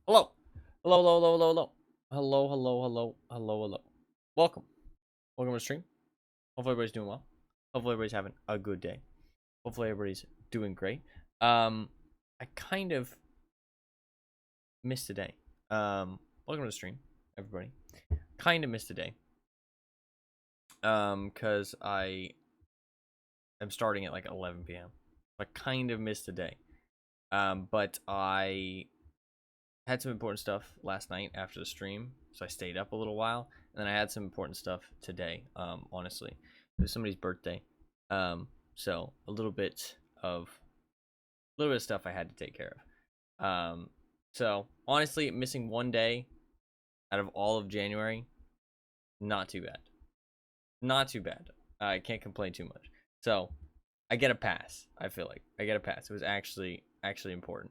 Hello. Hello, hello, hello, hello, hello. Hello, hello, hello, hello, hello. Welcome. Welcome to the stream. Hopefully everybody's doing well. Hopefully everybody's having a good day. Hopefully everybody's doing great. I kind of missed a day. Welcome to the stream, everybody. Kind of missed a day. Cause I am starting at like 11 p.m. I kind of missed a day. But I had some important stuff last night after the stream, so I stayed up a little while, and then I had some important stuff today. Honestly, it was somebody's birthday, so a little bit of stuff I had to take care of. So honestly, missing one day out of all of January, not too bad. Not too bad. I can't complain too much. So I get a pass. I feel like I get a pass. It was actually important.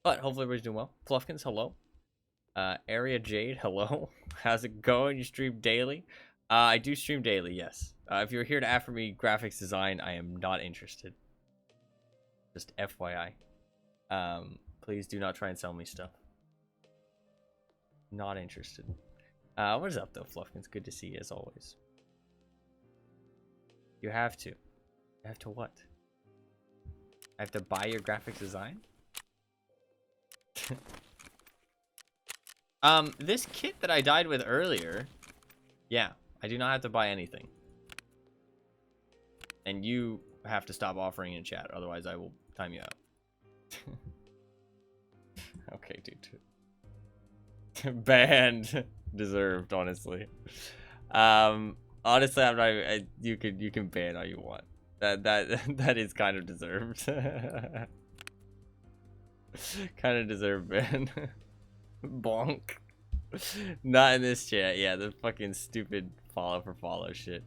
But hopefully everybody's doing well. Fluffkins, hello. Area Jade, hello. How's it going? You stream daily? I do stream daily, yes. If you're here to offer me graphics design, I am not interested. Just FYI. Please do not try and sell me stuff. Not interested. What is up, though, Fluffkins? Good to see you, as always. You have to. You have to what? I have to buy your graphics design? This kit that I died with earlier, yeah, I do not have to buy anything. And you have to stop offering in chat, otherwise I will time you out. Okay, dude. Banned. Deserved, honestly. Honestly, I'm not. You can ban all you want. That is kind of deserved. Kind of deserved ban. Bonk. Not in this chat. Yeah, the fucking stupid follow for follow shit.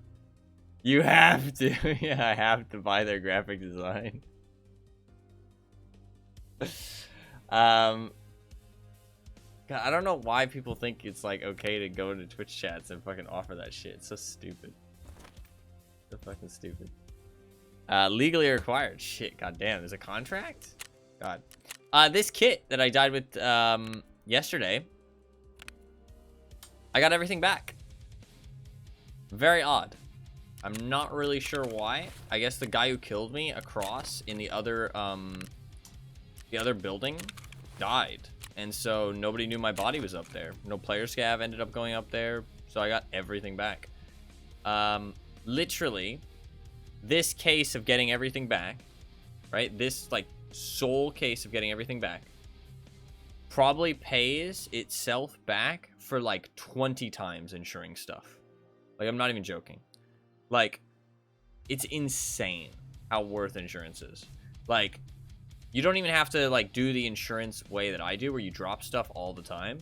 You have to. Yeah, I have to buy their graphic design. God, I don't know why people think it's like okay to go into Twitch chats and fucking offer that shit. It's so stupid. So fucking stupid. Legally required. Shit, goddamn. There's a contract? God. This kit that I died with yesterday, I got everything back. Very odd. I'm not really sure why. I guess the guy who killed me across in the other building died, and so nobody knew my body was up there. No player scav ended up going up there, so I got everything back. Literally, this case of getting everything back, right? This like sole case of getting everything back probably pays itself back for like 20 times insuring stuff. Like, I'm not even joking. Like, it's insane how worth insurance is. Like, you don't even have to like do the insurance way that I do, where you drop stuff all the time.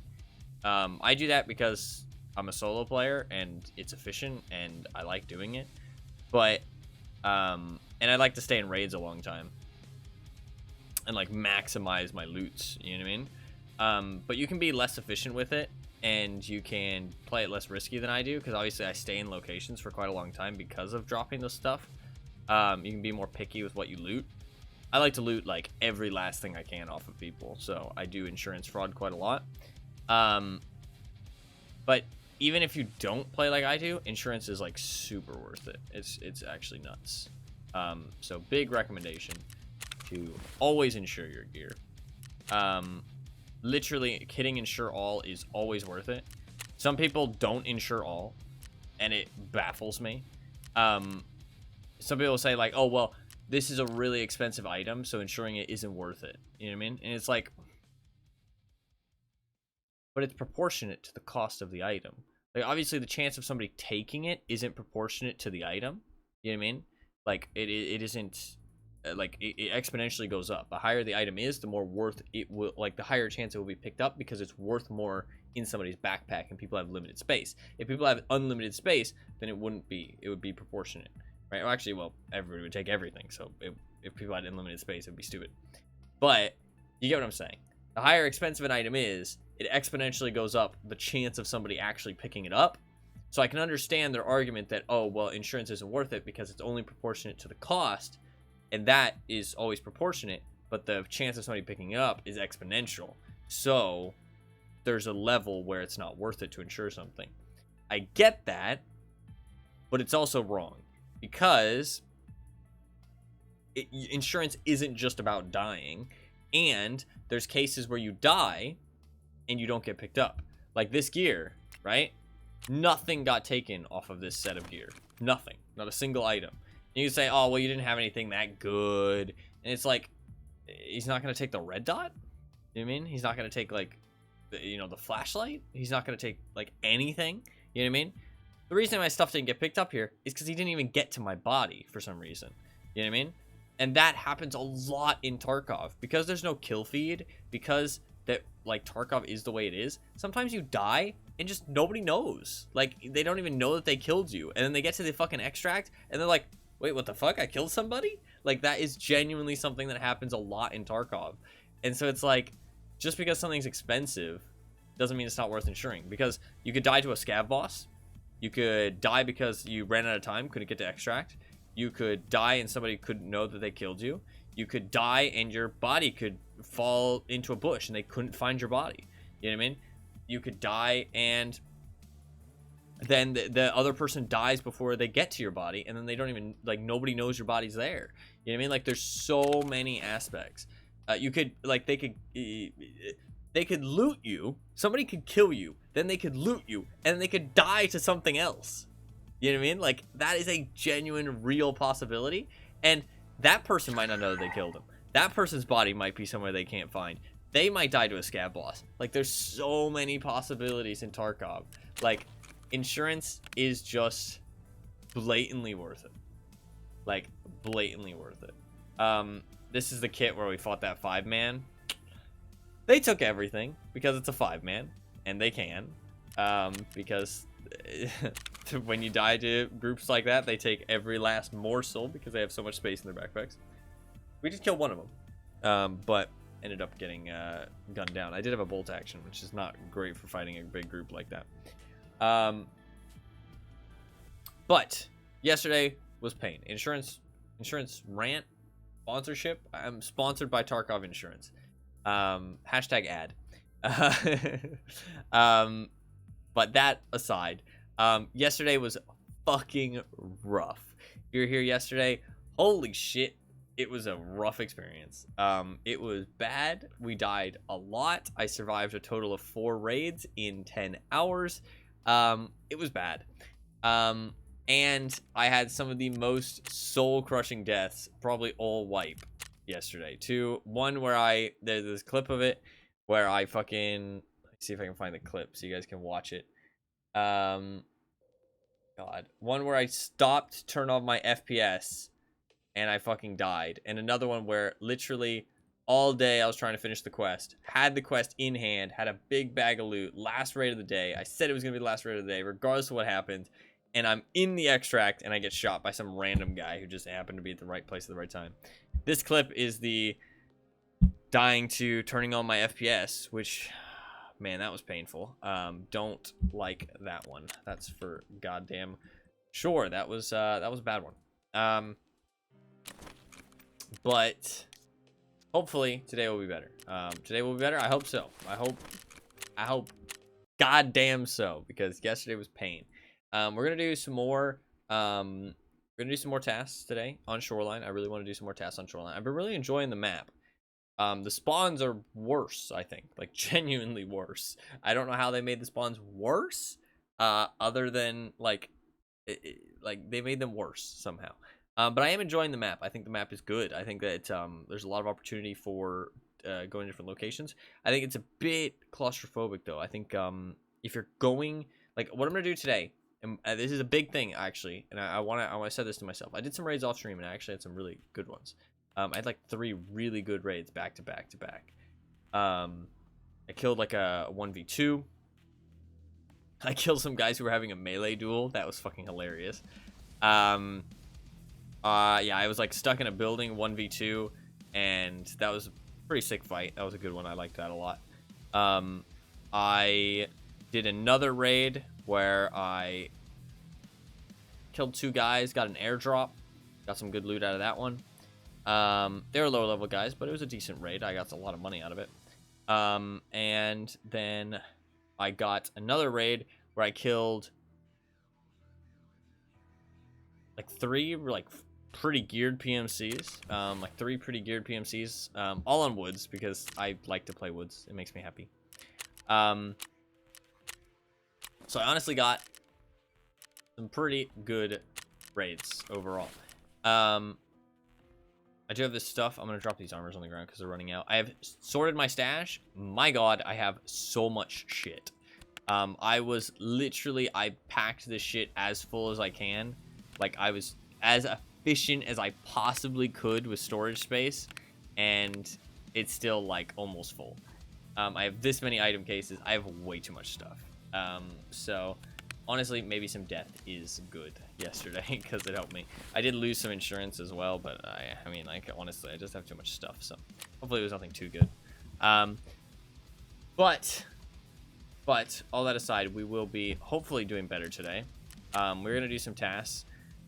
I do that because I'm a solo player and it's efficient and I like doing it. But and I like to stay in raids a long time and like maximize my loots, you know what I mean? But you can be less efficient with it, and you can play it less risky than I do, because obviously I stay in locations for quite a long time because of dropping this stuff. You can be more picky with what you loot. I like to loot like every last thing I can off of people, so I do insurance fraud quite a lot. But even if you don't play like I do, insurance is like super worth it. It's actually nuts. So big recommendation to always insure your gear. Literally, hitting insure all is always worth it. Some people don't insure all, and it baffles me. Some people say like, oh, well, this is a really expensive item, so insuring it isn't worth it. You know what I mean? And it's like, but it's proportionate to the cost of the item. Like, obviously, the chance of somebody taking it isn't proportionate to the item. You know what I mean? Like, it isn't, like, it exponentially goes up. The higher the item is, the more worth it will, like, the higher chance it will be picked up, because it's worth more in somebody's backpack and people have limited space. If people have unlimited space, then it wouldn't be. It would be proportionate. Right? Well, actually, well, everybody would take everything. So if people had unlimited space, it would be stupid. But you get what I'm saying. The higher expensive an item is, it exponentially goes up the chance of somebody actually picking it up. So I can understand their argument that, oh, well, insurance isn't worth it because it's only proportionate to the cost, and that is always proportionate. but the chance of somebody picking up is exponential. So there's a level where it's not worth it to insure something. I get that, but it's also wrong, because insurance isn't just about dying, and there's cases where you die and you don't get picked up. Like this gear, right? Nothing got taken off of this set of gear. Nothing. Not a single item. And you can say, oh, well, you didn't have anything that good. And it's like, he's not going to take the red dot? You know what I mean? He's not going to take, like, the flashlight? He's not going to take, like, anything? You know what I mean? The reason my stuff didn't get picked up here is because he didn't even get to my body for some reason. You know what I mean? And that happens a lot in Tarkov. Because there's no kill feed, because that, like, Tarkov is the way it is, sometimes you die and just nobody knows. Like, they don't even know that they killed you. And then they get to the fucking extract and they're like, wait, what the fuck? I killed somebody? Like, that is genuinely something that happens a lot in Tarkov. And so it's like, just because something's expensive doesn't mean it's not worth insuring. Because you could die to a scav boss. You could die because you ran out of time, couldn't get to extract. You could die and somebody couldn't know that they killed you. You could die and your body could fall into a bush and they couldn't find your body. You know what I mean? You could die and then the other person dies before they get to your body, and then they don't even, like, nobody knows your body's there. You know what I mean? Like, there's so many aspects. You could, like, they could loot you, somebody could kill you, then they could loot you, and then they could die to something else. You know what I mean? Like, that is a genuine, real possibility, and that person might not know that they killed him. That person's body might be somewhere they can't find. They might die to a scav boss. Like, there's so many possibilities in Tarkov. Like, insurance is just blatantly worth it. Like, blatantly worth it. This is the kit where we fought that 5-man. They took everything because it's a 5-man, and they can. Because when you die to groups like that, they take every last morsel because they have so much space in their backpacks. We just killed one of them, but ended up getting gunned down. I did have a bolt action, which is not great for fighting a big group like that. But yesterday was pain. Insurance rant sponsorship. I'm sponsored by Tarkov Insurance. Hashtag ad. But that aside, yesterday was fucking rough. If you were here yesterday, holy shit, it was a rough experience. It was bad. We died a lot. I survived a total of 4 raids in 10 hours. It was bad. And I had some of the most soul-crushing deaths, probably all wipe, yesterday. One where there's this clip of it where I fucking, let's see if I can find the clip so you guys can watch it. God. One where I stopped, turned off my FPS, and I fucking died. And another one where literally all day I was trying to finish the quest. Had the quest in hand, had a big bag of loot, last raid of the day. I said it was going to be the last raid of the day, regardless of what happened. And I'm in the extract, and I get shot by some random guy who just happened to be at the right place at the right time. This clip is the dying to turning on my FPS, which, man, that was painful. Don't like that one. That's for goddamn sure. That was a bad one. But hopefully today will be better. Today will be better. I hope so. I hope goddamn so, because yesterday was pain. We're gonna do some more. We're gonna do some more tasks today on Shoreline. I really want to do some more tasks on Shoreline. I've been really enjoying the map. The spawns are worse, I think, like genuinely worse. I don't know how they made the spawns worse, other than like they made them worse somehow. But I am enjoying the map. I think the map is good. I think that there's a lot of opportunity for going to different locations. I think it's a bit claustrophobic though. I think if you're going, like, what I'm gonna do today, and this is a big thing actually, and I want to say this to myself. I did some raids off stream, and I actually had some really good ones. I had like 3 really good raids back to back to back. I killed like a 1v2. I killed some guys who were having a melee duel. That was fucking hilarious. Yeah, I was like stuck in a building 1v2, and that was a pretty sick fight. That was a good one. I liked that a lot. I did another raid where I killed 2 guys, got an airdrop, got some good loot out of that one. They were lower level guys, but it was a decent raid. I got a lot of money out of it. And then I got another raid where I killed like 3 like pretty geared PMCs. Like 3 pretty geared PMCs. All on woods because I like to play woods. It makes me happy. So I honestly got some pretty good raids overall. I do have this stuff. I'm going to drop these armors on the ground because they're running out. I have sorted my stash. My god, I have so much shit. I packed this shit as full as I can. Like, I was as efficient as I possibly could with storage space. And it's still, like, almost full. I have this many item cases. I have way too much stuff. So, honestly, maybe some death is good yesterday because it helped me. I did lose some insurance as well, but I mean, like, honestly, I just have too much stuff. So, hopefully it was nothing too good. But all that aside, we will be hopefully doing better today. We're going to do some tasks.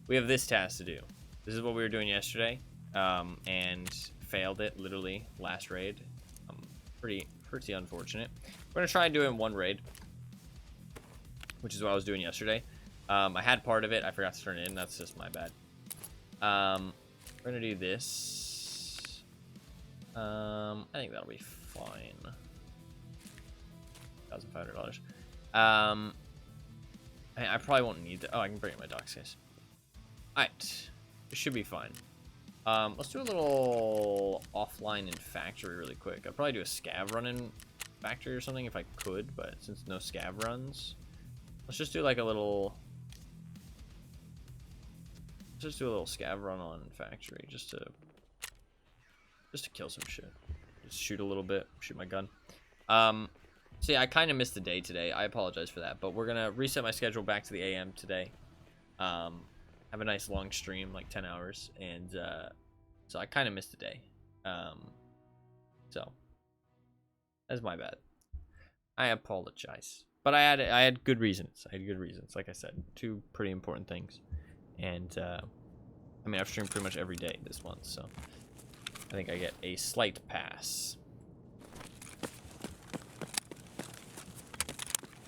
We have this task to do. This is what we were doing yesterday, and failed it literally last raid. Pretty unfortunate. We're going to try and do it in one raid, which is what I was doing yesterday. I had part of it. I forgot to turn it in. That's just my bad. We're going to do this. I think that'll be fine. $1,500. I probably won't need that. Oh, I can bring it in my docs case. Alright. It should be fine. Let's do a little offline in factory really quick. I'd probably do a scav run in factory or something if I could, but since no scav runs, let's just do like a little... Let's just do a little scav run on factory just to kill some shit. Just shoot a little bit, shoot my gun. So yeah, I kind of missed the day today. I apologize for that, but we're gonna reset my schedule back to the AM today. Have a nice long stream, like 10 hours, and so I kind of missed the day. So that's my bad. I apologize, but I had good reasons. Like I said, 2 pretty important things, and I mean, I've streamed pretty much every day this month, so I think I get a slight pass.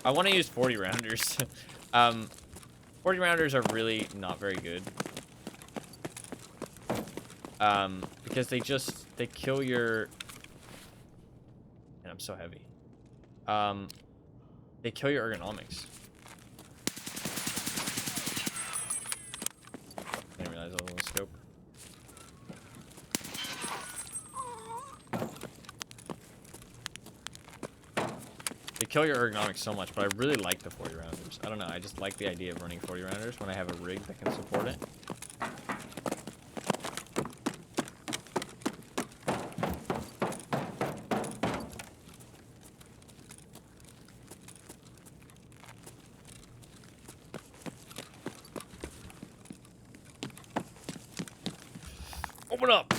I want to use 40 rounders. 40 rounders are really not very good. Because they kill your... And I'm so heavy. They kill your ergonomics. Didn't realize I was on the scope. They kill your ergonomics so much, but I really like the 40 rounders. I don't know, I just like the idea of running 40 rounders when I have a rig that can support it. Open up!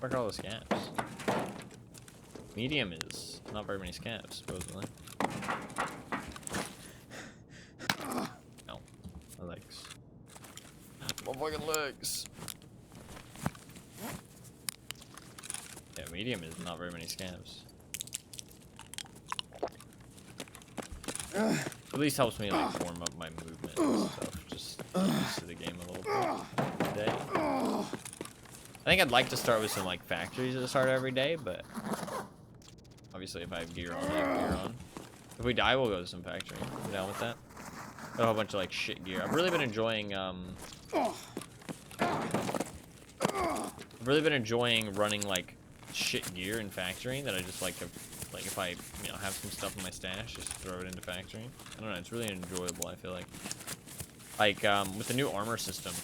Where are all the scavs? Medium is not very many scavs, supposedly. No. My legs. My fucking legs! Yeah, medium is not very many scavs. At least helps me like warm up my movement and stuff. Just get used to the game a little bit today. I think I'd like to start with some like factories at the start of every day, but obviously if I have gear on, I have gear on. If we die, we'll go to some factory. I'm down with that. Got a whole bunch of like shit gear. I've really been enjoying running like shit gear in factory that I just like to, like, if I have some stuff in my stash, just throw it into factory. I don't know, it's really enjoyable, I feel like. Like with the new armor system,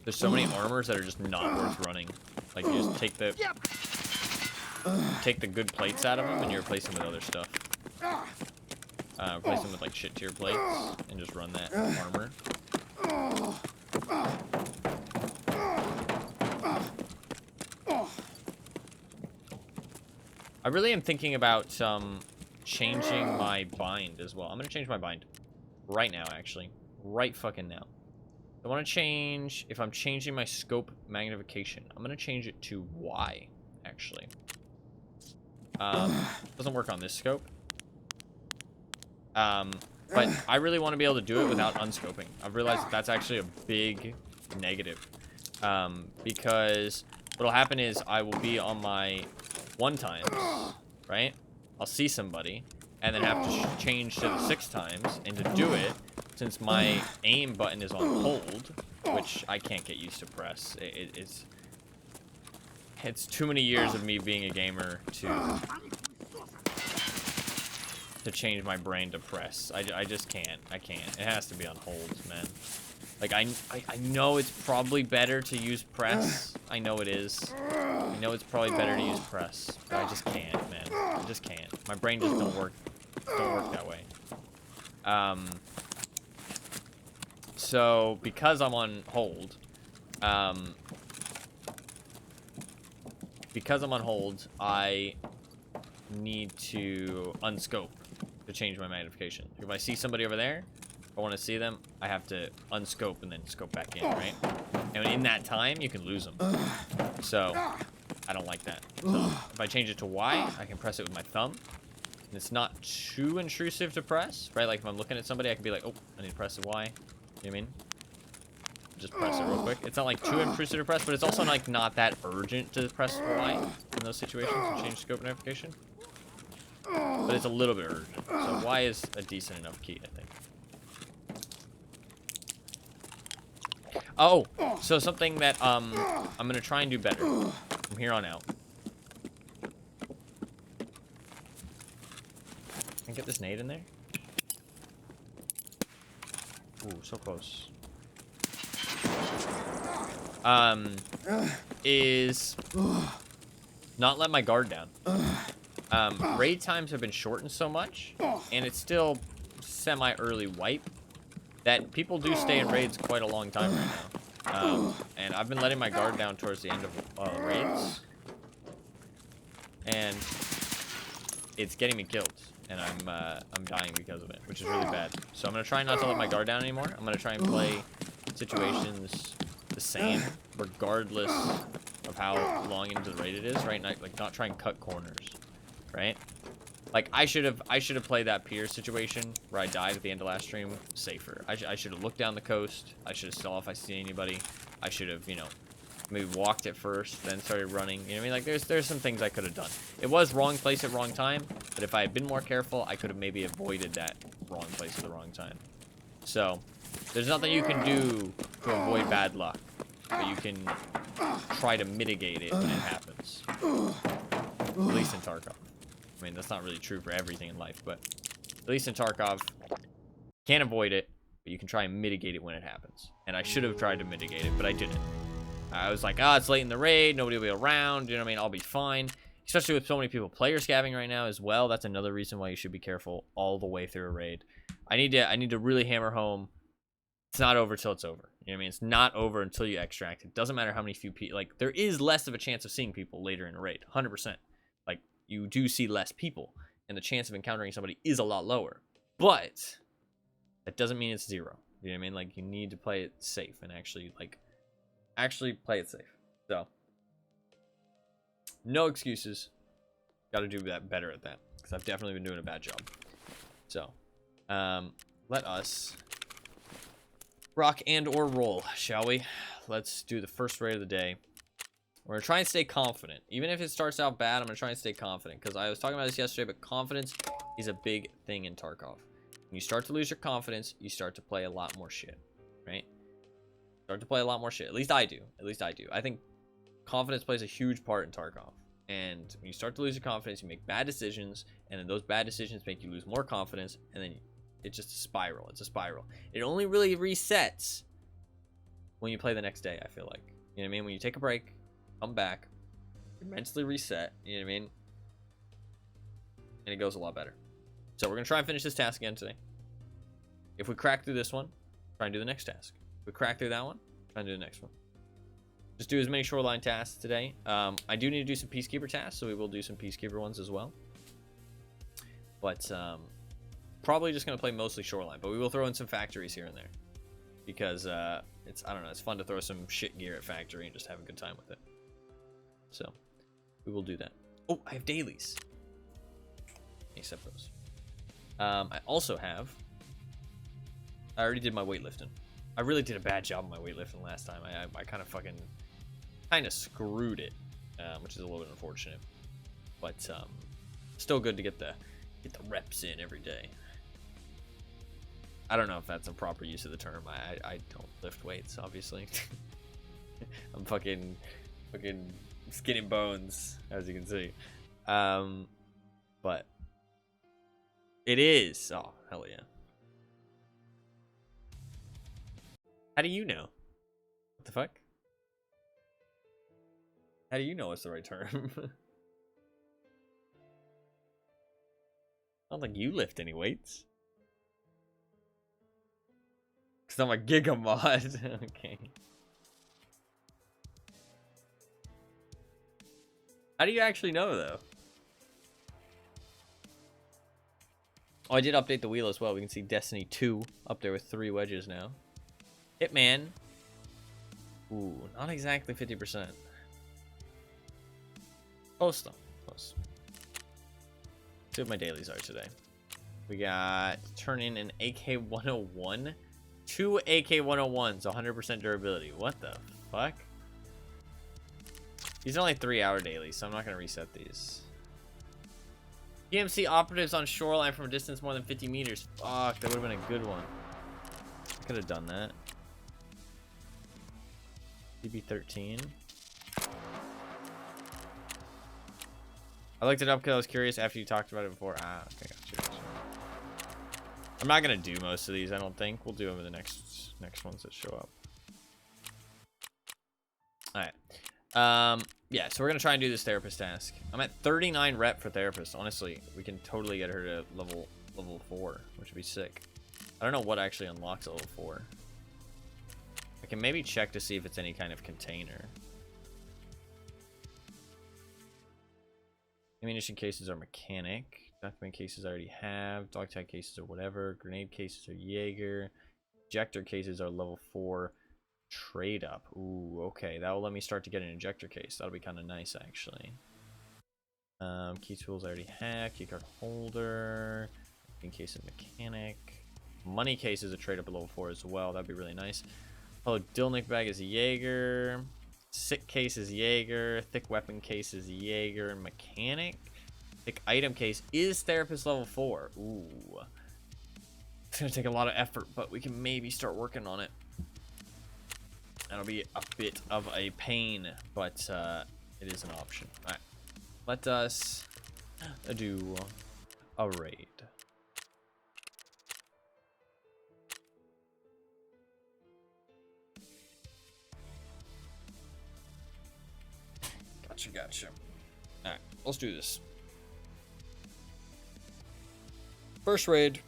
there's so many armors that are just not worth running. Like, you just take the good plates out of them and you replace them with other stuff. Replace them with like shit tier plates and just run that armor. I really am thinking about changing my bind as well. I'm gonna change my bind right now, actually. Right fucking now. I want to change, if I'm changing my scope magnification, I'm gonna change it to Y, actually. Doesn't work on this scope. But I really want to be able to do it without unscoping. I've realized that's actually a big negative. Because what'll happen is I will be on my 1 times, right? I'll see somebody and then have to change to the 6 times. And to do it, since my aim button is on hold, which I can't get used to press, it's too many years of me being a gamer to change my brain to press. I just can't. I can't. It has to be on hold, man. Like, I know it's probably better to use press. I know it is. I know it's probably better to use press, but I just can't, man. I just can't. My brain just don't work that way. So because I'm on hold, I need to unscope to change my magnification. If I see somebody over there, if I want to see them, I have to unscope and then scope back in, right? And in that time, you can lose them. So I don't like that. So if I change it to Y, I can press it with my thumb. And it's not too intrusive to press, right? Like if I'm looking at somebody, I can be like, oh, I need to press the Y. You know what I mean? Just press it real quick. It's not like too intrusive to press, but it's also like not that urgent to press Y in those situations and change scope notification. But it's a little bit urgent. So Y is a decent enough key, I think. Oh, so something that I'm gonna try and do better from here on out. Can I get this nade in there? Ooh, so close. Is not let my guard down. Raid times have been shortened so much, and it's still semi-early wipe, that people do stay in raids quite a long time right now. And I've been letting my guard down towards the end of raids, and it's getting me killed, and I'm dying because of it, which is really bad. So I'm gonna try not to let my guard down anymore. I'm gonna try and play situations the same, regardless of how long into the raid it is, right? Not try and cut corners, right? Like I should have played that pier situation where I died at the end of last stream safer. I should have looked down the coast. I should have saw if I see anybody. I should have, you know, maybe walked it first, then started running. You know what I mean? Like there's some things I could have done. It was wrong place at wrong time, but if I had been more careful, I could have maybe avoided that wrong place at the wrong time. So there's nothing you can do to avoid bad luck, but you can try to mitigate it when it happens. At least in Tarkov. I mean, that's not really true for everything in life, but at least in Tarkov, can't avoid it, but you can try and mitigate it when it happens. And I should have tried to mitigate it, but I didn't. I was like, it's late in the raid, nobody will be around, you know what I mean? I'll be fine. Especially with so many people player scavving right now as well. That's another reason why you should be careful all the way through a raid. I need to really hammer home. It's not over till it's over. You know what I mean? It's not over until you extract. It doesn't matter how many few people. Like, there is less of a chance of seeing people later in a raid. 100%. Like, you do see less people, and the chance of encountering somebody is a lot lower. But that doesn't mean it's zero. You know what I mean? Like, you need to play it safe and actually play it safe. So, no excuses. Got to do that better at that, because I've definitely been doing a bad job. So, let us rock and or roll, shall we? Let's do the first raid of the day. We're going to try and stay confident. Even if it starts out bad, I'm going to try and stay confident. Because I was talking about this yesterday, but confidence is a big thing in Tarkov. When you start to lose your confidence, you start to play a lot more shit. Right? Start to play a lot more shit. At least I do. I think confidence plays a huge part in Tarkov. And when you start to lose your confidence, you make bad decisions. And then those bad decisions make you lose more confidence. And then it's just a spiral. It's a spiral. It only really resets when you play the next day, I feel like. You know what I mean? When you take a break, come back, you're mentally reset, you know what I mean? And it goes a lot better. So we're going to try and finish this task again today. If we crack through this one, try and do the next task. If we crack through that one, try and do the next one. just do as many shoreline tasks today. I do need to do some peacekeeper tasks, so we will do some peacekeeper ones as well. But probably just gonna play mostly shoreline, but we will throw in some factories here and there because it's, I don't know, it's fun to throw some shit gear at factory and just have a good time with it. So we will do that. Oh, I have dailies. Accept those. I also have. I already did my weightlifting. I really did a bad job on my weightlifting last time. I kind of screwed it, which is a little bit unfortunate. But still good to get the reps in every day. I don't know if that's a proper use of the term. I don't lift weights, obviously. I'm fucking skinny bones, as you can see. But it is. Oh, hell yeah. How do you know? What the fuck? How do you know it's the right term? I don't think you lift any weights. Because I'm a giga mod. Okay. How do you actually know, though? Oh, I did update the wheel as well. We can see Destiny 2 up there with 3 wedges now. Hitman. Ooh, not exactly 50%. Close though. Close. See what my dailies are today. We got turn in an AK-101. 2 AK-101s, 100% durability. What the fuck? These are only 3-hour dailies, so I'm not going to reset these. PMC operatives on shoreline from a distance more than 50 meters. Fuck, that would have been a good one. I could have done that. DB13. I looked it up because I was curious after you talked about it before. Ah, okay, gotcha. I'm not going to do most of these, I don't think. We'll do them in the next ones that show up. Alright. Yeah, so we're going to try and do this therapist task. I'm at 39 rep for therapist. Honestly, we can totally get her to level 4, which would be sick. I don't know what actually unlocks at level 4. I can maybe check to see if it's any kind of container. Ammunition cases are mechanic. Document cases I already have. Dog tag cases are whatever. Grenade cases are Jaeger. Ejector cases are level 4. Trade up. Ooh, okay. That will let me start to get an ejector case. That'll be kind of nice, actually. Key tools I already have. Keycard holder. In case of mechanic. Money case is a trade up at level 4 as well. That'd be really nice. Oh, Dilnick bag is Jaeger. Sick case is Jaeger. Thick weapon case is Jaeger. Mechanic. Thick item case is therapist level 4. Ooh. It's going to take a lot of effort, but we can maybe start working on it. That'll be a bit of a pain, but it is an option. Alright. Let us do a raid. Gotcha. Alright, let's do this. First raid.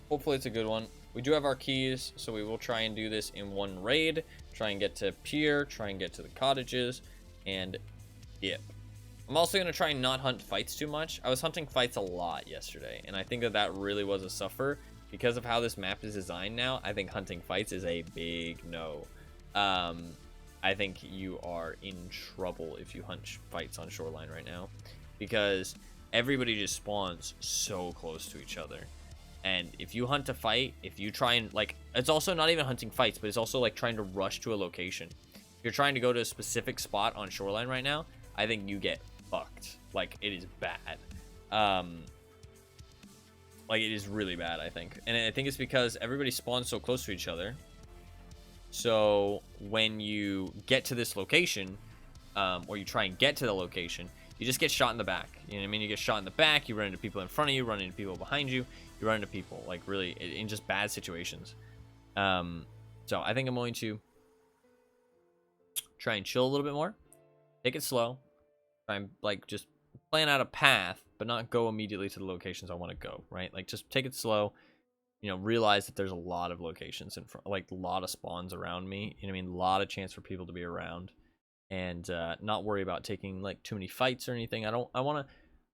Hopefully it's a good one. We do have our keys, so we will try and do this in one raid. Try and get to pier, try and get to the cottages, and dip. I'm also going to try and not hunt fights too much. I was hunting fights a lot yesterday, and I think that really was a suffer. Because of how this map is designed now, I think hunting fights is a big no. I think you are in trouble if you hunt fights on Shoreline right now. Because everybody just spawns so close to each other. And if you hunt a fight, if you try and, like, it's also not even hunting fights, but it's also, like, trying to rush to a location. If you're trying to go to a specific spot on Shoreline right now, I think you get fucked. Like, it is bad. Like, it is really bad, I think. And I think it's because everybody spawns so close to each other. So, when you get to this location, or you try and get to the location, you just get shot in the back. You know what I mean? You get shot in the back, you run into people in front of you, run into people behind you, you run into people, like, really, in just bad situations. So, I think I'm going to try and chill a little bit more. Take it slow. Try and, like, just plan out a path, but not go immediately to the locations I want to go, right? Like, just take it slow. You know, realize that there's a lot of locations in front, like, a lot of spawns around me. You know what I mean? A lot of chance for people to be around. and not worry about taking like too many fights or anything. I want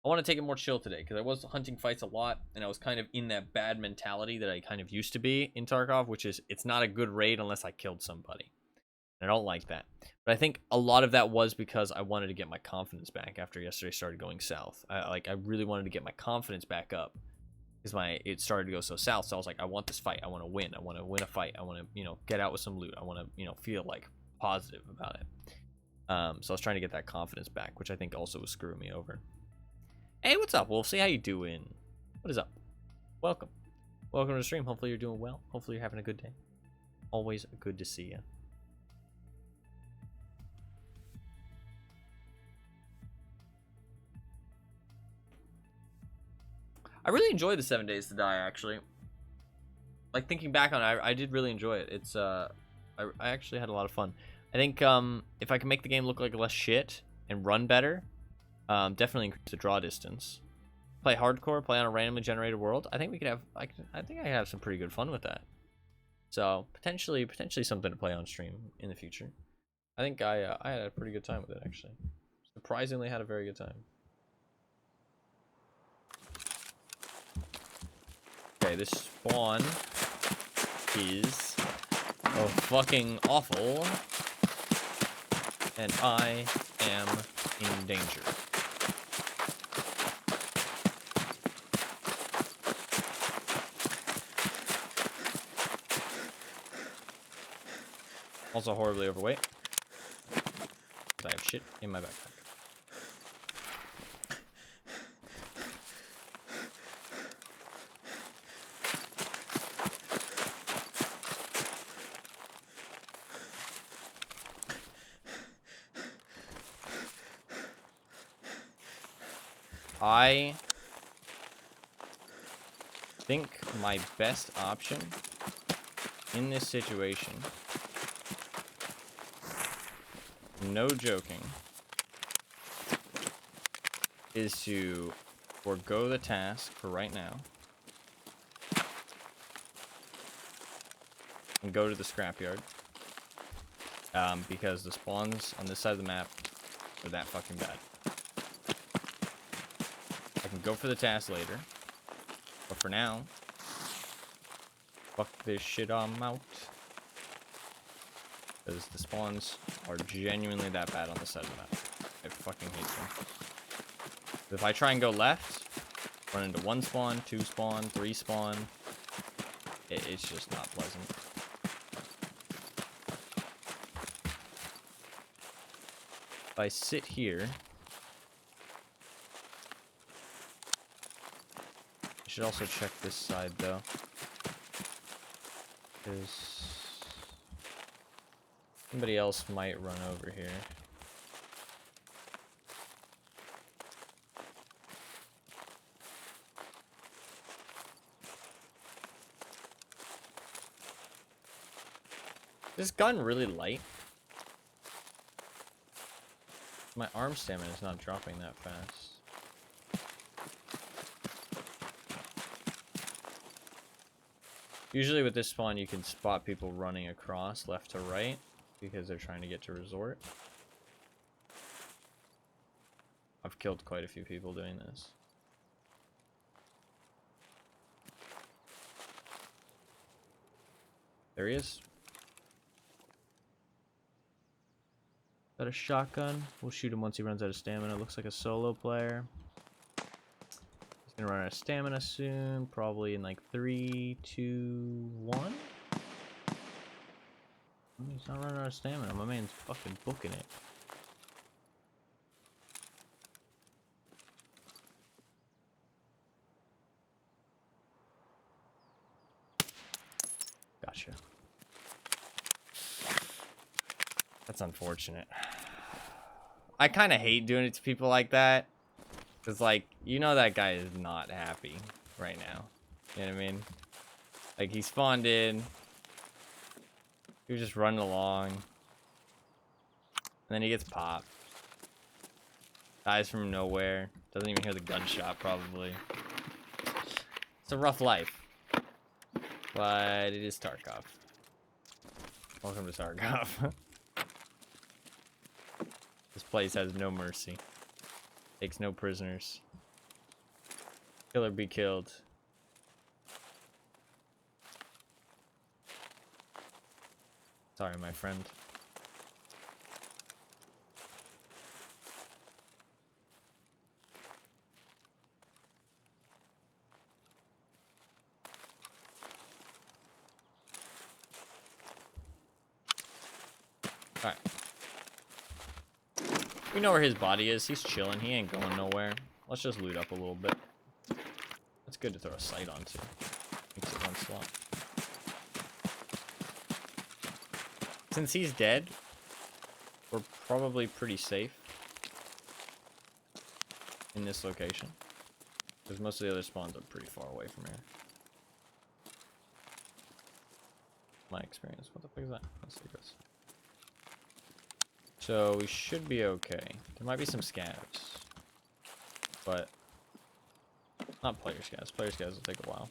to take it more chill today because I was hunting fights a lot, and I was kind of in that bad mentality that I kind of used to be in Tarkov, which is it's not a good raid unless I killed somebody. I don't like that. But I think a lot of that was because I wanted to get my confidence back after yesterday started going south. I really wanted to get my confidence back up because it started to go so south. So I was like, I want this fight. I want to win. I want to win a fight. I want to, get out with some loot. I want to, feel like positive about it. So I was trying to get that confidence back, which I think also was screwing me over. Hey, what's up, Wolf? How you doing? What is up? Welcome. Welcome to the stream. Hopefully you're doing well. Hopefully you're having a good day. Always good to see you. I really enjoyed the 7 Days to Die, actually. Like, thinking back on it, I did really enjoy it. It's, I actually had a lot of fun. I think, if I can make the game look like less shit and run better, definitely increase the draw distance. Play hardcore, play on a randomly generated world. I think we could have, I think I could have some pretty good fun with that. So, potentially something to play on stream in the future. I think I had a pretty good time with it, actually. Surprisingly had a very good time. Okay, this spawn is fucking awful, and I am in danger. Also horribly overweight. I have shit in my backpack. I think my best option in this situation, no joking, is to forego the task for right now and go to the scrapyard, because the spawns on this side of the map are that fucking bad. I can go for the task later, but for now, fuck this shit, I'm out. Because the spawns are genuinely that bad on this side of the map. I fucking hate them. If I try and go left, run into 1 spawn, 2 spawn, 3 spawn, it's just not pleasant. If I sit here, I should also check this side though, because somebody else might run over here. This gun really light. My arm stamina is not dropping that fast. Usually with this spawn you can spot people running across left to right because they're trying to get to resort. I've killed quite a few people doing this. There he is. Got a shotgun. We'll shoot him once he runs out of stamina. Looks like a solo player. He's gonna run out of stamina soon. Probably in like 3, 2, 1. He's not running out of stamina. My man's fucking booking it. Gotcha. That's unfortunate. I kind of hate doing it to people like that. Because, like, that guy is not happy right now. You know what I mean? Like, he spawned in. He was just running along. And then he gets popped. Dies from nowhere. Doesn't even hear the gunshot, probably. It's a rough life. But it is Tarkov. Welcome to Tarkov. place has no mercy. Takes no prisoners. Kill or be killed. Sorry, my friend. Alright. We know where his body is. He's chilling. He ain't going nowhere. Let's just loot up a little bit. That's good to throw a sight onto. Makes it one slot. Since he's dead, we're probably pretty safe in this location. Because most of the other spawns are pretty far away from here. My experience. What the fuck is that? Let's see this. So we should be okay. There might be some scavs. But not player scavs. Player scavs will take a while.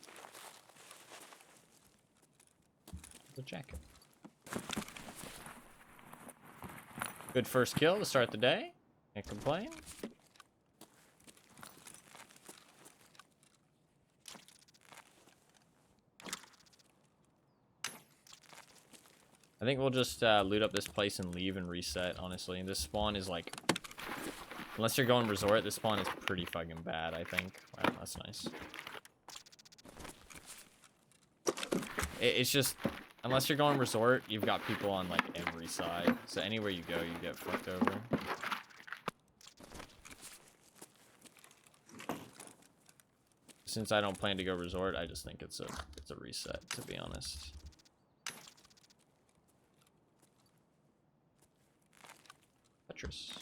The jacket. Good first kill to start the day. Can't complain. I think we'll just loot up this place and leave and reset, honestly. This spawn is like... Unless you're going resort, this spawn is pretty fucking bad, I think. Wow, that's nice. It's just... Unless you're going resort, you've got people on, like, every side. So anywhere you go, you get fucked over. Since I don't plan to go resort, I just think it's a reset, to be honest. Tetris.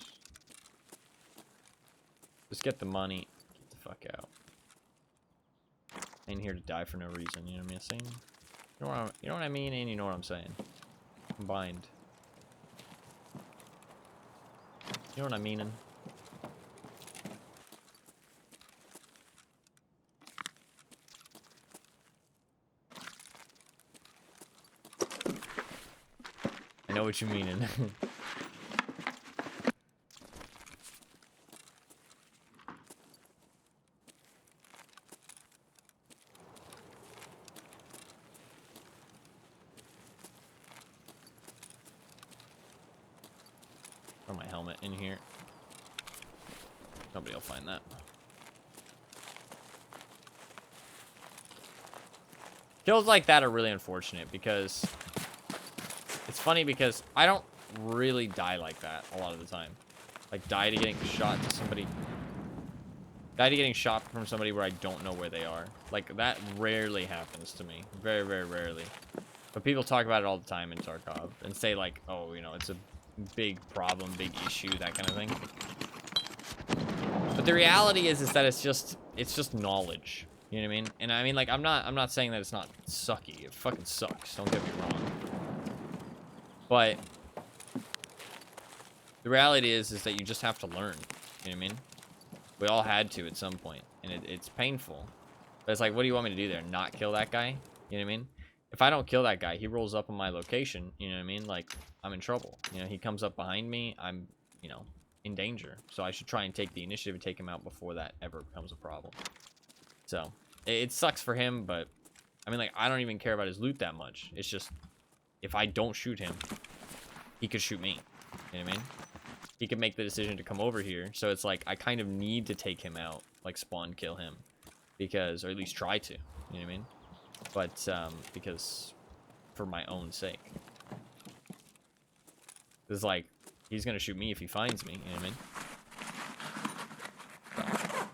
Just get the money. Get the fuck out. I ain't here to die for no reason, you know what I'm saying? You know what I mean, and you know what I'm saying. Combined. You know what I meanin'? I know what you meanin'. Throw my helmet in here. Nobody will find that. Kills like that are really unfortunate because it's funny because I don't really die like that a lot of the time. Like die to getting shot to somebody. Die to getting shot from somebody where I don't know where they are. Like that rarely happens to me. Very, very rarely. But people talk about it all the time in Tarkov and say like, oh, you know, it's a big problem, big issue, that kind of thing. But the reality is that it's just knowledge. You know what I mean? And I mean, like, I'm not saying that it's not sucky. It fucking sucks. Don't get me wrong. But the reality is that you just have to learn. You know what I mean? We all had to at some point, and it's painful. But it's like, what do you want me to do there? Not kill that guy? You know what I mean? If I don't kill that guy, he rolls up on my location, you know what I mean? Like, I'm in trouble. You know, he comes up behind me, I'm, you know, in danger. So I should try and take the initiative and take him out before that ever becomes a problem. So, it sucks for him, but, I mean, like, I don't even care about his loot that much. It's just, if I don't shoot him, he could shoot me. You know what I mean? He could make the decision to come over here. So it's like, I kind of need to take him out, like, spawn kill him. Because, or at least try to, you know what I mean? But, because, for my own sake. It's like, he's gonna shoot me if he finds me, you know what I mean? So,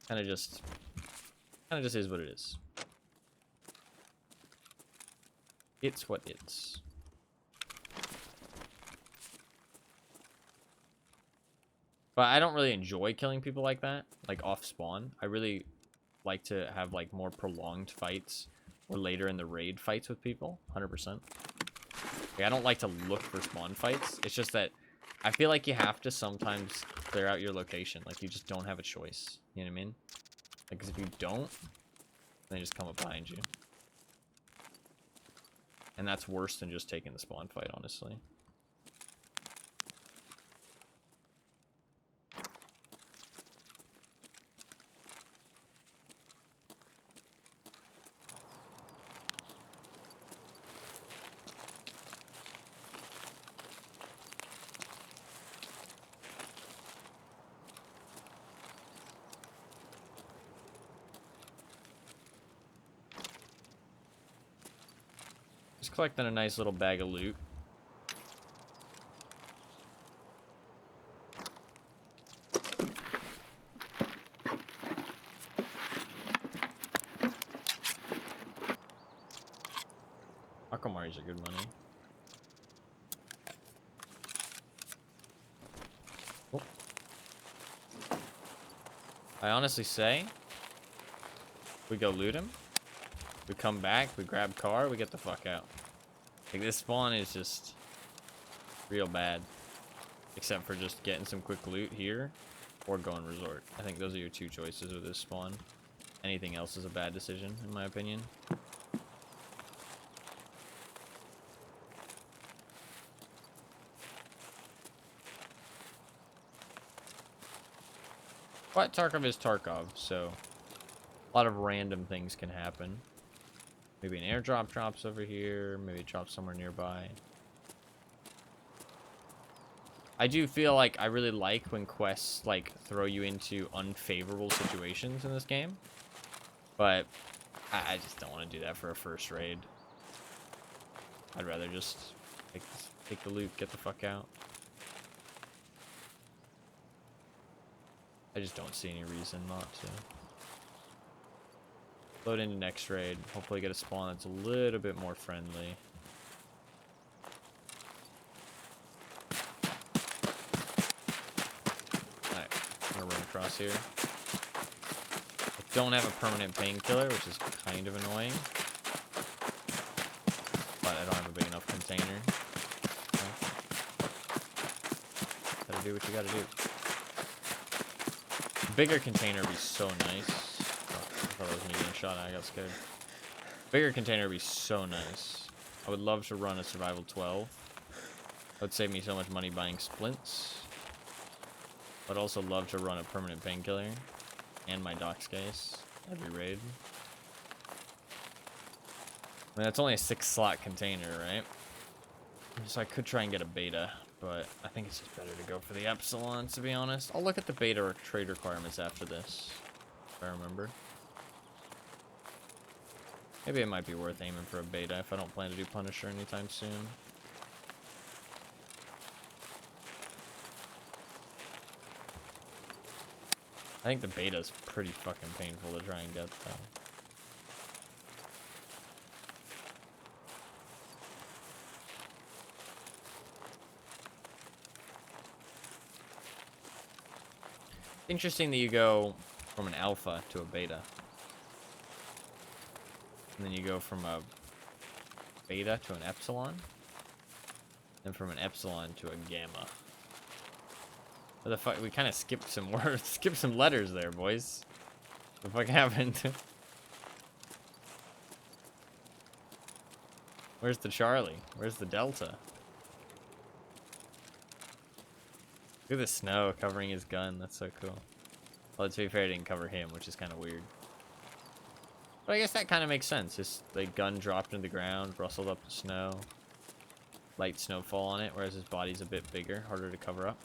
kind of just is what it is. It's what it's. But I don't really enjoy killing people like that, like off spawn. I really like to have like more prolonged fights or later in the raid fights with people, 100%. Like, I don't like to look for spawn fights. It's just that I feel like you have to sometimes clear out your location. Like, you just don't have a choice. You know what I mean? Like, 'cause if you don't, they just come up behind you. And that's worse than just taking the spawn fight, honestly. Just collecting a nice little bag of loot. Akamari's are good money. Oh. I honestly say, we go loot him. We come back, we grab car, we get the fuck out. Like, this spawn is just real bad. Except for just getting some quick loot here or going resort. I think those are your two choices with this spawn. Anything else is a bad decision, in my opinion. But Tarkov is Tarkov, so a lot of random things can happen. Maybe an airdrop drops over here, maybe it drops somewhere nearby. I do feel like I really like when quests like throw you into unfavorable situations in this game. But I just don't want to do that for a first raid. I'd rather just take the loot, get the fuck out. I just don't see any reason not to. Load into next raid. Hopefully get a spawn that's a little bit more friendly. Alright, I'm gonna run across here. I don't have a permanent painkiller, which is kind of annoying. But I don't have a big enough container. Okay. Gotta do what you gotta do. Bigger container would be so nice. Oh, I thought it was me getting shot at. I got scared. Bigger container would be so nice. I would love to run a survival 12. That would save me so much money buying splints. I'd also love to run a permanent painkiller and my docs case every raid. I mean, that's only a 6-slot container, right? So I could try and get a beta. But I think it's just better to go for the Epsilon, to be honest. I'll look at the beta or trade requirements after this, if I remember. Maybe it might be worth aiming for a beta if I don't plan to do Punisher anytime soon. I think the beta's pretty fucking painful to try and get, though. Interesting that you go from an alpha to a beta. And then you go from a beta to an epsilon. And from an epsilon to a gamma. What the fuck? We kind of skipped some words. Skipped some letters there, boys. What the fuck happened? Where's the Charlie? Where's the Delta? Look at the snow covering his gun. That's so cool. Well, to be fair, it didn't cover him, which is kind of weird. But I guess that kind of makes sense. His gun dropped into the ground, rustled up the snow. Light snowfall on it, whereas his body's a bit bigger, harder to cover up.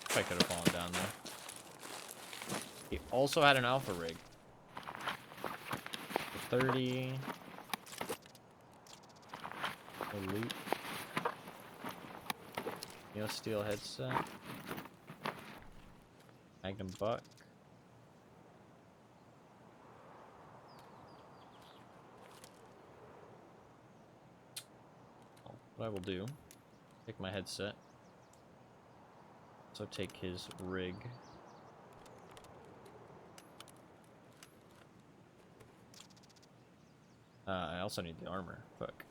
If I could have fallen down there. He also had an alpha rig. 30. Loot. Neo steel headset. Magnum buck. What I will do, take my headset. Also take his rig. I also need the armor. Fuck.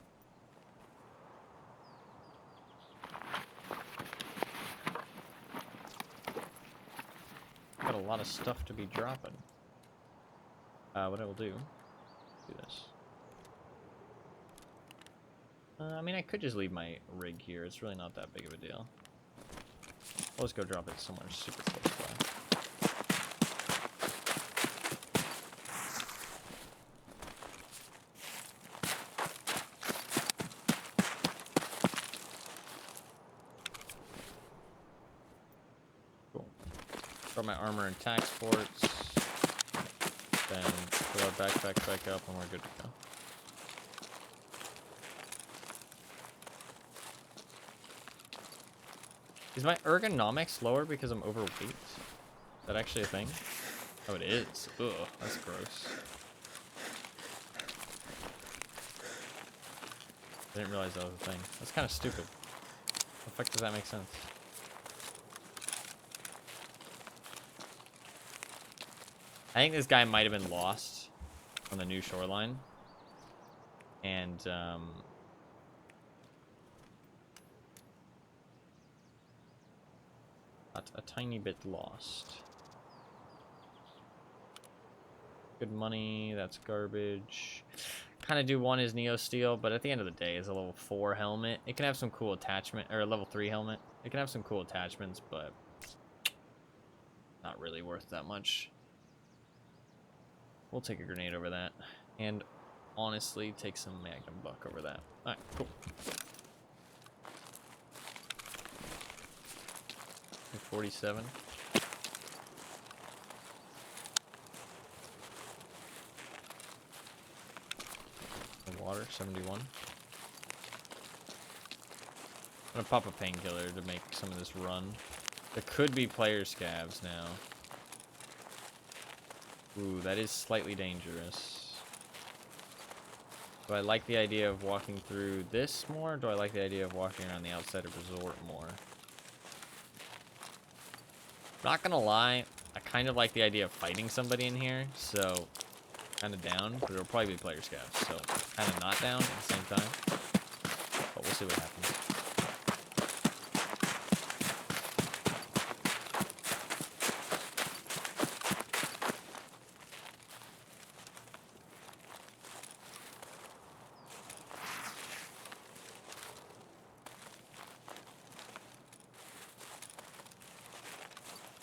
Got a lot of stuff to be dropping. What I will do this. I mean, I could just leave my rig here. It's really not that big of a deal. I'll just go drop it somewhere super close by. Got my armor and tax ports. Then fill our backpacks back up and we're good to go. Is my ergonomics lower because I'm overweight? Is that actually a thing? Oh, it is. Ugh, that's gross. I didn't realize that was a thing. That's kind of stupid. How the fuck does that make sense? I think this guy might have been lost on the new Shoreline. And, a tiny bit lost. Good money, that's garbage. Kind of do want his Neo Steel, but at the end of the day, it's a level 4 helmet. It can have some cool attachment, or a level 3 helmet. It can have some cool attachments, but not really worth that much. We'll take a grenade over that, and honestly, take some Magnum Buck over that. All right, cool. 47. Water, 71. I'm gonna pop a painkiller to make some of this run. There could be player scavs now. Ooh, that is slightly dangerous. Do I like the idea of walking through this more? Or do I like the idea of walking around the outside of Resort more? Not gonna lie, I kind of like the idea of fighting somebody in here, so kind of down, but it'll probably be player scavs, so kind of not down at the same time. But we'll see what happens.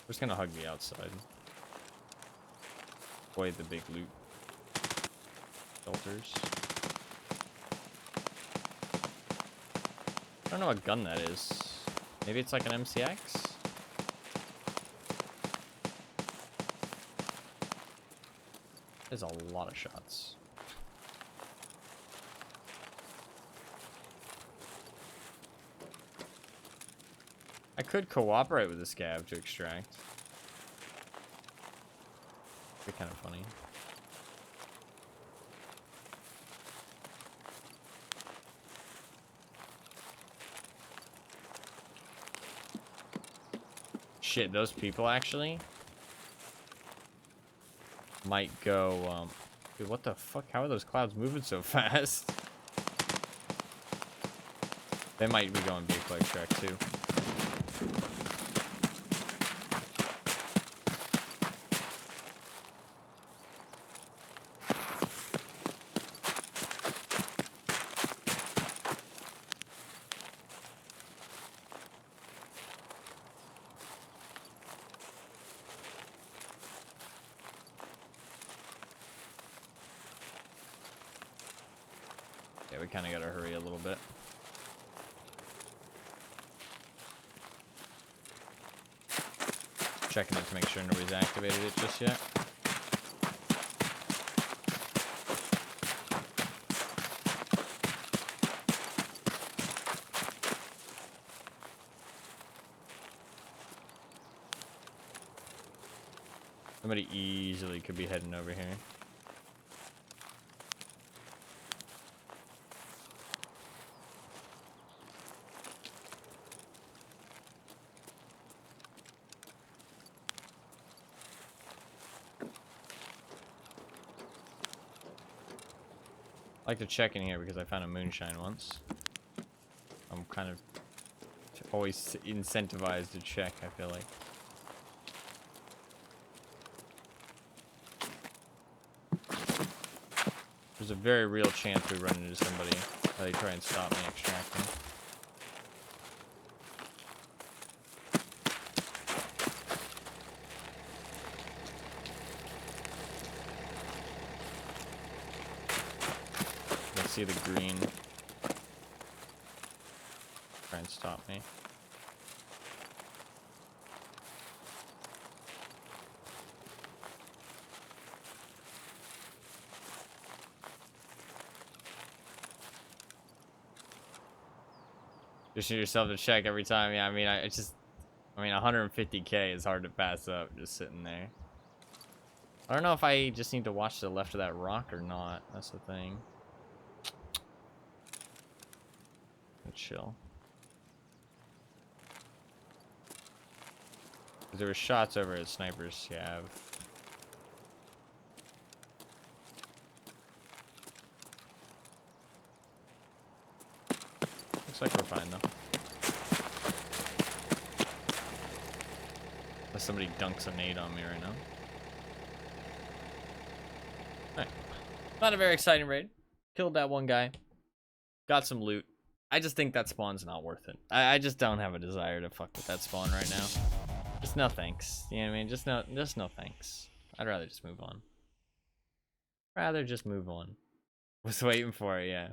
We're just gonna hug the outside. Avoid the big loot. Shelters. I don't know what gun that is. Maybe it's like an MCX? There's a lot of shots. I could cooperate with the scav to extract. Be kind of funny. Shit, those people actually might go, dude, what the fuck? How are those clouds moving so fast? They might be going vehicle extract too. Yeah, we kind of gotta hurry a little bit. Checking it to make sure nobody's activated it just yet. Somebody easily could be heading over here. I like to check in here because I found a moonshine once. I'm kind of always incentivized to check, I feel like. There's a very real chance we run into somebody while they try and stop me extracting. See the green. Try and stop me. Pushing yourself to check every time. Yeah, I mean, I mean, 150k is hard to pass up just sitting there. I don't know if I just need to watch to the left of that rock or not. That's the thing. Chill. There were shots over at Sniper's Scav. Looks like we're fine though. Unless somebody dunks a nade on me right now. Alright. Not a very exciting raid. Killed that one guy. Got some loot. I just think that spawn's not worth it. I just don't have a desire to fuck with that spawn right now. Just no thanks. You know what I mean? Just no thanks. I'd rather just move on. Rather just move on. Was waiting for it, yeah.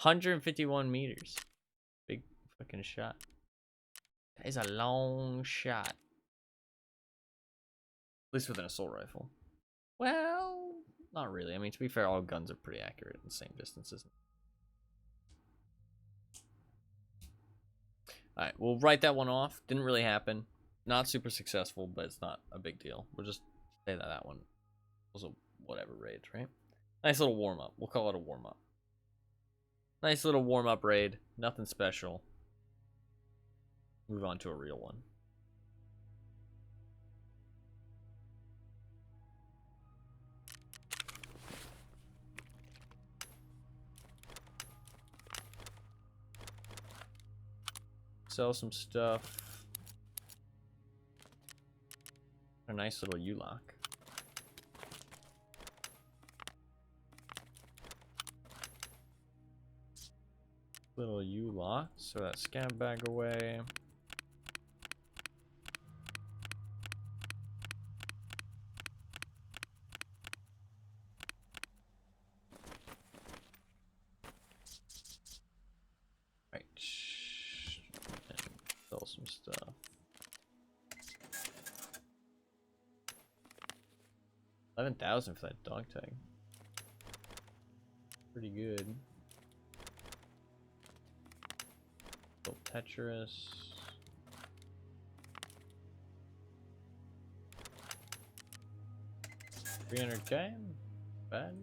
151 meters. Big fucking shot. That is a long shot. At least with an assault rifle. Well, not really. I mean, to be fair, all guns are pretty accurate in the same distances. Alright, we'll write that one off. Didn't really happen. Not super successful, but it's not a big deal. We'll just say that that one was a whatever raid, right? Nice little warm-up. We'll call it a warm-up. Nice little warm-up raid. Nothing special. Move on to a real one. Sell some stuff. A nice little U-lock. Little U-lock. So that scav bag away. Right. And sell some stuff. 11,000 for that dog tag. Pretty good. Little Tetris. $300k. Bad.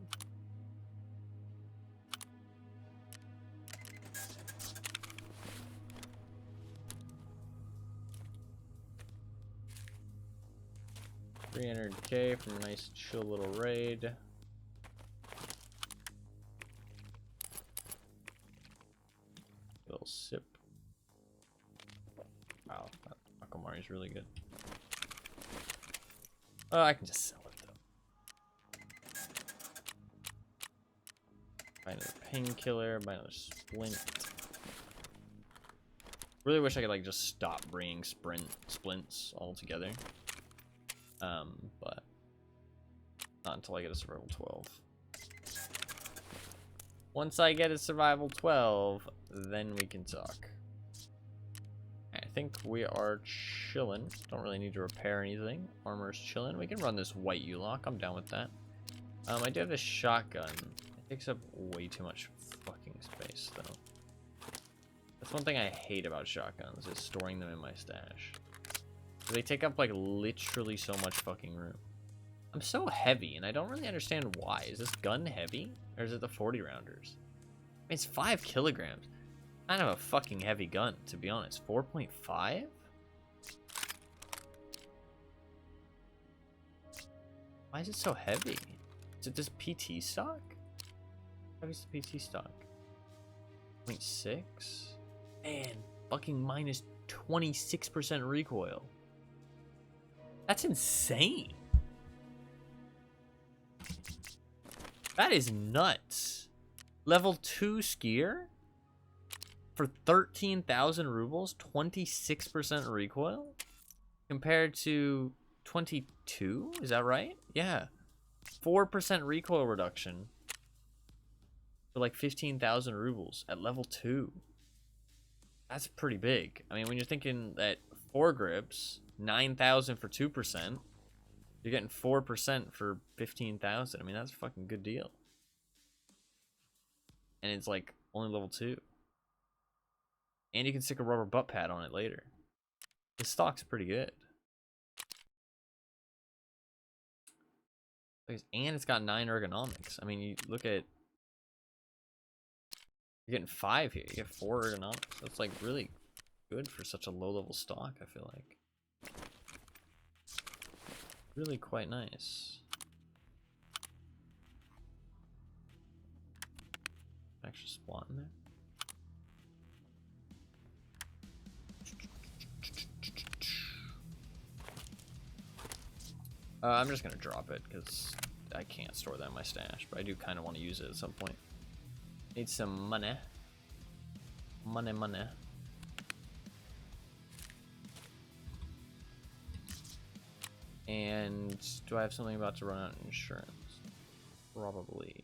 $300k from a nice chill little raid. Little sip. Wow, that Akamari is really good. Oh, I can just sell it though. Buy another painkiller, buy another splint. Really wish I could like just stop bringing splints altogether. But not until I get a survival 12. Once I get a survival 12, then we can talk. I think we are chilling. Don't really need to repair anything. Armor's chilling. We can run this white U-lock. I'm down with that. I do have this shotgun. It takes up way too much fucking space, though. That's one thing I hate about shotguns, is storing them in my stash. They take up like literally so much fucking room. I'm so heavy and I don't really understand why. Is this gun heavy or is it the 40 rounders? I mean, it's 5 kilograms. Kind of a fucking heavy gun, to be honest. 4.5? Why is it so heavy? Is it this PT stock? How is the PT stock? 0.6? Man, fucking minus 26% recoil. That's insane. That is nuts. Level 2 skier for 13,000 rubles, 26% recoil compared to 22. Is that right? Yeah. 4% recoil reduction for like 15,000 rubles at level 2. That's pretty big. I mean, when you're thinking that 4 grips, 9,000 for 2%, you're getting 4% for 15,000. I mean, that's a fucking good deal. And it's like only level 2. And you can stick a rubber butt pad on it later. This stock's pretty good. And it's got 9 ergonomics. I mean, you look at... You're getting 5 here. You get 4 ergonomics. That's like really good for such a low-level stock, I feel like. Really quite nice. Extra spot in there. I'm just gonna drop it because I can't store that in my stash, but I do kind of want to use it at some point. Need some money. Money. And do I have something about to run out of insurance? Probably.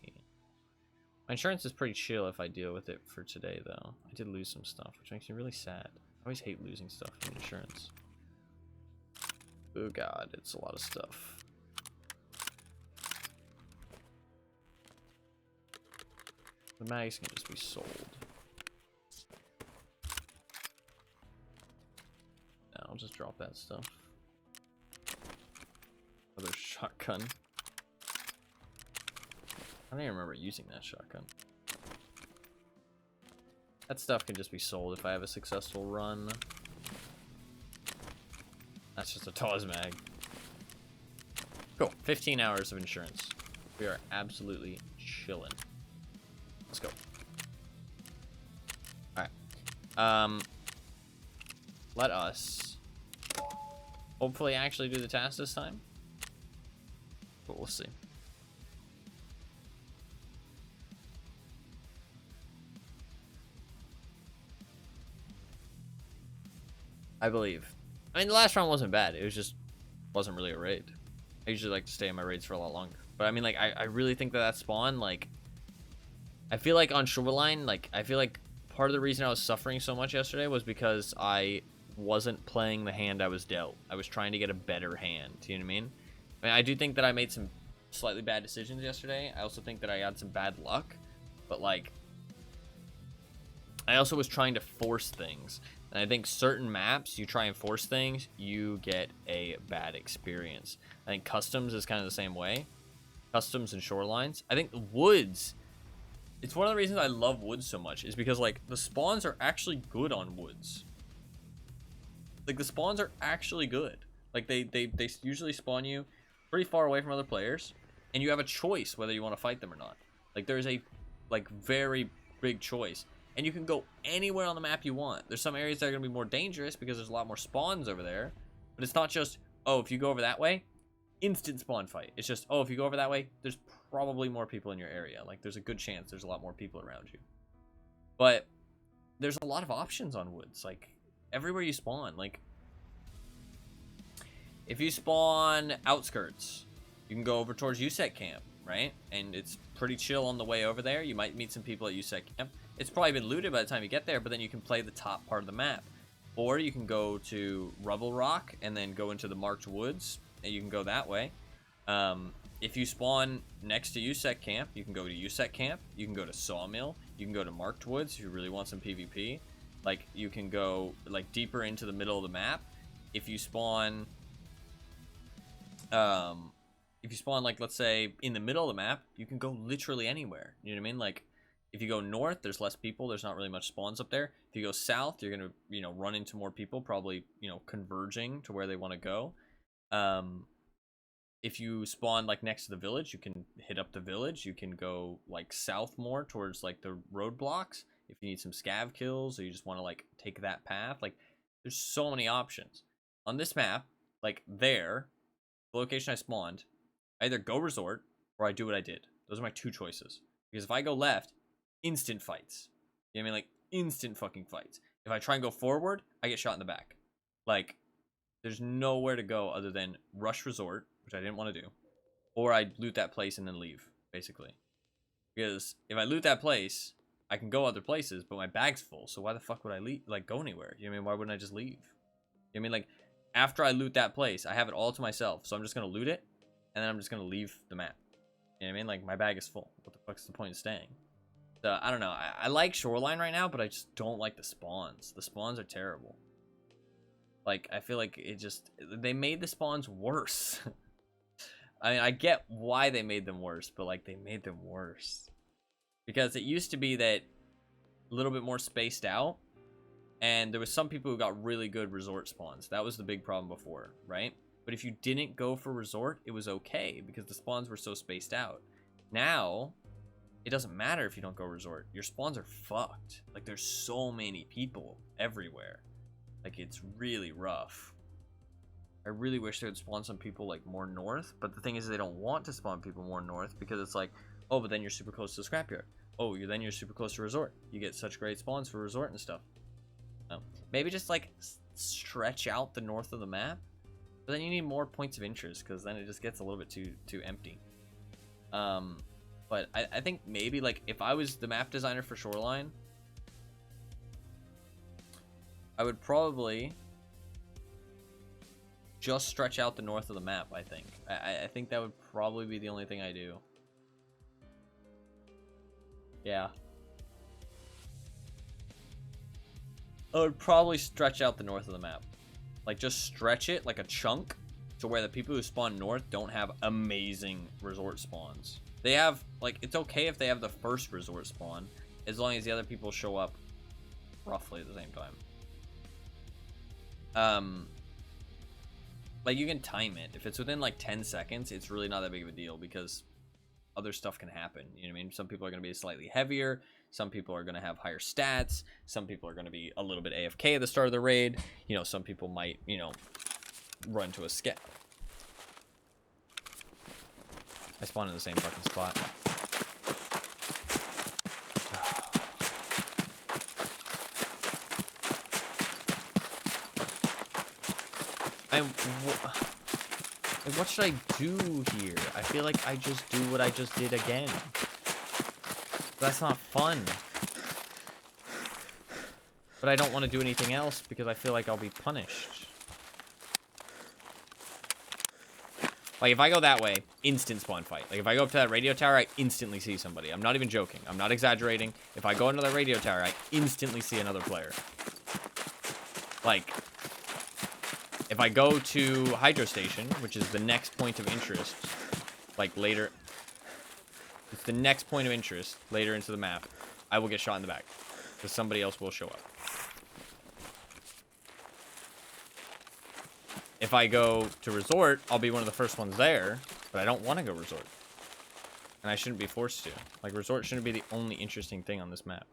My insurance is pretty chill if I deal with it for today, though. I did lose some stuff, which makes me really sad. I always hate losing stuff in insurance. Oh god, it's a lot of stuff. The mags can just be sold. No, I'll just drop that stuff. Another shotgun. I don't even remember using that shotgun. That stuff can just be sold if I have a successful run. That's just a Tawz mag. Cool. 15 hours of insurance. We are absolutely chilling. Let's go. Alright. Let us hopefully actually do the task this time. But we'll see. I believe. I mean, the last round wasn't bad. It was just wasn't really a raid. I usually like to stay in my raids for a lot longer. But I mean, like, I really think that spawn, like, I feel like on Shoreline, like, I feel like part of the reason I was suffering so much yesterday was because I wasn't playing the hand I was dealt. I was trying to get a better hand. Do you know what I mean? I mean, I do think that I made some slightly bad decisions yesterday. I also think that I had some bad luck. But, like, I also was trying to force things. And I think certain maps, you try and force things, you get a bad experience. I think Customs is kind of the same way. Customs and Shorelines. I think Woods, it's one of the reasons I love Woods so much, is because, like, the spawns are actually good on Woods. Like, the spawns are actually good. Like, they usually spawn you pretty far away from other players, and you have a choice whether you want to fight them or not. Like, there's a, like, very big choice. And you can go anywhere on the map you want. There's some areas that are going to be more dangerous because there's a lot more spawns over there. But it's not just, oh, if you go over that way, instant spawn fight. It's just, oh, if you go over that way, there's probably more people in your area. Like, there's a good chance there's a lot more people around you. But there's a lot of options on Woods. Like, everywhere you spawn. Like, if you spawn outskirts, you can go over towards USEC camp, right? And it's pretty chill on the way over there. You might meet some people at USEC camp. It's probably been looted by the time you get there, but then you can play the top part of the map. Or you can go to Rubble Rock and then go into the marked woods, and you can go that way. If you spawn next to USEC camp, you can go to USEC camp. You can go to Sawmill. You can go to marked woods if you really want some PvP. Like, you can go, like, deeper into the middle of the map. If you spawn, like, let's say, in the middle of the map, you can go literally anywhere. You know what I mean? Like, if you go north, there's less people. There's not really much spawns up there. If you go south, you're going to, you know, run into more people, probably, you know, converging to where they want to go. If you spawn, like, next to the village, you can hit up the village. You can go, like, south more towards, like, the roadblocks. If you need some scav kills or you just want to, like, take that path. Like, there's so many options. On this map, like, the location I spawned, I either go resort or I do what I did. Those are my two choices. Because if I go left, instant fights. You know what I mean? Like, instant fucking fights. If I try and go forward, I get shot in the back. Like, there's nowhere to go other than rush resort, which I didn't want to do, or I loot that place and then leave, basically. Because if I loot that place, I can go other places, but my bag's full, so why the fuck would I leave, like, go anywhere? You know what I mean? Why wouldn't I just leave? You know what I mean? Like, after I loot that place, I have it all to myself, so I'm just gonna loot it, and then I'm just gonna leave the map. You know what I mean? Like, my bag is full. What the fuck's the point of staying? I don't know. I like Shoreline right now, but I just don't like the spawns. The spawns are terrible. Like, I feel like they made the spawns worse. I mean, I get why they made them worse, but like, they made them worse. Because it used to be that a little bit more spaced out, and there was some people who got really good resort spawns. That was the big problem before, right? But if you didn't go for resort, it was okay, because the spawns were so spaced out. Now, it doesn't matter if you don't go resort. Your spawns are fucked. Like, there's so many people everywhere. Like, it's really rough. I really wish they would spawn some people, like, more north. But the thing is, they don't want to spawn people more north, because it's like, oh, but then you're super close to the scrapyard. Oh, then you're super close to resort. You get such great spawns for resort and stuff. Maybe just, like, stretch out the north of the map. But then you need more points of interest, because then it just gets a little bit too empty. But I think maybe, like, if I was the map designer for Shoreline, I would probably just stretch out the north of the map, I think. I think that would probably be the only thing I do. Yeah. I would probably stretch out the north of the map. Like, just stretch it like a chunk to where the people who spawn north don't have amazing resort spawns. They have, like, it's okay if they have the first resort spawn, as long as the other people show up roughly at the same time. Like, you can time it. If it's within, like, 10 seconds, it's really not that big of a deal, because other stuff can happen. You know what I mean? Some people are going to be slightly heavier. Some people are going to have higher stats. Some people are going to be a little bit AFK at the start of the raid. You know, some people might, you know, run to a Scav. I spawned in the same fucking spot. What should I do here? I feel like I just do what I just did again. That's not fun. But I don't want to do anything else because I feel like I'll be punished. Like, if I go that way, instant spawn fight. Like, if I go up to that radio tower, I instantly see somebody. I'm not even joking. I'm not exaggerating. If I go into that radio tower, I instantly see another player. Like, if I go to Hydro Station, which is the next point of interest, like, later... It's the next point of interest later into the map, I will get shot in the back. Because somebody else will show up. If I go to resort, I'll be one of the first ones there, but I don't want to go resort. And I shouldn't be forced to. Like, resort shouldn't be the only interesting thing on this map.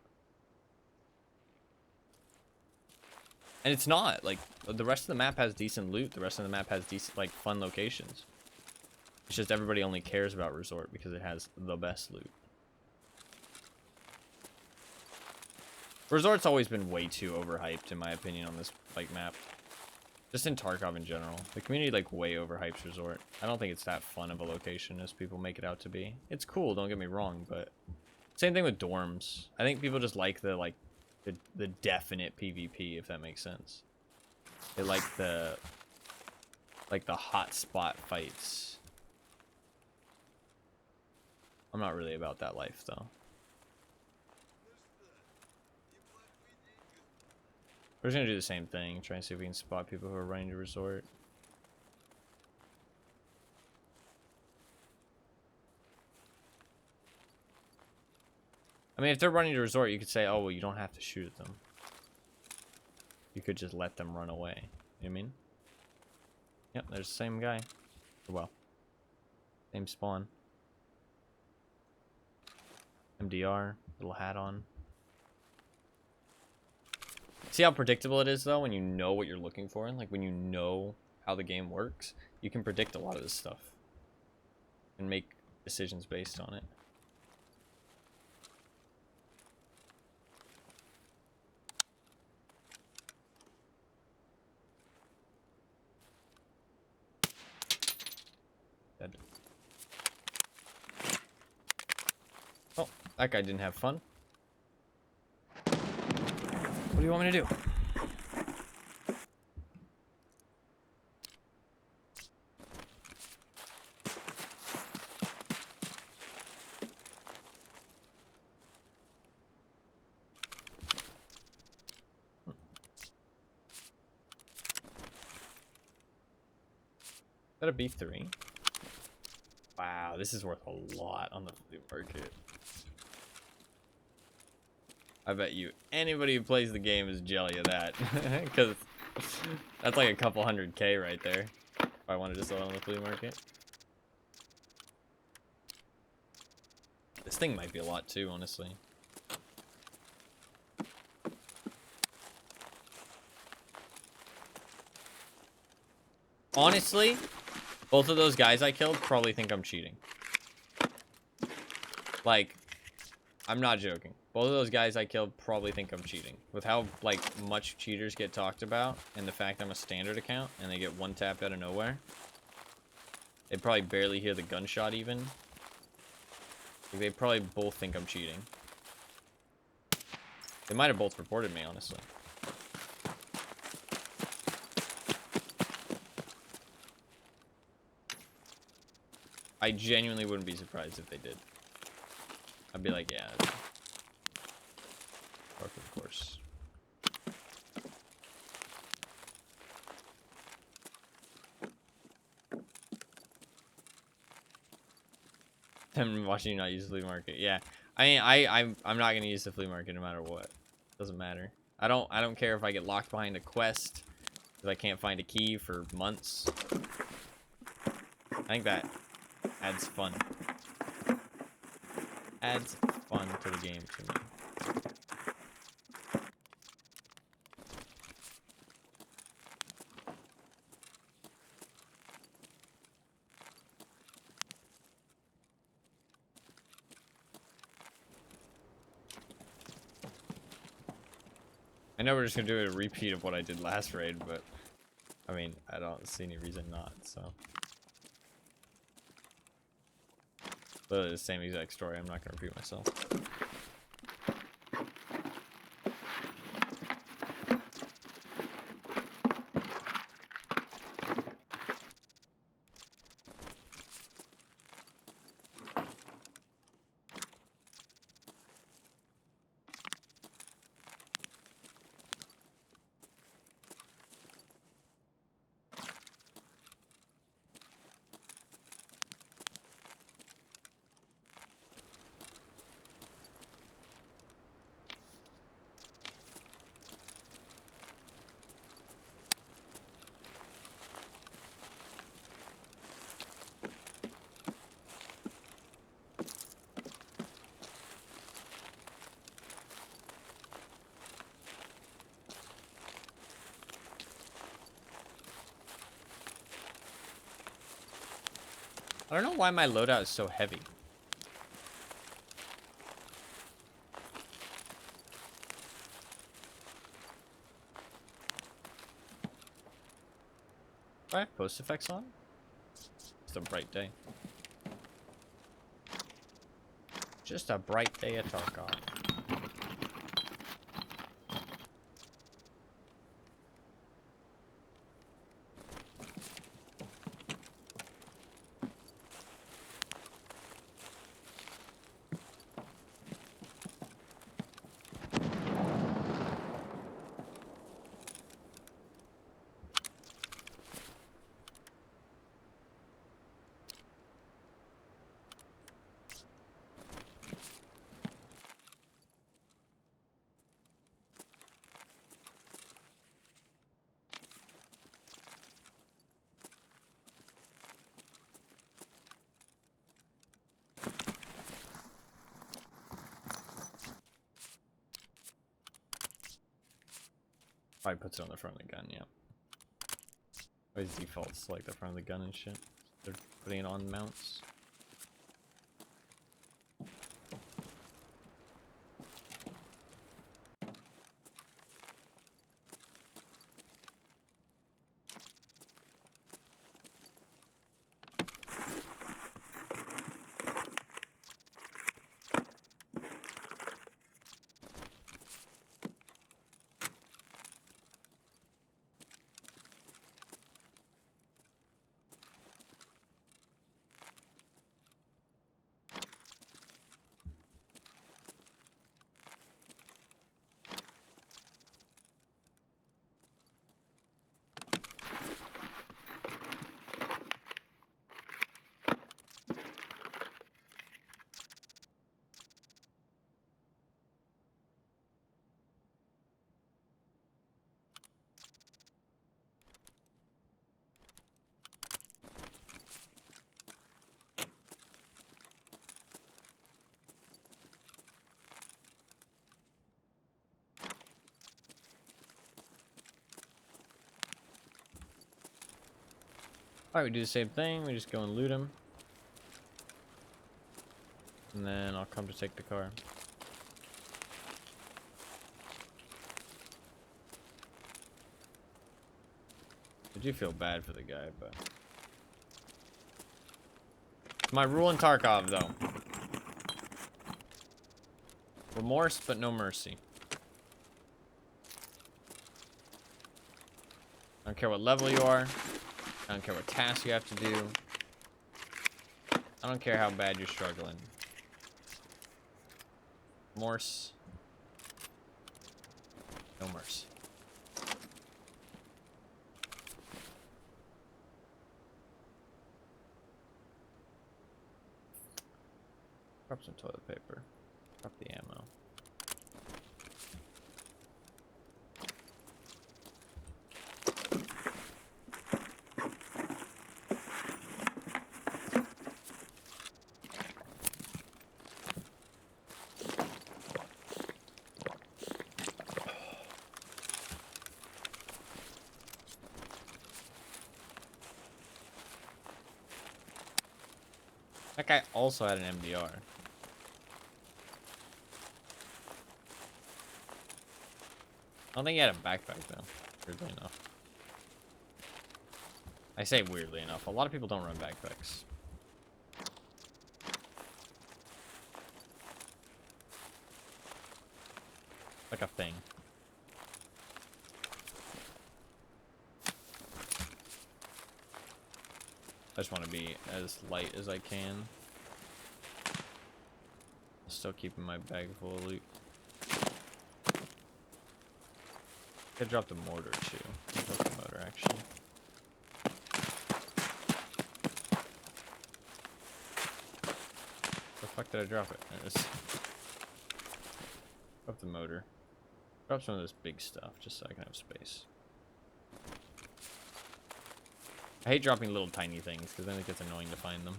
And it's not. Like, the rest of the map has decent loot. The rest of the map has decent, like, fun locations. It's just everybody only cares about resort because it has the best loot. Resort's always been way too overhyped, in my opinion, on this, like, map. Just in Tarkov in general. The community, like, way overhypes resort. I don't think it's that fun of a location as people make it out to be. It's cool, don't get me wrong, but... Same thing with dorms. I think people just like the, like, the definite PvP, if that makes sense. They like the hot spot fights. I'm not really about that life, though. We're just gonna do the same thing, try and see if we can spot people who are running to resort. I mean, if they're running to resort, you could say, oh, well, you don't have to shoot at them. You could just let them run away. You know what I mean? Yep, there's the same guy. Well, same spawn. MDR, little hat on. See how predictable it is, though, when you know what you're looking for? Like, when you know how the game works, you can predict a lot of this stuff. And make decisions based on it. Dead. Oh, that guy didn't have fun. What do you want me to do? that a B3? Wow, this is worth a lot on the flea market. I bet you anybody who plays the game is jelly of that. Because that's like a couple $100K right there. If I wanted to sell it on the flea market. This thing might be a lot too, honestly. Honestly, both of those guys I killed probably think I'm cheating. Like, I'm not joking. Both of those guys I killed probably think I'm cheating. With how, like, much cheaters get talked about, and the fact I'm a standard account, and they get one tap out of nowhere. They probably barely hear the gunshot even. Like, they probably both think I'm cheating. They might have both reported me, honestly. I genuinely wouldn't be surprised if they did. I'd be like, yeah. Of course. I'm watching you not use the flea market. Yeah. I mean, I'm not gonna use the flea market no matter what. Doesn't matter. I don't care if I get locked behind a quest because I can't find a key for months. I think that adds fun. Adds fun to the game to me. I know we're just gonna do a repeat of what I did last raid, but I mean, I don't see any reason not, so. Literally the same exact story, I'm not gonna repeat myself. I don't know why my loadout is so heavy. Do I have post effects on? It's a bright day. Just a bright day at Tarkov. Probably puts it on the front of the gun, yeah. Always defaults like the front of the gun and shit. They're putting it on mounts. Alright, we do the same thing. We just go and loot him. And then I'll come to take the car. I do feel bad for the guy, but... My rule in Tarkov, though. Remorse, but no mercy. I don't care what level you are. I don't care what task you have to do. I don't care how bad you're struggling. Remorse. No mercy. Drop some toilet paper. Drop the ammo. That guy also had an MDR. I don't think he had a backpack though, weirdly enough. I say weirdly enough, a lot of people don't run backpacks. Like a thing. I just want to be as light as I can. Still keeping my bag full of loot. I dropped the mortar too. I dropped the motor actually. The fuck did I drop it? There it is. Drop the motor. Drop some of this big stuff just so I can have space. I hate dropping little tiny things because then it gets annoying to find them.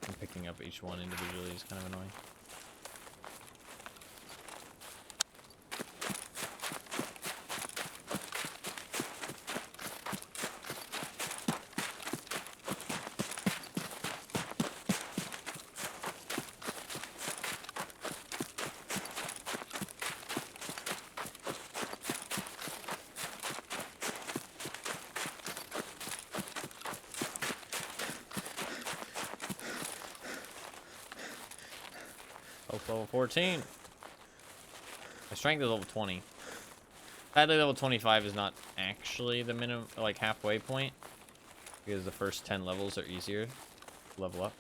And picking up each one individually is kind of annoying. Level 14. My strength is level 20. Sadly, level 25 is not actually the minimum, like halfway point, because the first 10 levels are easier to level up.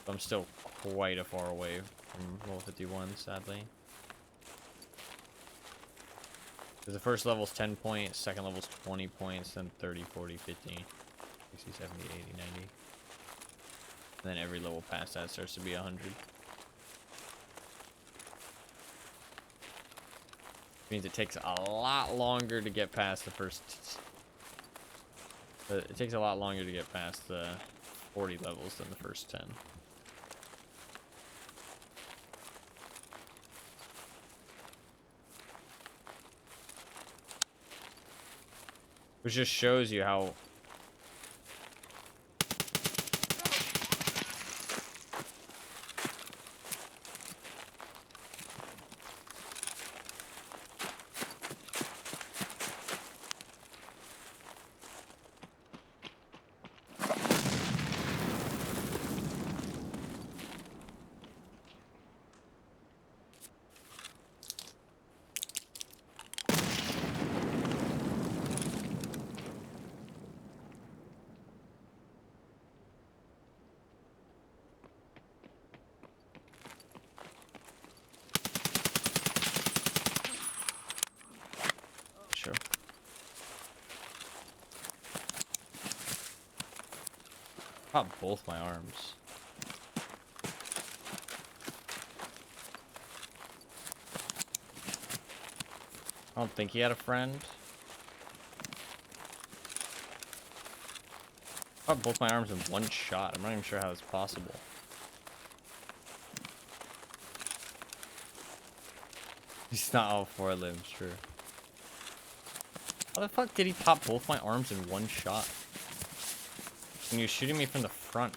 But I'm still quite a far away from level 51, sadly. Because the first level's 10 points, second level's 20 points, then 30, 40, 50, 60, 70, 80, 90. And then every level past that starts to be 100. Means it takes a lot longer to get past the first... It takes a lot longer to get past the 40 levels than the first 10. Which just shows you how... Sure. Popped both my arms. I don't think he had a friend. Popped both my arms in one shot. I'm not even sure how it's possible. He's not all four limbs, true. How the fuck did he pop both my arms in one shot? When he was shooting me from the front.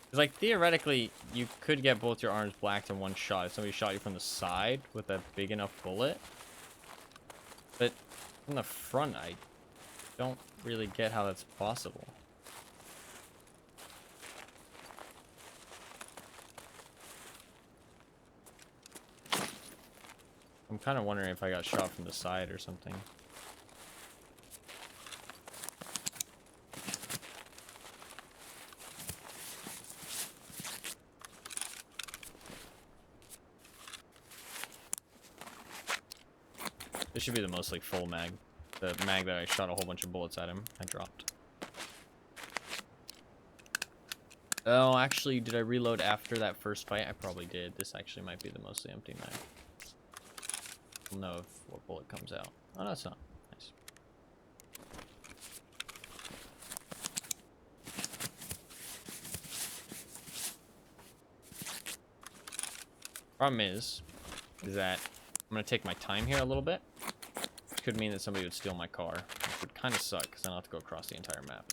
It's like, theoretically, you could get both your arms blacked in one shot if somebody shot you from the side with a big enough bullet. But from the front, I don't really get how that's possible. I'm kind of wondering if I got shot from the side or something. This should be the most like full mag. The mag that I shot a whole bunch of bullets at him, I dropped. Oh, actually, did I reload after that first fight? I probably did. This actually might be the mostly empty mag. We'll know if what bullet comes out. Oh, no, it's not. Nice. Problem is that I'm going to take my time here a little bit. Which could mean that somebody would steal my car. Which would kind of suck, because then I'll have to go across the entire map.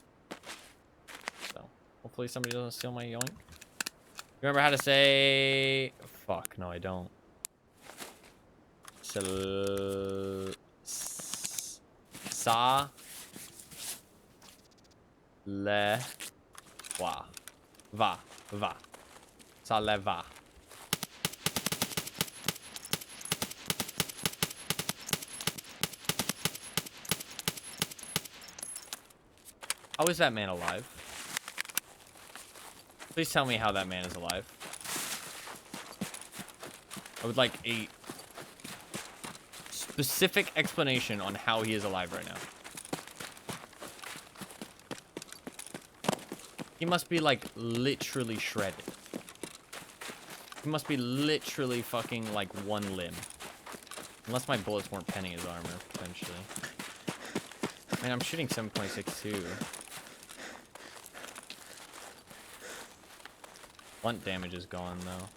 So, hopefully somebody doesn't steal my yoink. Remember how to say... Fuck, no I don't. Sa le va sa le va. How is that man alive? Please tell me how that man is alive. I would like a specific explanation on how he is alive right now. He must be like literally shredded. He must be literally fucking like one limb. Unless my bullets weren't penning his armor, potentially. Man, I'm shooting 7.62. Blunt damage is gone though.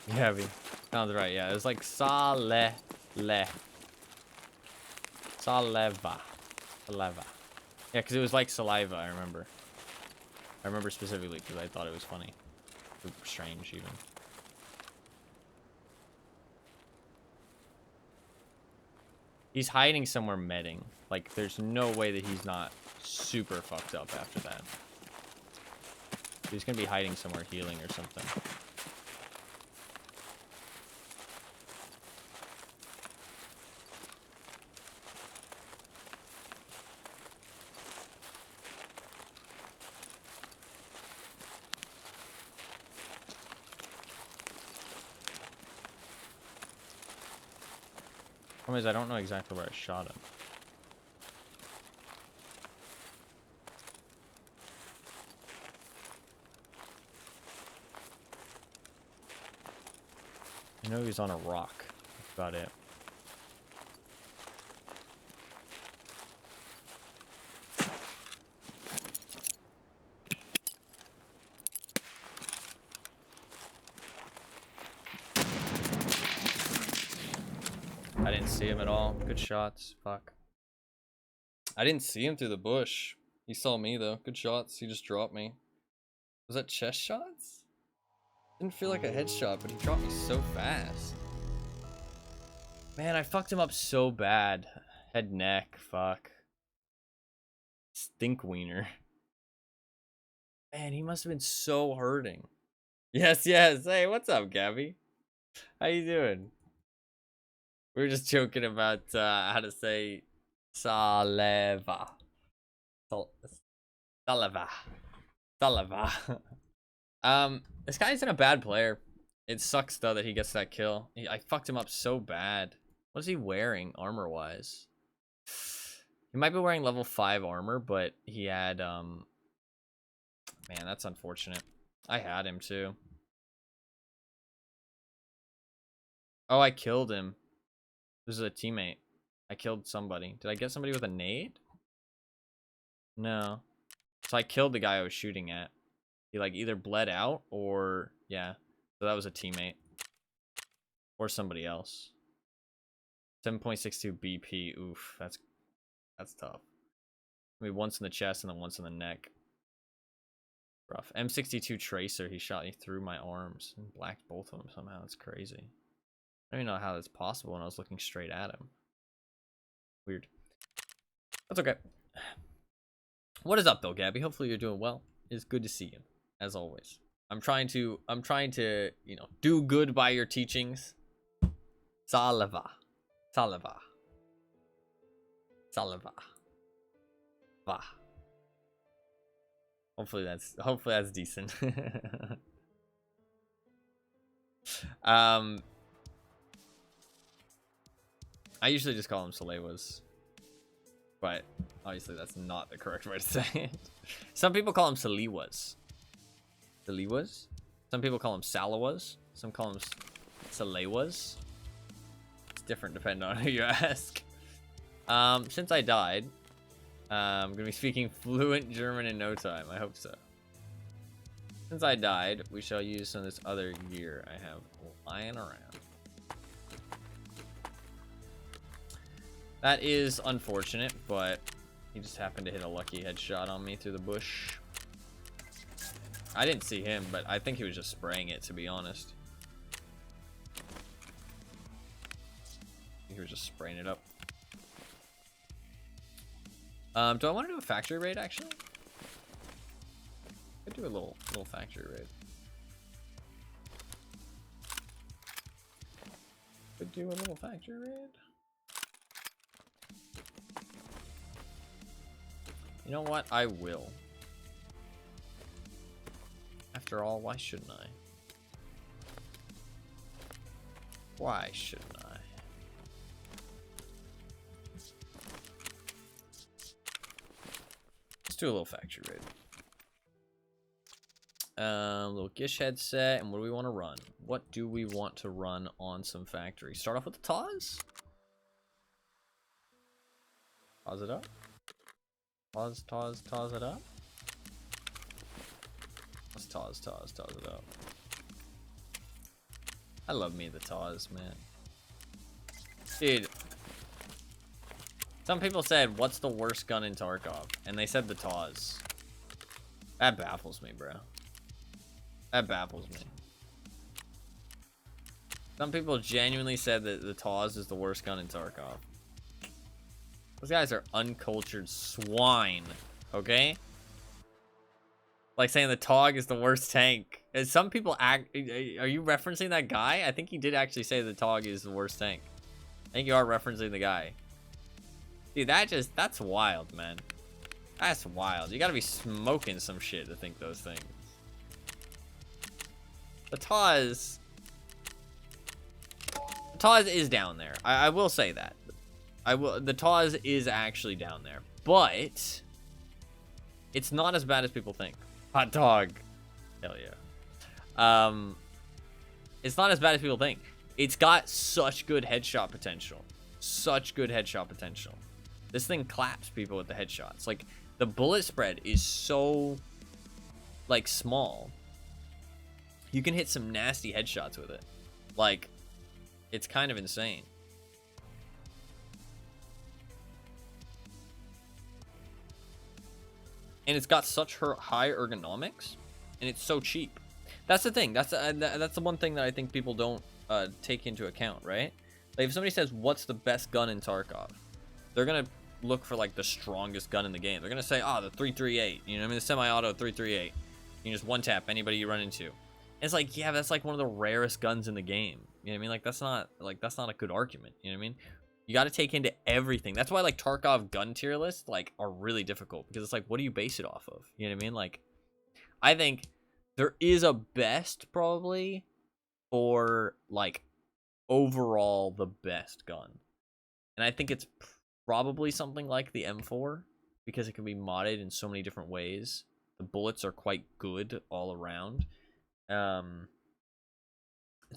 Heavy. Sounds right, yeah. It was like Saleva. Saleva. Yeah, because it was like saliva, I remember. I remember specifically because I thought it was funny. Strange, even. He's hiding somewhere medding. Like, there's no way that he's not super fucked up after that. He's gonna be hiding somewhere healing or something. Problem is, I don't know exactly where I shot him. I know he's on a rock. That's about it. I didn't see him at all. Good shots. Fuck. I didn't see him through the bush. He saw me though. Good shots. He just dropped me. Was that chest shots? Didn't feel like a headshot, but he dropped me so fast. Man, I fucked him up so bad. Head, neck. Fuck. Stink wiener. Man, he must have been so hurting. Yes, yes. Hey, what's up, Gabby? How you doing? We were just joking about how to say Saleva. Saleva. Saleva. This guy isn't a bad player. It sucks though that he gets that kill. I fucked him up so bad. What is he wearing armor-wise? He might be wearing level 5 armor, but he had, man, that's unfortunate. I had him, too. Oh, I killed him. This is a teammate. I killed somebody. Did I get somebody with a nade? No. So I killed the guy I was shooting at. He, like, either bled out or... Yeah. So that was a teammate. Or somebody else. 7.62 BP. Oof. That's tough. I mean, once in the chest and then once in the neck. Rough. M62 Tracer. He shot me through my arms. And blacked both of them somehow. It's crazy. I don't even know how that's possible when I was looking straight at him. Weird. That's okay. What is up, though, Gabby? Hopefully you're doing well. It's good to see you, as always. I'm trying to, you know, do good by your teachings. Salva. Salva. Salva. Va. Hopefully that's decent. I usually just call him Salewas, but obviously that's not the correct way to say it. Some people call him Salewas. Salewas? Some people call him Salawas. Some call him Salewas. It's different depending on who you ask. Since I died, I'm gonna be speaking fluent German in no time. I hope so. Since I died, we shall use some of this other gear I have lying around. That is unfortunate, but he just happened to hit a lucky headshot on me through the bush. I didn't see him, but I think he was just spraying it, to be honest. He was just spraying it up. Do I want to do a factory raid, actually? Could do a little factory raid. Could do a little factory raid. You know what? I will. After all, why shouldn't I? Why shouldn't I? Let's do a little factory raid. Little Gish headset, and what do we want to run? What do we want to run on some factory? Start off with the Taz? Taz it up? Taz it up? Let's Taz it up. I love me the Taz, man. Dude. Some people said, what's the worst gun in Tarkov? And they said the Taz. That baffles me, bro. That baffles me. Some people genuinely said that the Taz is the worst gun in Tarkov. Those guys are uncultured swine, okay? Like saying the Tog is the worst tank. And some people act... Are you referencing that guy? I think he did actually say the Tog is the worst tank. I think you are referencing the guy. Dude, that's wild, man. That's wild. You gotta be smoking some shit to think those things. The Taz is down there. I will say that. The Taz is actually down there, but it's not as bad as people think. Hot dog. Hell yeah. It's not as bad as people think. It's got such good headshot potential. Such good headshot potential. This thing claps people with the headshots. Like, the bullet spread is so, like, small. You can hit some nasty headshots with it. Like, it's kind of insane. And it's got such high ergonomics, and it's so cheap. That's the thing. That's the one thing that I think people don't take into account, right? Like, if somebody says, what's the best gun in Tarkov? They're going to look for, like, the strongest gun in the game. They're going to say, oh, the 338. You know what I mean? The semi-auto 338. You can just one-tap anybody you run into. And it's like, yeah, that's, like, one of the rarest guns in the game. You know what I mean? Like, that's not a good argument. You know what I mean? You got to take into everything. That's why, like, Tarkov gun tier lists, like, are really difficult. Because it's like, what do you base it off of? You know what I mean? Like, I think there is a best, probably, for, like, overall the best gun. And I think it's probably something like the M4 because it can be modded in so many different ways. The bullets are quite good all around. It's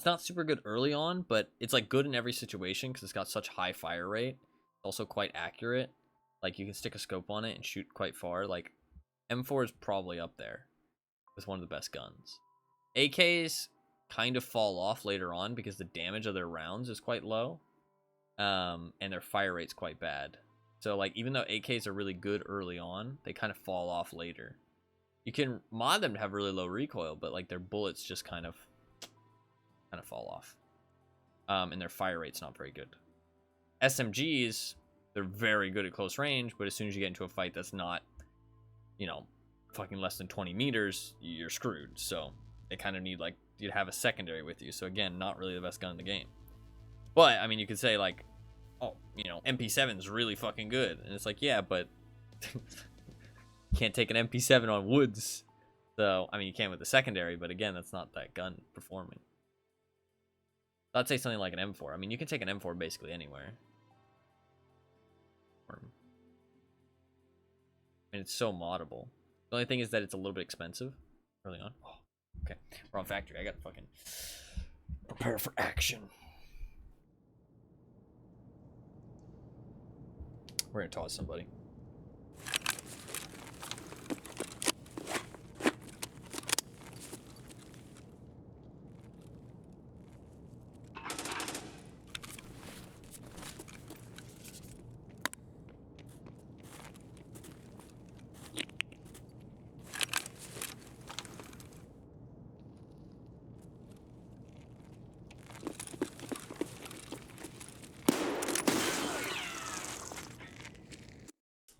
not super good early on, but it's like good in every situation because it's got such high fire rate. It's also quite accurate. Like you can stick a scope on it and shoot quite far. Like M4 is probably up there with one of the best guns. AKs kind of fall off later on because the damage of their rounds is quite low. And their fire rate's quite bad. So like even though AKs are really good early on, they kind of fall off later. You can mod them to have really low recoil, but like their bullets just kind of fall off. And their fire rate's not very good. SMGs, they're very good at close range, but as soon as you get into a fight that's not, you know, fucking less than 20 meters, you're screwed. So they kind of need like you to have a secondary with you. So again, not really the best gun in the game. But I mean, you could say like, oh, you know, MP7 is really fucking good, and it's like, yeah, but can't take an MP7 on woods. So I mean, you can with the secondary, but again, that's not that gun performing. I'd say something like an M4. I mean, you can take an M4 basically anywhere. And it's so moddable. The only thing is that it's a little bit expensive early on. Oh, okay, we're on factory. I gotta fucking prepare for action. We're gonna toss somebody.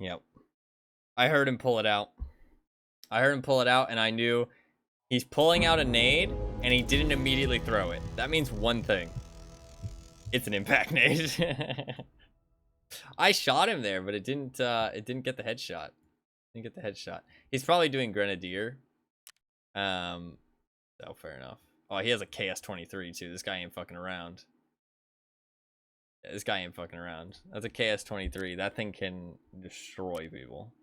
Yep. I heard him pull it out. And I knew he's pulling out a nade, and he didn't immediately throw it. That means one thing. It's an impact nade. I shot him there, but it didn't get the headshot. He's probably doing Grenadier. So fair enough. Oh, he has a KS-23 too. This guy ain't fucking around. Yeah, this guy ain't fucking around. That's a KS-23. That thing can destroy people.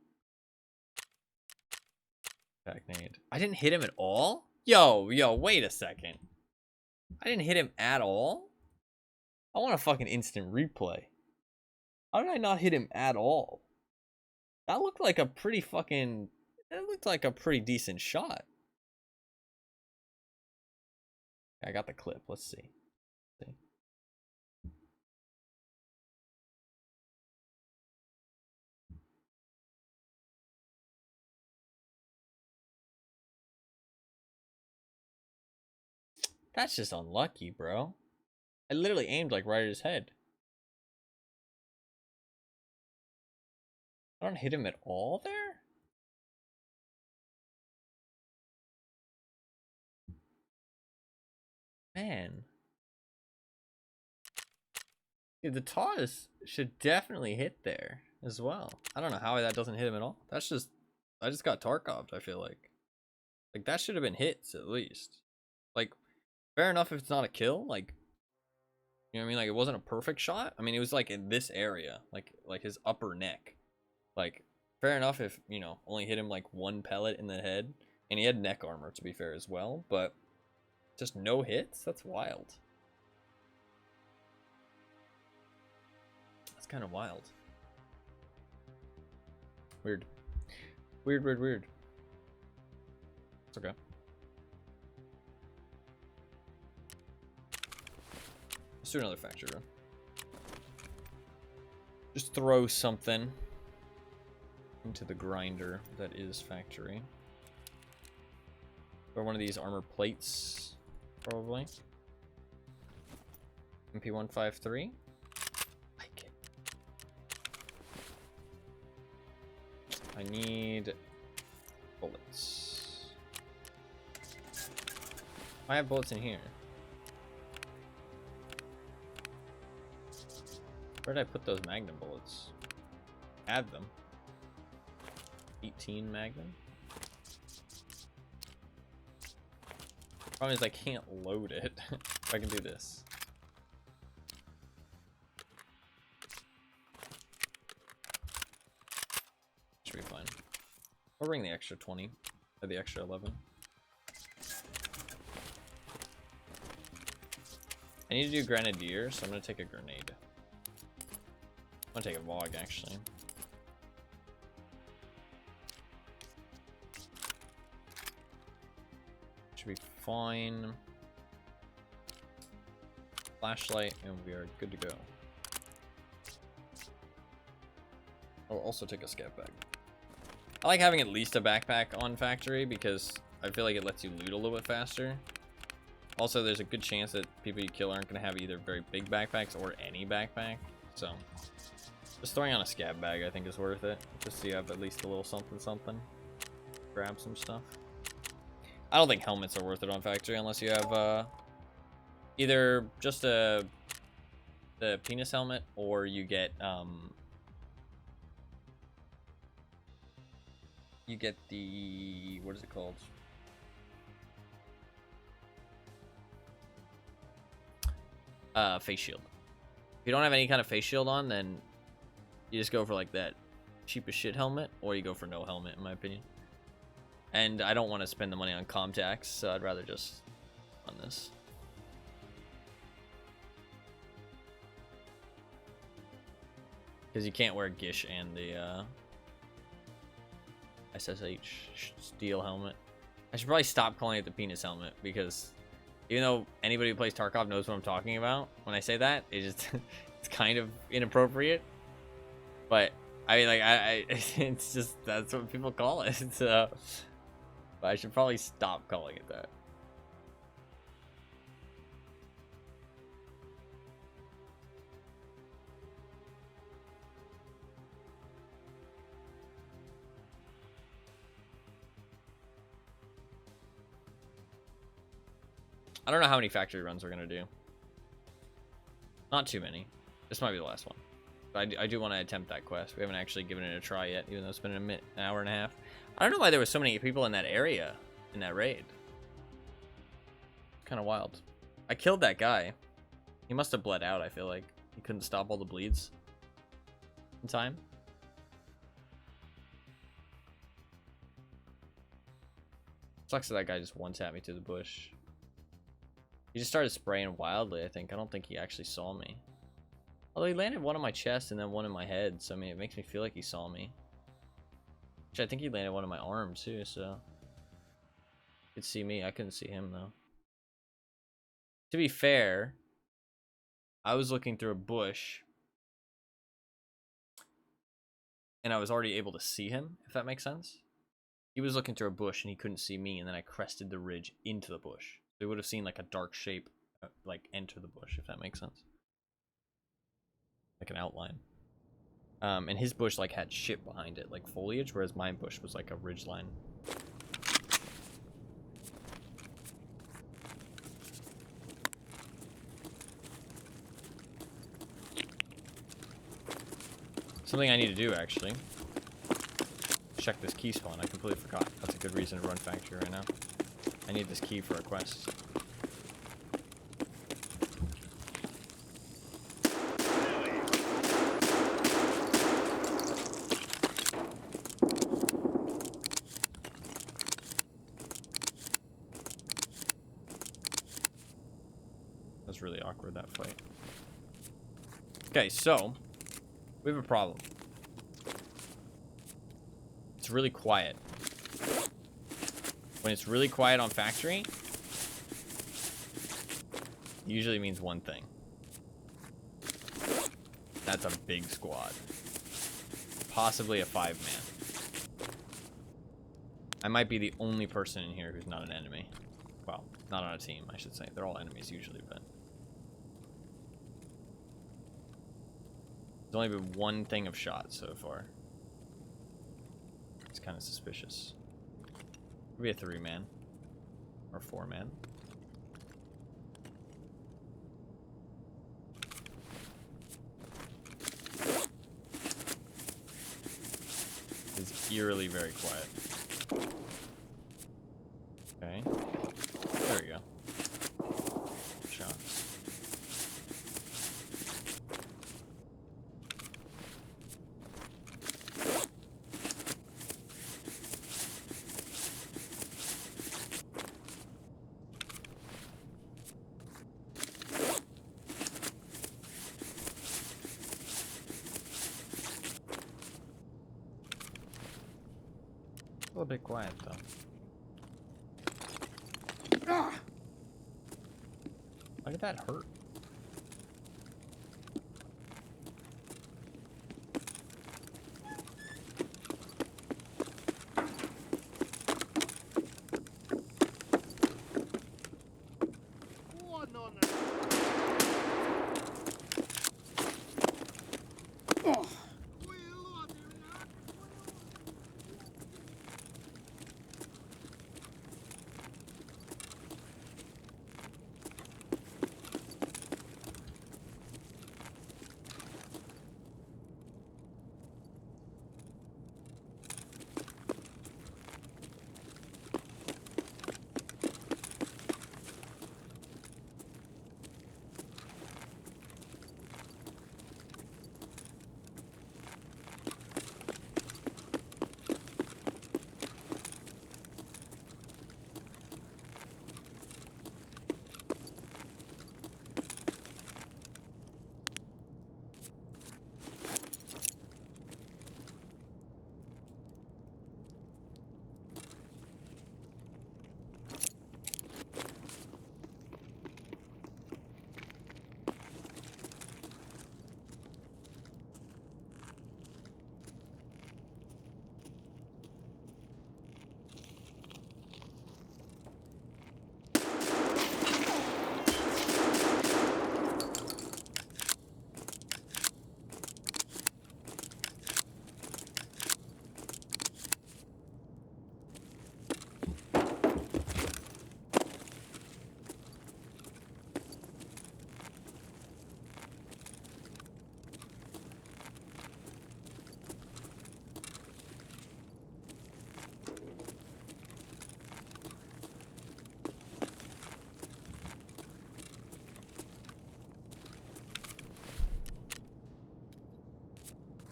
Back nade. I didn't hit him at all? Yo, wait a second. I didn't hit him at all? I want a fucking instant replay. How did I not hit him at all? That looked like a pretty fucking... That looked like a pretty decent shot. I got the clip. Let's see. That's just unlucky, bro. I literally aimed like right at his head. I don't hit him at all there? Man. Dude, the toss should definitely hit there as well. I don't know how that doesn't hit him at all. That's just... I just got Tarkov'd, I feel like. Like, that should have been hits, at least. Like, fair enough if it's not a kill. Like, you know what I mean? Like, it wasn't a perfect shot. I mean, it was, like, in this area. Like his upper neck. Like, fair enough if, you know, only hit him, like, one pellet in the head. And he had neck armor, to be fair, as well. But just no hits? That's wild. That's kind of wild. Weird. Weird. It's okay. Let's do another factory run. Just throw something into the grinder that is factory. Or one of these armor plates, probably. MP153. Like it. I need bullets. I have bullets in here. Where did I put those Magnum bullets? Add them. 18 Magnum. Problem is I can't load it. If I can do this. I'll bring the extra 20 or the extra 11. I need to do Grenadier, so I'm gonna take a grenade. I'm gonna take a VOG actually. Should be fine. Flashlight, and we are good to go. I'll also take a scav bag. I like having at least a backpack on factory because I feel like it lets you loot a little bit faster. Also, there's a good chance that people you kill aren't going to have either very big backpacks or any backpack. So, just throwing on a scav bag I think is worth it. Just so you have at least a little something something. Grab some stuff. I don't think helmets are worth it on factory unless you have either just the penis helmet or you get the, what is it called? Face shield. If you don't have any kind of face shield on, then you just go for like that cheap as shit helmet, or you go for no helmet, in my opinion. And I don't want to spend the money on contacts, so I'd rather just on this. Because you can't wear Gish and the SSH steel helmet. I should probably stop calling it the penis helmet, because even though anybody who plays Tarkov knows what I'm talking about, when I say that, it just it's kind of inappropriate. But I mean, like, it's just that's what people call it. So, but I should probably stop calling it that. I don't know how many factory runs we're gonna do. Not too many. This might be the last one. But I do want to attempt that quest. We haven't actually given it a try yet, even though it's been an hour and a half. I don't know why there was so many people in that area, in that raid. Kind of wild. I killed that guy. He must have bled out, I feel like. He couldn't stop all the bleeds in time. Sucks that that guy just one-tapped me through the bush. He just started spraying wildly, I think. I don't think he actually saw me. Although he landed one on my chest and then one in my head, so I mean, it makes me feel like he saw me. Which I think he landed one in my arm too, so he could see me. I couldn't see him though. To be fair, I was looking through a bush and I was already able to see him, if that makes sense. He was looking through a bush and he couldn't see me, and then I crested the ridge into the bush. So he would have seen like a dark shape like enter the bush, if that makes sense. Like an outline. And his bush like had shit behind it, like foliage, whereas my bush was like a ridge line. Something I need to do, actually. Check this key spawn. I completely forgot. That's a good reason to run factory right now. I need this key for a quest. That's really awkward, that fight. Okay, so we have a problem. It's really quiet. When it's really quiet on factory, it usually means one thing. That's a big squad. Possibly a 5-man. I might be the only person in here who's not an enemy. Well, not on a team, I should say. They're all enemies usually, but there's only been one thing of shots so far. It's kind of suspicious. Maybe a 3-man or 4-man. It's eerily very quiet. Okay. There we go. Shots. a little bit quiet though. Why did that hurt?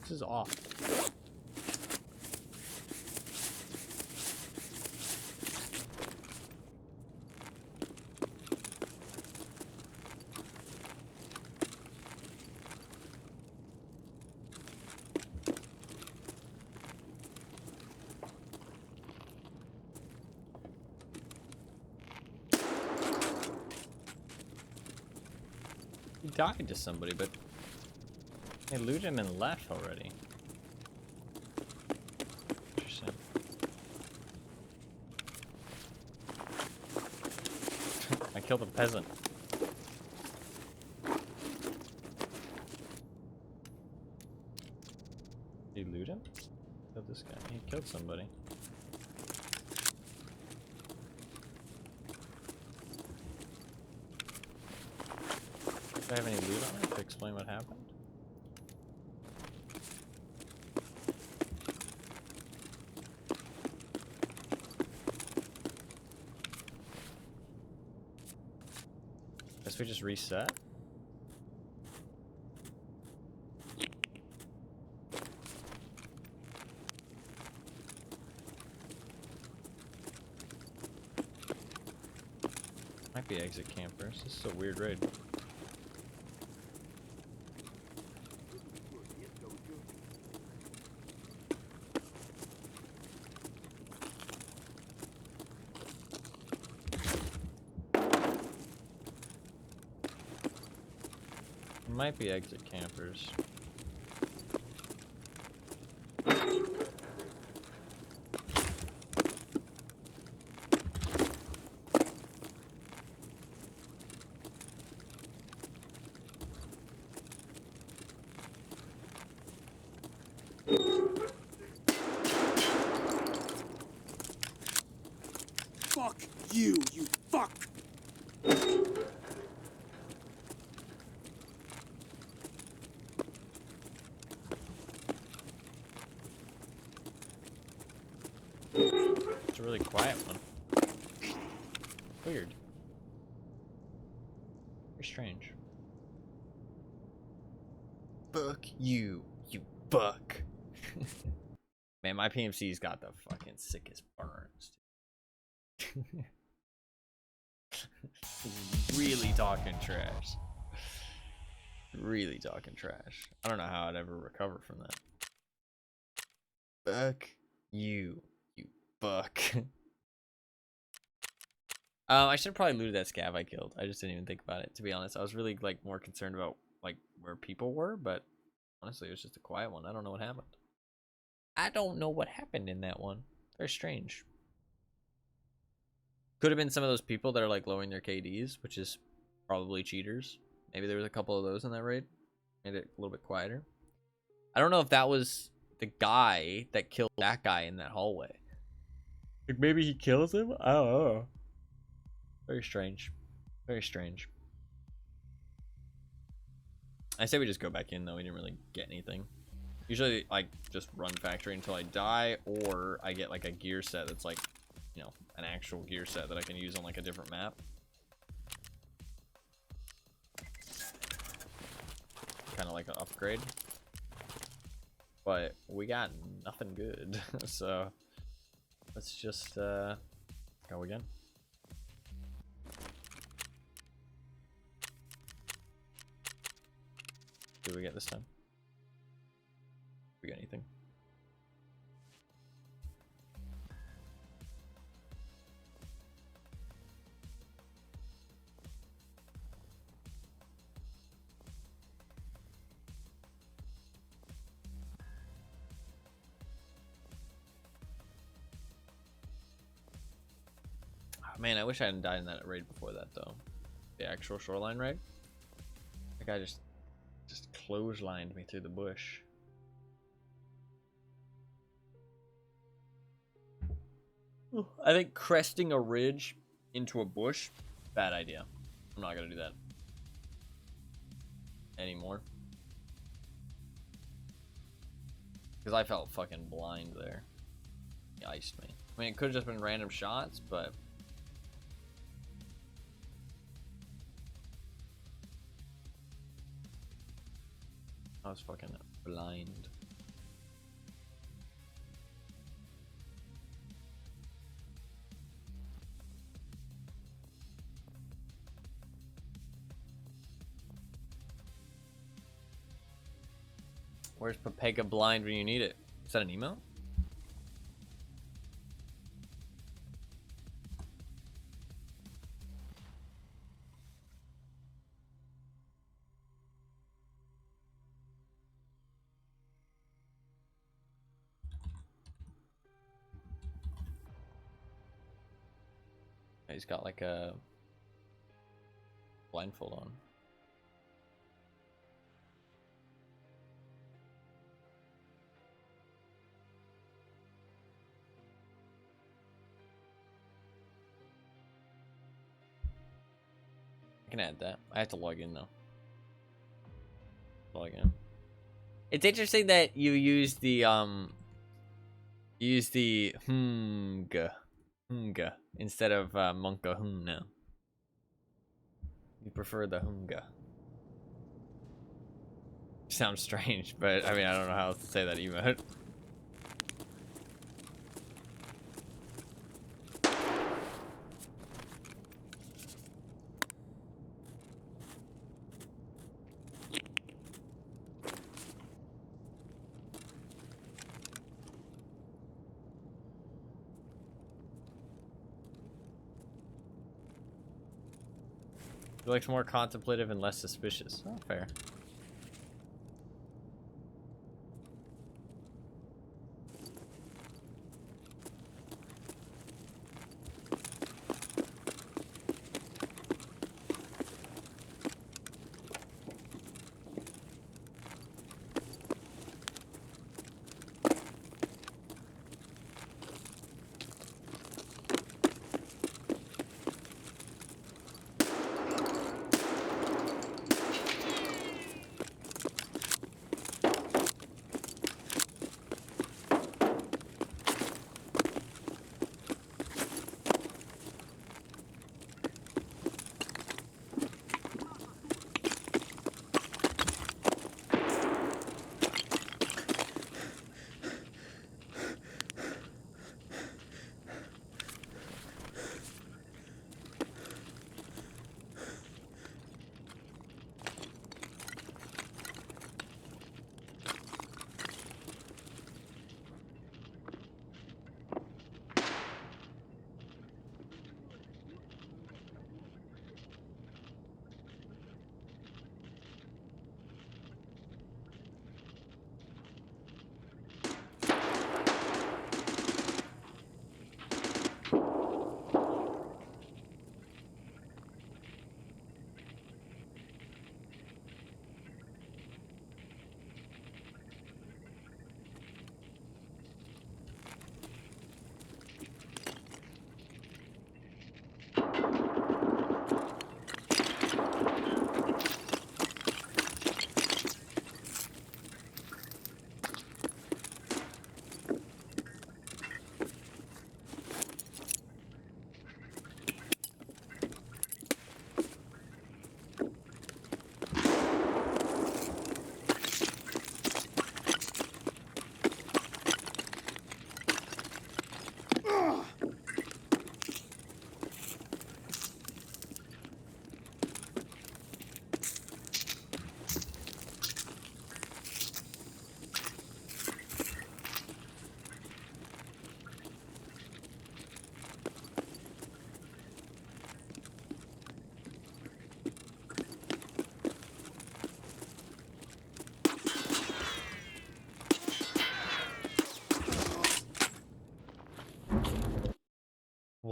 This is off. He died to somebody, but they looted him and left already. Interesting. I killed a peasant. Did he loot him? Killed this guy. He killed somebody. Do I have any loot on it to explain what happened? Guess we just reset? Might be exit campers. This is a weird raid. Might be exit campers. Fuck you, you fuck! It's a really quiet one. Weird. Very strange. Fuck you, you fuck. Man, my PMC's got the fucking sickest burns. Really talking trash. Really talking trash. I don't know how I'd ever recover from that. Fuck you, you fuck. I should have probably looted that scav I killed. I just didn't even think about it, to be honest. I was really like more concerned about like where people were, but honestly, it was just a quiet one. I don't know what happened. I don't know what happened in that one. Very strange. Could have been some of those people that are like lowering their KDs, which is probably cheaters. Maybe there was a couple of those in that raid. Made it a little bit quieter. I don't know if that was the guy that killed that guy in that hallway. Like maybe he kills him? I don't know. Very strange. Very strange. I say we just go back in though. We didn't really get anything. Usually I just run factory until I die, or I get like a gear set that's like, you know, an actual gear set that I can use on like a different map. Kind of like an upgrade. But we got nothing good. So let's just go again. Do we get this time? We got anything? Oh, man, I wish I hadn't died in that raid before that though. The actual Shoreline raid. That guy just clotheslined me through the bush. I think cresting a ridge into a bush, bad idea. I'm not gonna do that anymore. Because I felt fucking blind there. He iced me. I mean, it could have just been random shots, but I was fucking blind. Where's Pepega blind when you need it? Is that an email? He's got like a blindfold on. I can add that. I have to log in though. Log in. It's interesting that you use the hunga instead of monka now. You prefer the hunga. Sounds strange, but I mean I don't know how else to say that emote. He looks more contemplative and less suspicious. Oh, fair.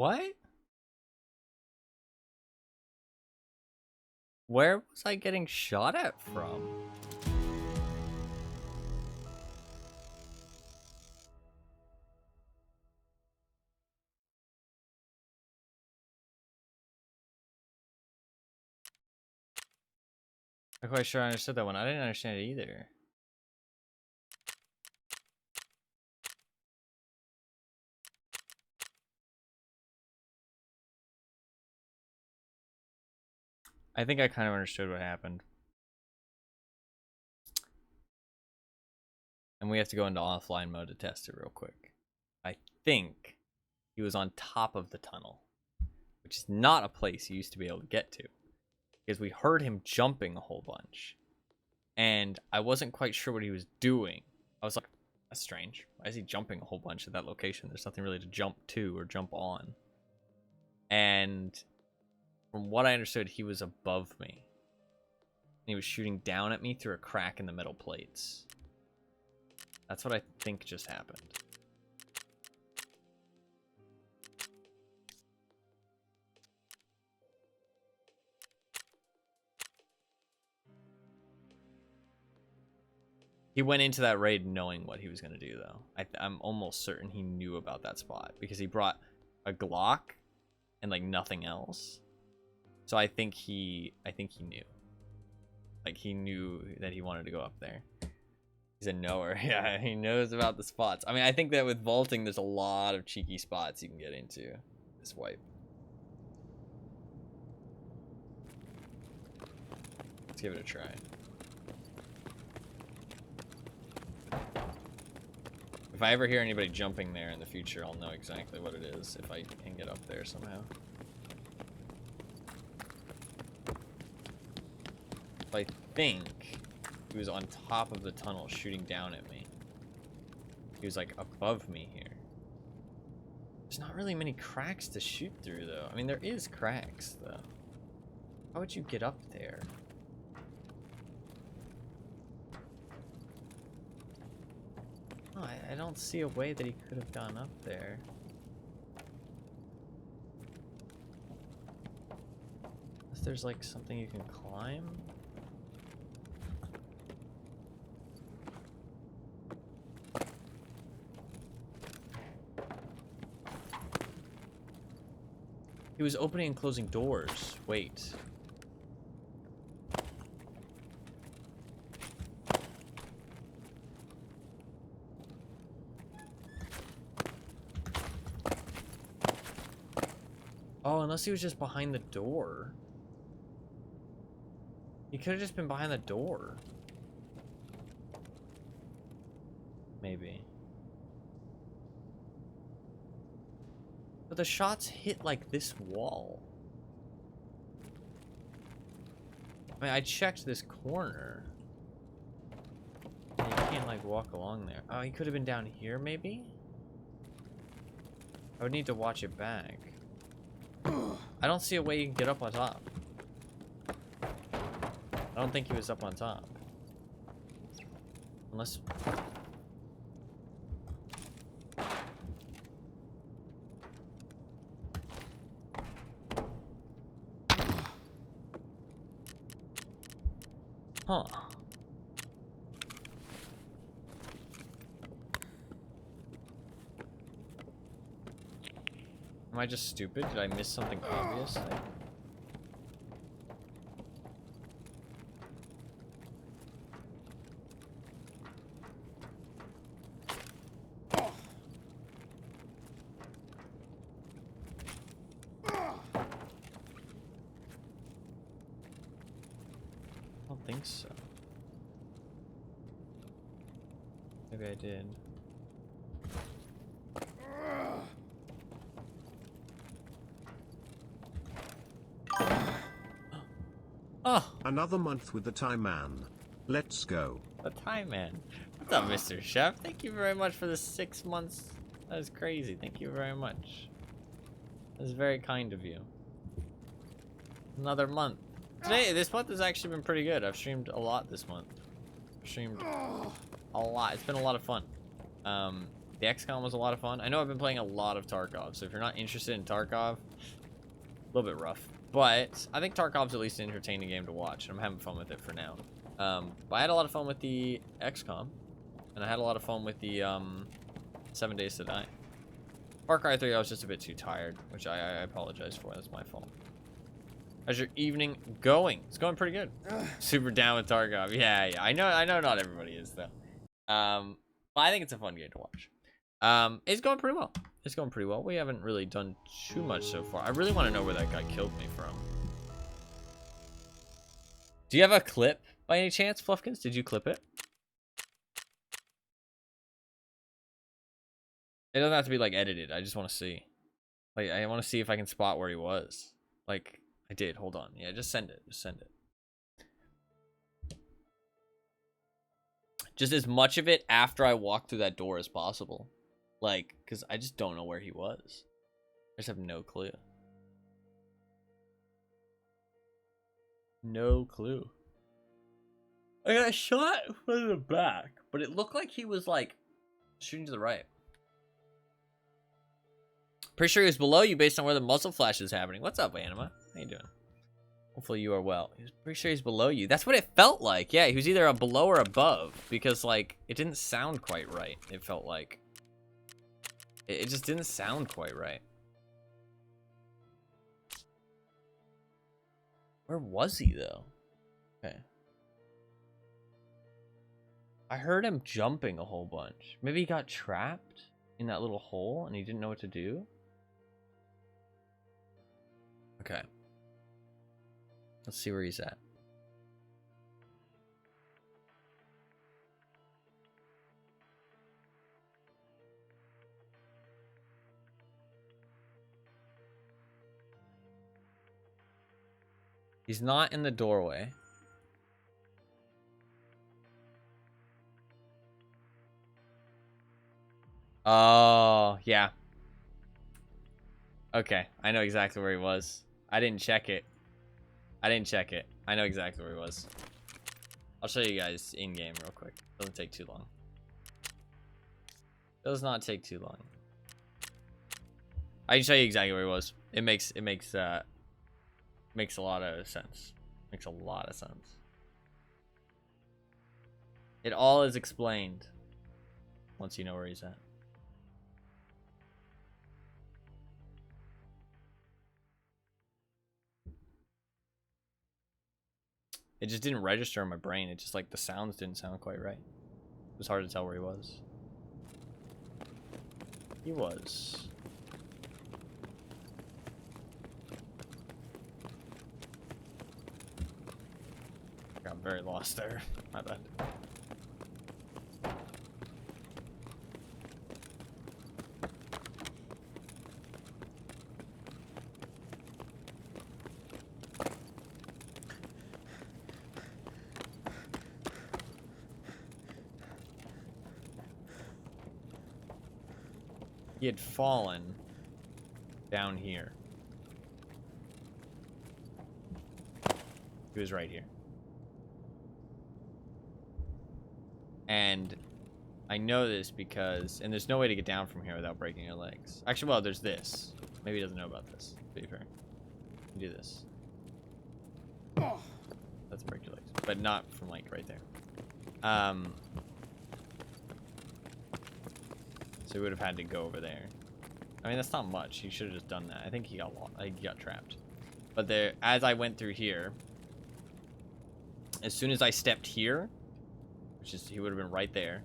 What? Where was I getting shot at from? I'm not quite sure I understood that one. I didn't understand it either. I think I kind of understood what happened. And we have to go into offline mode to test it real quick. I think he was on top of the tunnel, which is not a place he used to be able to get to, because we heard him jumping a whole bunch. And I wasn't quite sure what he was doing. I was like, that's strange. Why is he jumping a whole bunch at that location? There's nothing really to jump to or jump on. And from what I understood, he was above me. He was shooting down at me through a crack in the metal plates. That's what I think just happened. He went into that raid knowing what he was going to do, though. I'm almost certain he knew about that spot because he brought a Glock and like nothing else. So I think he knew. Like he knew that he wanted to go up there. He's a knower. Yeah, he knows about the spots. I mean, I think that with vaulting, there's a lot of cheeky spots you can get into this wipe. Let's give it a try. If I ever hear anybody jumping there in the future, I'll know exactly what it is if I can get up there somehow. I think he was on top of the tunnel shooting down at me. He was like above me here. There's not really many cracks to shoot through though. I mean, there is cracks though. How would you get up there? Oh, I don't see a way that he could have gone up there. Unless there's like something you can climb. He was opening and closing doors. Wait. Oh, unless he was just behind the door. He could have just been behind the door. Maybe. But the shots hit like this wall. I mean, I checked this corner. And you can't like walk along there. Oh, he could have been down here maybe? I would need to watch it back. I don't see a way you can get up on top. I don't think he was up on top. Unless... Huh. Am I just stupid? Did I miss something obvious? I don't think so. Maybe I did. Oh! Another month with the Time Man. Let's go. The Time Man. What's up, Mr. Chef? Thank you very much for the 6 months. That is crazy. Thank you very much. That is very kind of you. Another month. This month has actually been pretty good. I've streamed a lot this month. I've streamed a lot. It's been a lot of fun. The XCOM was a lot of fun. I know I've been playing a lot of Tarkov, so if you're not interested in Tarkov, a little bit rough. But I think Tarkov's at least an entertaining game to watch. I'm having fun with it for now. But I had a lot of fun with the XCOM, and I had a lot of fun with the 7 Days to Die. Far Cry 3, I was just a bit too tired, which I apologize for. That's my fault. How's your evening going? It's going pretty good. Super down with Tarkov. Yeah. I know not everybody is, though. But I think it's a fun game to watch. It's going pretty well. It's going pretty well. We haven't really done too much so far. I really want to know where that guy killed me from. Do you have a clip by any chance, Fluffkins? Did you clip it? It doesn't have to be, like, edited. I just want to see. Like, I want to see if I can spot where he was. Like, I did. Hold on. Yeah, just send it. Just send it. Just as much of it after I walk through that door as possible. Like, because I just don't know where he was. I just have no clue. No clue. I got shot from the back, but it looked like he was, like, shooting to the right. Pretty sure he was below you based on where the muzzle flash is happening. What's up, Anima? How you doing? Hopefully you are well. He was pretty sure he's below you. That's what it felt like. Yeah, he was either below or above. Because, like, it didn't sound quite right. It felt like. It just didn't sound quite right. Where was he, though? Okay. I heard him jumping a whole bunch. Maybe he got trapped in that little hole and he didn't know what to do? Okay. Let's see where he's at. He's not in the doorway. Oh, yeah. Okay, I know exactly where he was. I didn't check it. I didn't check it. I know exactly where he was. I'll show you guys in-game real quick. Doesn't take too long. Does not take too long. I can show you exactly where he was. It makes a lot of sense. Makes a lot of sense. It all is explained once you know where he's at. It just didn't register in my brain. It just, like, the sounds didn't sound quite right. It was hard to tell where he was. He was. Got very lost there. My bad. He had fallen down here. He was right here. And I know this because, and there's no way to get down from here without breaking your legs. Actually, well, there's this. Maybe he doesn't know about this, to be fair. You do this. That's break your legs. But not from, like, right there. So he would have had to go over there. I mean, that's not much. He should have just done that. I think he got lost. He got trapped. But there, as I went through here, as soon as I stepped here, which is, he would have been right there.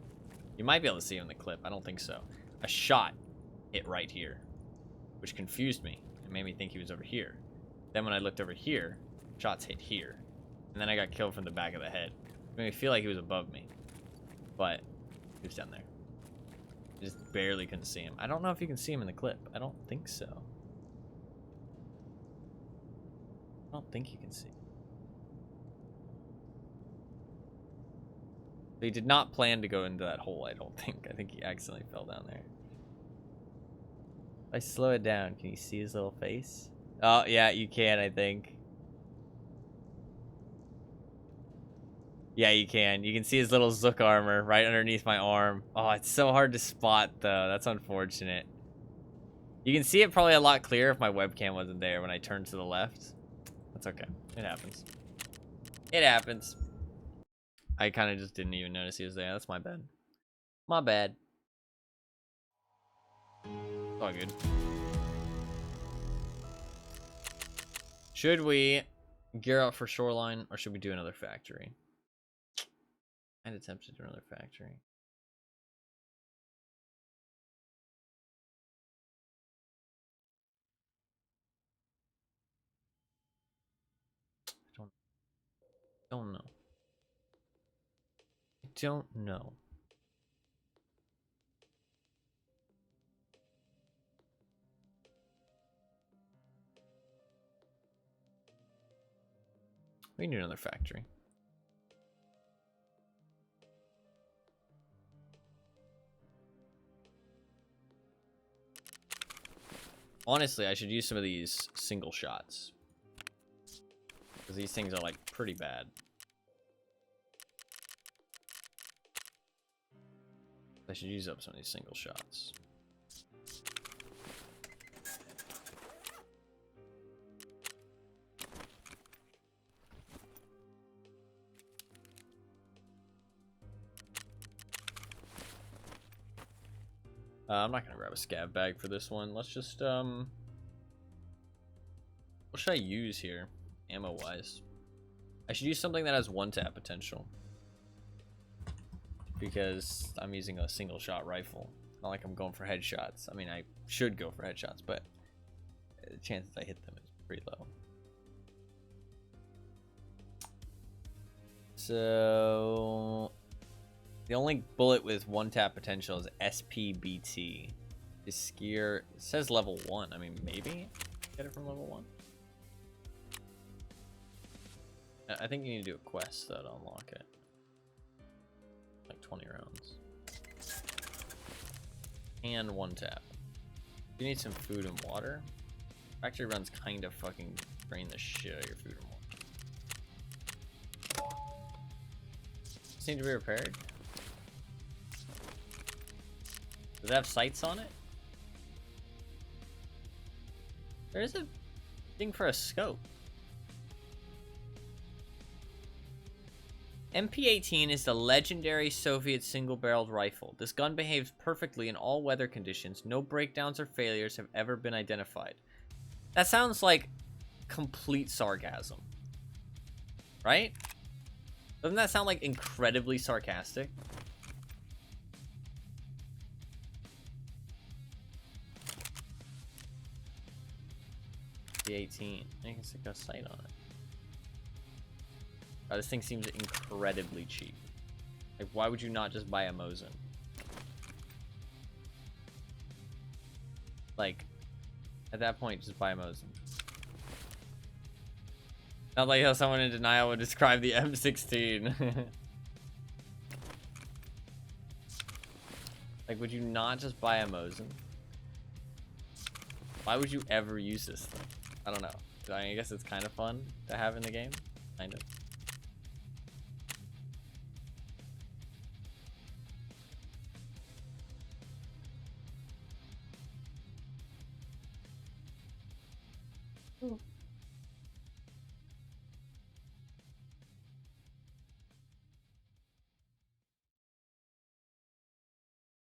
You might be able to see him in the clip. I don't think so. A shot hit right here, which confused me. It made me think he was over here. Then when I looked over here, shots hit here. And then I got killed from the back of the head. It made me feel like he was above me. But he was down there. I just barely couldn't see him. I don't know if you can see him in the clip. I don't think so. I don't think you can see. He did not plan to go into that hole, I don't think. I think he accidentally fell down there. If I slow it down, can you see his little face? Oh, yeah, you can, I think. Yeah, you can. You can see his little Zook armor right underneath my arm. Oh, it's so hard to spot, though. That's unfortunate. You can see it probably a lot clearer if my webcam wasn't there when I turned to the left. That's okay. It happens. It happens. I kind of just didn't even notice he was there. That's my bad. My bad. It's all good. Should we gear up for Shoreline, or should we do another factory? I'd attempt to do another factory. I don't know. I don't know. We can do another factory. Honestly, I should use some of these single shots, because these things are like pretty bad. I should use up some of these single shots. I'm not gonna grab a scav bag for this one. Let's just what should I use here, ammo wise? I should use something that has one tap potential, because I'm using a single shot rifle. Not like I'm going for headshots. I mean, I should go for headshots, but the chances I hit them is pretty low. So the only bullet with one tap potential is SPBT. Is skier, it says level 1. I mean, maybe get it from level 1. I think you need to do a quest though to unlock it. Like 20 rounds. And one tap. You need some food and water. Factory runs kind of fucking drain the shit out of your food and water. Just need to be repaired. Does it have sights on it? There is a thing for a scope. MP-18 is the legendary Soviet single-barreled rifle. This gun behaves perfectly in all weather conditions. No breakdowns or failures have ever been identified. That sounds like complete sarcasm. Right? Doesn't that sound like incredibly sarcastic? The 18. You can stick a sight on it. This thing seems incredibly cheap. Like, why would you not just buy a Mosin? Like, at that point, just buy a Mosin. Not like how someone in denial would describe the M16. Like, would you not just buy a Mosin? Why would you ever use this thing? I don't know. I guess it's kind of fun to have in the game. Kind of.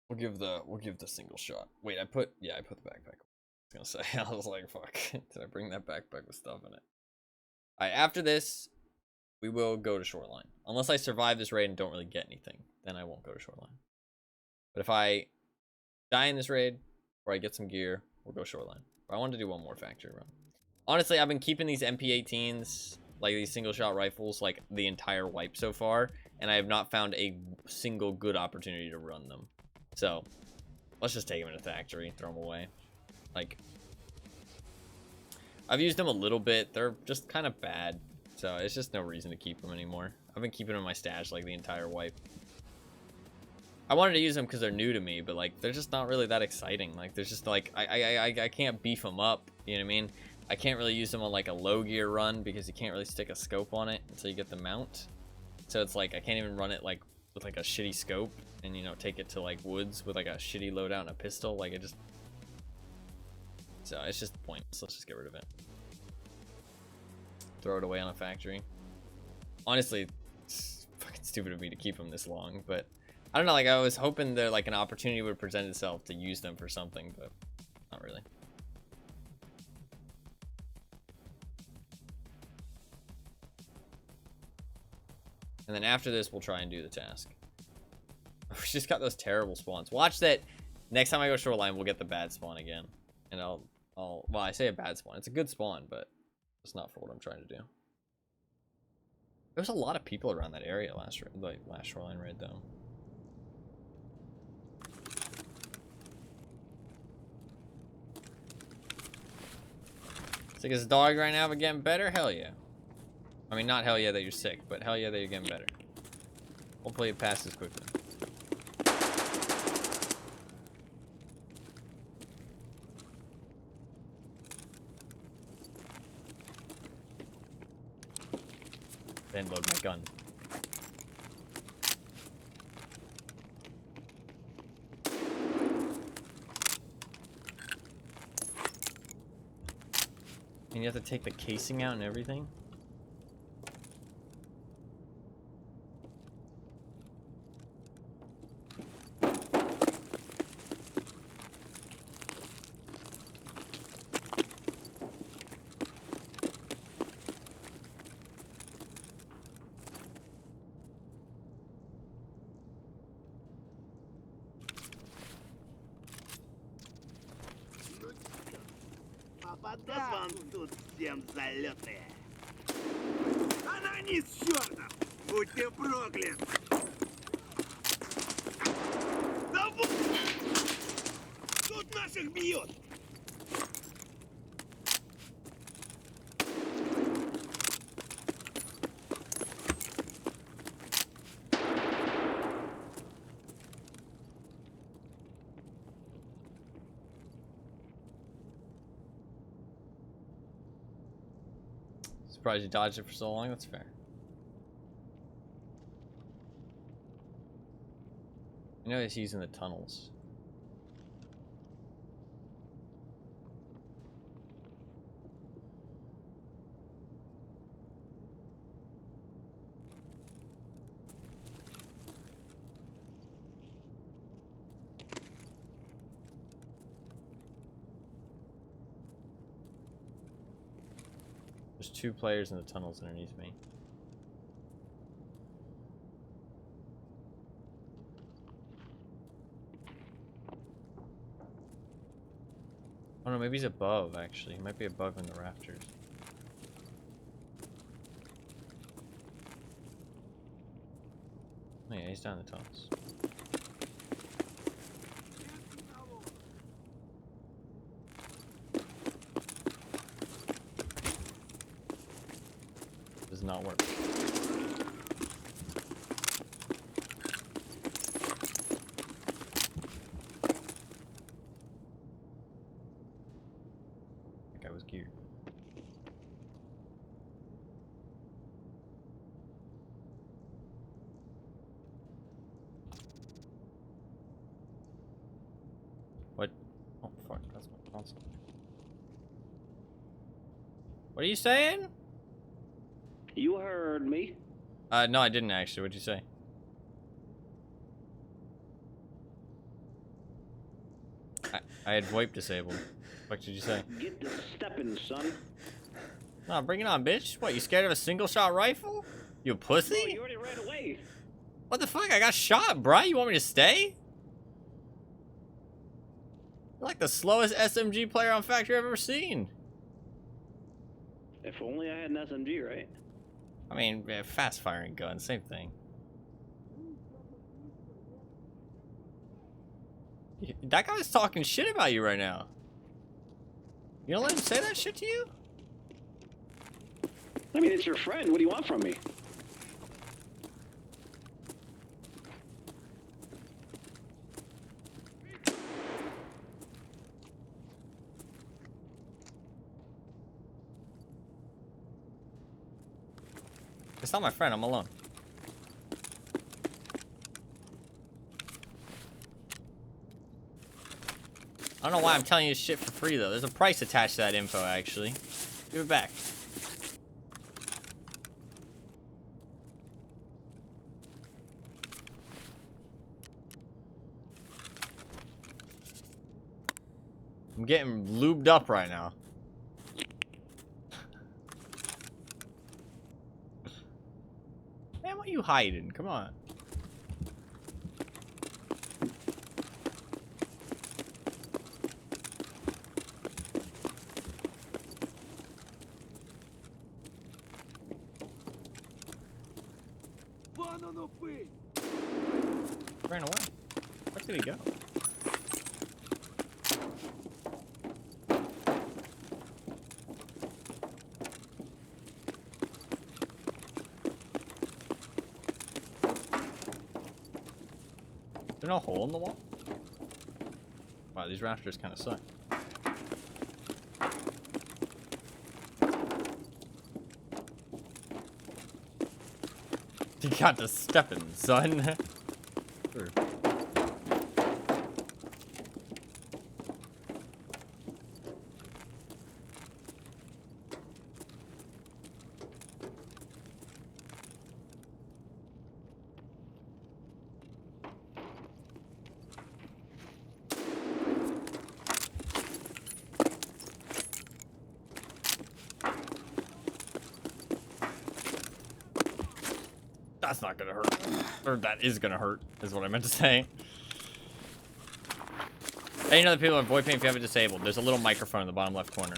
We'll give the single shot. Wait, I put the backpack. I was gonna say, I was like, fuck. Did I bring that backpack with stuff in it? Alright, after this, we will go to Shoreline. Unless I survive this raid and don't really get anything, then I won't go to Shoreline. But if I die in this raid, or I get some gear, we'll go Shoreline. But I wanted to do one more factory run. Honestly, I've been keeping these MP-18s, like these single shot rifles, like the entire wipe so far, and I have not found a single good opportunity to run them. So, let's just take them in a factory, throw them away. Like, I've used them a little bit. They're just kind of bad. So, it's just no reason to keep them anymore. I've been keeping them in my stash, like, the entire wipe. I wanted to use them because they're new to me, but, like, they're just not really that exciting. Like, there's just, like, I can't beef them up, you know what I mean? I can't really use them on, like, a low gear run because you can't really stick a scope on it until you get the mount. So it's like I can't even run it like with like a shitty scope and, you know, take it to like woods with like a shitty loadout and a pistol. Like it just, so it's just pointless. Let's just get rid of it. Throw it away on a factory. Honestly, it's fucking stupid of me to keep them this long, but I don't know. Like I was hoping that like an opportunity would present itself to use them for something, but not really. And then after this, we'll try and do the task. We just got those terrible spawns. Watch that. Next time I go Shoreline, we'll get the bad spawn again. And well, I say a bad spawn. It's a good spawn, but it's not for what I'm trying to do. There was a lot of people around that area last Shoreline raid, though. Sick as a dog right now, but getting better? Hell yeah. I mean, not hell yeah that you're sick, but hell yeah that you're getting better. Hopefully it passes quickly. Then load my gun. And you have to take the casing out and everything? Да вам тут всем залетные. Анонис чертов! Будь ты проклят! Да вот! Тут наших бьет! Surprised you dodged it for so long. That's fair. I know he's using the tunnels. There's 2 players in the tunnels underneath me. Oh no, maybe he's above, actually. He might be above in the rafters. Oh yeah, he's down in the tunnels. Does not work. That guy was geared. What? Oh fuck, that's my console. What are you saying? You heard me. No, I didn't actually. What'd you say? I had VoIP disabled. What did you say? Get to stepping, son. No, bring it on, bitch. What, you scared of a single-shot rifle? You pussy? Oh, you already ran away. What the fuck? I got shot, bruh. You want me to stay? You're like the slowest SMG player on Factory I've ever seen. If only I had an SMG, right? I mean, yeah, fast-firing gun, same thing. That guy's talking shit about you right now. You don't let him say that shit to you? I mean, it's your friend. What do you want from me? It's not my friend, I'm alone. I don't know why I'm telling you this shit for free, though. There's a price attached to that info, actually. Give it back. I'm getting lubed up right now. Man, what are you hiding? Come on. Ran away. Where did he go? Is there no hole in the wall? Wow, these rafters kind of suck. You got to stepping, son. Sure. That's not gonna hurt. Or that is gonna hurt, is what I meant to say. Any other people are void paint if you have it disabled. There's a little microphone in the bottom left corner.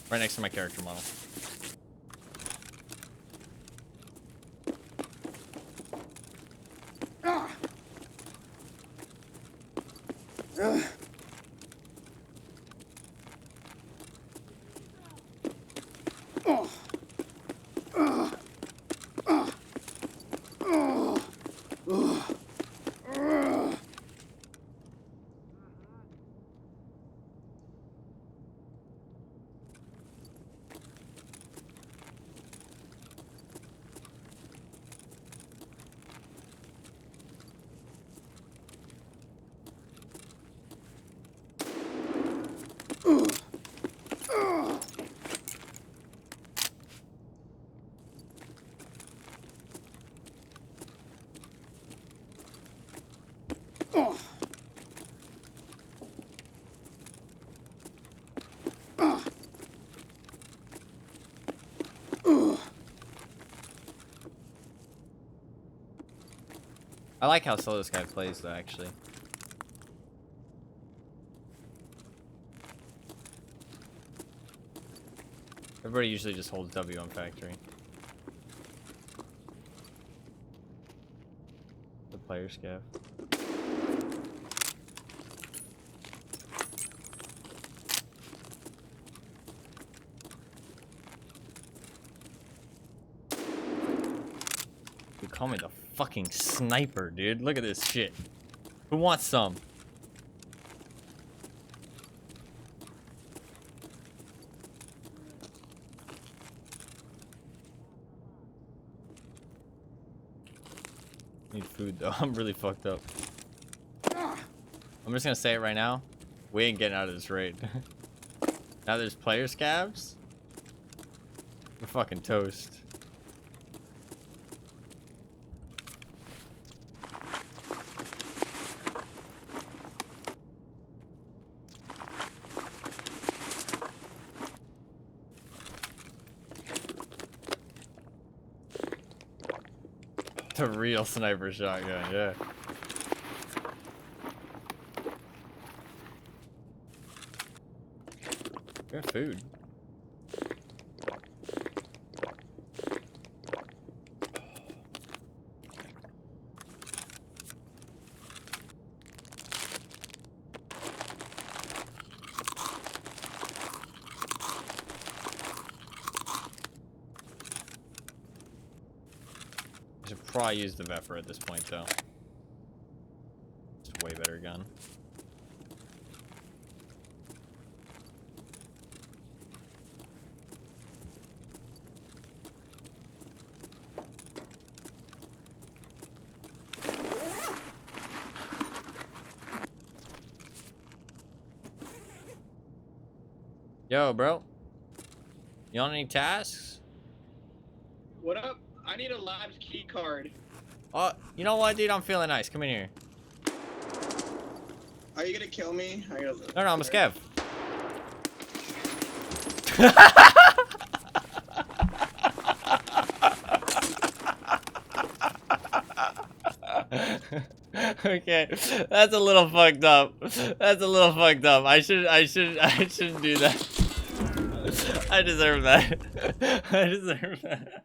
Right next to my character model. I like how slow this guy plays, though, actually. Everybody usually just holds W on factory. The player scav. You call me the fucking sniper, dude. Look at this shit. Who wants some? Need food though. I'm really fucked up. I'm just gonna say it right now. We ain't getting out of this raid. Now there's player scabs. We're fucking toast. The real sniper shotgun, yeah. We have food. I should probably use the Vepper at this point, though. It's a way better gun. Yo, bro. You on any tasks? What up? I need a labs key card. Oh, you know what, dude? I'm feeling nice. Come in here. Are you gonna kill me? No, I'm a scav. Okay, that's a little fucked up. That's a little fucked up. I shouldn't do that. I deserve that. I deserve that.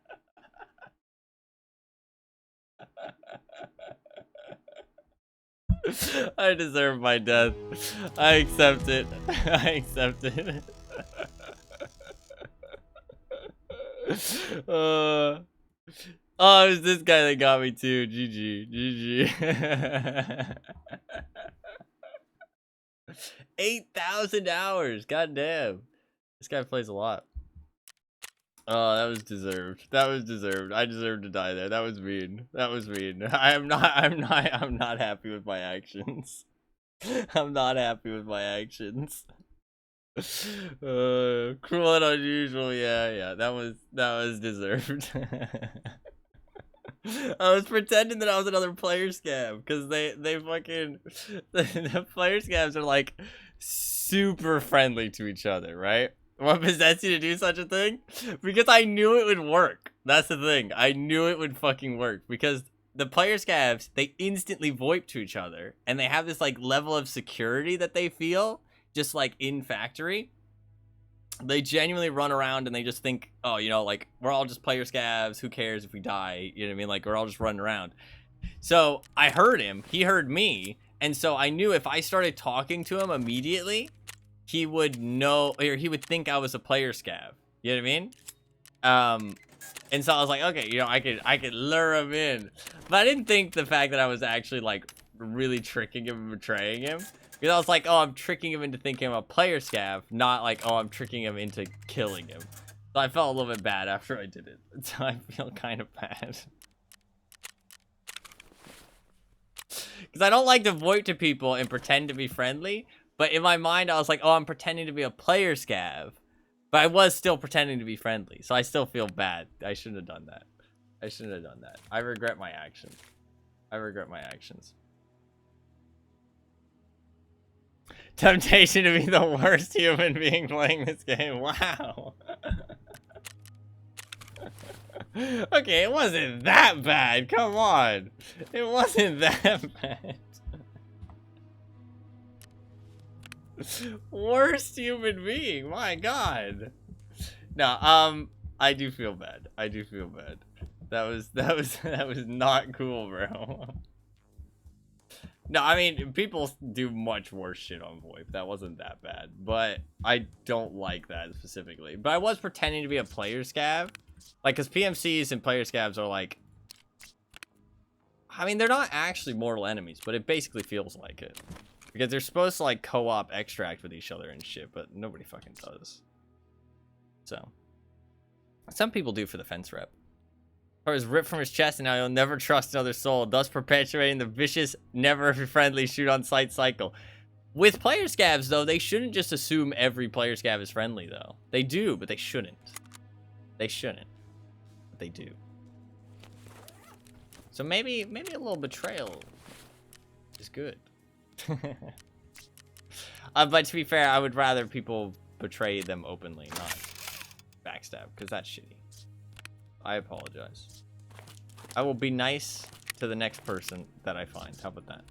I deserve my death. I accept it. I accept it. Oh, it was this guy that got me too. GG. GG. 8,000 hours. God damn. This guy plays a lot. Oh, that was deserved. That was deserved. I deserved to die there. That was mean. That was mean. I'm not happy with my actions. I'm not happy with my actions. Cruel and unusual. Yeah. That was deserved. I was pretending that I was another player scam because they fucking the player scams are like super friendly to each other, right? What possessed you to do such a thing? Because I knew it would work. That's the thing. I knew it would fucking work because the player scavs, they instantly VoIP to each other and they have this like level of security that they feel just like in factory. They genuinely run around and they just think, oh, you know, like we're all just player scavs. Who cares if we die? You know what I mean? Like we're all just running around. So I heard him. He heard me. And so I knew if I started talking to him immediately, he would know, or he would think I was a player scav. You know what I mean? And so I was like, okay, you know, I could lure him in. But I didn't think the fact that I was actually like really tricking him and betraying him. Because I was like, oh, I'm tricking him into thinking I'm a player scav, not like, oh, I'm tricking him into killing him. So I felt a little bit bad after I did it. So I feel kind of bad. Because I don't like to VoIP to people and pretend to be friendly. But in my mind, I was like, oh, I'm pretending to be a player scav. But I was still pretending to be friendly. So I still feel bad. I shouldn't have done that. I shouldn't have done that. I regret my actions. I regret my actions. Temptation to be the worst human being playing this game. Wow. Okay, it wasn't that bad. Come on. It wasn't that bad. Worst human being. My God. No, I do feel bad. I do feel bad. That was not cool, bro. No, I mean, people do much worse shit on VoIP. That wasn't that bad. But I don't like that specifically. But I was pretending to be a player scav. Like, because PMCs and player scavs are like... I mean, they're not actually mortal enemies, but it basically feels like it. Because they're supposed to, like, co-op extract with each other and shit, but nobody fucking does. So. Some people do for the fence rep. Or is ripped from his chest and now he'll never trust another soul, thus perpetuating the vicious, never-friendly shoot-on-sight cycle. With player scavs, though, they shouldn't just assume every player scav is friendly, though. They do, but they shouldn't. They shouldn't. But they do. So maybe a little betrayal is good. But to be fair, I would rather people betray them openly, not backstab, because that's shitty. I apologize. I will be nice to the next person that I find. How about that?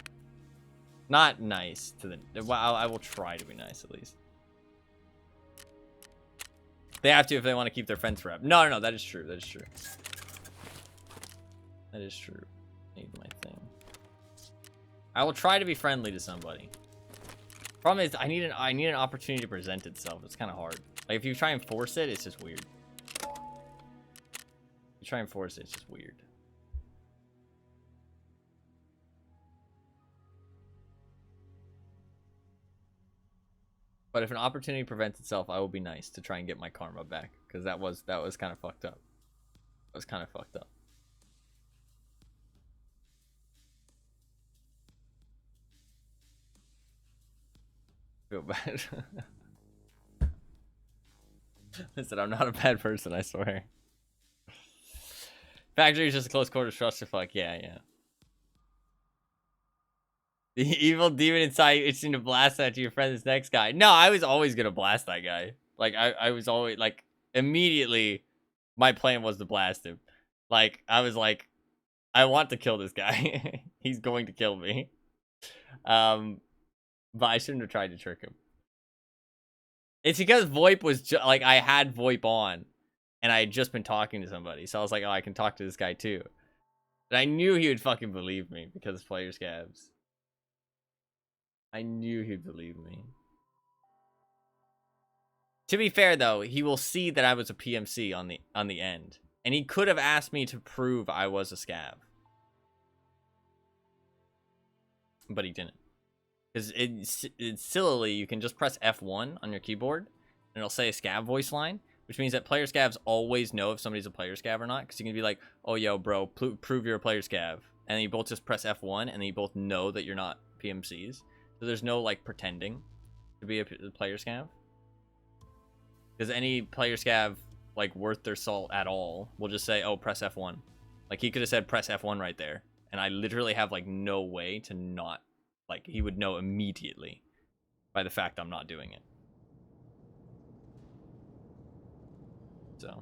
Not nice to the... Well, I will try to be nice, at least. They have to if they want to keep their fence rep. No, that is true. That is true. That is true. Need my thing. I will try to be friendly to somebody. Problem is, I need an opportunity to present itself. It's kind of hard. Like, if you try and force it, it's just weird. You try and force it, it's just weird. But if an opportunity prevents itself, I will be nice to try and get my karma back, because that was kind of fucked up. That was kind of fucked up. Feel bad. Listen, I'm not a bad person, I swear. Factory is just a close quarters clusterfuck. Yeah, yeah. The evil demon inside you itching to blast that to your friend, this next guy. No, I was always gonna blast that guy. Like, I was always, like, immediately, my plan was to blast him. Like, I was like, I want to kill this guy. He's going to kill me. But I shouldn't have tried to trick him. It's because VoIP was, like, I had VoIP on. And I had just been talking to somebody. So I was like, oh, I can talk to this guy too. And I knew he would fucking believe me because of player scabs. I knew he'd believe me. To be fair though, he will see that I was a PMC on the end. And he could have asked me to prove I was a scav. But he didn't. Because it's sillily, you can just press F1 on your keyboard. And it'll say a scav voice line. Which means that player scavs always know if somebody's a player scav or not. Because you can be like, oh, yo, bro, prove you're a player scav. And then you both just press F1. And then you both know that you're not PMCs. So there's no, like, pretending to be a player scav. Because any player scav, like, worth their salt at all will just say, oh, press F1. Like, he could have said press F1 right there. And I literally have, like, no way to not, like, he would know immediately by the fact I'm not doing it. So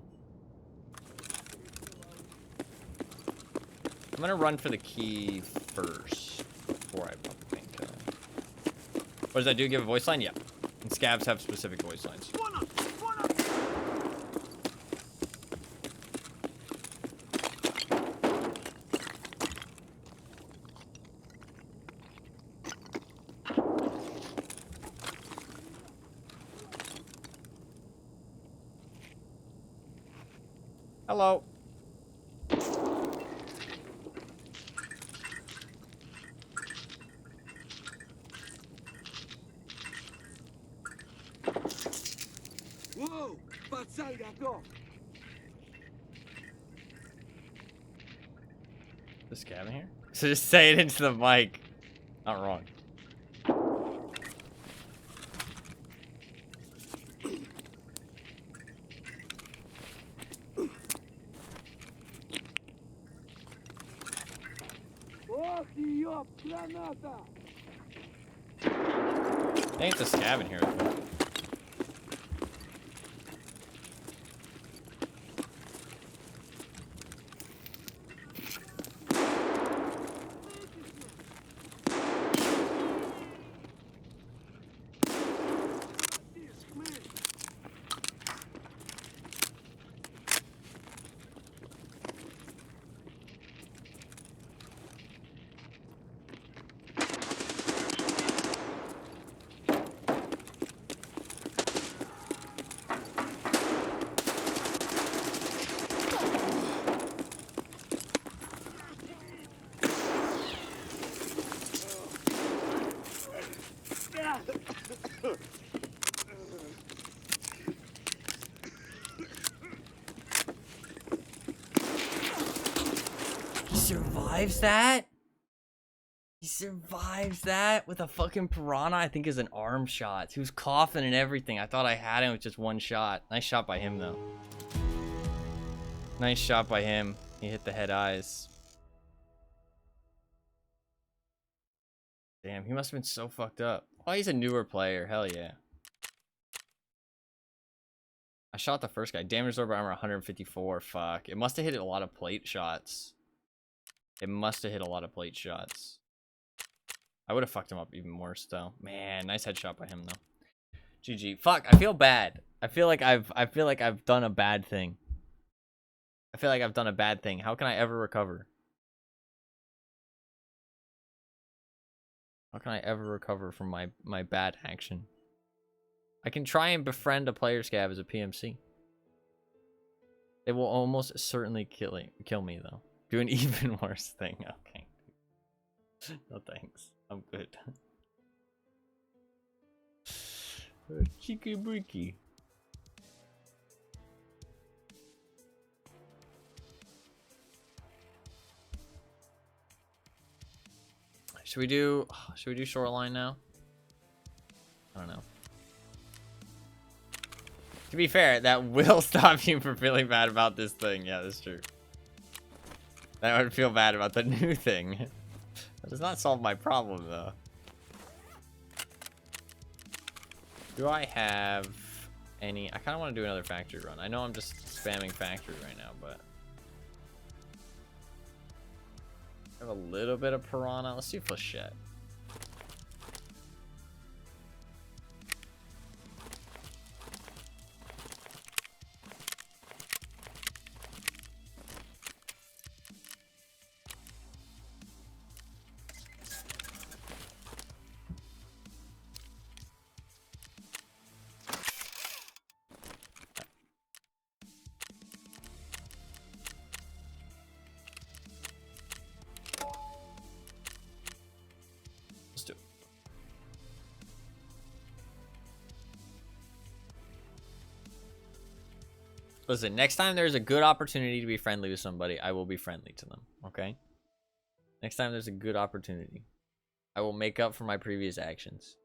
I'm gonna run for the key first before I pump the painkiller. What does that do? Give a voice line? Yeah. And scavs have specific voice lines. Hello. Whoa! Пацан готов! The scav in here? So just say it into the mic. Not wrong. Ох, ёб, граната! I think it's a scav in here. He survives that? He survives that with a fucking piranha, I think is an arm shot. He was coughing and everything. I thought I had him with just one shot. Nice shot by him, though. Nice shot by him. He hit the head eyes. Damn, he must have been so fucked up. Oh, he's a newer player. Hell yeah. I shot the first guy. Damage absorber armor 154. Fuck. It must have hit a lot of plate shots. It must have hit a lot of plate shots. I would have fucked him up even worse though. Man, nice headshot by him though. GG. Fuck, I feel bad. I feel like I've done a bad thing. I feel like I've done a bad thing. How can I ever recover? How can I ever recover from my bad action? I can try and befriend a player scav as a PMC. They will almost certainly kill me though. Do an even worse thing. Okay. No thanks. I'm good. Cheeky breaky. Should we do Shoreline now? I don't know. To be fair, that will stop you from feeling bad about this thing. Yeah, that's true. I would feel bad about the new thing. That does not solve my problem, though. Do I have any... I kind of want to do another factory run. I know I'm just spamming factory right now, but... I have a little bit of piranha. Let's see flechette. Let's do it. Listen, next time there's a good opportunity to be friendly with somebody, I will be friendly to them, okay? Next time there's a good opportunity, I will make up for my previous actions.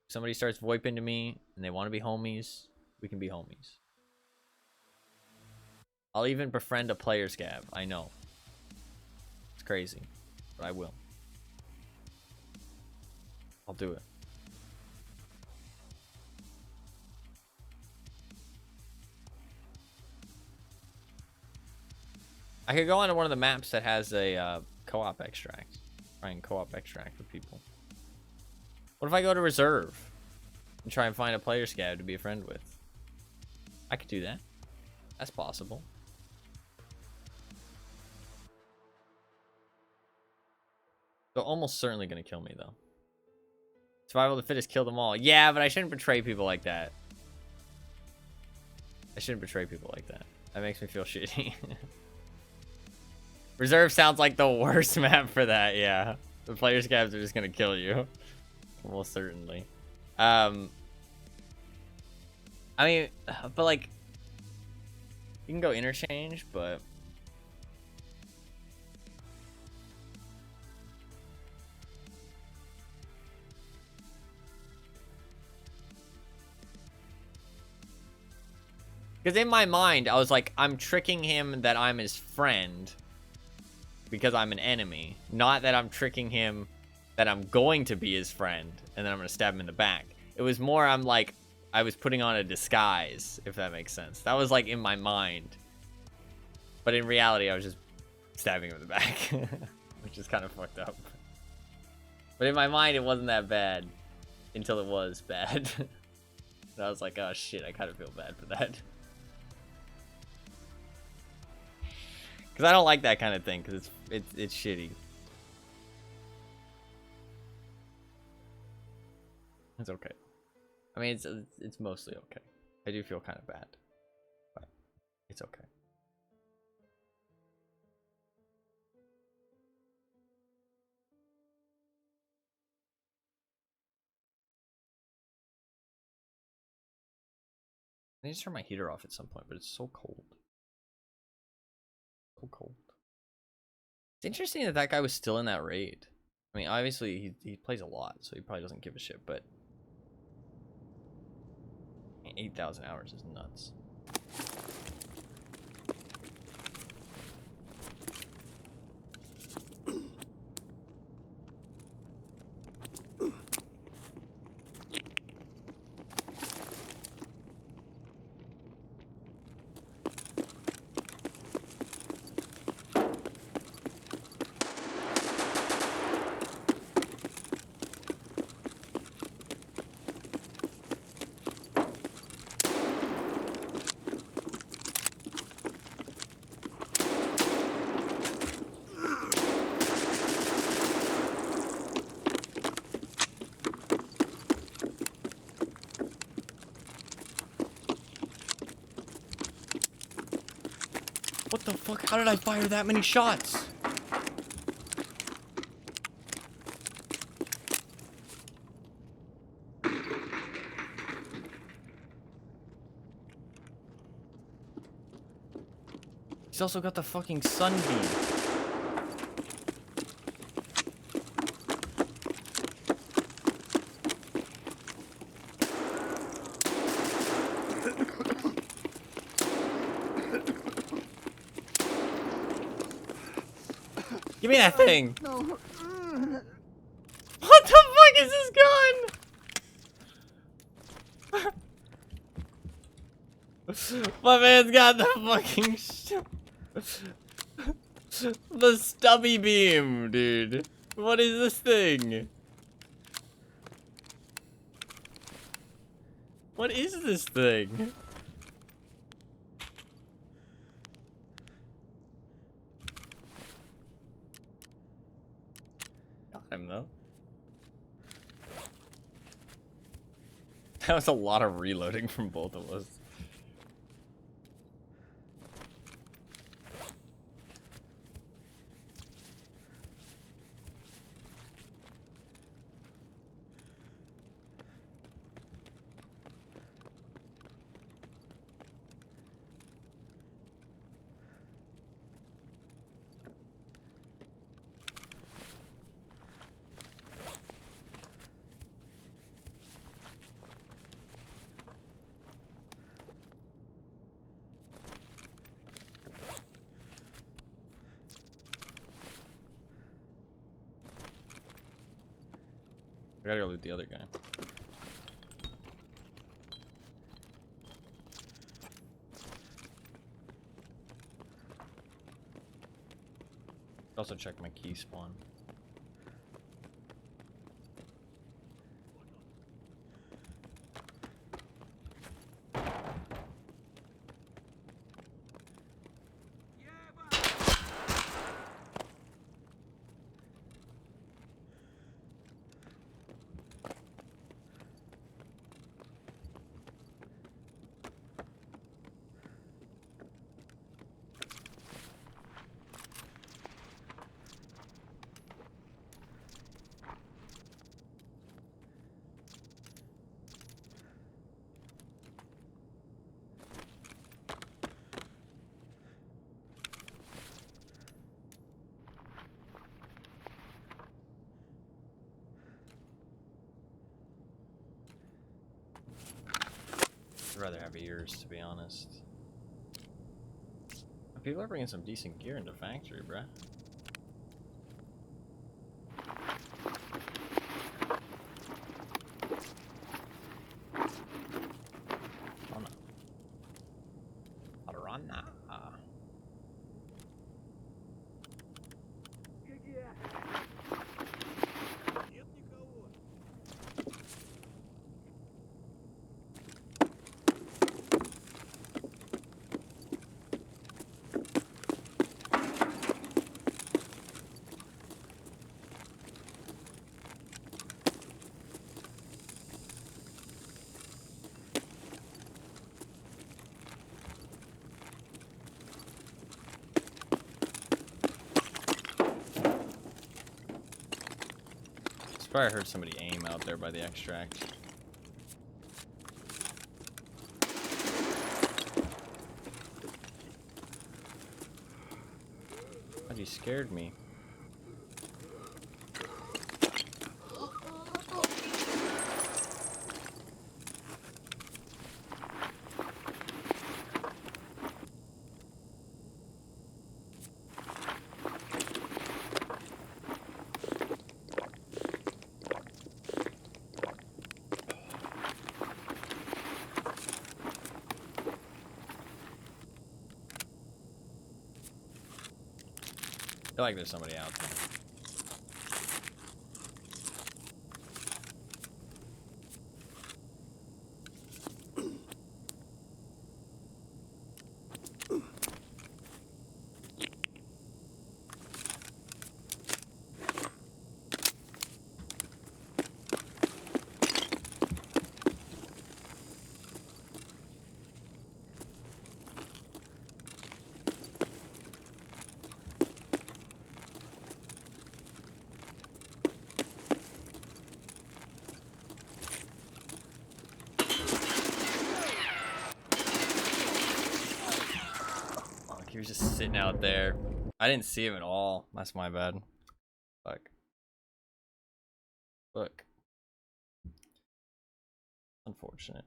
If somebody starts VoIPing to me and they want to be homies, we can be homies. I'll even befriend a player Scav. I know. It's crazy, but I will. I'll do it. I could go onto one of the maps that has a co-op extract. Try and co-op extract with people. What if I go to reserve and try and find a player Scav to be a friend with? I could do that. That's possible. They're almost certainly going to kill me, though. Survival of the fittest, kill them all. Yeah, but I shouldn't betray people like that. I shouldn't betray people like that. That makes me feel shitty. Reserve sounds like the worst map for that, yeah. The player Scavs are just going to kill you. Almost certainly. I mean, but like... You can go interchange, but... Because in my mind, I was like, I'm tricking him that I'm his friend because I'm an enemy. Not that I'm tricking him that I'm going to be his friend and then I'm going to stab him in the back. It was more, I'm like, I was putting on a disguise, if that makes sense. That was like in my mind. But in reality, I was just stabbing him in the back, which is kind of fucked up. But in my mind, it wasn't that bad until it was bad. And I was like, oh shit, I kind of feel bad for that. Because I don't like that kind of thing, because it's shitty. It's okay. I mean, it's mostly okay. I do feel kind of bad, but it's okay. I need to turn my heater off at some point, but it's so cold. So cold. It's interesting that that guy was still in that raid. I mean, obviously he plays a lot, so he probably doesn't give a shit, but 8,000 hours is nuts. What the fuck? How did I fire that many shots? He's also got the fucking sunbeam. Give me that thing. What the fuck is this gun? My man's got the fucking the stubby beam, dude. What is this thing? What is this thing? Got him though. That was a lot of reloading from both of us. I gotta go loot the other guy. Also check my key spawn. I'd rather have ears, to be honest. People are bringing some decent gear into factory, bruh. Rana. Probably heard somebody aim out there by the extract. God, you scared me. I feel like there's somebody out there. He was just sitting out there. I didn't see him at all. That's my bad. Fuck. Look. Unfortunate.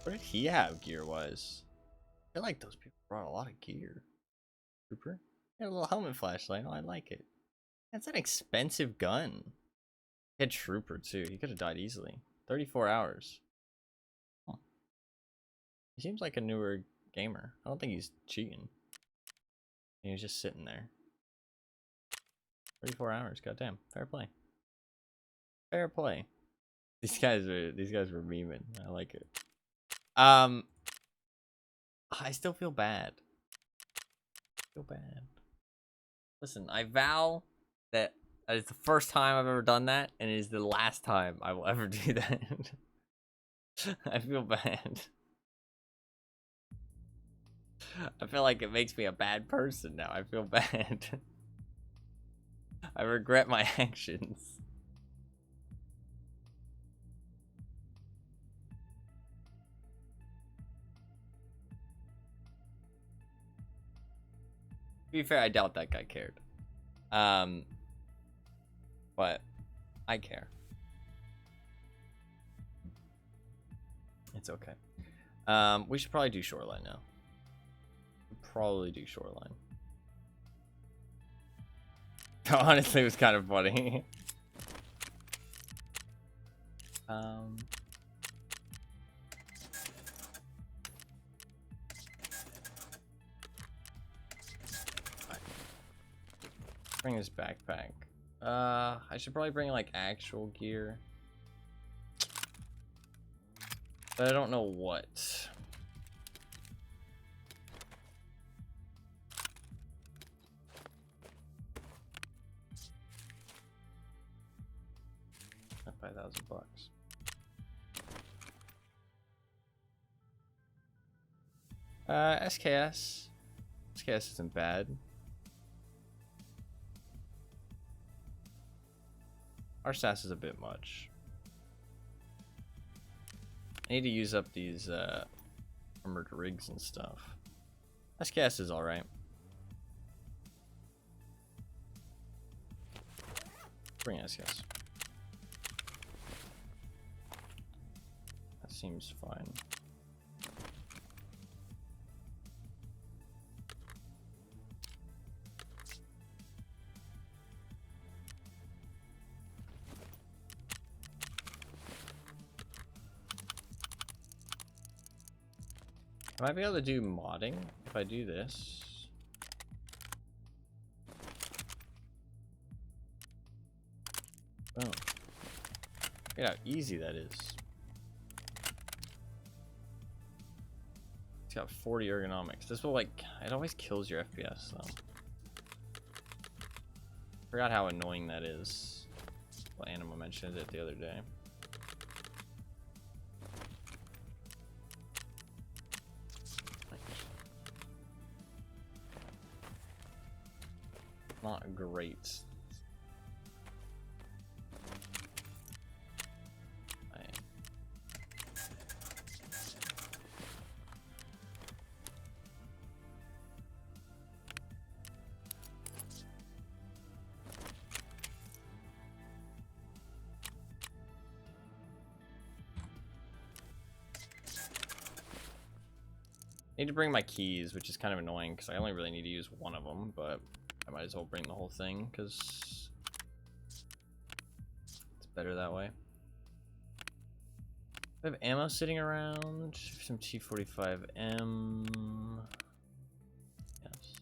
What did he have gear-wise? I feel like those people brought a lot of gear. Trooper? Got a little helmet flashlight. Oh, I like it. That's an expensive gun. He had Trooper too. He could have died easily. 34 hours. Huh. He seems like a newer gamer. I don't think he's cheating. He was just sitting there. 34 hours. Goddamn. Fair play. Fair play. These guys were memeing. I like it. I still feel bad. Feel bad. Listen, I vow that it's the first time I've ever done that, and it is the last time I will ever do that. I feel bad. I feel like it makes me a bad person now. I feel bad. I regret my actions. To be fair, I doubt that guy cared. But I care. It's okay. We should probably do Shoreline now. Probably do Shoreline. Honestly, it was kind of funny. Bring this backpack. I should probably bring like actual gear, but I don't know what. $5,000. SKS. SKS isn't bad. Our SAS is a bit much. I need to use up these armored rigs and stuff. SKS is alright. Bring SKS. That seems fine. I might be able to do modding if I do this. Boom. Look at how easy that is. It's got 40 ergonomics. This will like, it always kills your FPS though. Forgot how annoying that is. Well, Anima mentioned it the other day. Not great. Need to bring my keys, which is kind of annoying because I only really need to use one of them, but I might as well bring the whole thing because it's better that way. I have ammo sitting around. Some T45M. Yes.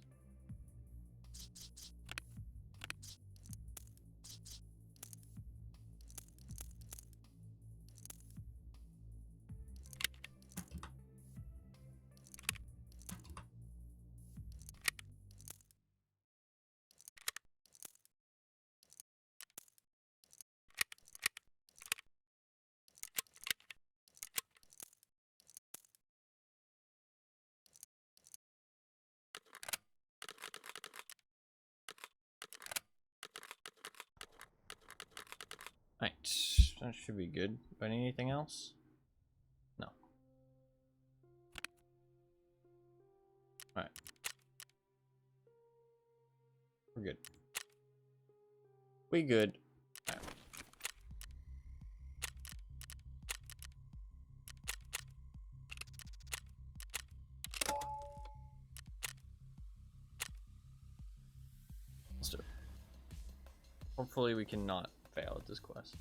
Right, that should be good. But anything else? No. Alright. We're good. We good. Alright. Hopefully we cannot fail at this quest.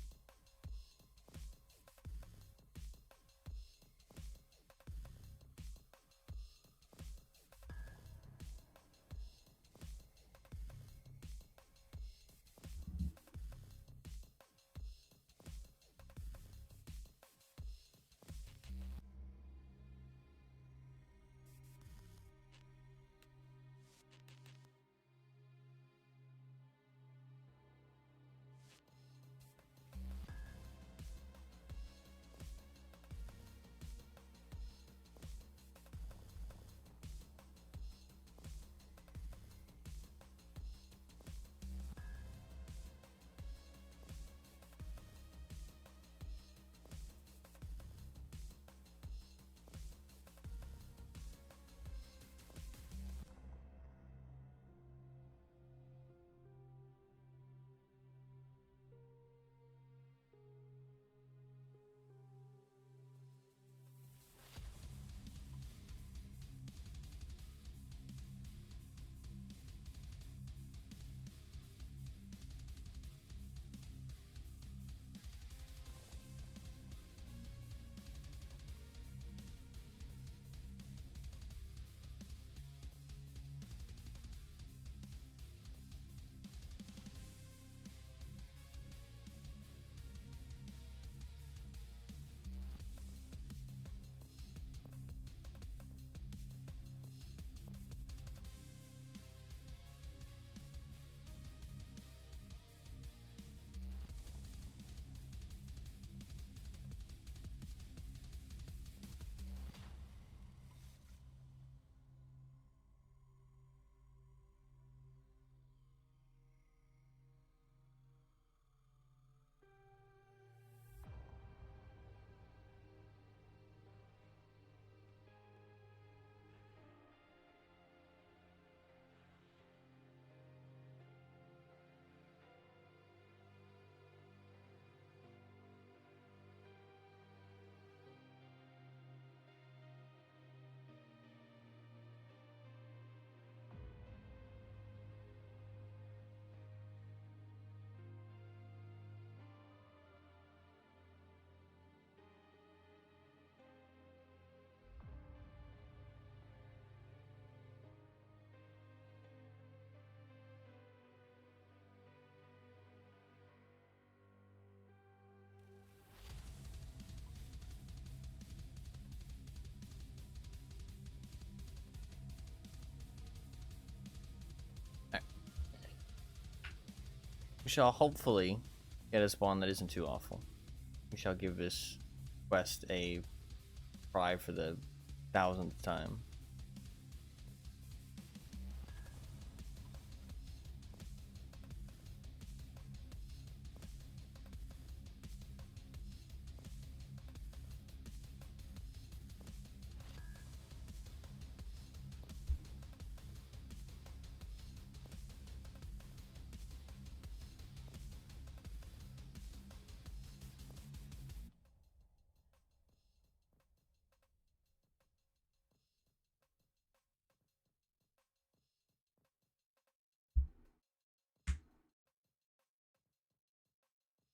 We shall hopefully get a spawn that isn't too awful. We shall give this quest a try for the 1000th time.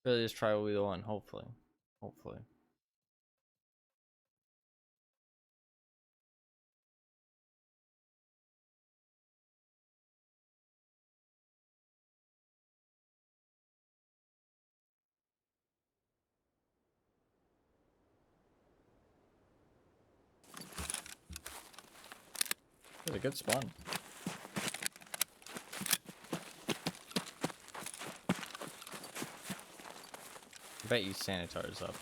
Really just try what we want, hopefully. Hopefully. It was a good spawn. I bet you Sanitar's up.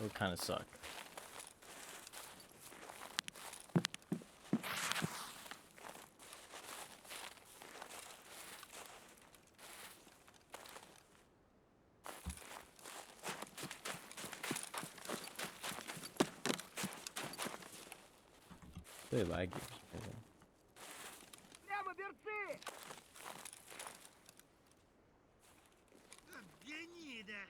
It would kind of suck. Really laggy. Прямо берцы! Гнида!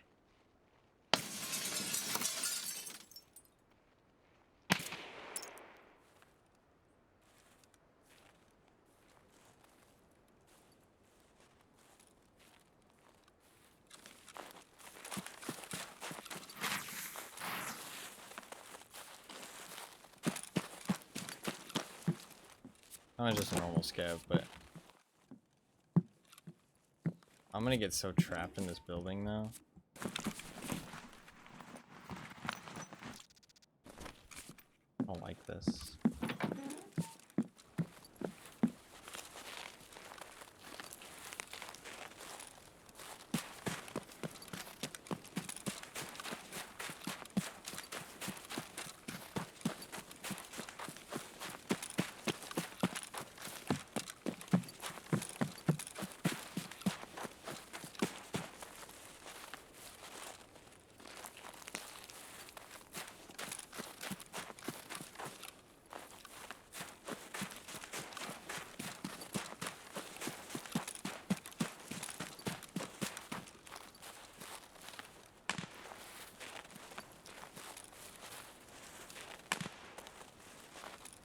Not just a normal scav, but I'm gonna get so trapped in this building now. I don't like this.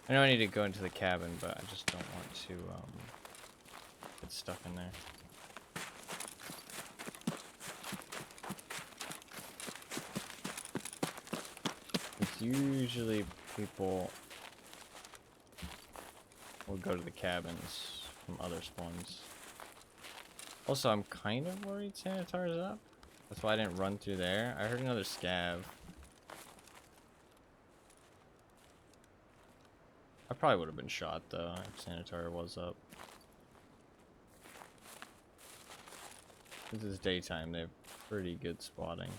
I know I need to go into the cabin, but I just don't want to get stuck in there. It's usually people will go to the cabins from other spawns. Also, I'm kind of worried Sanitar's up. That's why I didn't run through there. I heard another scav. I probably would have been shot though if Sanitar was up. This is daytime, they have pretty good spotting.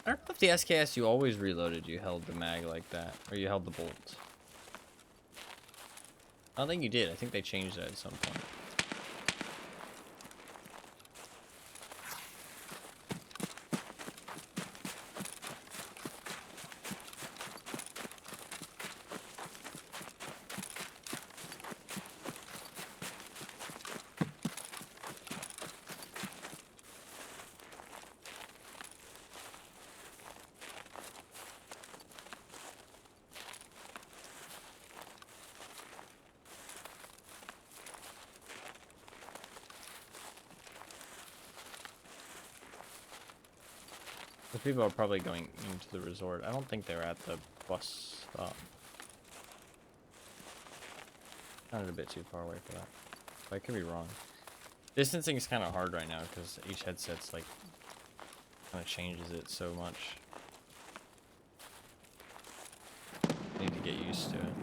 I don't know if the SKS you always reloaded, you held the mag like that, or you held the bolt. I don't think you did. I think they changed that at some point. The people are probably going into the resort. I don't think they're at the bus stop. Sounded a bit too far away for that. But I could be wrong. Distancing is kind of hard right now because each headset's like kind of changes it so much. I need to get used to it.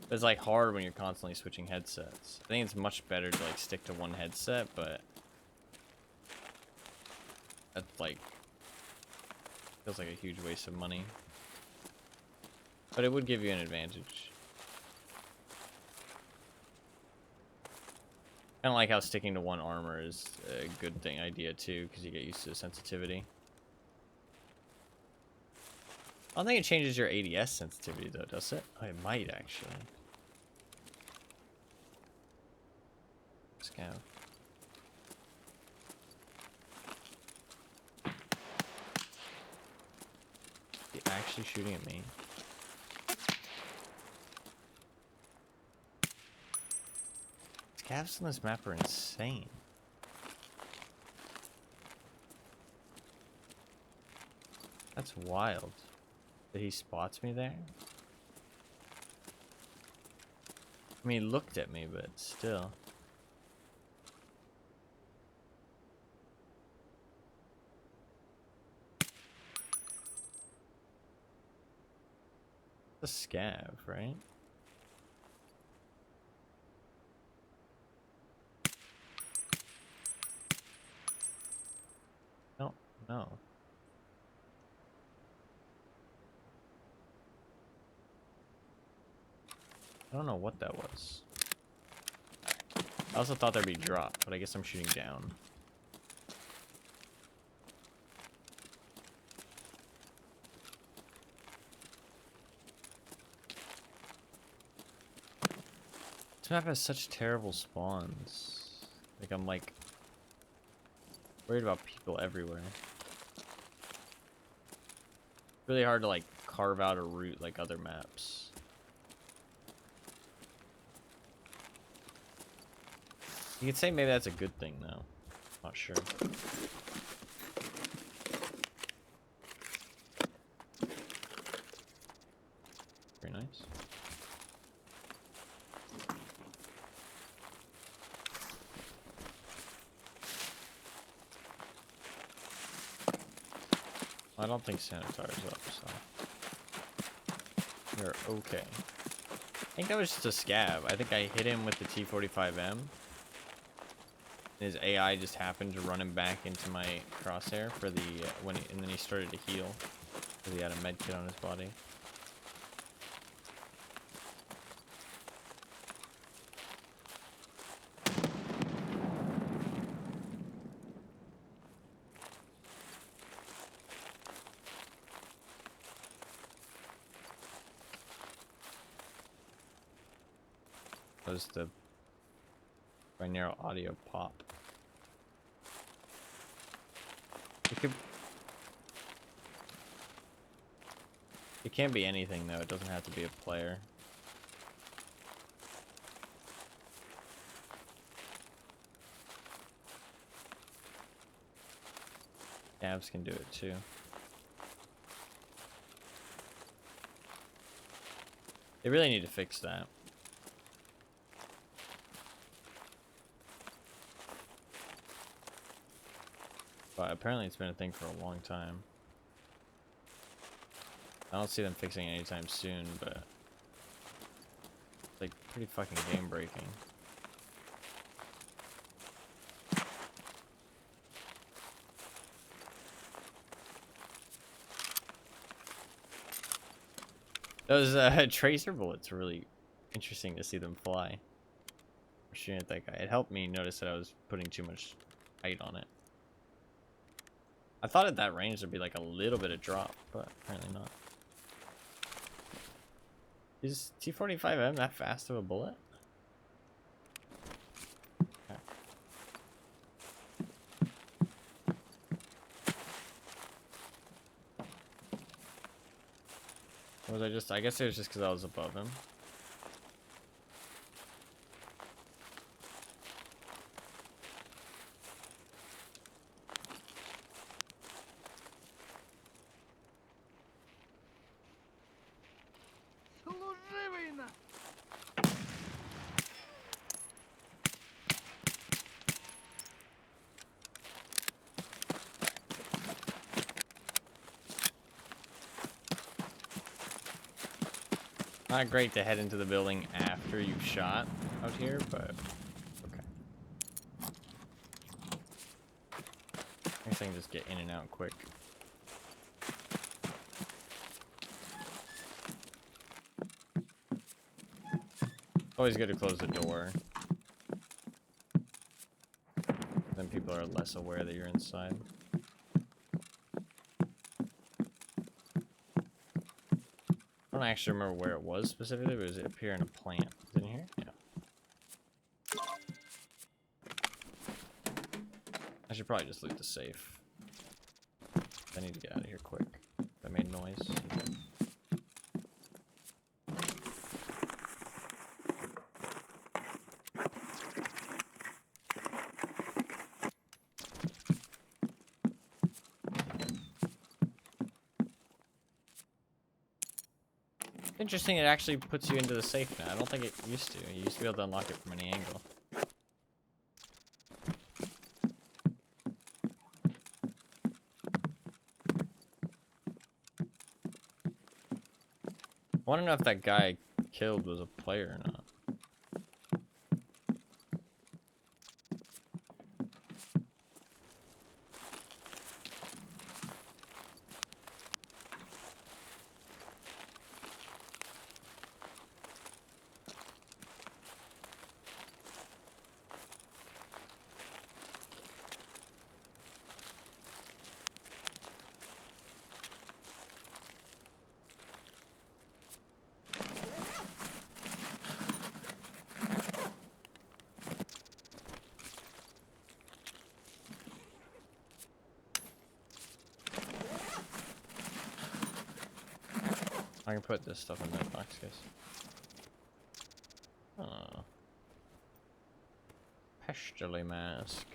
But it's like hard when you're constantly switching headsets. I think it's much better to like stick to one headset, but that's like feels like a huge waste of money. But it would give you an advantage. Kind of like how sticking to one armor is a good idea too, because you get used to the sensitivity. I don't think it changes your ADS sensitivity though, does it? Oh, it might actually. Scav. Is he actually shooting at me? Scavs on this map are insane. That's wild. That he spots me there? I mean, he looked at me, but still. It's a scav, right? No, no. I don't know what that was. I also thought there'd be drop, but I guess I'm shooting down. This map has such terrible spawns. Like, I'm like worried about people everywhere. Really hard to like carve out a route like other maps. You could say maybe that's a good thing, though. Not sure. Very nice. I don't think Sanitar's up, so we're okay. I think that was just a scav. I think I hit him with the T45M. His AI just happened to run him back into my crosshair for the and then he started to heal because he had a med kit on his body. Was the binaural audio pop? It can't be anything though. It doesn't have to be a player. Abs can do it too. They really need to fix that. But apparently it's been a thing for a long time. I don't see them fixing it anytime soon, but it's like pretty fucking game breaking. Those tracer bullets are really interesting to see them fly. For shooting at that guy. It helped me notice that I was putting too much height on it. I thought at that range there'd be like a little bit of drop, but apparently not. Is T45M that fast of a bullet? Okay. Or was I just, I guess it was just because I was above him. Служивый на! Not great to head into the building after you've shot out here, but okay. I guess I can just get in and out quick. Always good to close the door. Then people are less aware that you're inside. I don't actually remember where it was specifically, but it was up here in a plant. Is it in here? Yeah. I should probably just loot the safe. I need to get out of here quick. That made noise. Interesting, it actually puts you into the safe now. I don't think it used to. You used to be able to unlock it from any angle. I want to know if that guy I killed was a player or not. I can put this stuff in that box, guys. Pestilence mask.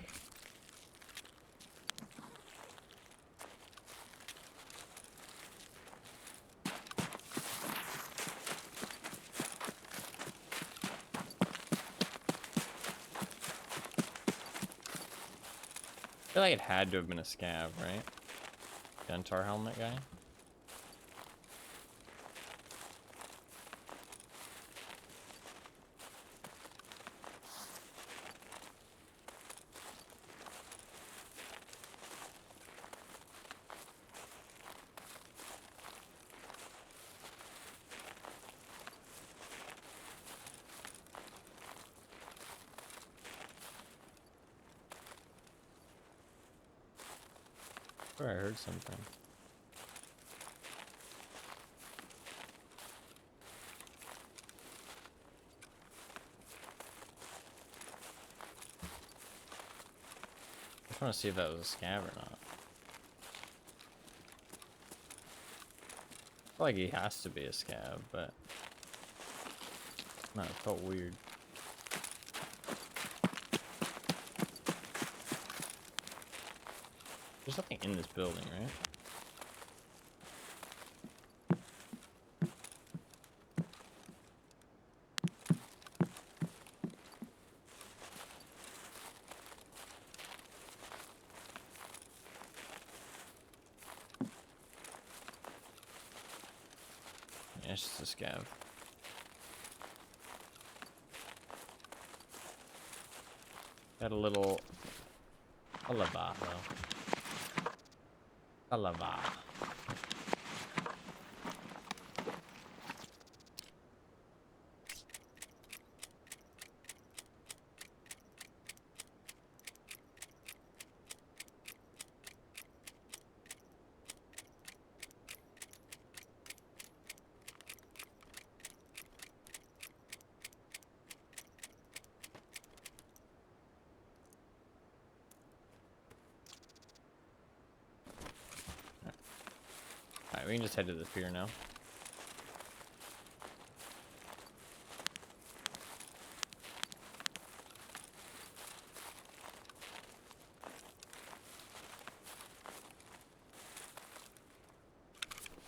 I feel like it had to have been a Scav, right? Guntar helmet guy. Where I heard something. I just want to see if that was a Scav or not. I feel like he has to be a Scav, but no, it felt weird. There's nothing in this building, right? Yeah, it's just a Scav. Got a little Alaba, though. Alaba. Alright, we can just head to the pier now.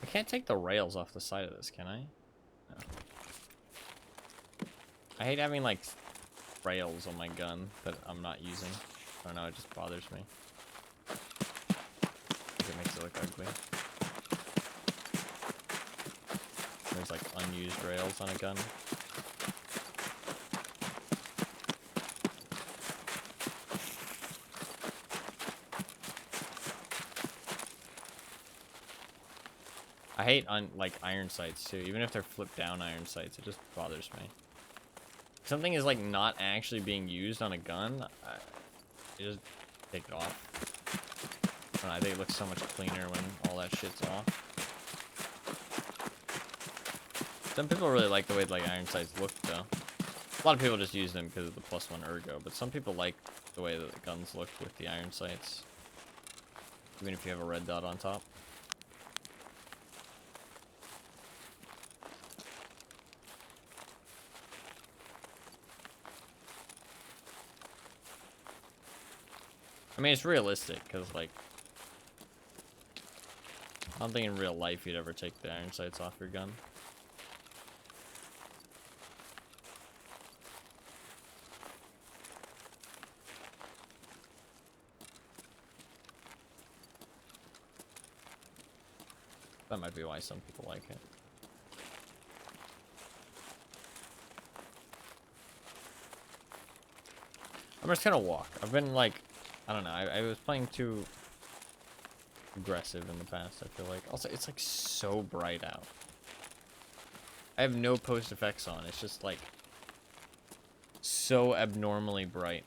I can't take the rails off the side of this, can I? No. I hate having, like, rails on my gun that I'm not using. I don't know, it just bothers me. It makes it look ugly. There's like unused rails on a gun. I hate like iron sights too. Even if they're flipped down iron sights, it just bothers me. If something is like not actually being used on a gun, you just take it off. I don't know, I think it looks so much cleaner when all that shit's off. Some people really like the way like iron sights look though. A lot of people just use them because of the +1 ergo, but some people like the way that the guns look with the iron sights. Even if you have a red dot on top. I mean, it's realistic, because, like, I don't think in real life you'd ever take the iron sights off your gun. That might be why some people like it. I'm just gonna walk. I've been, like, I don't know, I was playing too aggressive in the past, I feel like. Also, it's like so bright out. I have no post effects on, it's just like so abnormally bright.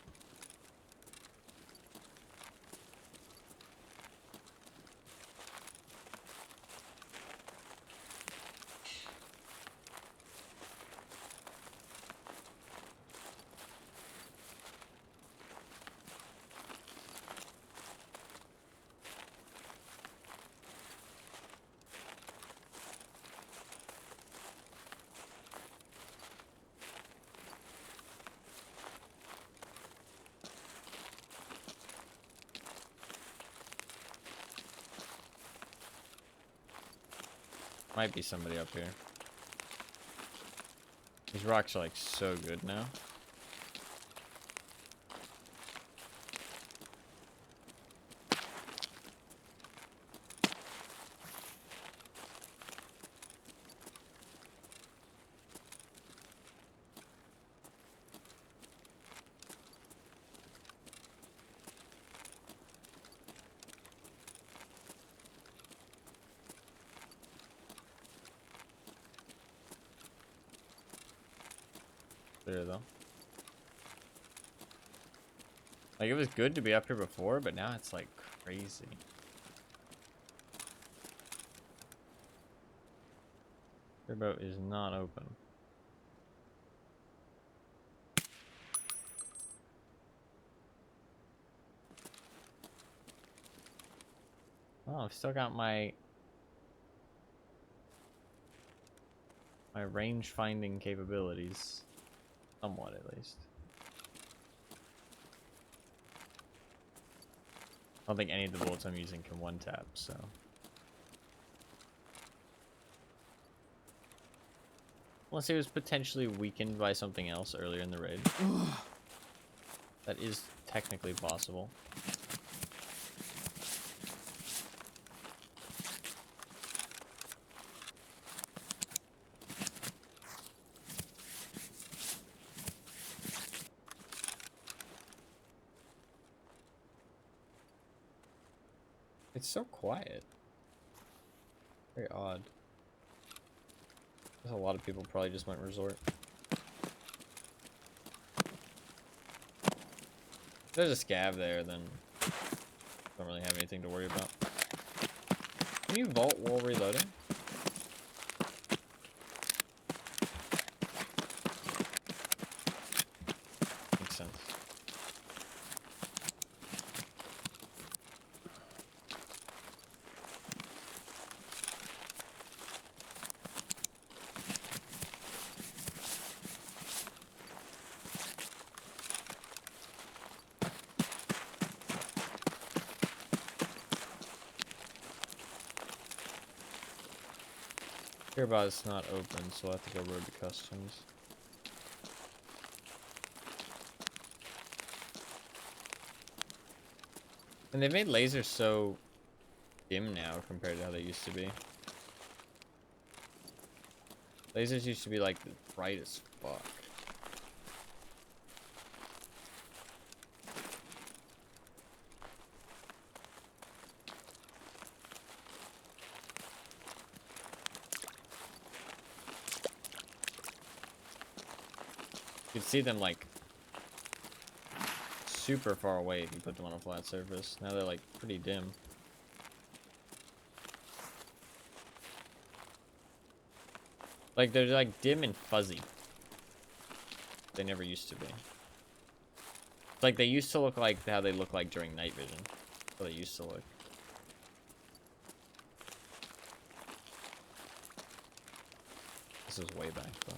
Might be somebody up here. These rocks are like so good now. Clear though. Like, it was good to be up here before, but now it's like crazy. Your boat is not open. Oh, I've still got my range finding capabilities. Somewhat, at least. I don't think any of the bullets I'm using can one-tap, so... Unless it was potentially weakened by something else earlier in the raid. That is technically possible. It's so quiet. Very odd. There's a lot of people probably just went resort. If there's a scav there, then don't really have anything to worry about. Can you vault while reloading? Makes sense. Hereabouts not open, so I'll have to go road to customs. And they've made lasers so dim now compared to how they used to be. Lasers used to be like bright as fuck. You could see them like super far away if you put them on a flat surface. Now they're like pretty dim. Like they're like dim and fuzzy. They never used to be. Like they used to look like how they look like during night vision. How they used to look. This is way back though.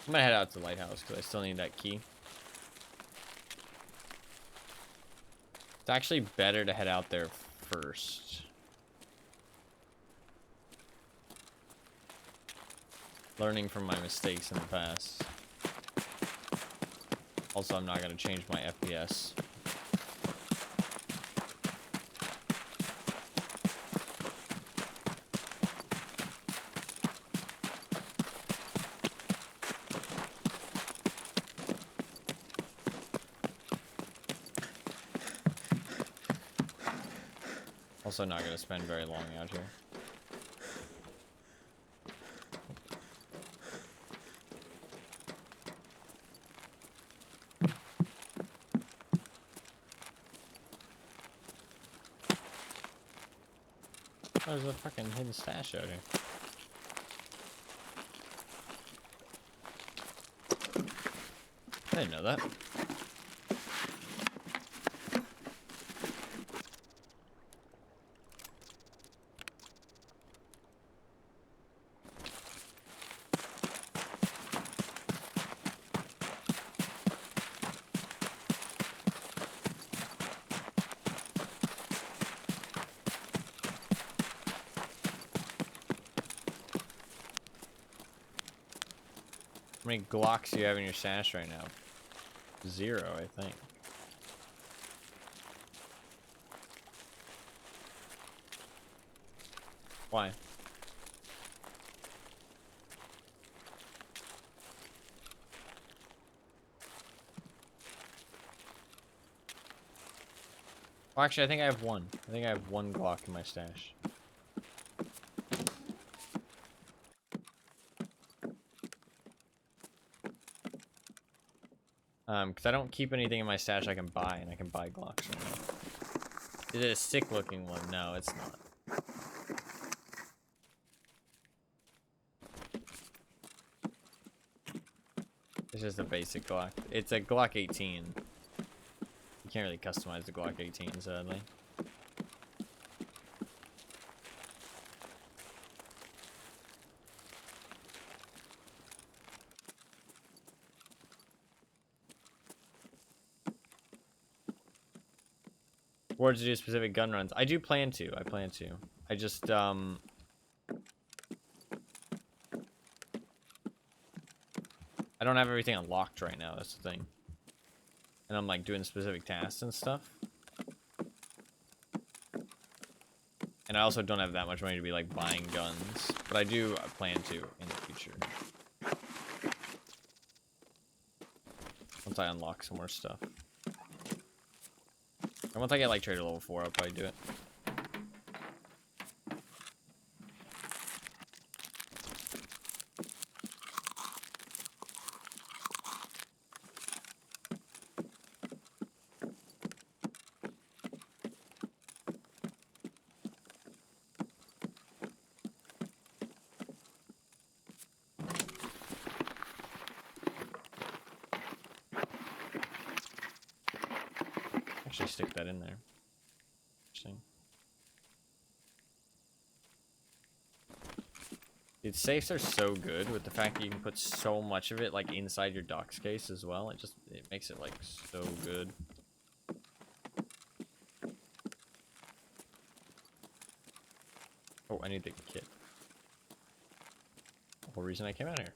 I'm gonna head out to the lighthouse because I still need that key. It's actually better to head out there first. Learning from my mistakes in the past. Also, I'm not gonna change my FPS. Also not gonna spend very long out here. Oh, there's a fucking hidden stash out here. I didn't know that. How many Glocks do you have in your stash right now? 0, I think. Why? Well, actually, I think I have one. I think I have one Glock in my stash. Because I don't keep anything in my stash I can buy, and I can buy Glocks right now. Is it a sick-looking one? No, it's not. It's just a basic Glock. It's a Glock 18. You can't really customize the Glock 18, sadly. Or to do specific gun runs. I do plan to. I plan to. I just, I don't have everything unlocked right now. That's the thing. And I'm, like, doing specific tasks and stuff. And I also don't have that much money to be, like, buying guns. But I do plan to in the future. Once I unlock some more stuff. And once I get, like, trader level 4, I'll probably do it. Actually stick that in there. Interesting. Dude, safes are so good with the fact that you can put so much of it like inside your docs case as well. It makes it like so good. Oh, I need the kit. The whole reason I came out here.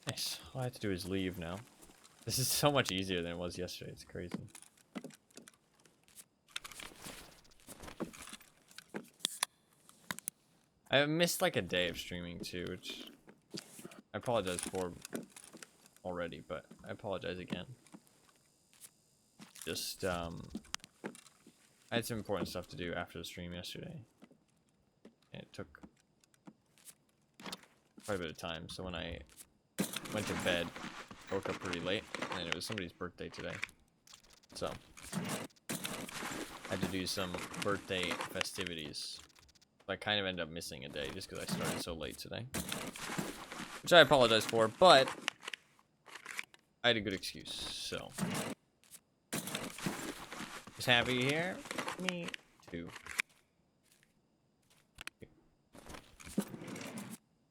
Nice. All I have to do is leave now. This is so much easier than it was yesterday. It's crazy. I missed like a day of streaming too, which I apologize for already, but I apologize again. Just, I had some important stuff to do after the stream yesterday. And it took quite a bit of time, so when I went to bed, woke up pretty late, and it was somebody's birthday today. So, I had to do some birthday festivities. So I kind of ended up missing a day just because I started so late today. Which I apologize for, but I had a good excuse, so. Just happy you're here? Me too.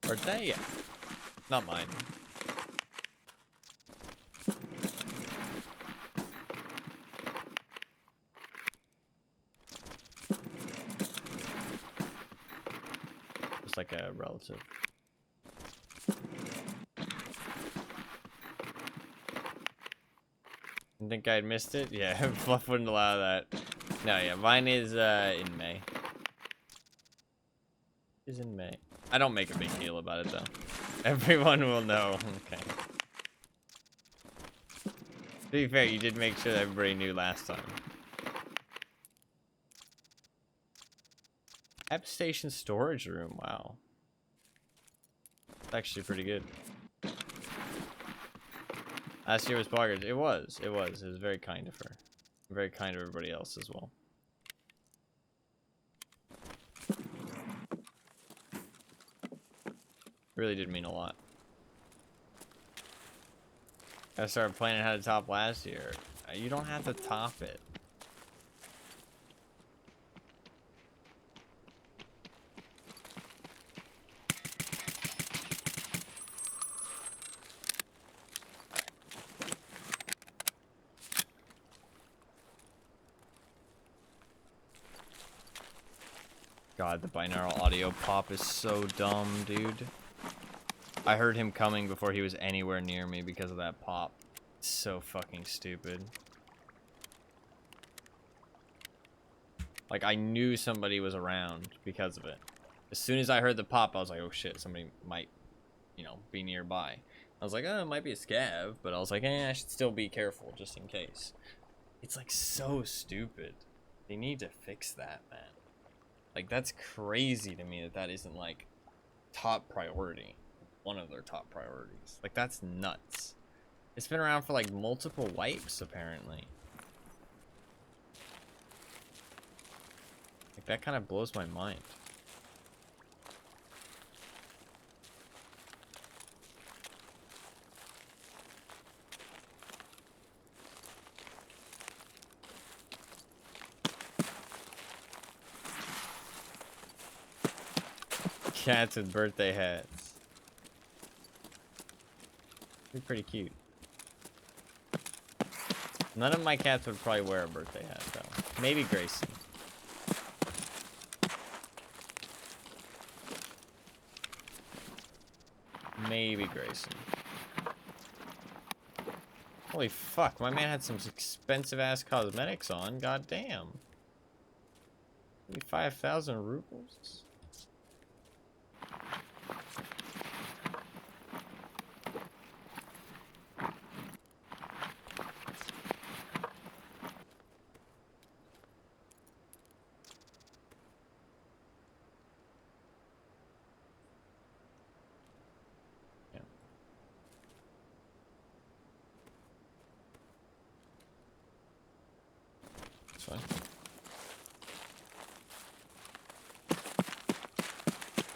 Birthday? Yeah. Not mine. Just like a relative. I think I had missed it? Yeah, Fluff wouldn't allow that. No, yeah, mine is in May. Is in May. I don't make a big deal about it though. Everyone will know. Okay. To be fair, you did make sure that everybody knew last time. App Station storage room, wow. It's actually pretty good. Last year was bloggers. It was. It was very kind of her. Very kind of everybody else as well. Really did mean a lot. I started planning how to top last year. You don't have to top it. God, the binaural audio pop is so dumb, dude. I heard him coming before he was anywhere near me because of that pop. It's so fucking stupid. Like, I knew somebody was around because of it. As soon as I heard the pop, I was like, oh shit, somebody might, you know, be nearby. I was like, oh, it might be a scav, but I was like, I should still be careful just in case. It's like so stupid. They need to fix that, man. Like, that's crazy to me that that isn't like top priority. One of their top priorities. Like, that's nuts. It's been around for like multiple wipes, apparently. Like, that kind of blows my mind. Cats with birthday hats. They're pretty cute. None of my cats would probably wear a birthday hat, though. Maybe Grayson. Maybe Grayson. Holy fuck, my man had some expensive ass cosmetics on. God damn. 5,000 rubles? Fine.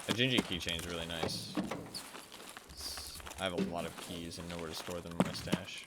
A Gingy keychain's really nice. I have a lot of keys and nowhere to store them in my stash.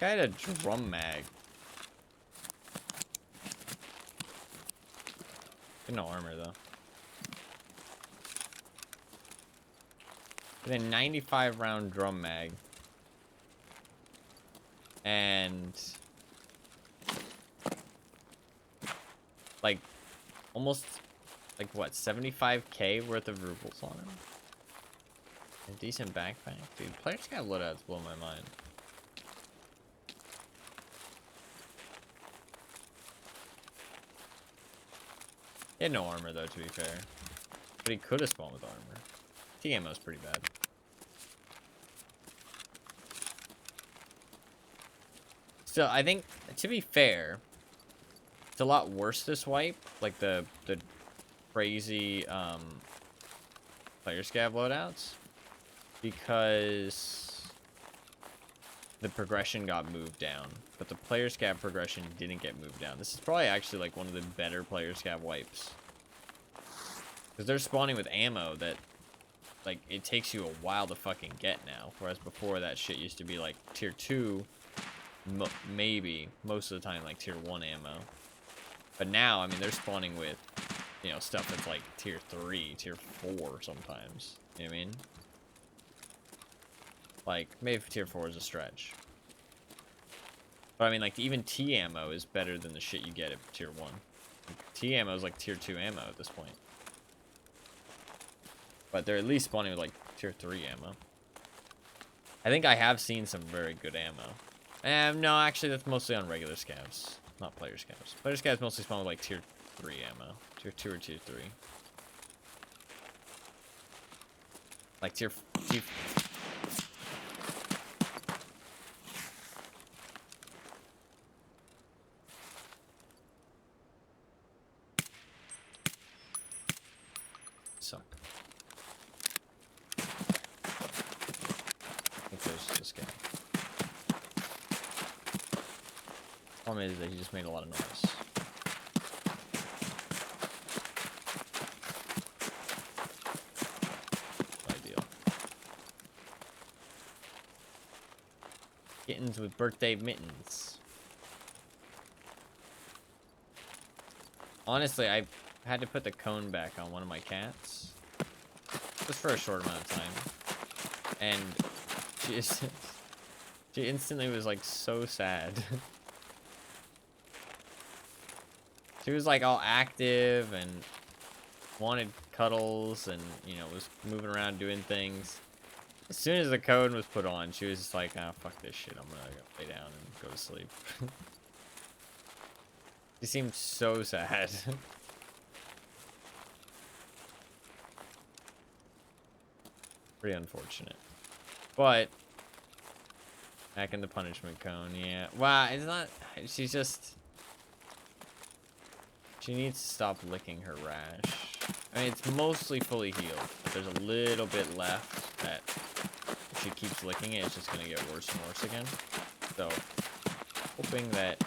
I had a drum mag. No armor though. With a 95 round drum mag. And like almost like what, 75k worth of rubles on him. A decent backpack. Dude, players got loadouts blow my mind. He had no armor though, to be fair. But he could have spawned with armor. TMO's pretty bad. Still, I think, to be fair, it's a lot worse this wipe. Like the crazy player scav loadouts. Because the progression got moved down. But the player scav progression didn't get moved down. This is probably actually like one of the better player scav wipes. Because they're spawning with ammo that, like, it takes you a while to fucking get now. Whereas before, that shit used to be like tier 2, maybe, most of the time, like tier 1 ammo. But now, I mean, they're spawning with, you know, stuff that's like tier 3, tier 4 sometimes. You know what I mean? Like, maybe tier 4 is a stretch. But I mean, like, even T ammo is better than the shit you get at tier 1. Like, T ammo is like tier 2 ammo at this point. But they're at least spawning with like tier 3 ammo. I think I have seen some very good ammo. No, actually, that's mostly on regular scavs, not player scavs. Player scavs mostly spawn with like tier 3 ammo. Tier 2 or tier 3. Like tier... Suck. I think there's this guy. Problem is that he just made a lot of noise. No ideal. Kittens with birthday mittens. Honestly, I had to put the cone back on one of my cats. Just for a short amount of time. And she instantly was like so sad. She was like all active and wanted cuddles and, you know, was moving around doing things. As soon as the cone was put on, she was just like, oh, fuck this shit. I'm gonna go lay down and go to sleep. She seemed so sad. Pretty unfortunate. But back in the punishment cone, yeah. Wow, it's not. She's just. She needs to stop licking her rash. I mean, it's mostly fully healed, but there's a little bit left that if she keeps licking it, it's just gonna get worse and worse again. So, hoping that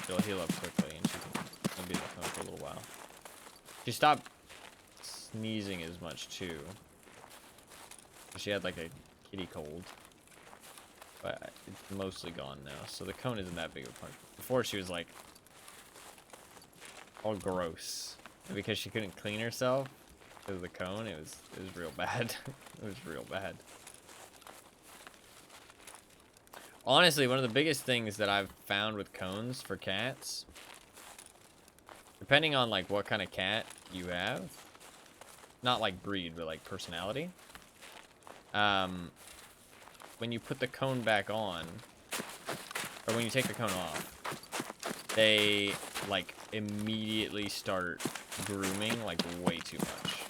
she'll heal up quickly and she can be looking for a little while. She stopped sneezing as much too. She had like a kitty cold, but it's mostly gone now. So the cone isn't that big of a punishment. Before she was like all gross because she couldn't clean herself because of the cone. It was real bad. It was real bad. Honestly, one of the biggest things that I've found with cones for cats, depending on like what kind of cat you have, not like breed, but like personality, when you put the cone back on, or when you take the cone off, they like immediately start grooming like way too much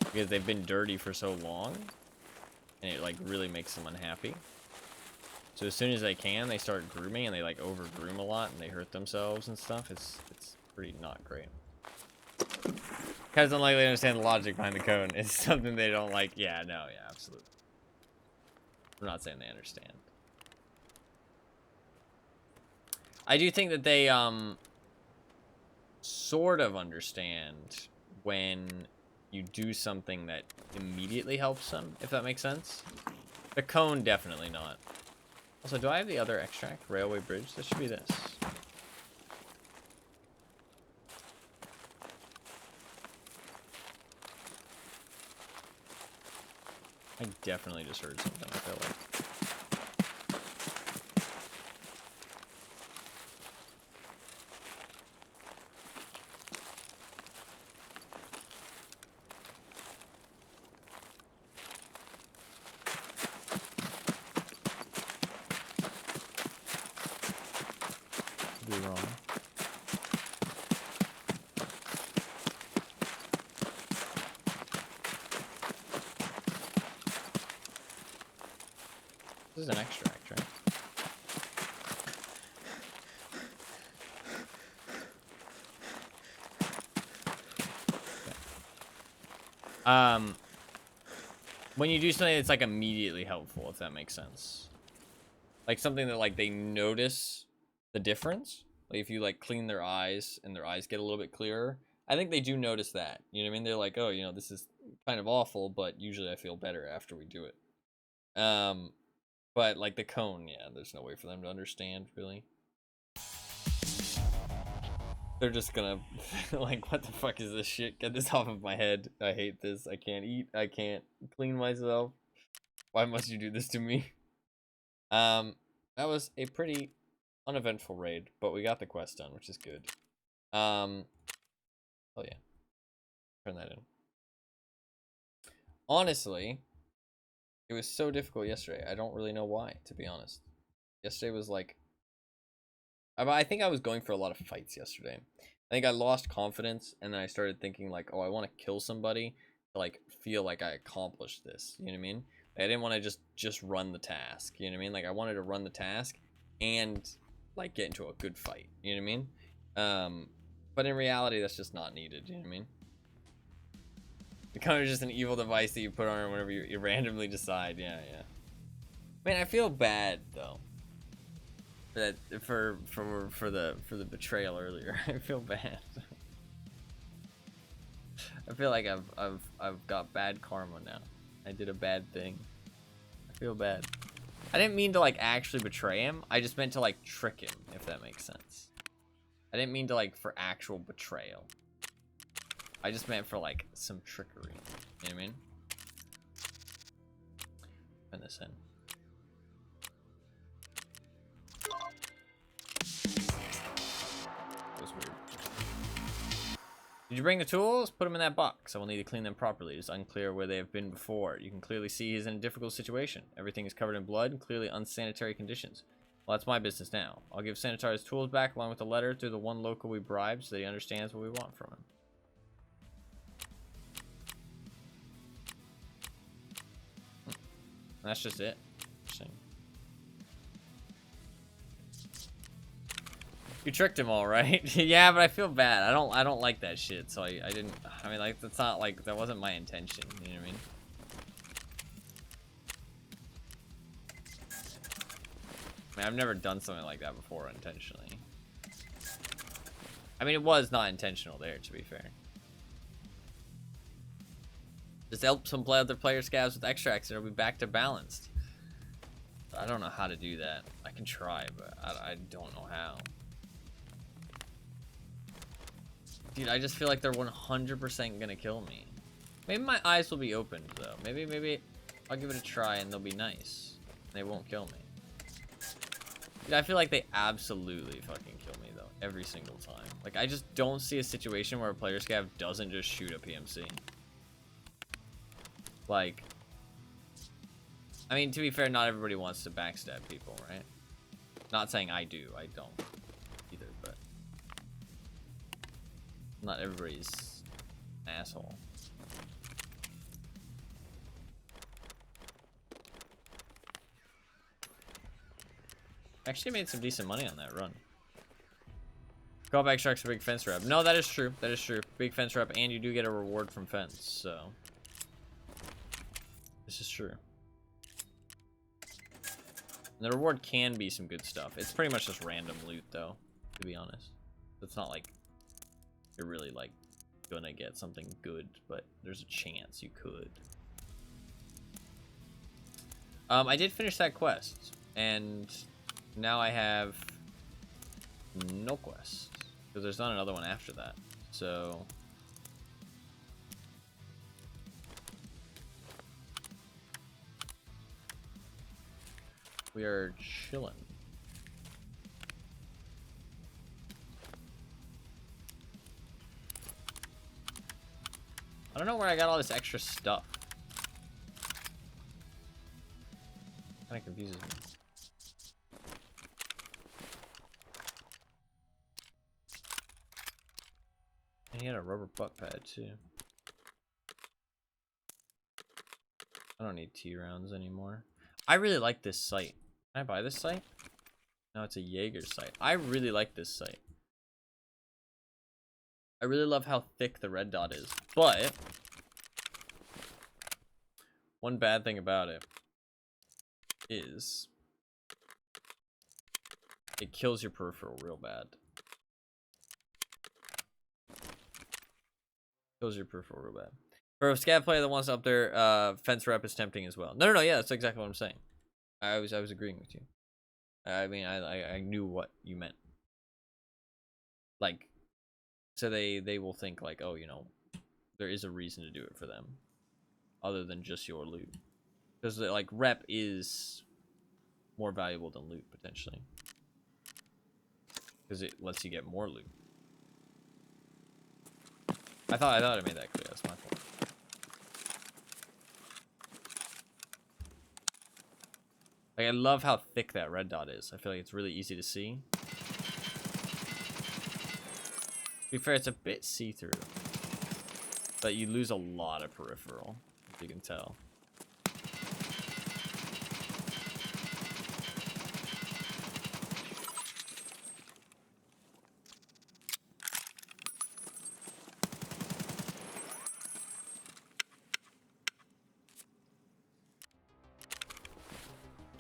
because they've been dirty for so long, and it like really makes them unhappy. So as soon as they can, they start grooming, and they like over groom a lot, and they hurt themselves and stuff. It's pretty not great. Cats unlikely to understand the logic behind the cone. It's something they don't like. Yeah, no, yeah, absolutely. I'm not saying they understand. I do think that they sort of understand when you do something that immediately helps them, if that makes sense. The cone, definitely not. Also, do I have the other extract? Railway bridge? This should be this. I definitely just heard something, I feel like. Could be wrong. This is an extract, right? Okay. When you do something that's like immediately helpful, if that makes sense. Like something that like they notice the difference. Like if you like clean their eyes and their eyes get a little bit clearer, I think they do notice that. You know what I mean? They're like, oh, you know, this is kind of awful, but usually I feel better after we do it. But like the cone, yeah, there's no way for them to understand, really. They're just gonna like, what the fuck is this shit? Get this off of my head. I hate this. I can't eat. I can't clean myself. Why must you do this to me? That was a pretty uneventful raid, but we got the quest done, which is good. Oh yeah. Turn that in. Honestly, it was so difficult yesterday. I don't really know why, to be honest. Yesterday was like... I think I was going for a lot of fights yesterday. I think I lost confidence, and then I started thinking, like, oh, I want to kill somebody to, like, feel like I accomplished this. You know what I mean? Like, I didn't want to just run the task. You know what I mean? Like, I wanted to run the task and, like, get into a good fight. You know what I mean? But in reality, that's just not needed. You know what I mean? The cone is just an evil device that you put on whenever you randomly decide. Yeah, yeah. Man, I feel bad, though. for the betrayal earlier. I feel bad. I feel like I've got bad karma now. I did a bad thing. I feel bad. I didn't mean to like actually betray him. I just meant to like trick him, if that makes sense. I didn't mean to like for actual betrayal. I just meant for like some trickery. You know what I mean? Put this in. That was weird. Did you bring the tools? Put them in that box. I will need to clean them properly. It's unclear where they have been before. You can clearly see he's in a difficult situation. Everything is covered in blood and clearly unsanitary conditions. Well, that's my business now. I'll give Sanitar his tools back along with a letter to the one local we bribed so that he understands what we want from him. And that's just it. Interesting. You tricked him all right. Yeah, but I feel bad. I don't like that shit. So I didn't. I mean, like, that's not like, that wasn't my intention. You know what I mean? I mean, I've never done something like that before intentionally. I mean, it was not intentional there, to be fair. Just help some other player scavs with extracts and it'll be back to balanced. I don't know how to do that. I can try, but I don't know how. Dude, I just feel like they're 100% gonna kill me. Maybe my eyes will be opened, though. Maybe I'll give it a try and they'll be nice. They won't kill me. Dude, I feel like they absolutely fucking kill me, though. Every single time. Like, I just don't see a situation where a player scav doesn't just shoot a PMC. Like, I mean, to be fair, not everybody wants to backstab people, right? Not saying I do. I don't either, but not everybody's an asshole. Actually made some decent money on that run. Callback sharks for big fence rep. No, that is true. That is true. Big fence rep, and you do get a reward from fence, so this is true. And the reward can be some good stuff. It's pretty much just random loot, though, to be honest. It's not like you're really, like, gonna get something good, but there's a chance you could. I did finish that quest, and now I have no quest, because there's not another one after that. So we are chilling. I don't know where I got all this extra stuff. Kind of confuses me. And he had a rubber butt pad too. I don't need T rounds anymore. I really like this site. Can I buy this site? No, it's a Jaeger site. I really like this site. I really love how thick the red dot is. But one bad thing about it is it kills your peripheral real bad. Kills your peripheral real bad. For a scav player that wants to up their fence rep is tempting as well. No, yeah, that's exactly what I'm saying. I was agreeing with you. I mean, I knew what you meant. Like, so they will think like, oh, you know, there is a reason to do it for them, other than just your loot, because like rep is more valuable than loot potentially, because it lets you get more loot. I thought I made that clear. That's my fault. Like, I love how thick that red dot is. I feel like it's really easy to see. To be fair, it's a bit see-through, but you lose a lot of peripheral, if you can tell.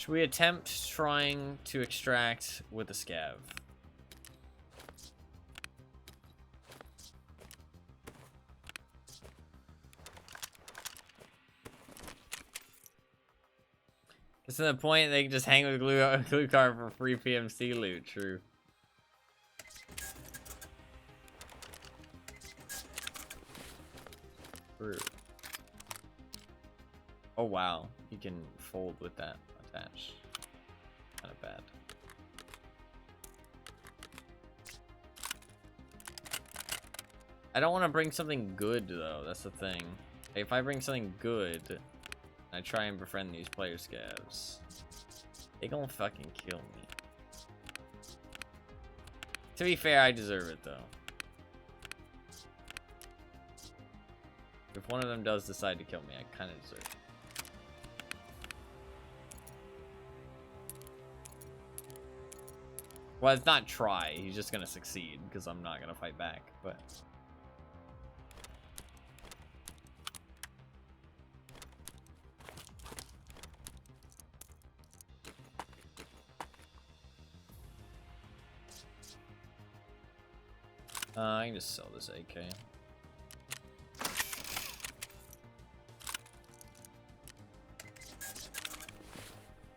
Should we attempt trying to extract with a scav? It's to the point they can just hang with a glue car for free PMC loot. True. True. Oh wow, you can fold with that attached. Kind of bad. I don't want to bring something good though. That's the thing. If I bring something good, I try and befriend these player scavs, they gonna fucking kill me. To be fair, I deserve it though. If one of them does decide to kill me, I kind of deserve it. Well, it's not try. He's just gonna succeed because I'm not gonna fight back. But I can just sell this AK.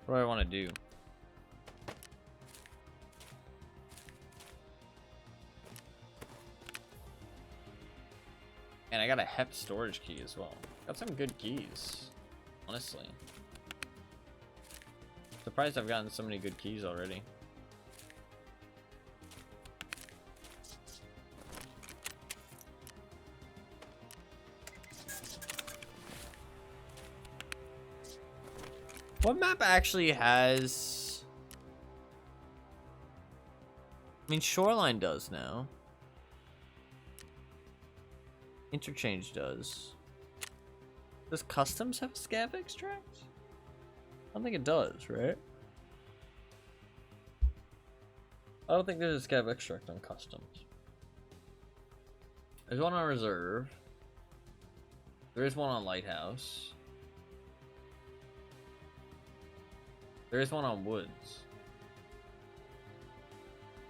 What do I want to do? And I got a HEP storage key as well. Got some good keys, honestly. Surprised I've gotten so many good keys already. What map actually has... I mean, Shoreline does now. Interchange does. Does Customs have a scav extract? I don't think it does, right? I don't think there's a scav extract on Customs. There's one on Reserve. There is one on Lighthouse. There is one on Woods.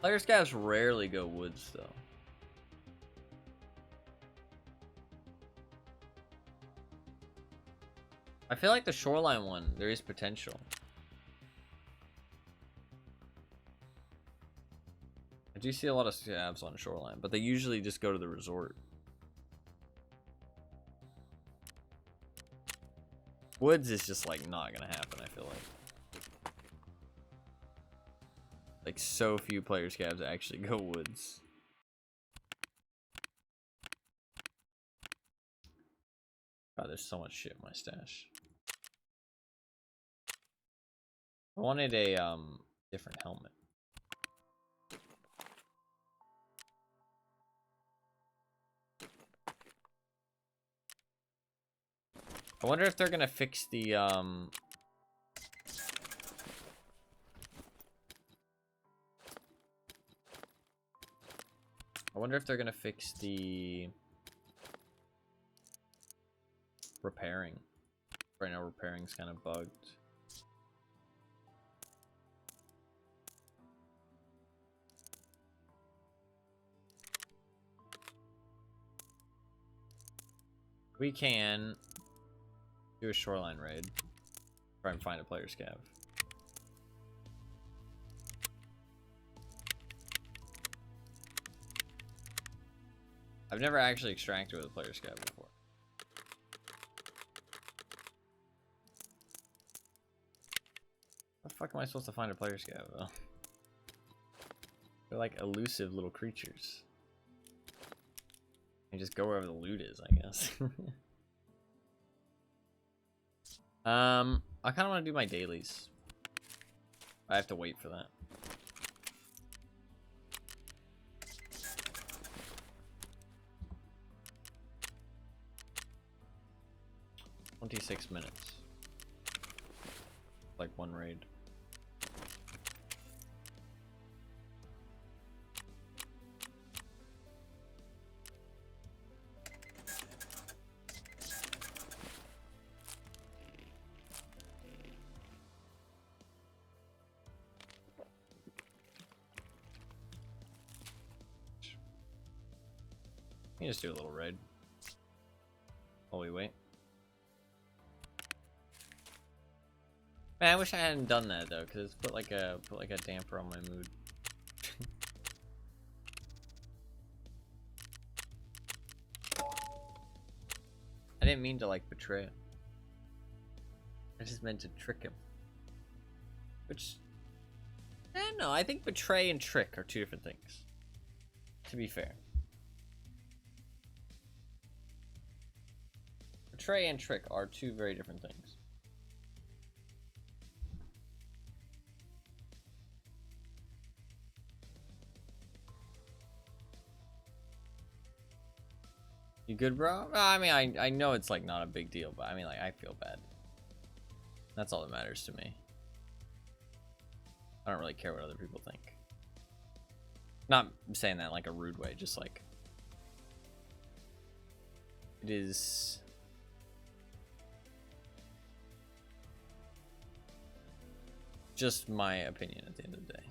Player scavs rarely go Woods, though. I feel like the Shoreline one, there is potential. I do see a lot of scavs on Shoreline, but they usually just go to the resort. Woods is just like not gonna happen, I feel like. Like so few player scavs actually go Woods. God, there's so much shit in my stash. I wanted a different helmet. I wonder if they're gonna fix the repairing. Right now repairing's kind of bugged. We can do a Shoreline raid. Try and find a player scav. I've never actually extracted with a player scav before. How the fuck am I supposed to find a player scav though? They're like elusive little creatures. You just go wherever the loot is, I guess. I kind of want to do my dailies. I have to wait for that. $26 minutes. Like one raid. You just do a little raid. While we wait. Man, I wish I hadn't done that though, because it's put like a damper on my mood. I didn't mean to like betray him. I just meant to trick him. Which, I don't know. I think betray and trick are two different things. To be fair. Betray and trick are two very different things. You good, bro? I mean, I know it's like not a big deal, but I mean, like, I feel bad. That's all that matters to me. I don't really care what other people think. Not saying that in like a rude way, just like it is. Just my opinion at the end of the day.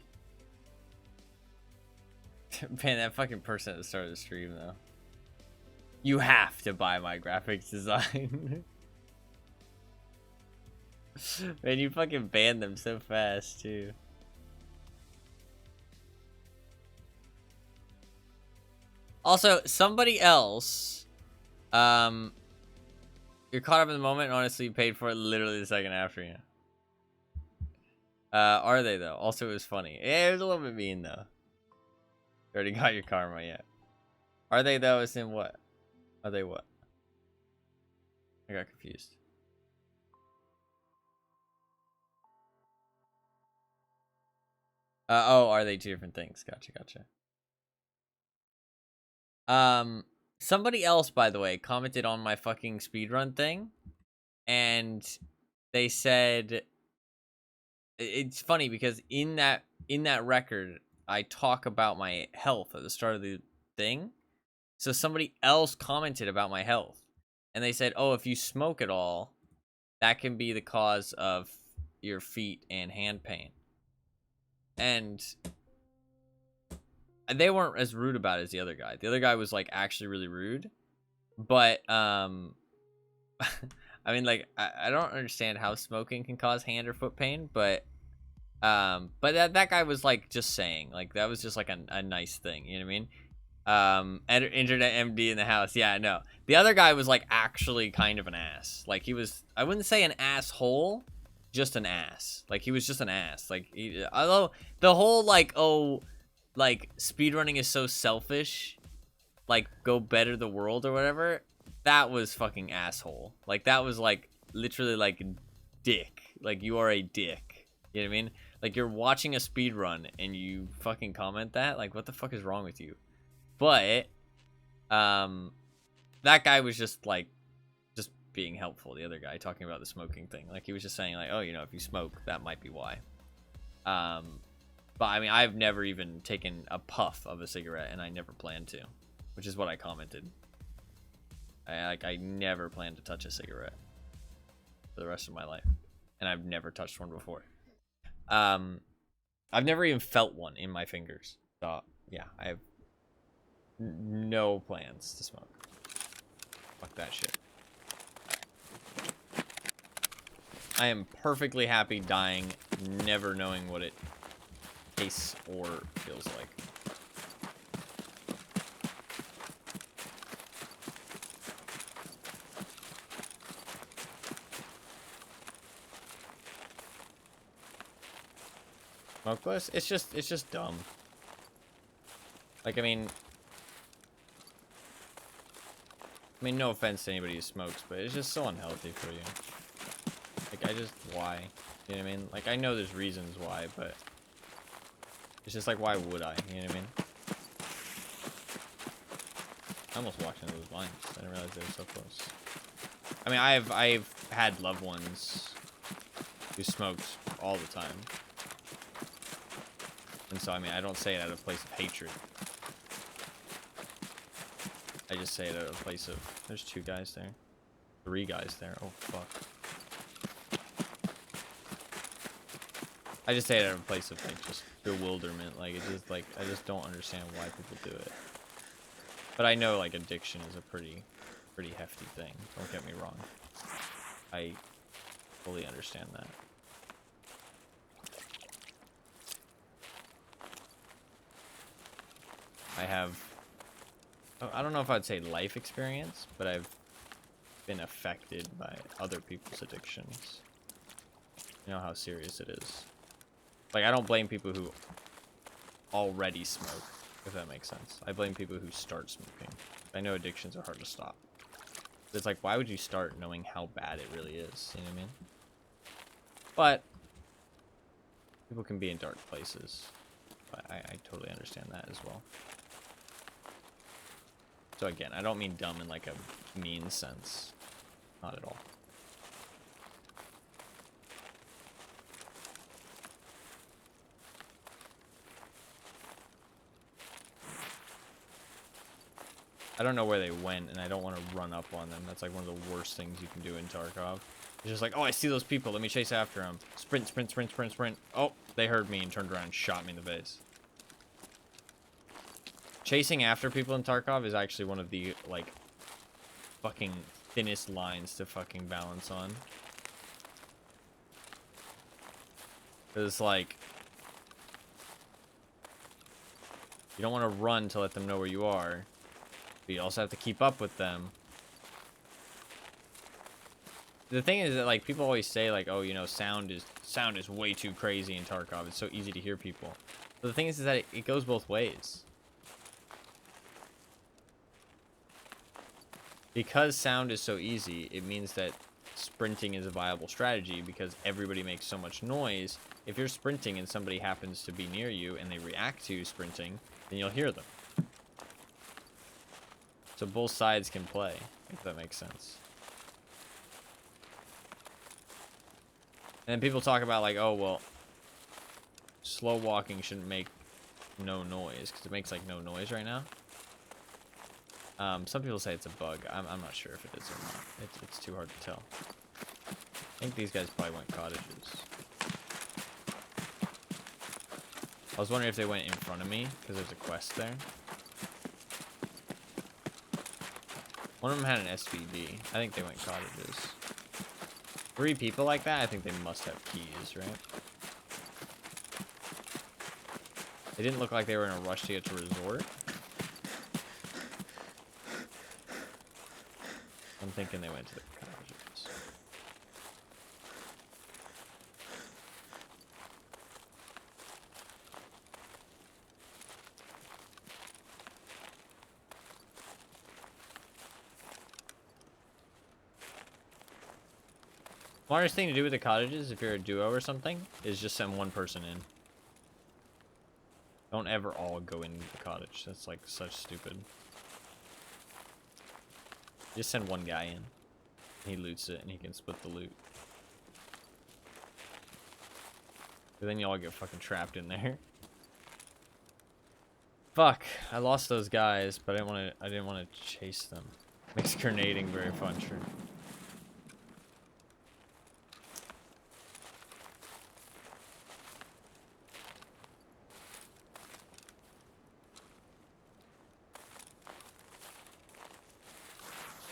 Man, that fucking person at the start of the stream though. You have to buy my graphics design. Man, you fucking banned them so fast too. Also, somebody else, you're caught up in the moment and honestly you paid for it literally the second after you. Are they though? Also, it was funny. Yeah, it was a little bit mean though. You already got your karma, yeah. Are they though? As in what? Are they what? I got confused. Oh, are they two different things? Gotcha, gotcha. Somebody else, by the way, commented on my fucking speedrun thing, and they said it's funny because in that record I talk about my health at the start of the thing. So somebody else commented about my health, and they said, "Oh, if you smoke at all, that can be the cause of your feet and hand pain." And they weren't as rude about it as the other guy. The other guy was like actually really rude, but I mean, like I don't understand how smoking can cause hand or foot pain, but that guy was like just saying, like, that was just like a nice thing, you know what I mean? Internet MD in the house. Yeah, no. The other guy was like actually kind of an ass. Like he was, I wouldn't say an asshole, just an ass. Like he was just an ass. Like although the whole like, oh, like speedrunning is so selfish, like go better the world or whatever, that was fucking asshole. Like that was like literally like dick. Like you are a dick. You know what I mean? Like you're watching a speedrun and you fucking comment that? Like what the fuck is wrong with you? But that guy was just like just being helpful. The other guy talking about the smoking thing. Like he was just saying like, oh, you know, if you smoke, that might be why. But I mean, I've never even taken a puff of a cigarette, and I never plan to, which is what I commented. I never plan to touch a cigarette for the rest of my life, and I've never touched one before. I've never even felt one in my fingers. So yeah, I have no plans to smoke. Fuck that shit. I am perfectly happy dying, never knowing what it tastes or feels like. Smokeless? It's just dumb. Like, I mean, no offense to anybody who smokes, but it's just so unhealthy for you. Like, why? You know what I mean? Like, I know there's reasons why, but it's just like, why would I? You know what I mean? I almost walked into those lines. I didn't realize they were so close. I mean, I've had loved ones who smoked all the time. And so, I mean, I don't say it out of a place of hatred. I just say it out of a place of... There's 2 guys there. 3 guys there. Oh, fuck. I just say it out of a place of, like, just bewilderment. Like, it's just, like, I just don't understand why people do it. But I know, like, addiction is a pretty hefty thing. Don't get me wrong. I fully understand that. I have, I don't know if I'd say life experience, but I've been affected by other people's addictions. You know how serious it is. Like, I don't blame people who already smoke, if that makes sense. I blame people who start smoking. I know addictions are hard to stop. It's like, why would you start knowing how bad it really is? You know what I mean? But people can be in dark places. But I totally understand that as well. So again, I don't mean dumb in like a mean sense. Not at all. I don't know where they went, and I don't want to run up on them. That's like one of the worst things you can do in Tarkov. It's just like, oh, I see those people. Let me chase after them. Sprint, sprint, sprint, sprint, sprint. Oh, they heard me and turned around and shot me in the face. Chasing after people in Tarkov is actually one of the, like, fucking thinnest lines to fucking balance on. It's like, you don't want to run to let them know where you are. But you also have to keep up with them. The thing is that, like, people always say, like, oh, you know, sound is way too crazy in Tarkov. It's so easy to hear people. But the thing is that it goes both ways. Because sound is so easy, it means that sprinting is a viable strategy because everybody makes so much noise. If you're sprinting and somebody happens to be near you and they react to you sprinting, then you'll hear them. So both sides can play, if that makes sense. And then people talk about, like, oh, well, slow walking shouldn't make no noise, because it makes, like, no noise right now. Some people say it's a bug. I'm not sure if it is or not. It's too hard to tell. I think these guys probably went cottages. I was wondering if they went in front of me, because there's a quest there. One of them had an SVD. I think they went cottages. 3 people like that, I think they must have keys, right? They didn't look like they were in a rush to get to resort. I'm thinking they went to the cottages. Smartest thing to do with the cottages, if you're a duo or something, is just send one person in. Don't ever all go into the cottage. That's like such stupid. Just send one guy in. He loots it and he can split the loot. But then you all get fucking trapped in there. Fuck, I lost those guys, but I didn't want to chase them. Makes grenading very fun, sure.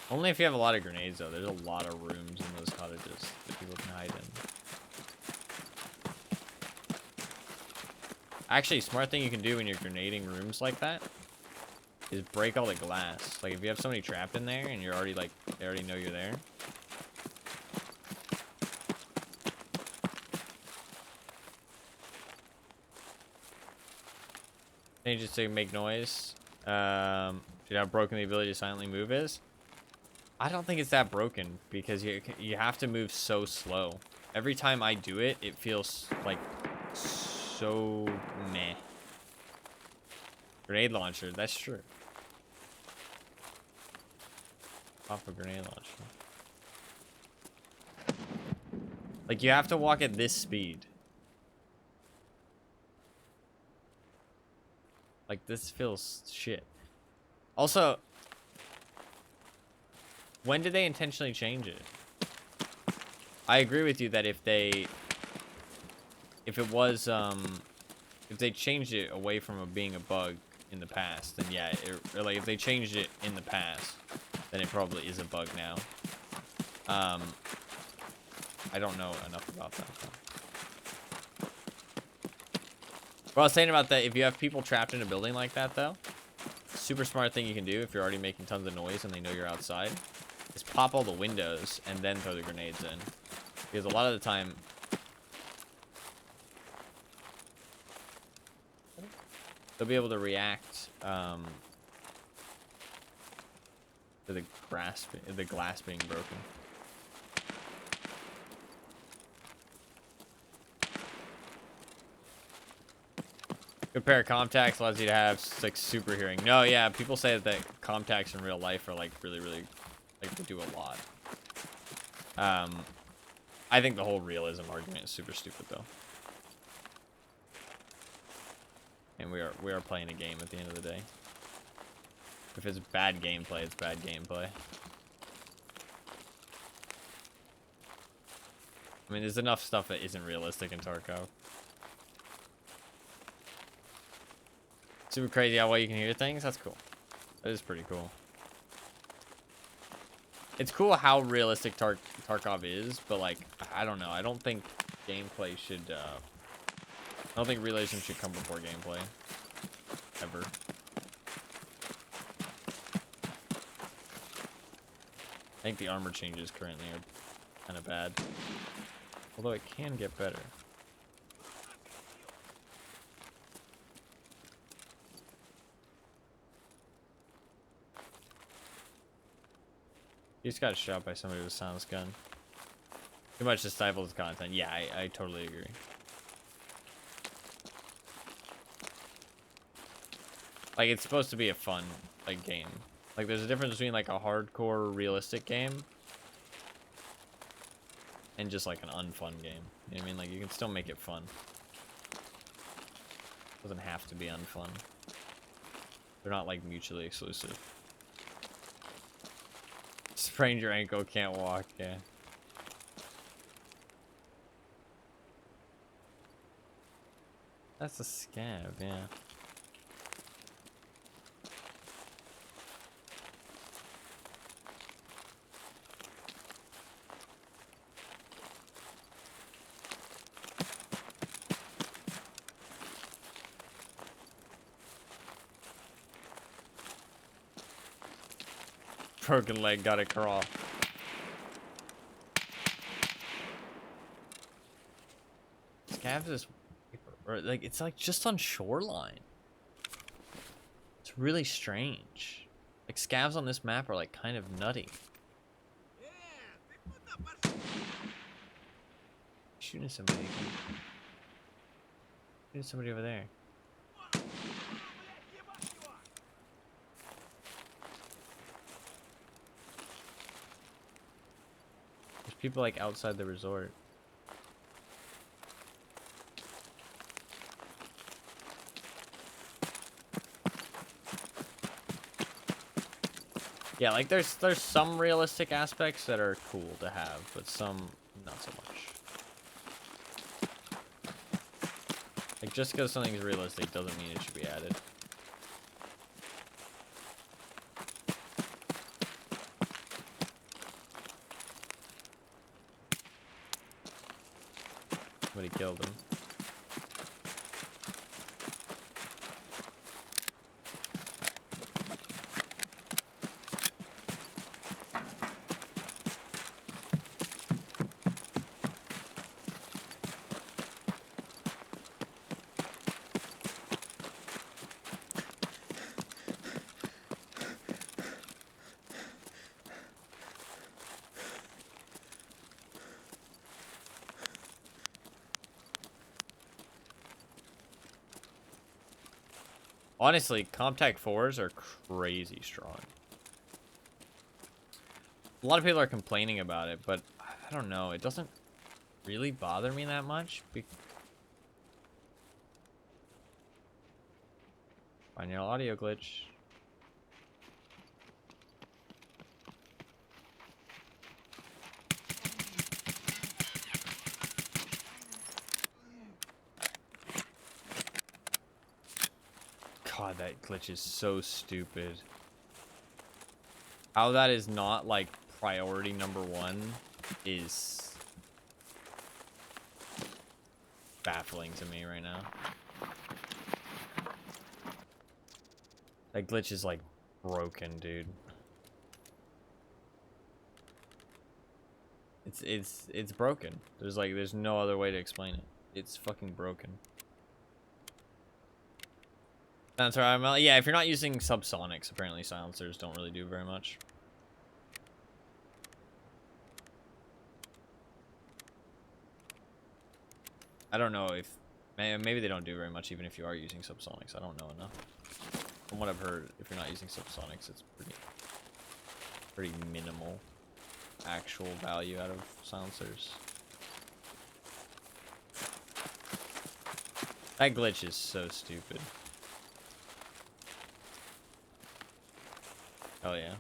Only if you have a lot of grenades, though. There's a lot of rooms in those cottages that people can hide in. Actually, smart thing you can do when you're grenading rooms like that is break all the glass. Like, if you have somebody trapped in there and you're already, like, they already know you're there. Then you just say make noise. Do you know how broken the ability to silently move is? I don't think it's that broken because you have to move so slow. Every time I do it, it feels like so meh. Grenade launcher, that's true. Off a grenade launcher. Like, you have to walk at this speed. Like, this feels shit. Also, when did they intentionally change it? I agree with you that if they changed it away from being a bug, in the past, then yeah, or like if they changed it in the past, then it probably is a bug now. I don't know enough about that though. Well, I was saying about that, if you have people trapped in a building like that though, super smart thing you can do if you're already making tons of noise and they know you're outside is pop all the windows and then throw the grenades in. Because a lot of the time, they'll be able to react to the glass being broken. Good pair of contacts allows you to have like super hearing. No, yeah, people say that contacts in real life are like really, like they do a lot. I think the whole realism argument is super stupid though. And we are playing a game at the end of the day. If it's bad gameplay, it's bad gameplay. I mean, there's enough stuff that isn't realistic in Tarkov. Super crazy how well you can hear things. That's cool. That is pretty cool. It's cool how realistic Tarkov is, but like, I don't know. I don't think gameplay should. I don't think realism should come before gameplay. Ever. I think the armor changes currently are kind of bad. Although it can get better. He just got shot by somebody with a silenced gun. Too much to stifle his content. Yeah, I totally agree. Like, it's supposed to be a fun, like, game. Like, there's a difference between, like, a hardcore, realistic game and just, like, an unfun game. You know what I mean? Like, you can still make it fun. It doesn't have to be unfun. They're not, like, mutually exclusive. Sprained your ankle, can't walk, yeah. That's a Scav, yeah. Broken leg, gotta crawl. Scavs is, or like, it's like just on Shoreline. It's really strange. Like, Scavs on this map are like kind of nutty. Shooting somebody again. Shooting somebody over there. There's people like outside the resort. Yeah, like there's some realistic aspects that are cool to have, but some not so much. Like, just because something's realistic doesn't mean it should be added. Somebody killed him. Honestly, Comtac 4s are crazy strong. A lot of people are complaining about it, but I don't know. It doesn't really bother me that much. Find your audio glitch. God, that glitch is so stupid. How that is not like priority number 1 is baffling to me right now. That glitch is like broken, dude. It's broken. There's no other way to explain it. It's fucking broken. That's right. Yeah, if you're not using subsonics, apparently silencers don't really do very much. I don't know if maybe they don't do very much even if you are using subsonics. I don't know enough. From what I've heard, if you're not using subsonics, it's pretty minimal actual value out of silencers. That glitch is so stupid. Oh yeah.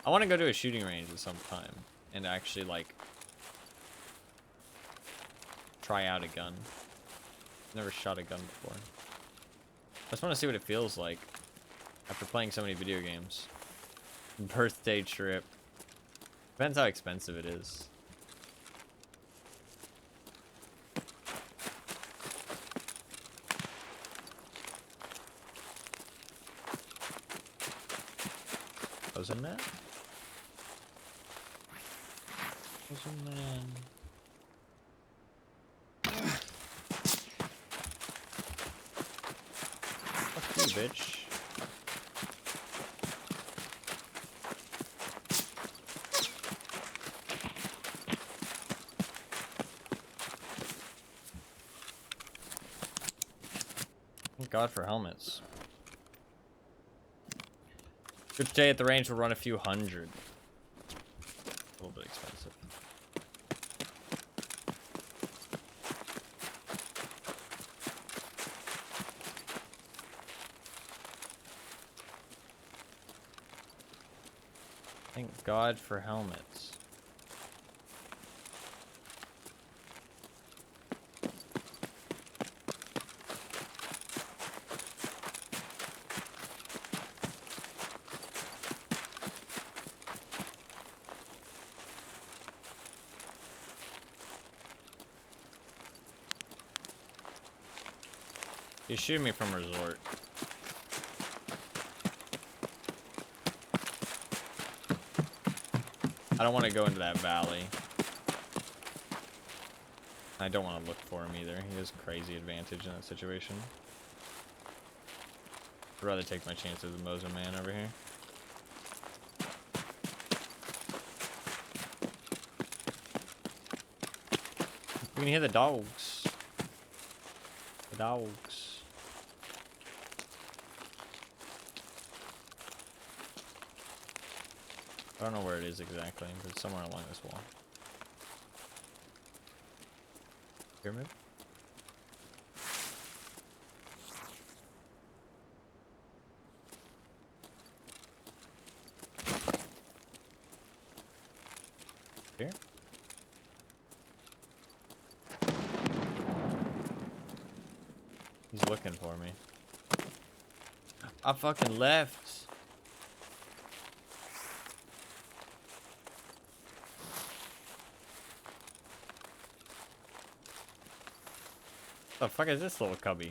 I want to go to a shooting range at some time and actually like try out a gun. Never shot a gun before. I just want to see what it feels like after playing so many video games. Birthday trip. Depends how expensive it is. Frozen Man? Frozen Man. Fuck you, bitch. Thank God for helmets. Good stay at the range will run a few hundred. A little bit expensive. Thank God for helmets. You shoot me from resort. I don't want to go into that valley. I don't want to look for him either. He has crazy advantage in that situation. I'd rather take my chances with Moser Man over here. You can hear the dogs. The dogs. I don't know where it is exactly, but it's somewhere along this wall. Pyramid? Here? He's looking for me. I fucking left. The fuck is this little cubby?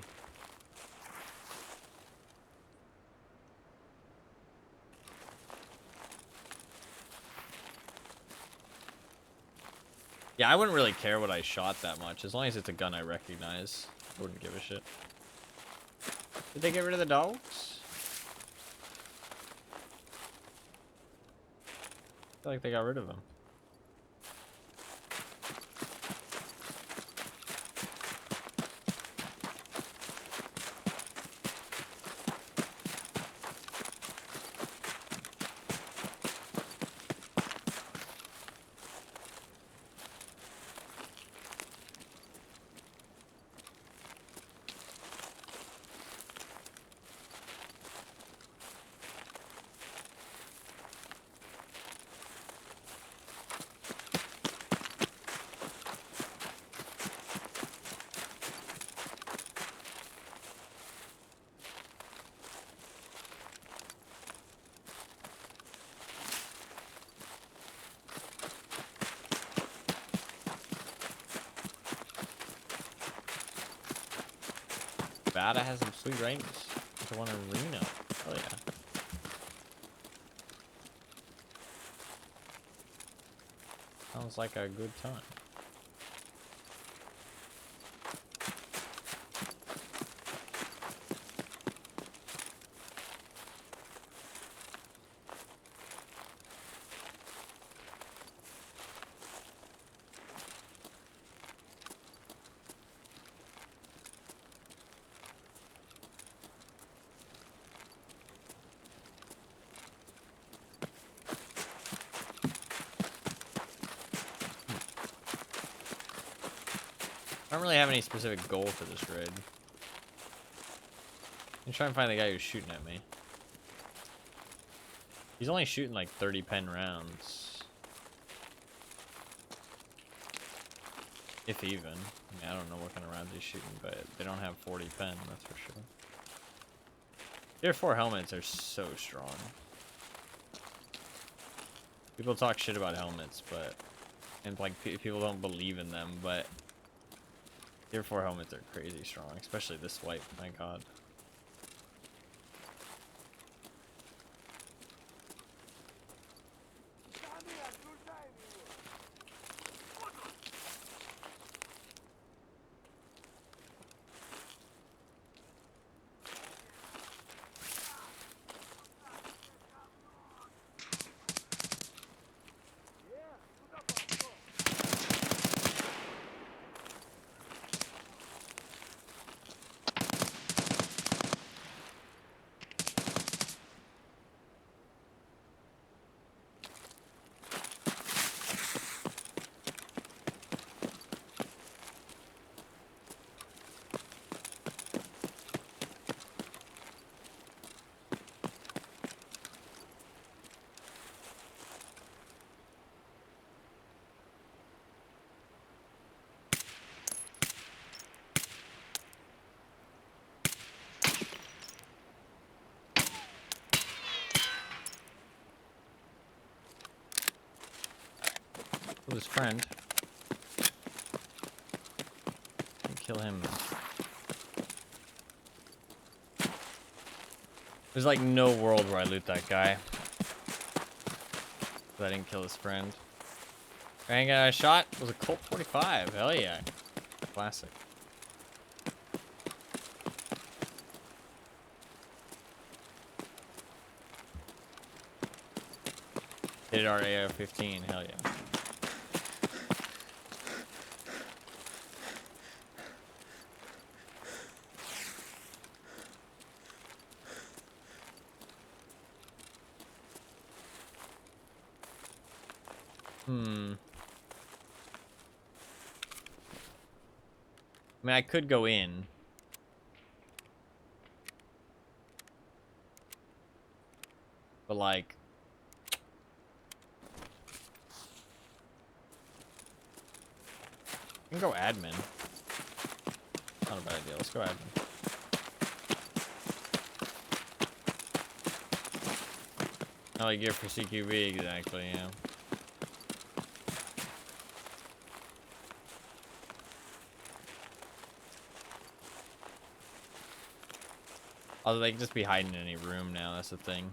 Yeah, I wouldn't really care what I shot that much. As long as it's a gun I recognize, I wouldn't give a shit. Did they get rid of the dogs? I feel like they got rid of them. Nevada has some sweet range. I want a Reno. Oh yeah. Sounds like a good time. I don't really have any specific goal for this raid. I'm trying to find the guy who's shooting at me. He's only shooting like 30 pen rounds. If even. I mean, I don't know what kind of rounds he's shooting, but they don't have 40 pen, that's for sure. Tier 4 helmets are so strong. People talk shit about helmets, but... And like, people don't believe in them, but... Tier 4 helmets are crazy strong, especially this wipe, my god. With his friend. Kill him. There's like no world where I loot that guy. But I didn't kill his friend. I ain't got a shot. It was a Colt 45. Hell yeah. Classic. Hit our AR-15. Hell yeah. I mean, I could go in. But like... I can go admin. Not a bad idea. Let's go admin. Oh, gear for CQB, exactly, yeah. Although they can just be hiding in any room now, that's the thing.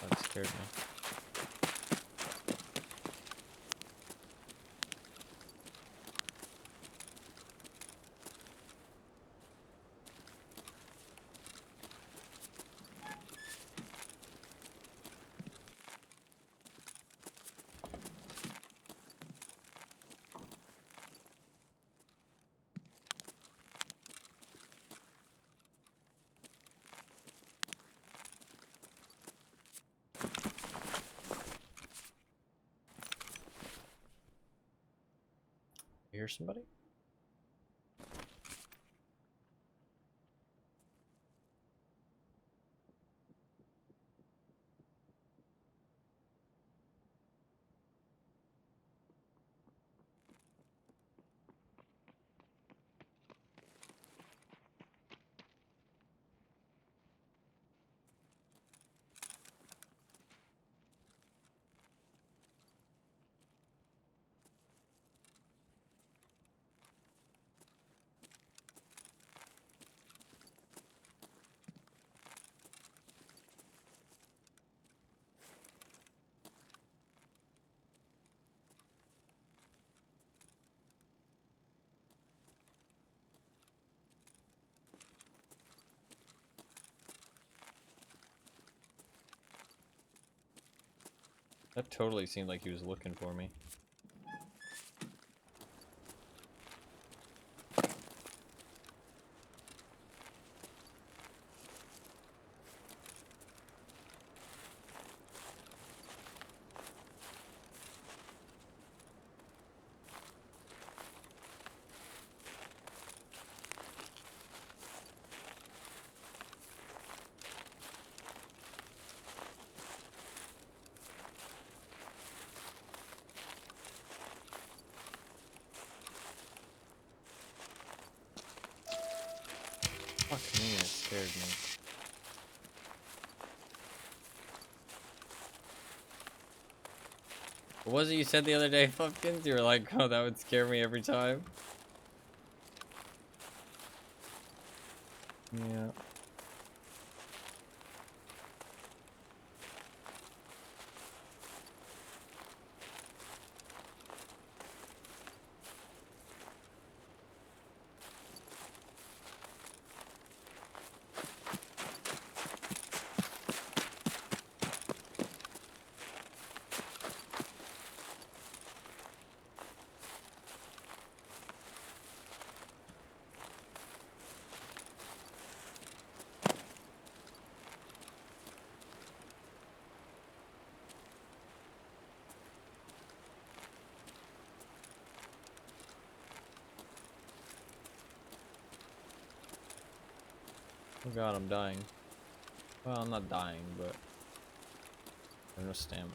That scared me. You hear somebody? That totally seemed like he was looking for me. Fuck me, it scared me. What was it you said the other day, Pumpkins? You were like, oh, that would scare me every time. Yeah. Oh god, I'm dying. Well, I'm not dying, but I have no stamina.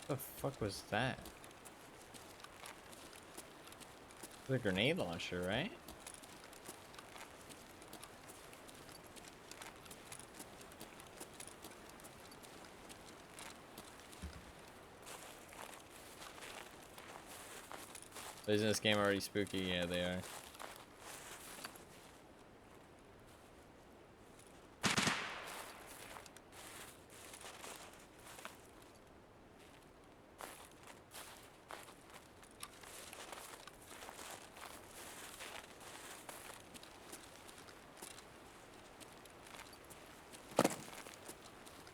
What the fuck was that? It was a grenade launcher, right? Isn't this game already spooky? Yeah, they are.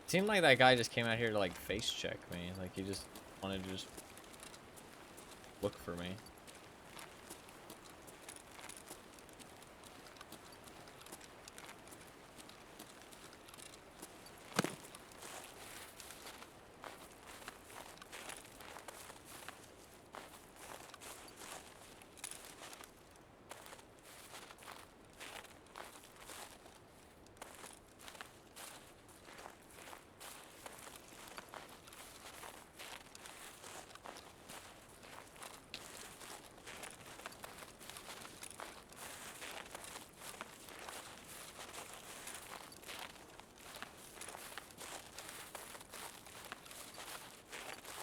Seemed like that guy just came out here to like face check me. Like he just wanted to just look for me.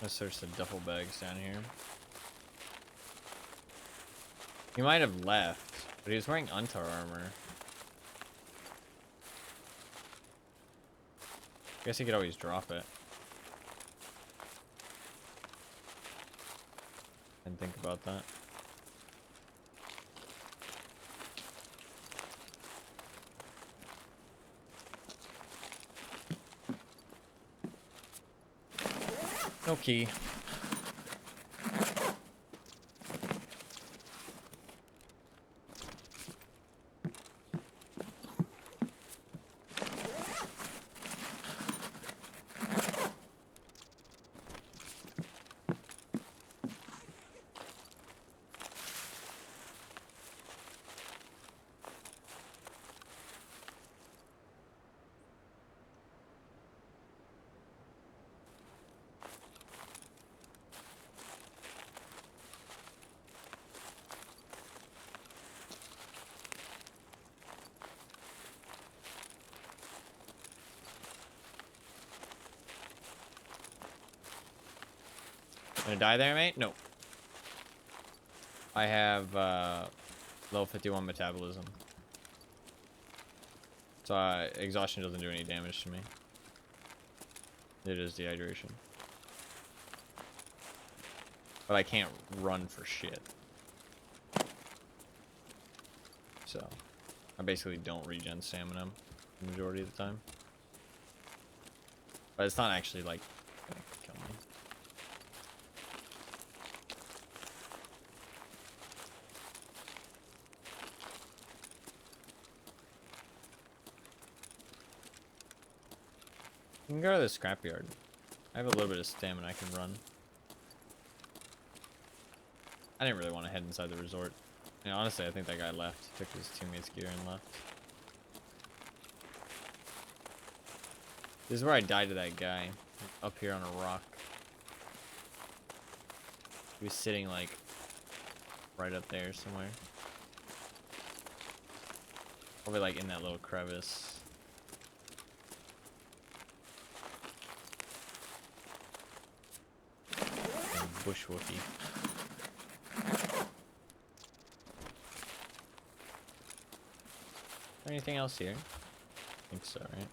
Let's search the duffel bags down here. He might have left, but he was wearing Untar armor. Guess he could always drop it. Didn't think about that. No key. Gonna die there, mate? No. I have level 51 metabolism. So exhaustion doesn't do any damage to me. It is dehydration. But I can't run for shit. So I basically don't regen stamina the majority of the time. But it's not actually, like, gonna kill me. You can go to the scrapyard. I have a little bit of stamina I can run. I didn't really want to head inside the resort. And honestly, I think that guy left. Took his teammate's gear and left. This is where I died to that guy. Up here on a rock. He was sitting, like, right up there somewhere. Probably, like, in that little crevice. Bush Wookie. Anything else here? I think so, right?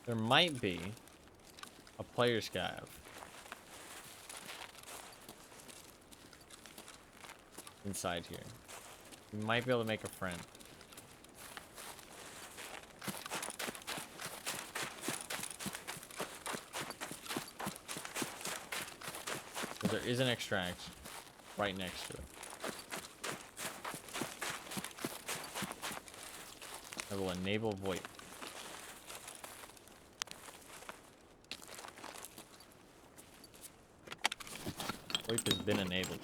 There might be a player scav inside here. You might be able to make a friend. But there is an extract right next to it. I will enable VoIP. VoIP has been enabled.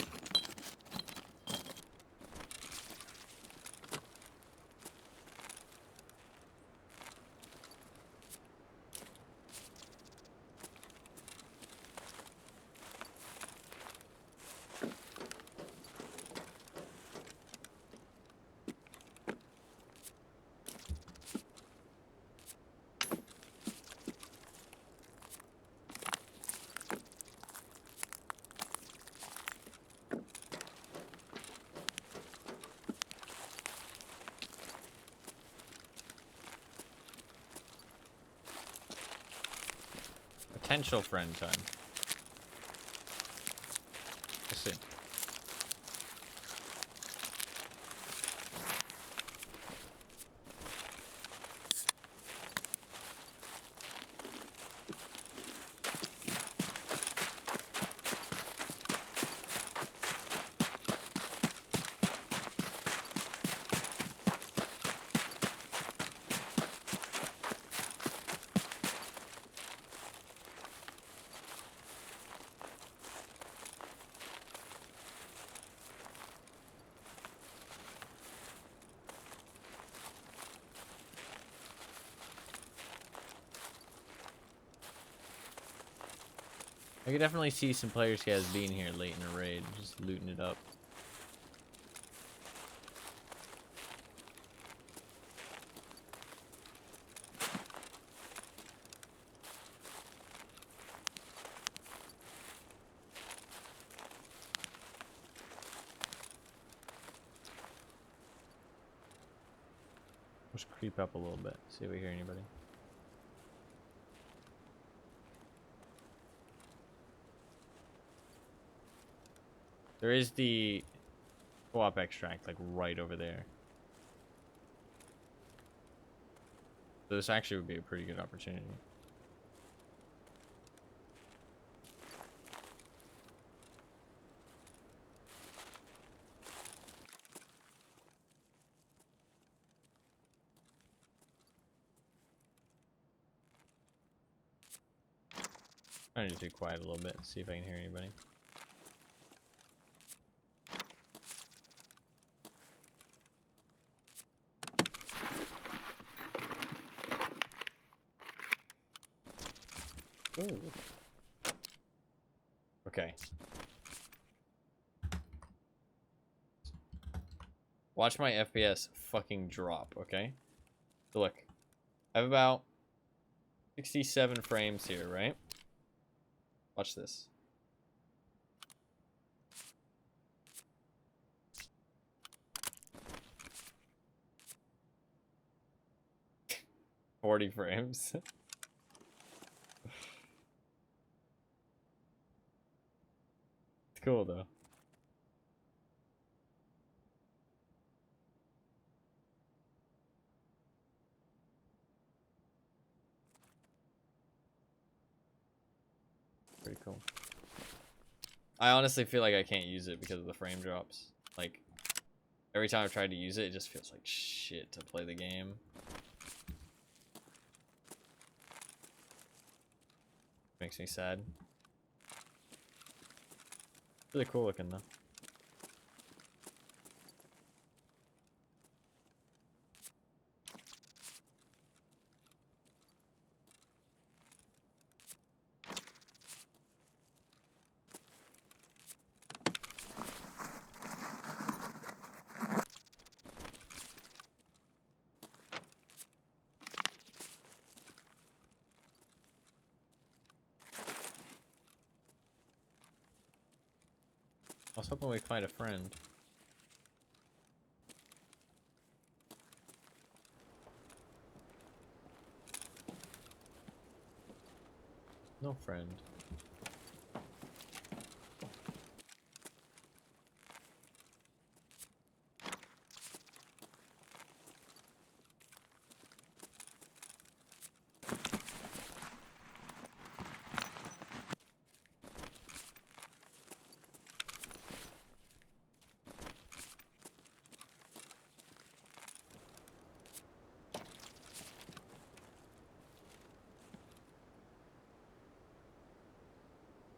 Potential friend time. Let's see. I could definitely see some players guys being here late in a raid, just looting it up. Let's creep up a little bit, see if we hear anybody. There is the co-op extract, like, right over there. So this actually would be a pretty good opportunity. I need to be quiet a little bit, see if I can hear anybody. Ooh. Okay. Watch my FPS fucking drop, okay? So look, I have about 67 frames here, right? Watch this. 40 frames. It's cool though. Pretty cool. I honestly feel like I can't use it because of the frame drops. Like, every time I've tried to use it, it just feels like shit to play the game. Makes me sad. Really cool looking though. I was hoping we'd find a friend. No friend.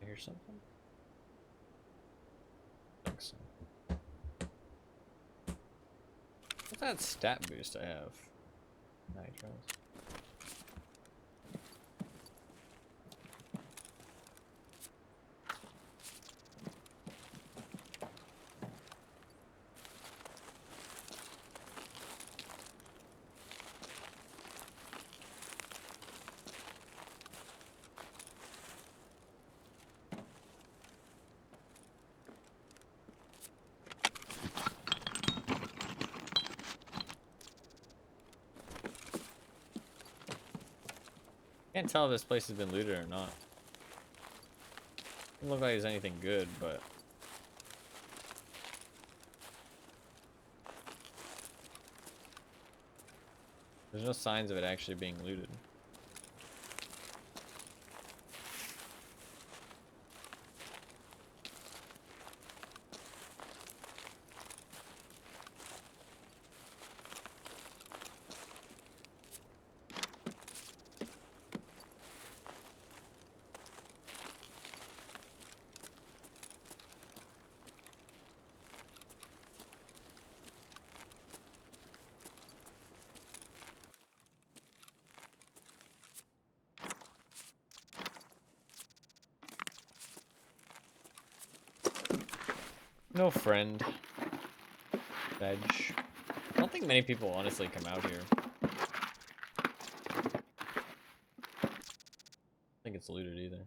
I hear something? I think so. What's that stat boost I have? Nitros. Can't tell if this place has been looted or not. Doesn't look like there's anything good, but there's no signs of it actually being looted. No friend. Veg. I don't think many people honestly come out here. I don't think it's looted either.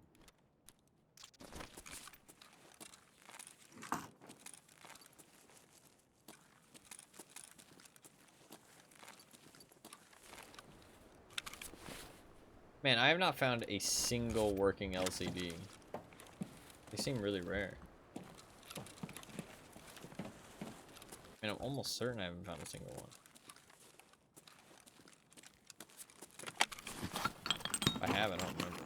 Man, I have not found a single working LCD. They seem really rare. And I'm almost certain I haven't found a single one. If I have, I don't remember.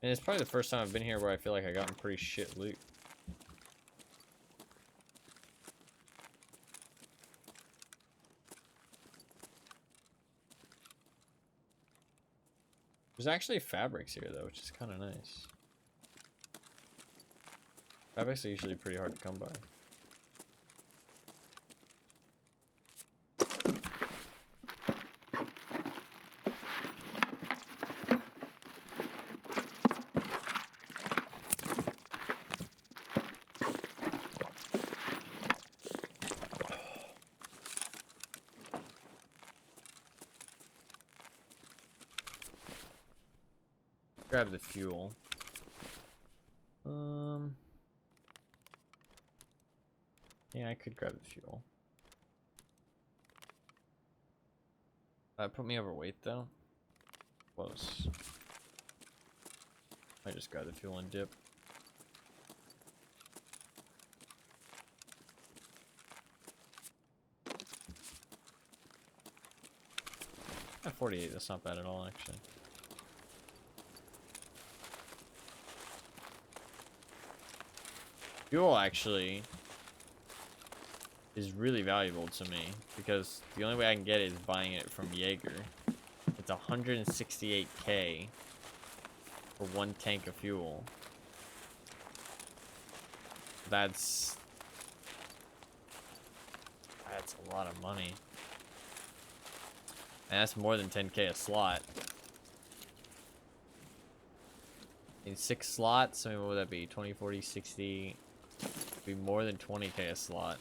And it's probably the first time I've been here where I feel like I got pretty shit loot. There's actually fabrics here though, which is kind of nice. Fabrics are usually pretty hard to come by. Grab the fuel. Yeah, I could grab the fuel. Put me overweight though. Close. I just grab the fuel and dip. At 48, that's not bad at all, actually. Fuel actually is really valuable to me because the only way I can get it is buying it from Jaeger. It's 168k for 1 tank of fuel. That's a lot of money. And that's more than 10k a slot. In 6 slots, I mean, what would that be? 20, 40, 60. It'd be more than 20k a slot.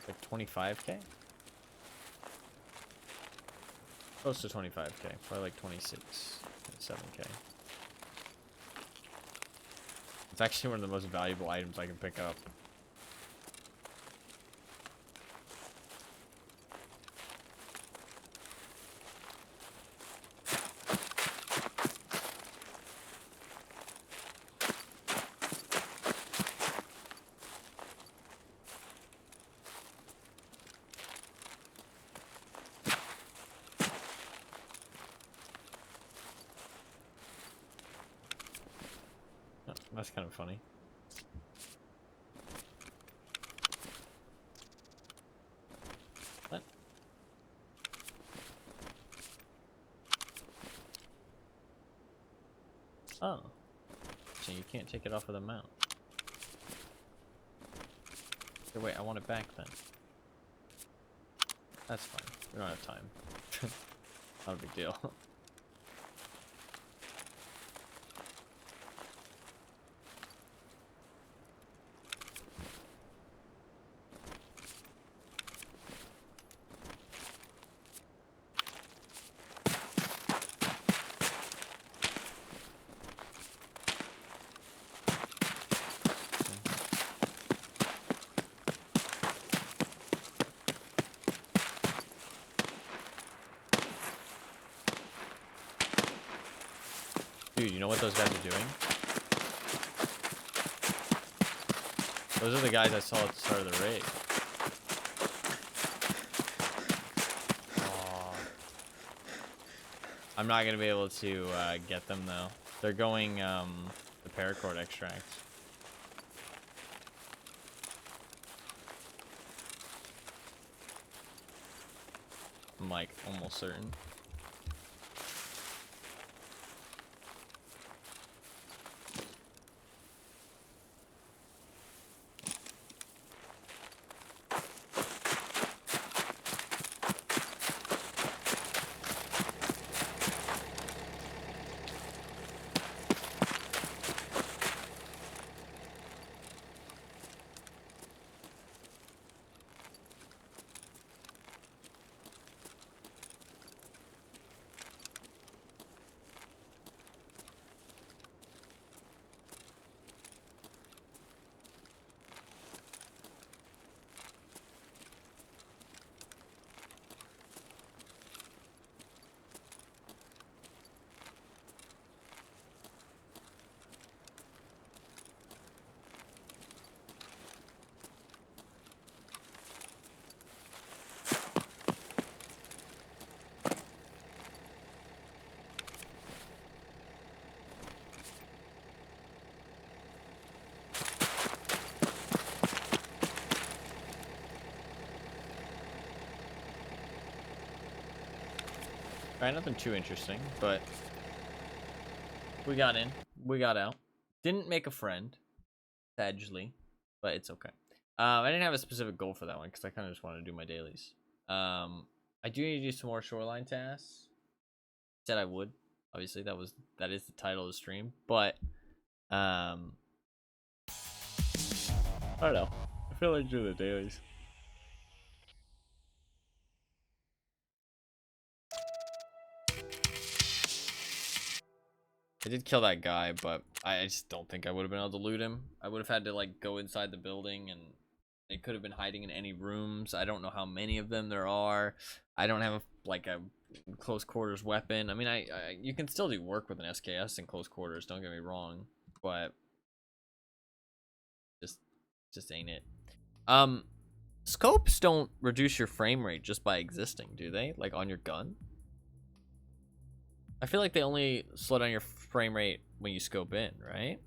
Like 25k? Close to 25k. Probably like 26, 27k. It's actually one of the most valuable items I can pick up. Oh, that's kind of funny. What? Oh. So you can't take it off of the mount. Okay, wait, I want it back then. That's fine. We don't have time. Not a big deal. Dude, you know what those guys are doing? Those are the guys I saw at the start of the raid. Aw. I'm not gonna be able to get them though. They're going the paracord extract. I'm like almost certain. Alright, nothing too interesting, but we got in, we got out. Didn't make a friend, sadly, but it's okay. I didn't have a specific goal for that one because I kind of just wanted to do my dailies. I do need to do some more Shoreline tasks. Said I would. Obviously, that is the title of the stream, but I don't know. I feel like doing the dailies. I did kill that guy, but I just don't think I would have been able to loot him. I would have had to like go inside the building, and they could have been hiding in any rooms. I don't know how many of them there are. I don't have like a close quarters weapon. I mean, you can still do work with an SKS in close quarters. Don't get me wrong, but just ain't it. Scopes don't reduce your frame rate just by existing, do they? Like on your gun? I feel like they only slow down your frame rate when you scope in, right?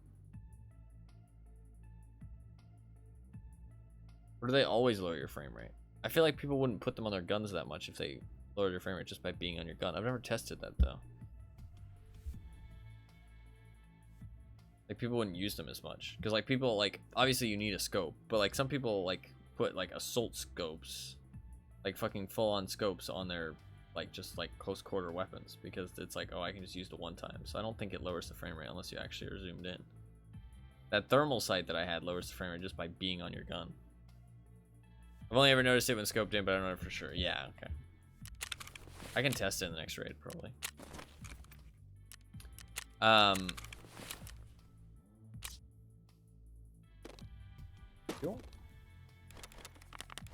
Or do they always lower your frame rate? I feel like people wouldn't put them on their guns that much if they lowered your frame rate just by being on your gun. I've never tested that though. Like people wouldn't use them as much because like people like obviously you need a scope, but like some people like put like assault scopes, like fucking full on scopes on their like just like close quarter weapons because it's like, oh, I can just use the one time. So I don't think it lowers the frame rate unless you actually are zoomed in. That thermal sight that I had lowers the frame rate just by being on your gun. I've only ever noticed it when scoped in, but I don't know for sure. Yeah, okay. I can test it in the next raid probably. Cool.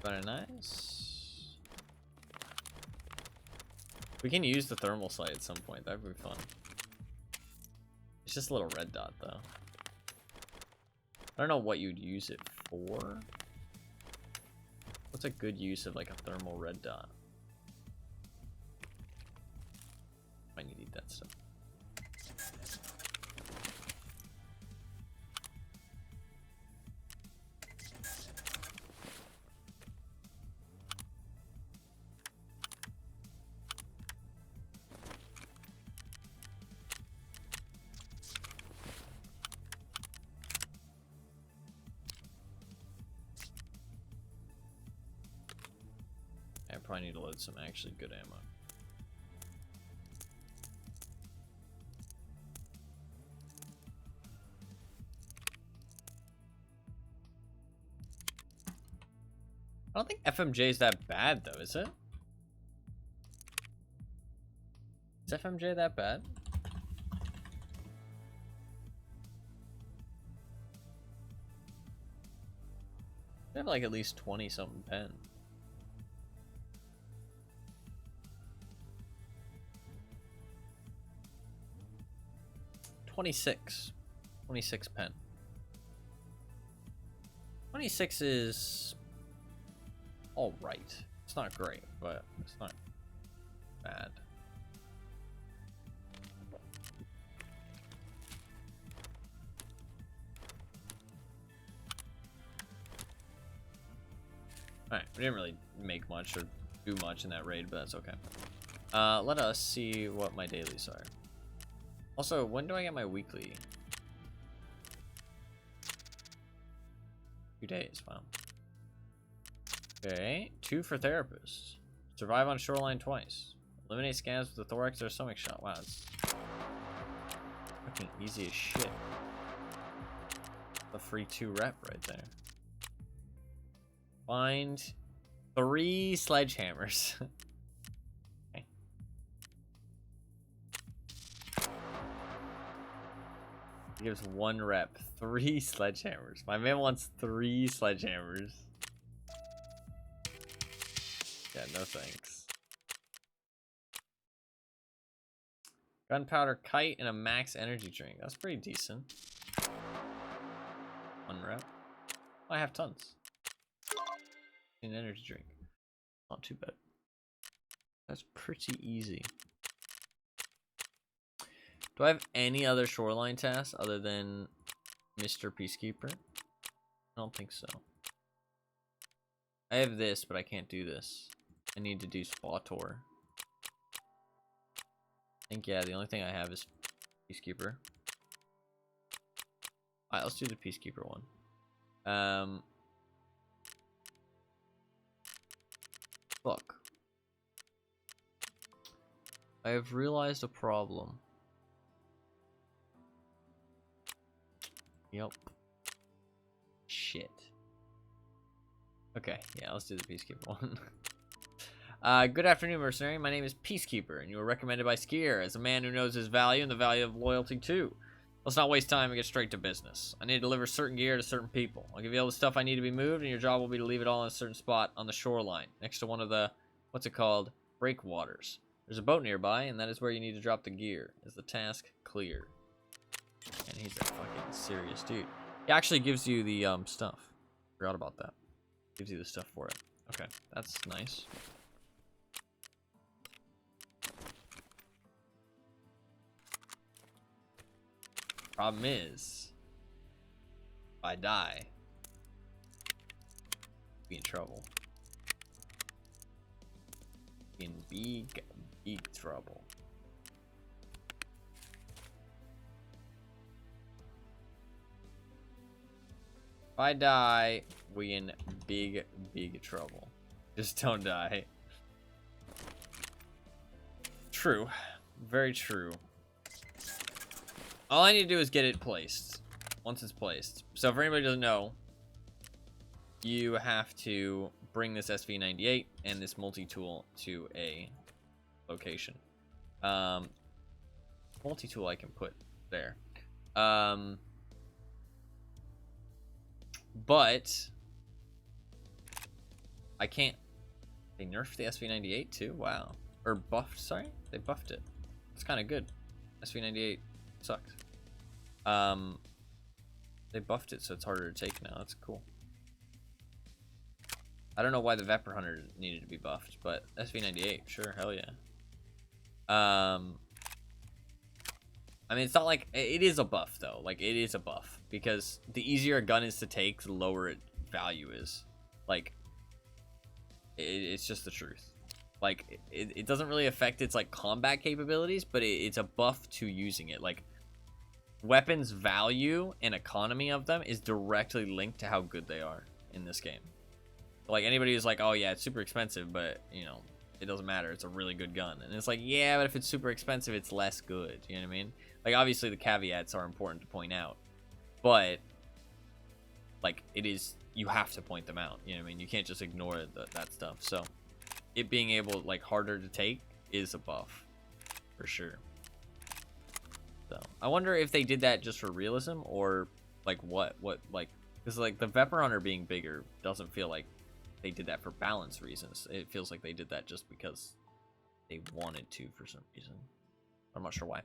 Very nice. We can use the thermal sight at some point. That would be fun. It's just a little red dot, though. I don't know what you'd use it for. What's a good use of like a thermal red dot? I need that stuff. I probably need to load some actually good ammo. I don't think FMJ is that bad though, is it? Is FMJ that bad? I have like at least 20 something pen. 26 pen. 26 is all right. It's not great, but it's not bad. Alright, we didn't really make much or do much in that raid, but that's okay. Let us see what my dailies are. Also, when do I get my weekly? 2 days, wow. Okay, 2 for therapists. Survive on Shoreline twice. Eliminate scans with the thorax or stomach shot. Wow, that's fucking easy as shit. A free 2 rep right there. Find 3 sledgehammers. Okay. He gives 1 rep. 3 sledgehammers. My man wants 3 sledgehammers. Yeah, no thanks. Gunpowder kite and a max energy drink. That's pretty decent. 1 rep. I have tons. An energy drink. Not too bad. That's pretty easy. Do I have any other Shoreline tasks other than Mr. Peacekeeper? I don't think so. I have this, but I can't do this. I need to do Spa Tour. I think, yeah, the only thing I have is Peacekeeper. Alright, let's do the Peacekeeper one. Fuck. I have realized a problem. Yep. Shit. Okay, yeah, let's do the Peacekeeper one. Good afternoon, mercenary. My name is Peacekeeper, and you were recommended by Skier as a man who knows his value and the value of loyalty too. Let's not waste time and get straight to business. I need to deliver certain gear to certain people. I'll give you all the stuff I need to be moved, and your job will be to leave it all in a certain spot on the shoreline, next to one of the, what's it called, breakwaters. There's a boat nearby, and that is where you need to drop the gear. Is the task clear? And he's a fucking serious dude. He actually gives you the stuff. Forgot about that. Gives you the stuff for it. Okay, that's nice. Problem is, if I die, be in trouble. Be in big trouble. If I die, we in big trouble. Just don't die. True. Very true. All I need to do is get it placed. Once it's placed. So if anybody doesn't know, you have to bring this SV98 and this multi-tool to a location. Multi-tool I can put there. But I can't. They nerfed the SV98 too? Wow. Or buffed, sorry? They buffed it. It's kind of good. SV98 sucks. They buffed it so it's harder to take now. That's cool. I don't know why the Vapor Hunter needed to be buffed, but SV98, sure, hell yeah. I mean, it's not like it is a buff though. Like it is a buff because the easier a gun is to take, the lower its value is. Like it's just the truth. Like it doesn't really affect its like combat capabilities, but it's a buff to using it. Like weapons value and economy of them is directly linked to how good they are in this game. Like anybody who's like, oh yeah, it's super expensive, but you know, it doesn't matter, it's a really good gun. And it's like, yeah, but if it's super expensive, it's less good. You know what I mean? Like obviously the caveats are important to point out, but like it is, you have to point them out. You know what I mean? You can't just ignore that stuff. So it being able like harder to take is a buff for sure. So I wonder if they did that just for realism or like what like, because like the Vapor Hunter being bigger doesn't feel like they did that for balance reasons. It feels like they did that just because they wanted to for some reason. I'm not sure why.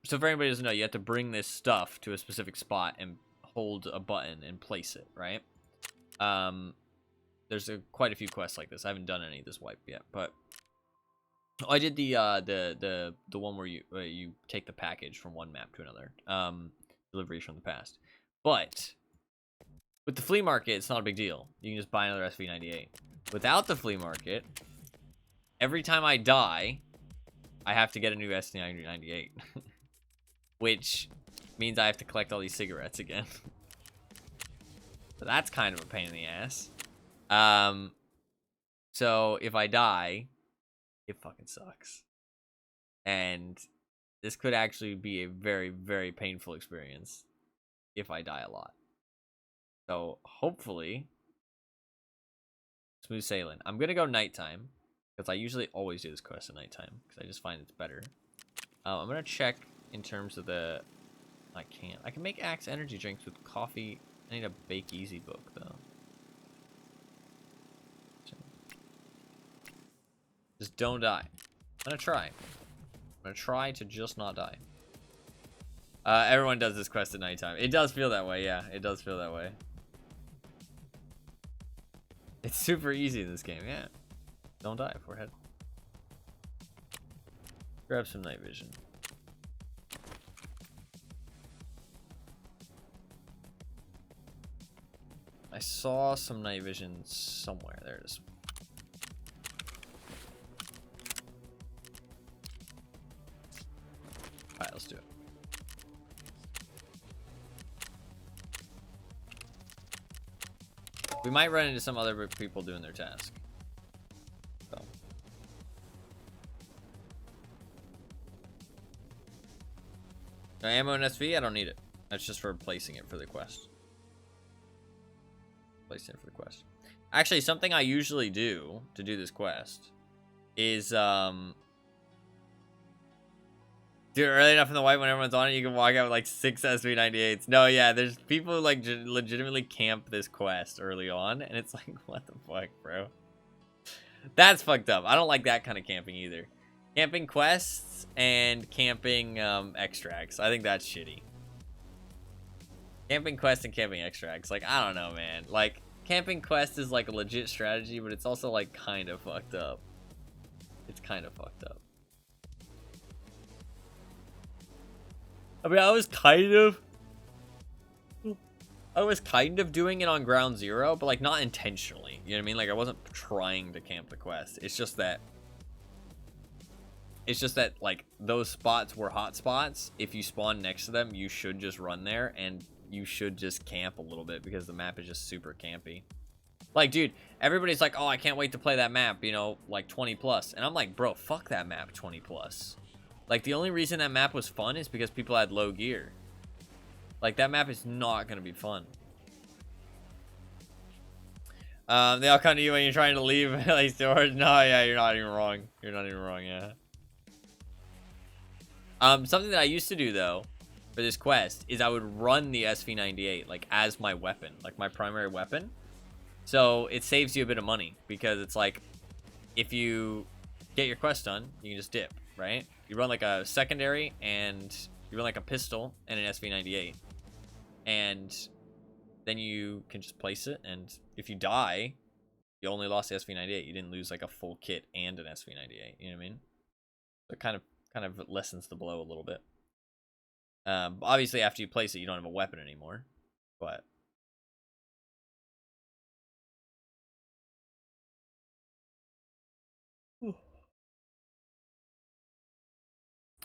So if anybody doesn't know, you have to bring this stuff to a specific spot and hold a button and place it, right? There's quite a few quests like this. I haven't done any of this wipe yet, but I did the one where you take the package from one map to another. Deliveries from the past. But with the flea market, it's not a big deal. You can just buy another SV98. Without the flea market, every time I die, I have to get a new SV98. Which means I have to collect all these cigarettes again. So that's kind of a pain in the ass. So if I die, it fucking sucks. And this could actually be a very, very painful experience if I die a lot. So hopefully, smooth sailing. I'm gonna go nighttime because I usually always do this quest at nighttime because I just find it's better. I'm gonna check in terms of the. I can make Axe energy drinks with coffee. I need a Bake Easy book though. Just don't die. I'm gonna try. I'm gonna try to just not die. Everyone does this quest at nighttime. It does feel that way, yeah. It does feel that way. It's super easy in this game, yeah. Don't die, forehead. Grab some night vision. I saw some night vision somewhere. There it is. Alright, let's do it. We might run into some other people doing their task. So. No ammo and SV? I don't need it. That's just for placing it for the quest. Placing it for the quest. Actually, something I usually do to do this quest is, dude, early enough in the white when everyone's on it, you can walk out with like 6 SV98s. No, yeah, there's people who like legitimately camp this quest early on, and it's like, what the fuck, bro? That's fucked up. I don't like that kind of camping either. Camping quests and camping extracts. I think that's shitty. Camping quests and camping extracts. Like, I don't know, man. Like, camping quest is like a legit strategy, but it's also like kind of fucked up. It's kind of fucked up. I mean, I was kind of doing it on ground zero, but like not intentionally. You know what I mean? Like I wasn't trying to camp the quest. It's just that like those spots were hot spots. If you spawn next to them, you should just run there and you should just camp a little bit because the map is just super campy. Like, dude, everybody's like, oh, I can't wait to play that map, you know, like 20 plus. And I'm like, bro, fuck that map 20 plus. Like, the only reason that map was fun is because people had low gear. Like, that map is not going to be fun. They all come to you when you're trying to leave. Like, storage. No, yeah, you're not even wrong. You're not even wrong, yeah. Something that I used to do, though, for this quest, is I would run the SV98, like, as my weapon. Like, my primary weapon. So, it saves you a bit of money. Because it's like, if you get your quest done, you can just dip, right? You run, like, a secondary, and you run, like, a pistol and an SV98. And then you can just place it, and if you die, you only lost the SV98. You didn't lose, like, a full kit and an SV98. You know what I mean? So it kind of lessens the blow a little bit. Obviously, after you place it, you don't have a weapon anymore. But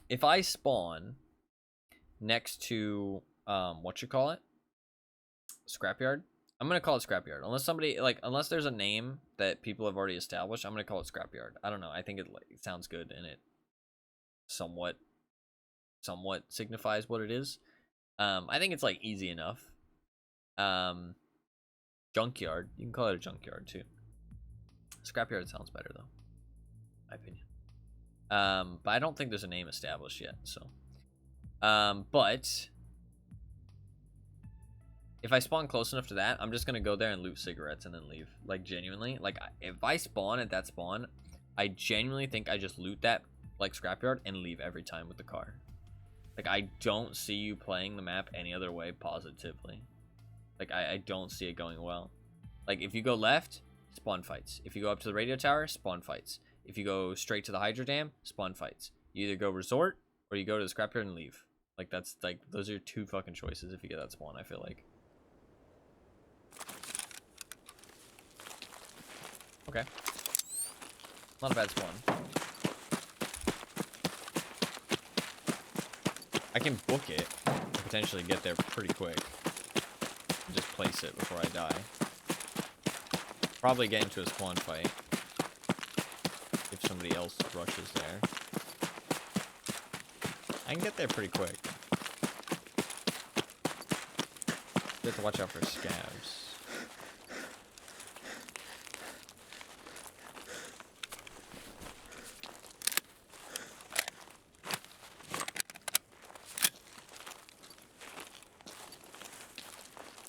if I spawn next to scrapyard, I'm gonna call it scrapyard. Unless there's a name that people have already established, I'm gonna call it scrapyard. I don't know. I think it sounds good and it somewhat signifies what it is. I think it's like easy enough. Junkyard. You can call it a junkyard too. Scrapyard sounds better though, in my opinion. But I don't think there's a name established yet. So, but if I spawn close enough to that, I'm just gonna go there and loot cigarettes and then leave. Like, genuinely, like, if I spawn at that spawn, I genuinely think I just loot that, like, scrapyard and leave every time with the car. Like, I don't see you playing the map any other way positively. Like, I don't see it going well. Like, if you go left, spawn fights. If you go up to the radio tower, spawn fights. If you go straight to the hydro dam, spawn fights. You either go resort or you go to the scrapyard and leave. Like, that's, like, those are your two fucking choices if you get that spawn, I feel like. Okay. Not a bad spawn. I can book it and potentially get there pretty quick. And just place it before I die. Probably get into a spawn fight. If somebody else rushes there. I can get there pretty quick. You have to watch out for scavs.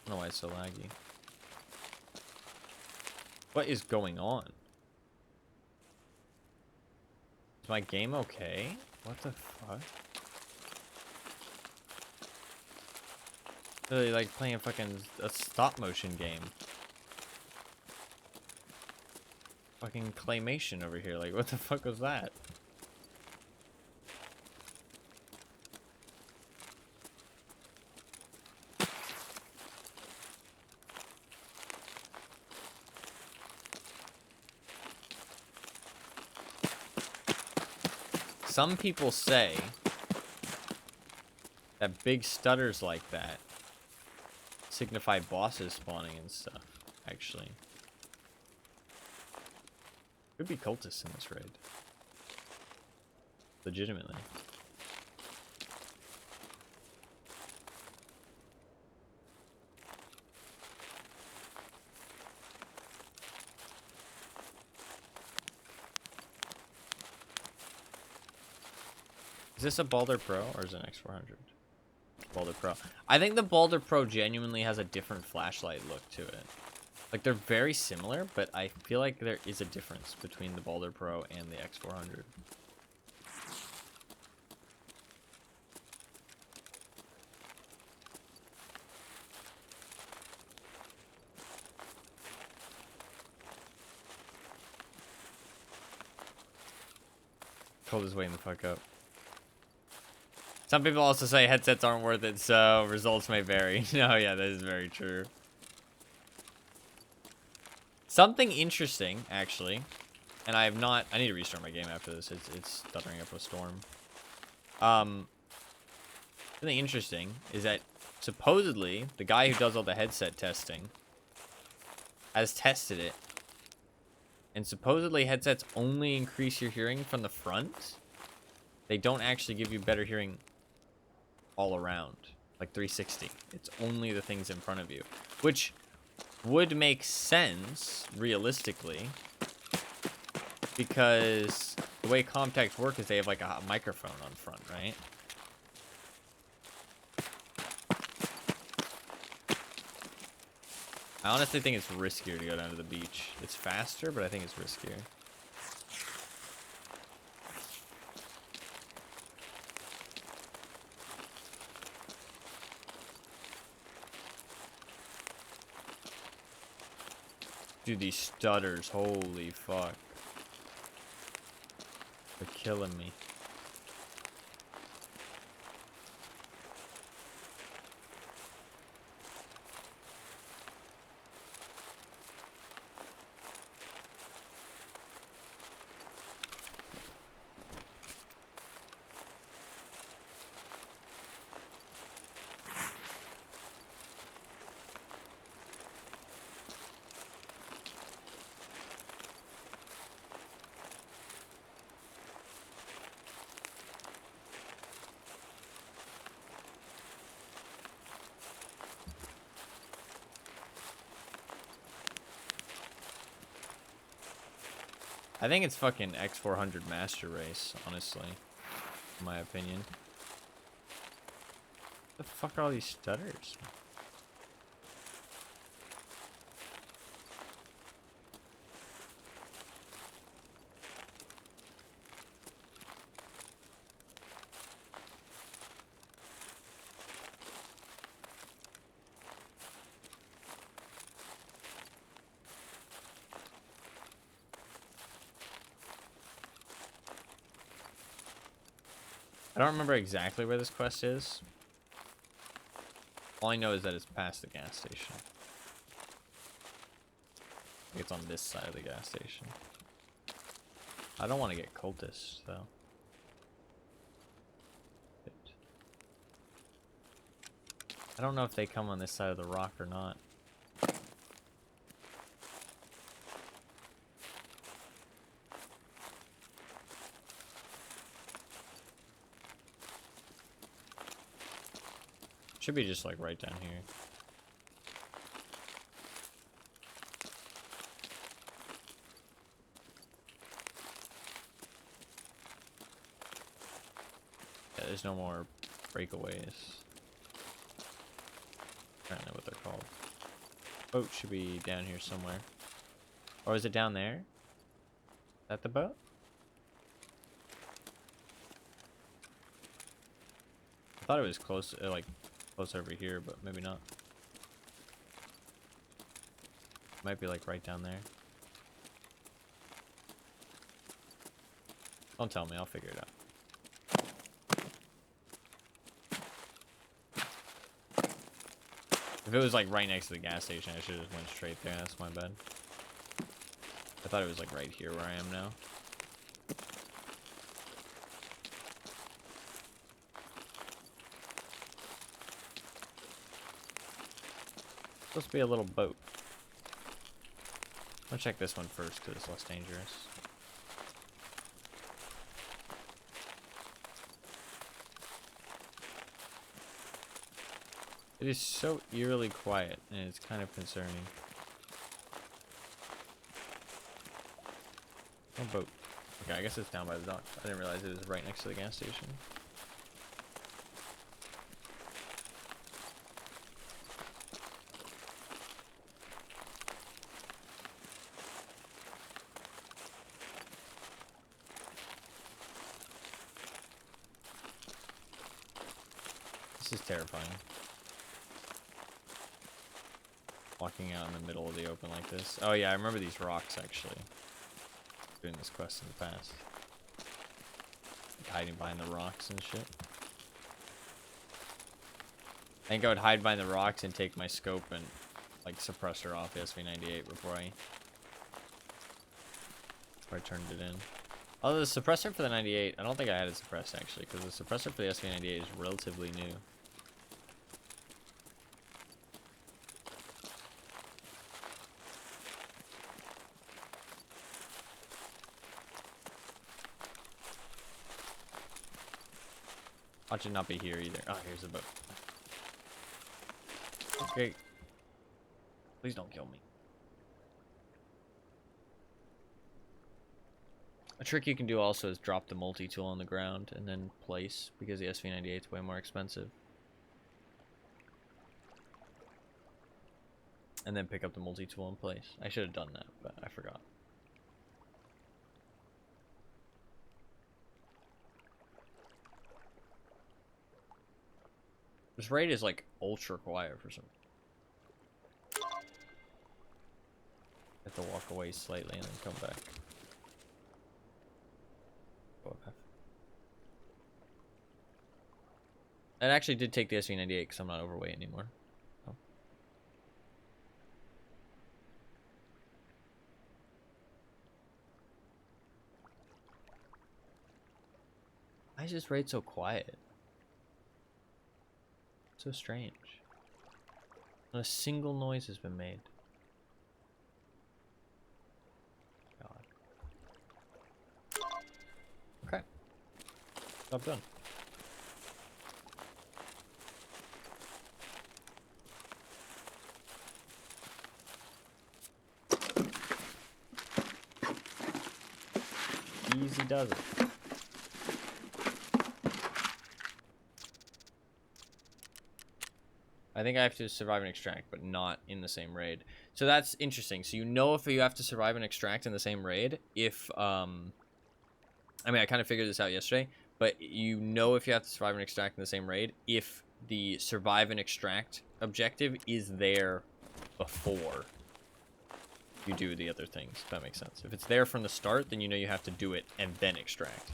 I don't know why it's so laggy. What is going on? Is my game okay? What the fuck? Really like playing a stop motion game. Fucking claymation over here. Like, what the fuck was that? Some people say that big stutters like that signify bosses spawning and stuff, actually. Could be cultists in this raid. Legitimately. Is this a Balder Pro or is it an X400? Balder Pro. I think the Balder Pro genuinely has a different flashlight look to it. Like, they're very similar, but I feel like there is a difference between the Balder Pro and the X400. Cold is waiting the fuck up. Some people also say headsets aren't worth it, so results may vary. No, yeah, that is very true. Something interesting, actually, and I need to restart my game after this. It's stuttering up a storm. Something interesting is that supposedly the guy who does all the headset testing has tested it. And supposedly headsets only increase your hearing from the front. They don't actually give you better hearing all around, like 360. It's only the things in front of you, which would make sense realistically, because the way Comtechs work is they have like a microphone on front, right? I honestly think it's riskier to go down to the beach. It's faster, but I think it's riskier. Dude, these stutters, holy fuck. They're killing me. I think it's fucking X400 Master Race, honestly, in my opinion. What the fuck are all these stutters? I don't remember exactly where this quest is. All I know is that it's past the gas station. I think it's on this side of the gas station. I don't want to get cultists, though. I don't know if they come on this side of the rock or not. Should be just like right down here. Yeah, there's no more breakaways. I don't know what they're called. Boat should be down here somewhere. Or is it down there? Is that the boat? I thought it was close, like close over here, but maybe not. Might be like right down there. Don't tell me, I'll figure it out. If it was like right next to the gas station, I should have just went straight there. That's my bad. I thought it was like right here where I am now. Supposed to be a little boat. I'll check this one first because it's less dangerous. It is so eerily quiet, and it's kind of concerning. No boat. Okay, I guess it's down by the dock. I didn't realize it was right next to the gas station. This is terrifying. Walking out in the middle of the open like this. Oh yeah, I remember these rocks actually. Doing this quest in the past. Like hiding behind the rocks and shit. I think I would hide behind the rocks and take my scope and like suppressor off the SV98 before I turned it in. Although the suppressor for the 98, I don't think I had it suppressed actually, because the suppressor for the SV98 is relatively new. Watch it not be here either. Oh, here's a boat. Okay. Please don't kill me. A trick you can do also is drop the multi-tool on the ground and then place, because the SV98 is way more expensive. And then pick up the multi-tool in place. I should have done that, but I forgot. This raid is like ultra quiet for some. I have to walk away slightly and then come back. I actually did take the SV98 because I'm not overweight anymore. Oh. Why is this raid so quiet? So strange. Not a single noise has been made. God. Okay. Job done. Easy does it. I think I have to survive and extract, but not in the same raid. So that's interesting. So you know if you have to survive and extract in the same raid, if, I mean, I kind of figured this out yesterday, but you know if you have to survive and extract in the same raid, if the survive and extract objective is there before you do the other things, if that makes sense. If it's there from the start, then you know you have to do it and then extract.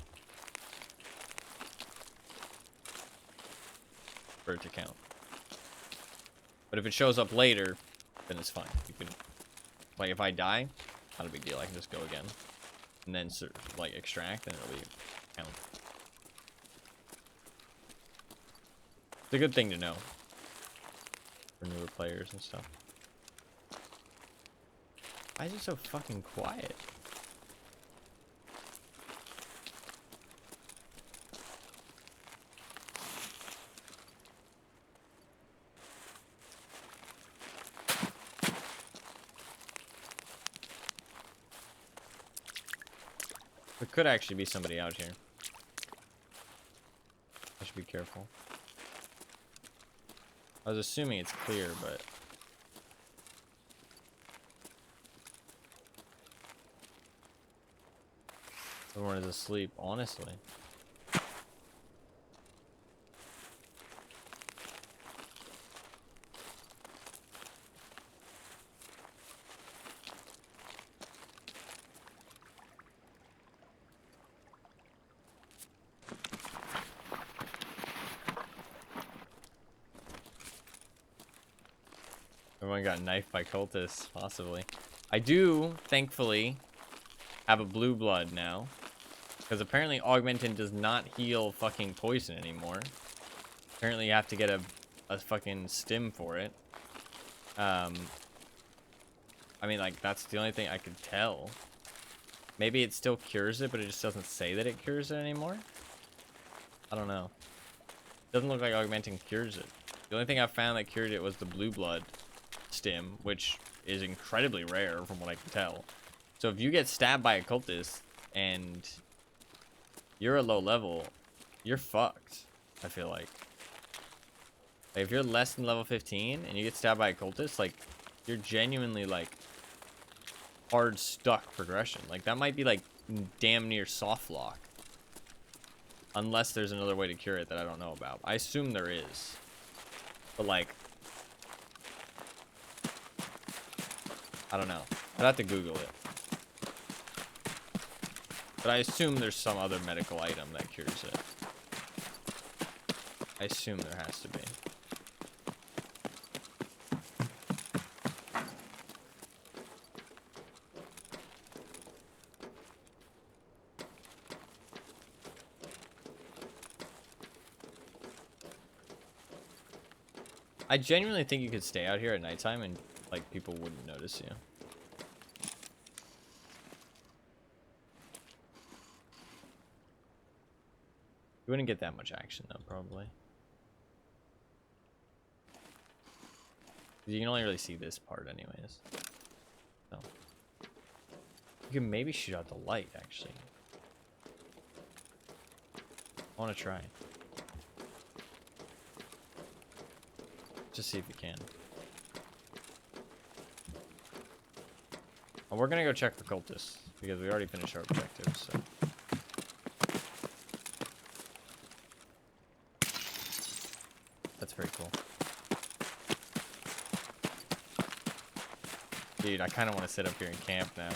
For it to count. But if it shows up later, then it's fine. You can, like, if I die, not a big deal. I can just go again, and then like extract, and it'll be count. It's a good thing to know for newer players and stuff. Why is it so fucking quiet? There could actually be somebody out here. I should be careful. I was assuming it's clear, but... everyone is asleep, honestly. Everyone got knifed by cultists, possibly. I do, thankfully, have a blue blood now. Because apparently Augmentin does not heal fucking poison anymore. Apparently you have to get a fucking stim for it. I mean, like, that's the only thing I could tell. Maybe it still cures it, but it just doesn't say that it cures it anymore? I don't know. Doesn't look like Augmentin cures it. The only thing I found that cured it was the blue blood stim, which is incredibly rare from what I can tell. So if you get stabbed by a cultist and you're a low level, you're fucked, I feel like. If you're less than level 15 and you get stabbed by a cultist, like, you're genuinely, like, hard stuck progression. Like, that might be, like, damn near soft lock. Unless there's another way to cure it that I don't know about. I assume there is. But like, I don't know. I'd have to Google it. But I assume there's some other medical item that cures it. I assume there has to be. I genuinely think you could stay out here at nighttime and like people wouldn't notice you. You wouldn't get that much action though, probably. You can only really see this part anyways. So you can maybe shoot out the light actually. I want to try. Just see if you can. And we're gonna go check for cultists because we already finished our objectives. So. That's very cool. Dude, I kind of want to sit up here and camp now.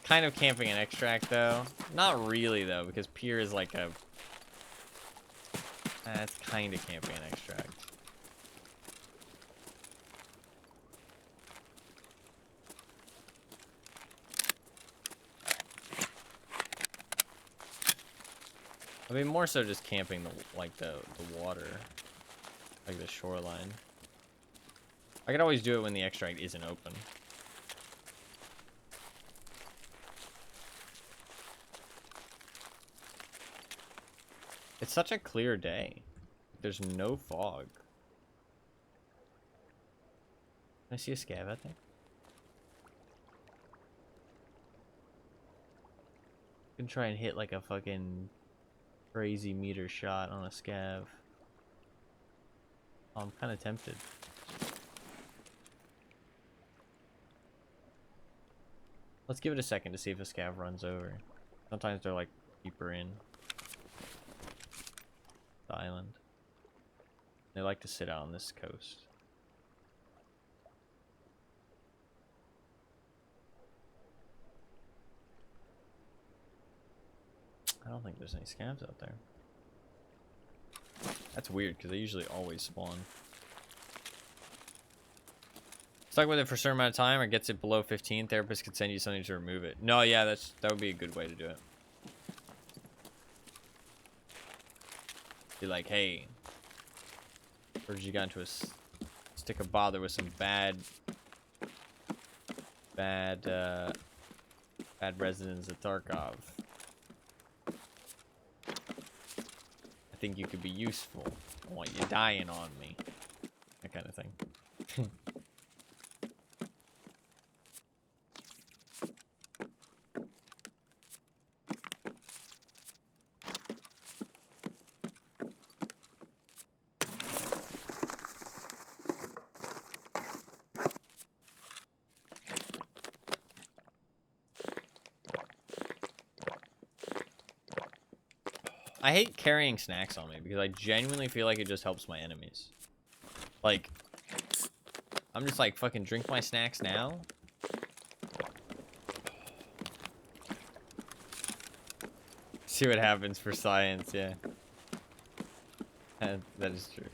Kind of camping an extract though. Not really though, because Pier is like a... That's kind of camping an extract. I mean, more so just camping the water, like the shoreline. I could always do it when the extract isn't open. It's such a clear day. There's no fog. Can I see a scav out there? I can try and hit like a fucking crazy meter shot on a scav. Oh, I'm kind of tempted. Let's give it a second to see if a scav runs over. Sometimes they're like deeper in the island. They like to sit out on this coast. I don't think there's any scavs out there. That's weird because they usually always spawn. Stuck with it for a certain amount of time or gets it below 15, therapist could send you something to remove it. No, yeah, that would be a good way to do it. Be like, hey, heard you got into a stick of bother with some bad residents of Tarkov. I think you could be useful. I want you dying on me. That kind of thing. I hate carrying snacks on me because I genuinely feel like it just helps my enemies. Like, I'm just like, fucking drink my snacks now. See what happens for science, yeah. That is true.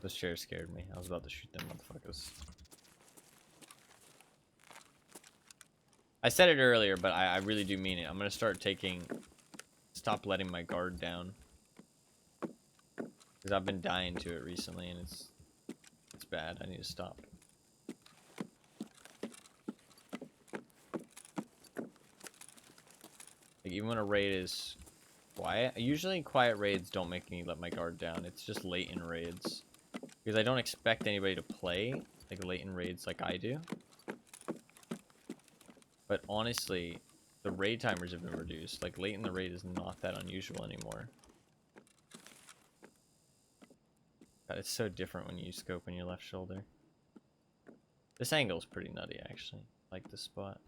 This chair scared me. I was about to shoot them motherfuckers. I said it earlier, but I really do mean it. I'm gonna stop letting my guard down. Because I've been dying to it recently and it's bad. I need to stop. Like even when a raid is quiet, usually quiet raids don't make me let my guard down. It's just late in raids. Because I don't expect anybody to play like late in raids like I do. But honestly, the raid timers have been reduced. Like, late in the raid is not that unusual anymore. God, it's so different when you scope on your left shoulder. This angle is pretty nutty, actually. I like this spot.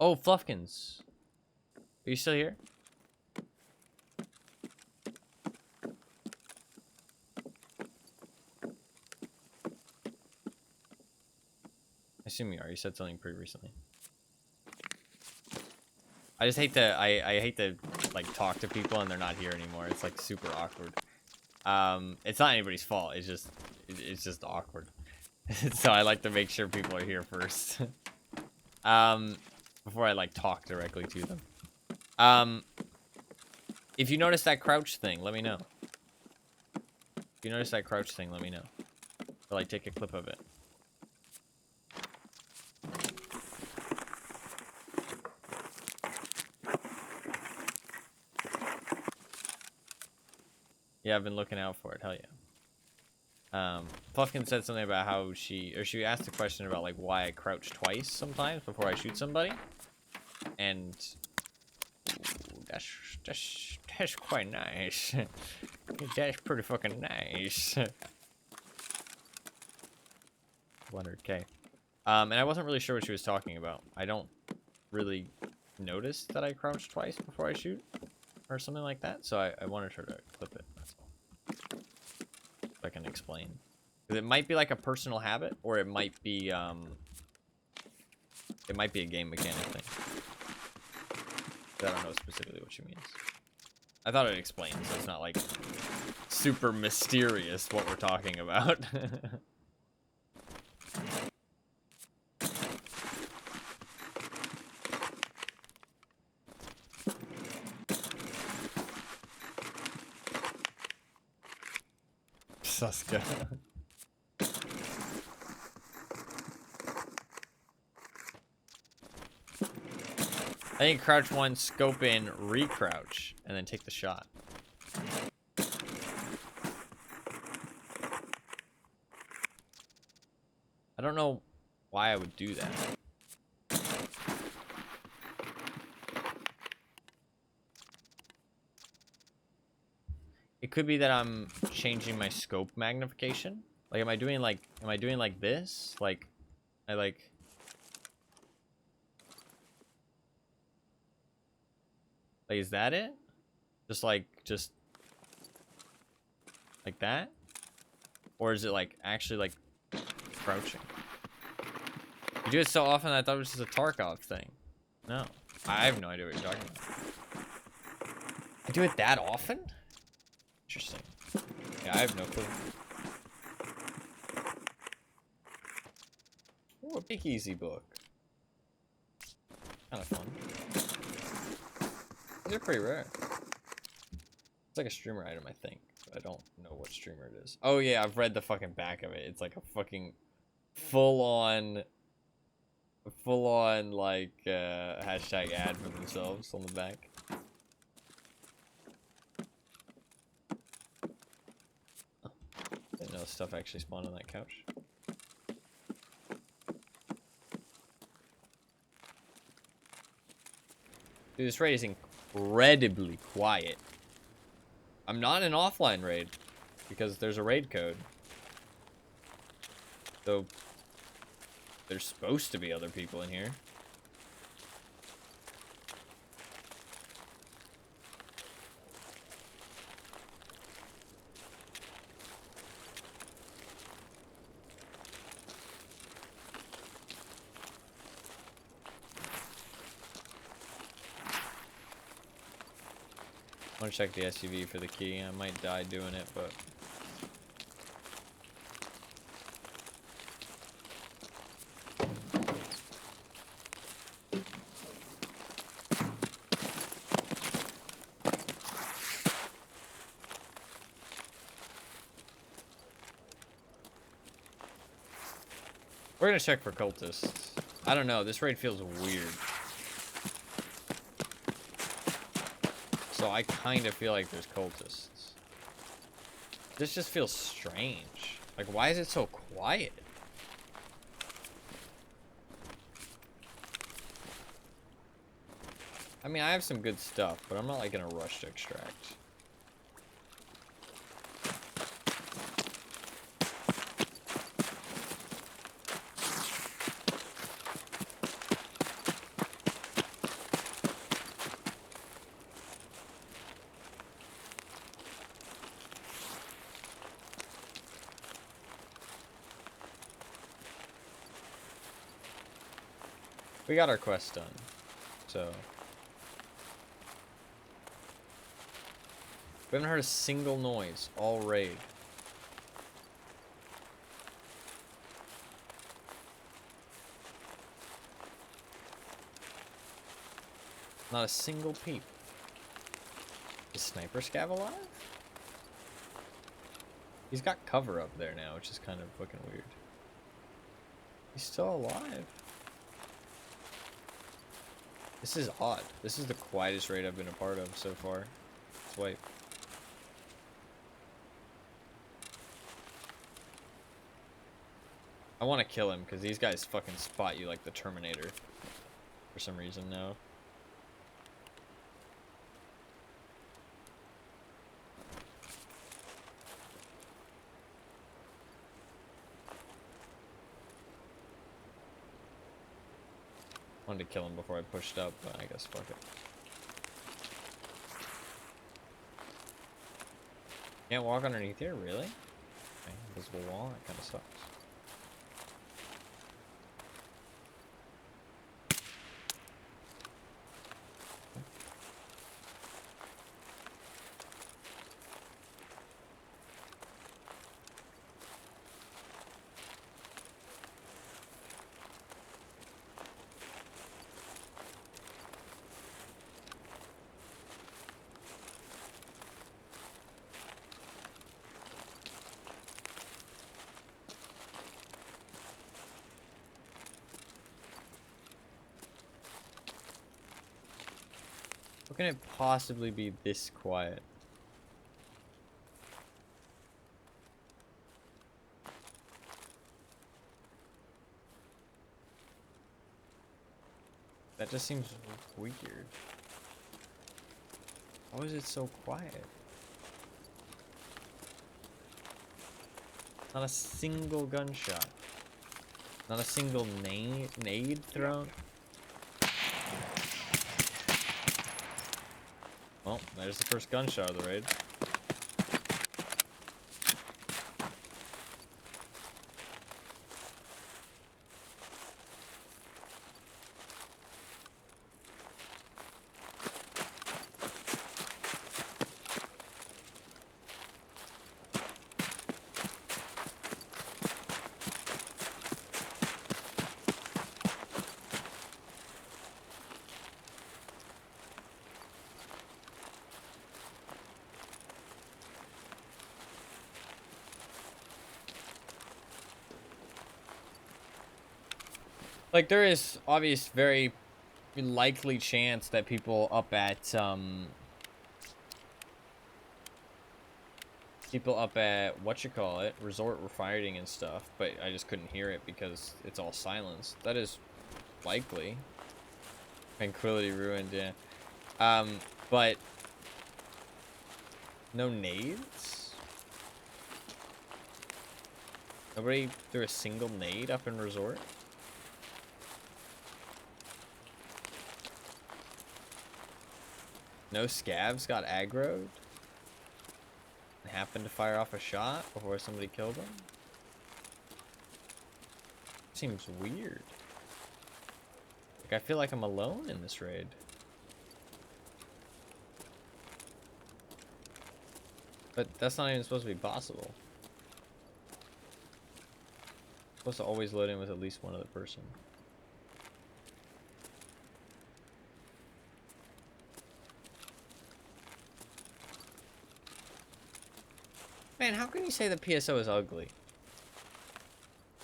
Oh, Fluffkins. Are you still here? I assume you are. You said something pretty recently. I just hate to I hate to like talk to people and they're not here anymore. It's like super awkward. It's not anybody's fault. It's just awkward. So I like to make sure people are here first. Before I like talk directly to them. If you notice that crouch thing, let me know. If you notice that crouch thing, let me know. Or like take a clip of it. Yeah, I've been looking out for it. Hell yeah. Fluffkin said something about how she asked a question about like why I crouch twice sometimes before I shoot somebody, and ooh, that's quite nice. That's pretty fucking nice. 100K. And I wasn't really sure what she was talking about. I don't really notice that I crouch twice before I shoot, or something like that. So I wanted her to clip it. That's all. If I can explain. Because it might be like a personal habit, or it might be a game mechanic thing. I don't know specifically what she means. I thought it explained, so it's not like super mysterious what we're talking about. Suska. I think crouch one, scope in, re-crouch, and then take the shot. I don't know why I would do that. It could be that I'm changing my scope magnification. Like, am I doing like this? Like, like, is that it? Just like that? Or is it like actually like crouching? You do it so often I thought it was just a Tarkov thing. No. I have no idea what you're talking about. I do it that often? Interesting. Yeah, I have no clue. Ooh, a big easy book. Kind of fun. These are pretty rare. It's like a streamer item, I think. But I don't know what streamer it is. Oh yeah, I've read the fucking back of it. It's like a fucking full-on like hashtag ad for themselves on the back. Didn't know stuff actually spawned on that couch. Dude, this raid is incredibly quiet. I'm not in an offline raid because there's a raid code. So there's supposed to be other people in here. I want to check the SUV for the key. I might die doing it, but... we're gonna check for cultists. I don't know, this raid feels weird. So I kind of feel like there's cultists. This just feels strange. Like, why is it so quiet? I mean, I have some good stuff, but I'm not like in a rush to extract. We got our quest done, so. We haven't heard a single noise all raid. Not a single peep. Is Sniper Scav alive? He's got cover up there now, which is kind of fucking weird. He's still alive. This is odd. This is the quietest raid I've been a part of so far. Swipe. I want to kill him because these guys fucking spot you like the Terminator for some reason now. Wanted to kill him before I pushed up, but I guess fuck it. Can't walk underneath here, really? Okay, invisible wall, that kind of sucks. How can it possibly be this quiet? That just seems weird. Why is it so quiet? Not a single gunshot. Not a single nade thrown. Well, there's the first gunshot of the raid. Like, there is obvious, very likely chance that people up at, whatchamacallit, Resort were fighting and stuff, but I just couldn't hear it because it's all silence. That is likely. Tranquility ruined, yeah. But no nades? Nobody threw a single nade up in Resort? No scavs got aggroed? And happened to fire off a shot before somebody killed them? Seems weird. Like, I feel like I'm alone in this raid. But that's not even supposed to be possible. I'm supposed to always load in with at least one other person. Man, how can you say the PSO is ugly?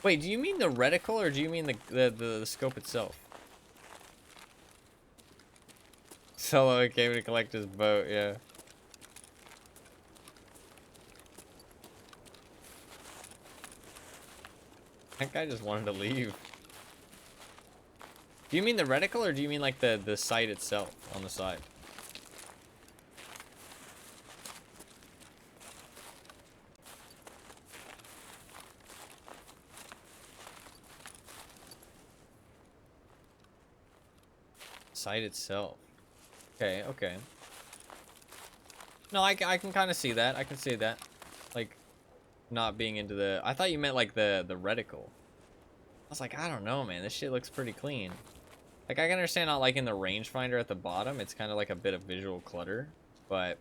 Wait, do you mean the reticle or do you mean the scope itself? Solo came to collect his boat, yeah. That guy just wanted to leave. Do you mean the reticle or do you mean like the sight itself on the side? Site itself. Okay, okay. No, I can kind of see that. I can see that. Like, not being into the... I thought you meant, like, the reticle. I was like, I don't know, man. This shit looks pretty clean. Like, I can understand not liking the rangefinder at the bottom. It's kind of like a bit of visual clutter, but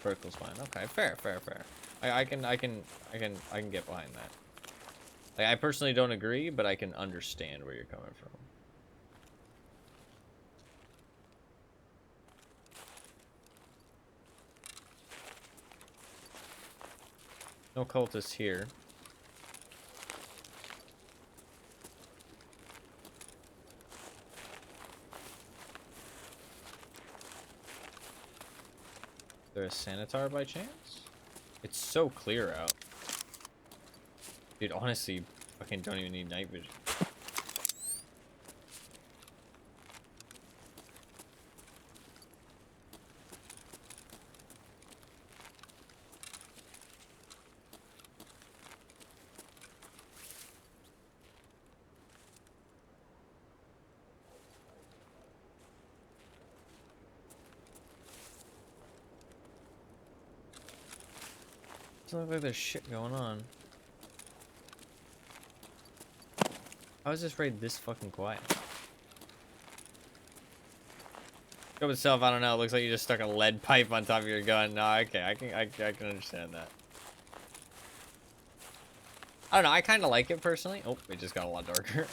vertical's fine. Okay, fair. I can get behind that. Like, I personally don't agree, but I can understand where you're coming from. No cultists here. Is there a sanitar by chance? It's so clear out. Dude, honestly, fucking don't even need night vision. Doesn't look like there's shit going on. How is this raid this fucking quiet? Scope itself, I don't know. It looks like you just stuck a lead pipe on top of your gun. No, okay, I can understand that. I don't know. I kind of like it personally. Oh, it just got a lot darker.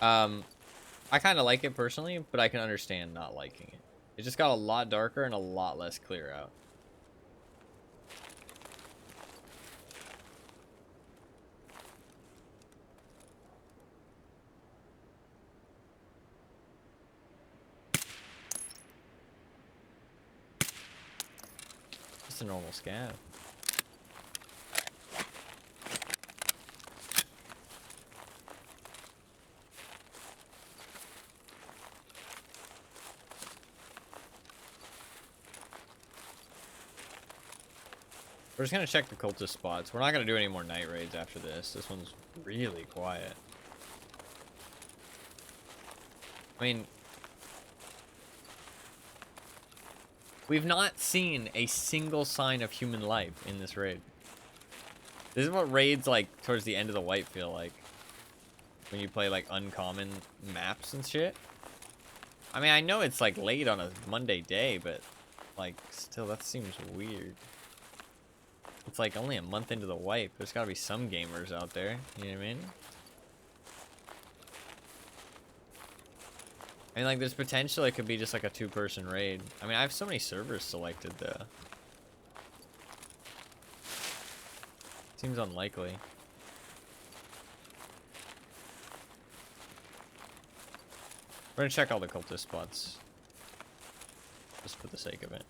I kind of like it personally, but I can understand not liking it. It just got a lot darker and a lot less clear out. Just a normal scav. We're just gonna check the cultist spots. We're not gonna do any more night raids after this. This one's really quiet. I mean, we've not seen a single sign of human life in this raid. This is what raids like towards the end of the wipe feel like. When you play like uncommon maps and shit. I mean, I know it's like late on a Monday day, but like still that seems weird. It's like only a month into the wipe. There's gotta be some gamers out there. You know what I mean? I mean, like, there's potential it could be just like a two-person raid. I mean, I have so many servers selected, though. Seems unlikely. We're gonna check all the cultist spots. Just for the sake of it.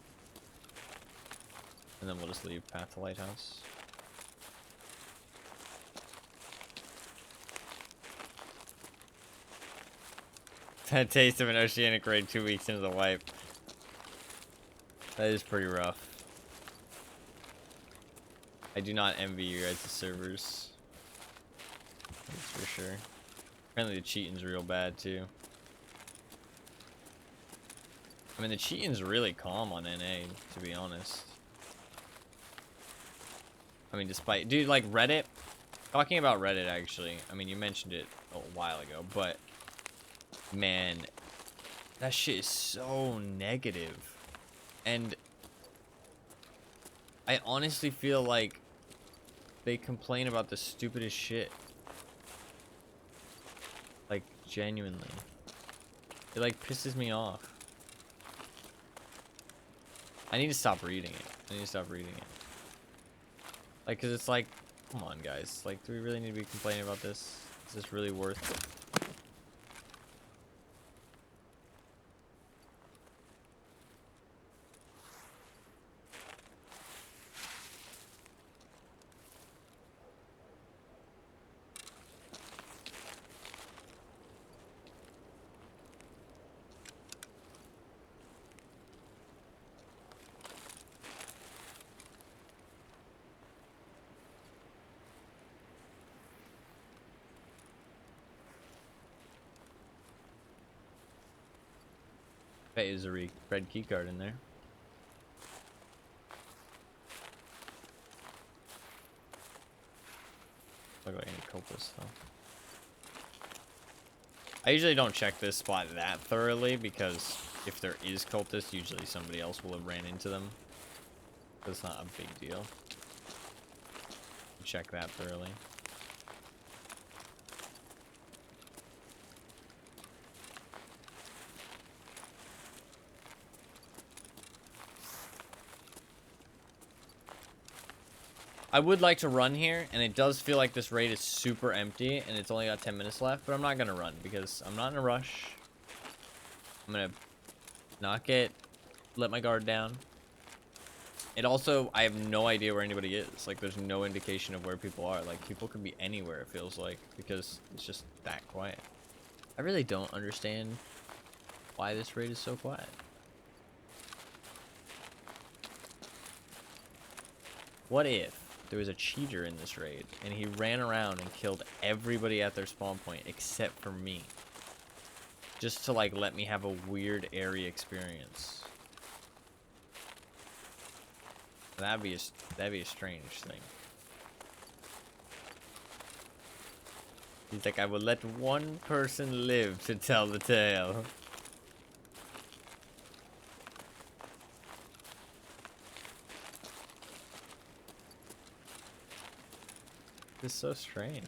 And then we'll just leave path to lighthouse. That taste of an oceanic raid 2 weeks into the wipe. That is pretty rough. I do not envy you guys' servers. That's for sure. Apparently the cheating's real bad too. I mean, the cheating's really calm on NA, to be honest. I mean, despite... Dude, like, Reddit... Talking about Reddit, actually. I mean, you mentioned it a while ago, but... Man, that shit is so negative. And... I honestly feel like... They complain about the stupidest shit. Like, genuinely. It, like, pisses me off. I need to stop reading it. Like, cause it's like, come on, guys. Like, do we really need to be complaining about this? Is this really worth it? Bet there's a red key card in there. look like any cultists though. I usually don't check this spot that thoroughly because if there is cultists, usually somebody else will have ran into them. So it's not a big deal. Check that thoroughly. I would like to run here, and it does feel like this raid is super empty, and it's only got 10 minutes left, but I'm not going to run, because I'm not in a rush. I'm going to not let my guard down. It also, I have no idea where anybody is. Like, there's no indication of where people are. Like, people could be anywhere, it feels like, because it's just that quiet. I really don't understand why this raid is so quiet. What if there was a cheater in this raid, and he ran around and killed everybody at their spawn point except for me? Just to, like, let me have a weird, airy experience. That'd be a strange thing. He's like, I will let one person live to tell the tale. This is so strange.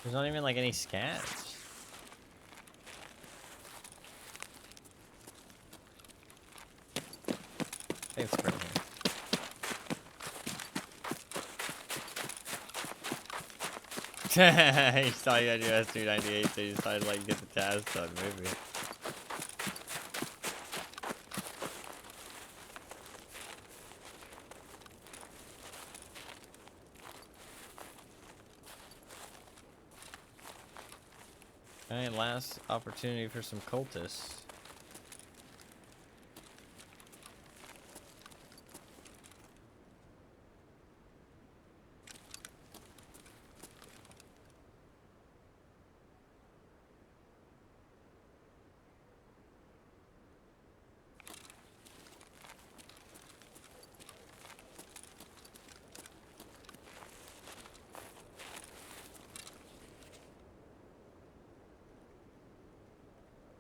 There's not even like any scats. I think it's right here. He saw you on US 298, so you decided to like get the task done, maybe. Alright, last opportunity for some cultists.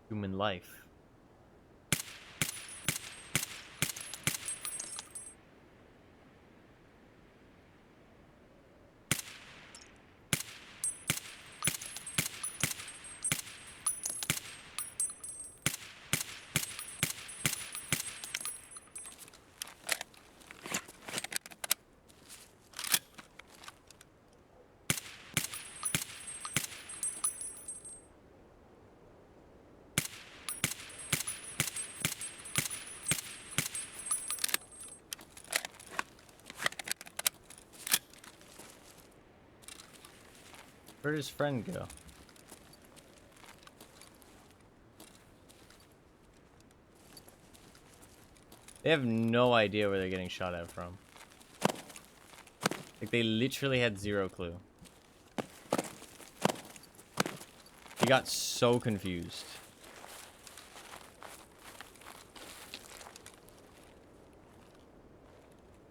Human life. Where did his friend go? They have no idea where they're getting shot at from. Like, they literally had zero clue. He got so confused.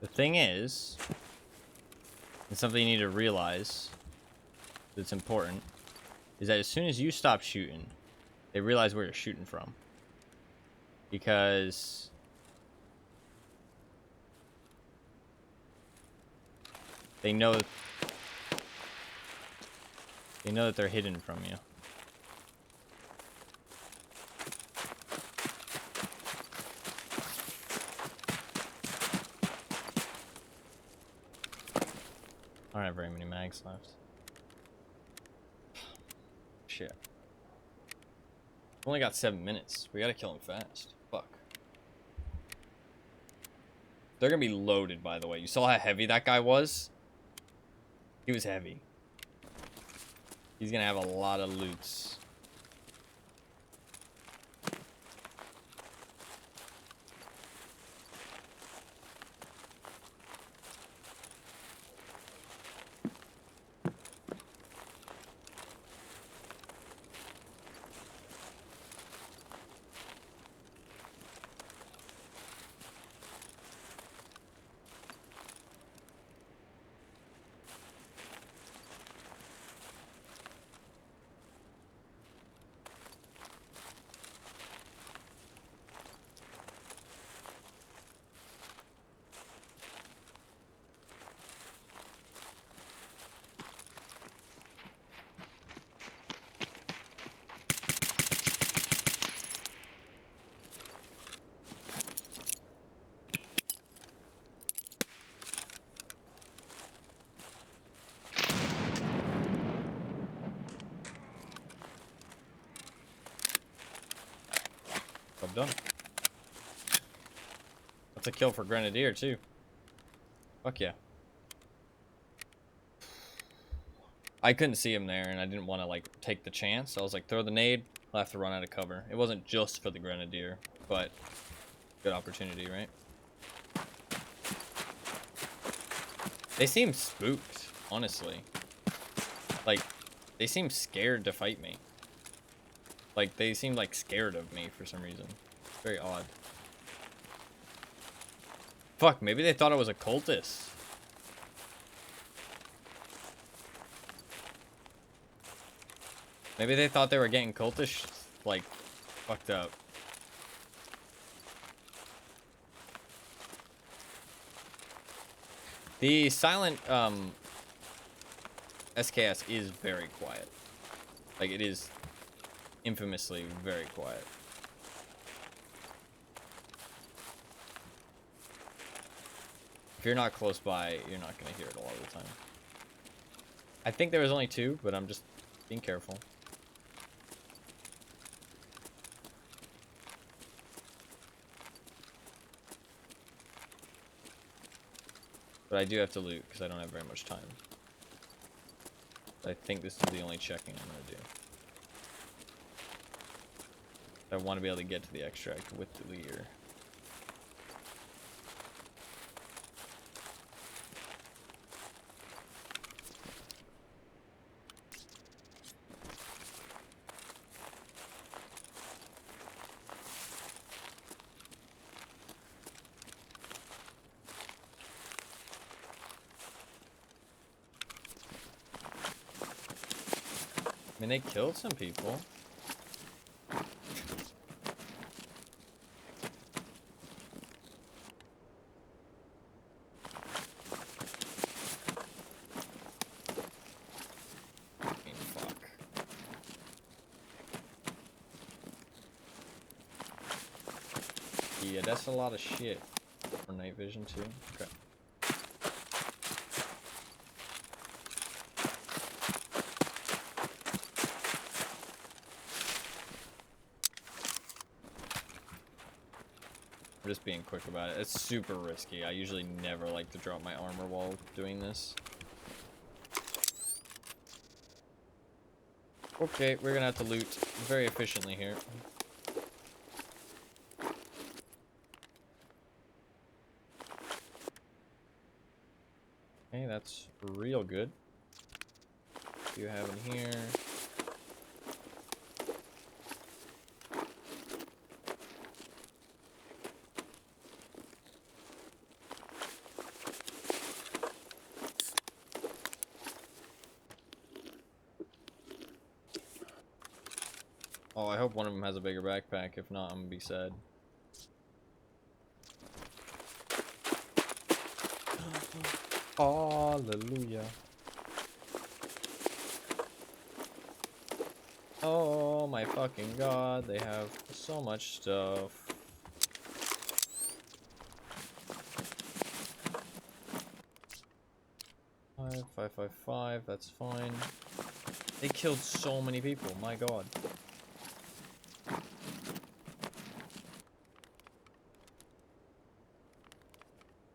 The thing is, and something you need to realize that's important, is that as soon as you stop shooting, they realize where you're shooting from. Because they know that they're hidden from you. I don't have very many mags left. Shit. Only got 7 minutes. We gotta kill him fast. Fuck. They're gonna be loaded, by the way. You saw how heavy that guy was? He was heavy. He's gonna have a lot of loots. Job done. That's a kill for Grenadier too. Fuck yeah. I couldn't see him there, and I didn't want to like take the chance. I was like, throw the nade. I'll have to run out of cover. It wasn't just for the Grenadier, but good opportunity, right? They seem spooked, honestly. Like, they seem scared to fight me. Like, they seem like scared of me for some reason. It's very odd. Fuck, maybe they thought I was a cultist. Maybe they thought they were getting cultish, like, fucked up. The silent, SKS is very quiet. Like, it is infamously very quiet. If you're not close by, you're not gonna hear it a lot of the time. I think there was only two, but I'm just being careful. But I do have to loot, because I don't have very much time. I think this is the only checking I'm going to do. I want to be able to get to the extract with the leader. I mean, they killed some people. I mean, fuck. Yeah, that's a lot of shit for night vision too. Okay. Just being quick about it. It's super risky. I usually never like to drop my armor while doing this. Okay, we're gonna have to loot very efficiently here. Okay, that's real good. What do you have in here? Oh, I hope one of them has a bigger backpack. If not, I'm gonna be sad. Hallelujah. Oh my fucking god, they have so much stuff. Five, that's fine. They killed so many people, my god.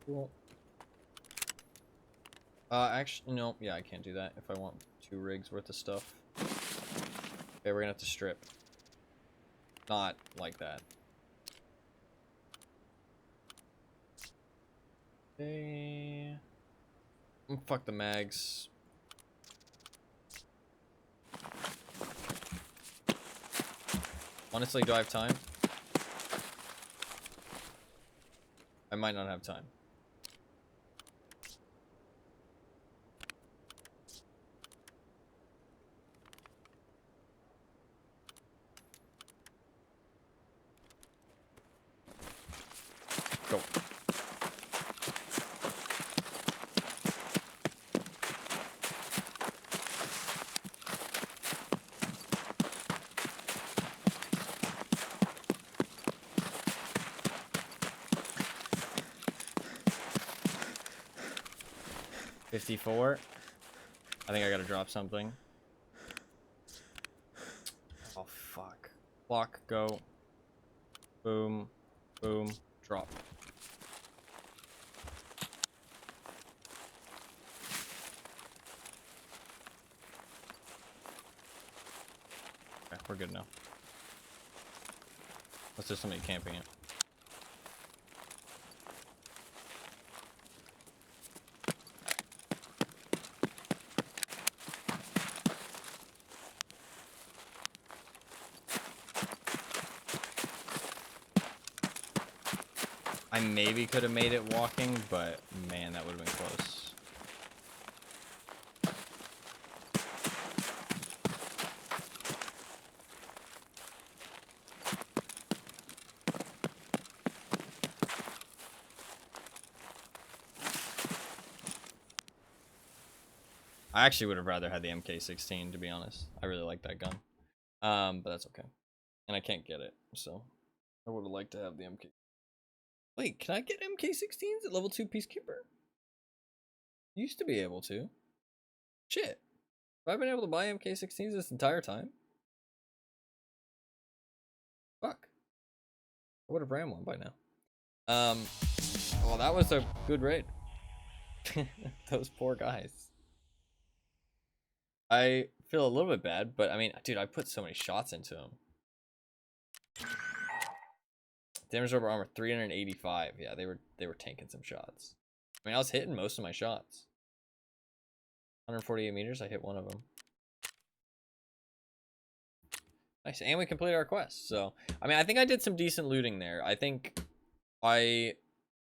Cool. Actually, no. Yeah, I can't do that if I want 2 rigs worth of stuff. Okay, we're gonna have to strip. Not like that. Okay. Fuck the mags. Honestly, do I have time? I might not have time. Go. $54. I think I gotta drop something. Oh fuck. Clock, go. Boom. Boom. Drop. Okay, we're good now. Let's just somebody camping it. I maybe could have made it walking, but man, that would have been close. I actually would have rather had the MK16, to be honest. I really like that gun. But that's okay. And I can't get it, so I would have liked to have the MK. Wait, can I get MK16s at level 2 Peacekeeper? Used to be able to. Shit. Have I been able to buy MK16s this entire time? Fuck. I would have ran one by now. Well, that was a good raid. Those poor guys. I feel a little bit bad, but I mean, dude, I put so many shots into them. Damage over armor 385. Yeah, they were tanking some shots. I mean, I was hitting most of my shots. 148 meters, I hit one of them. Nice, and we completed our quest. So, I mean, I think I did some decent looting there. I think I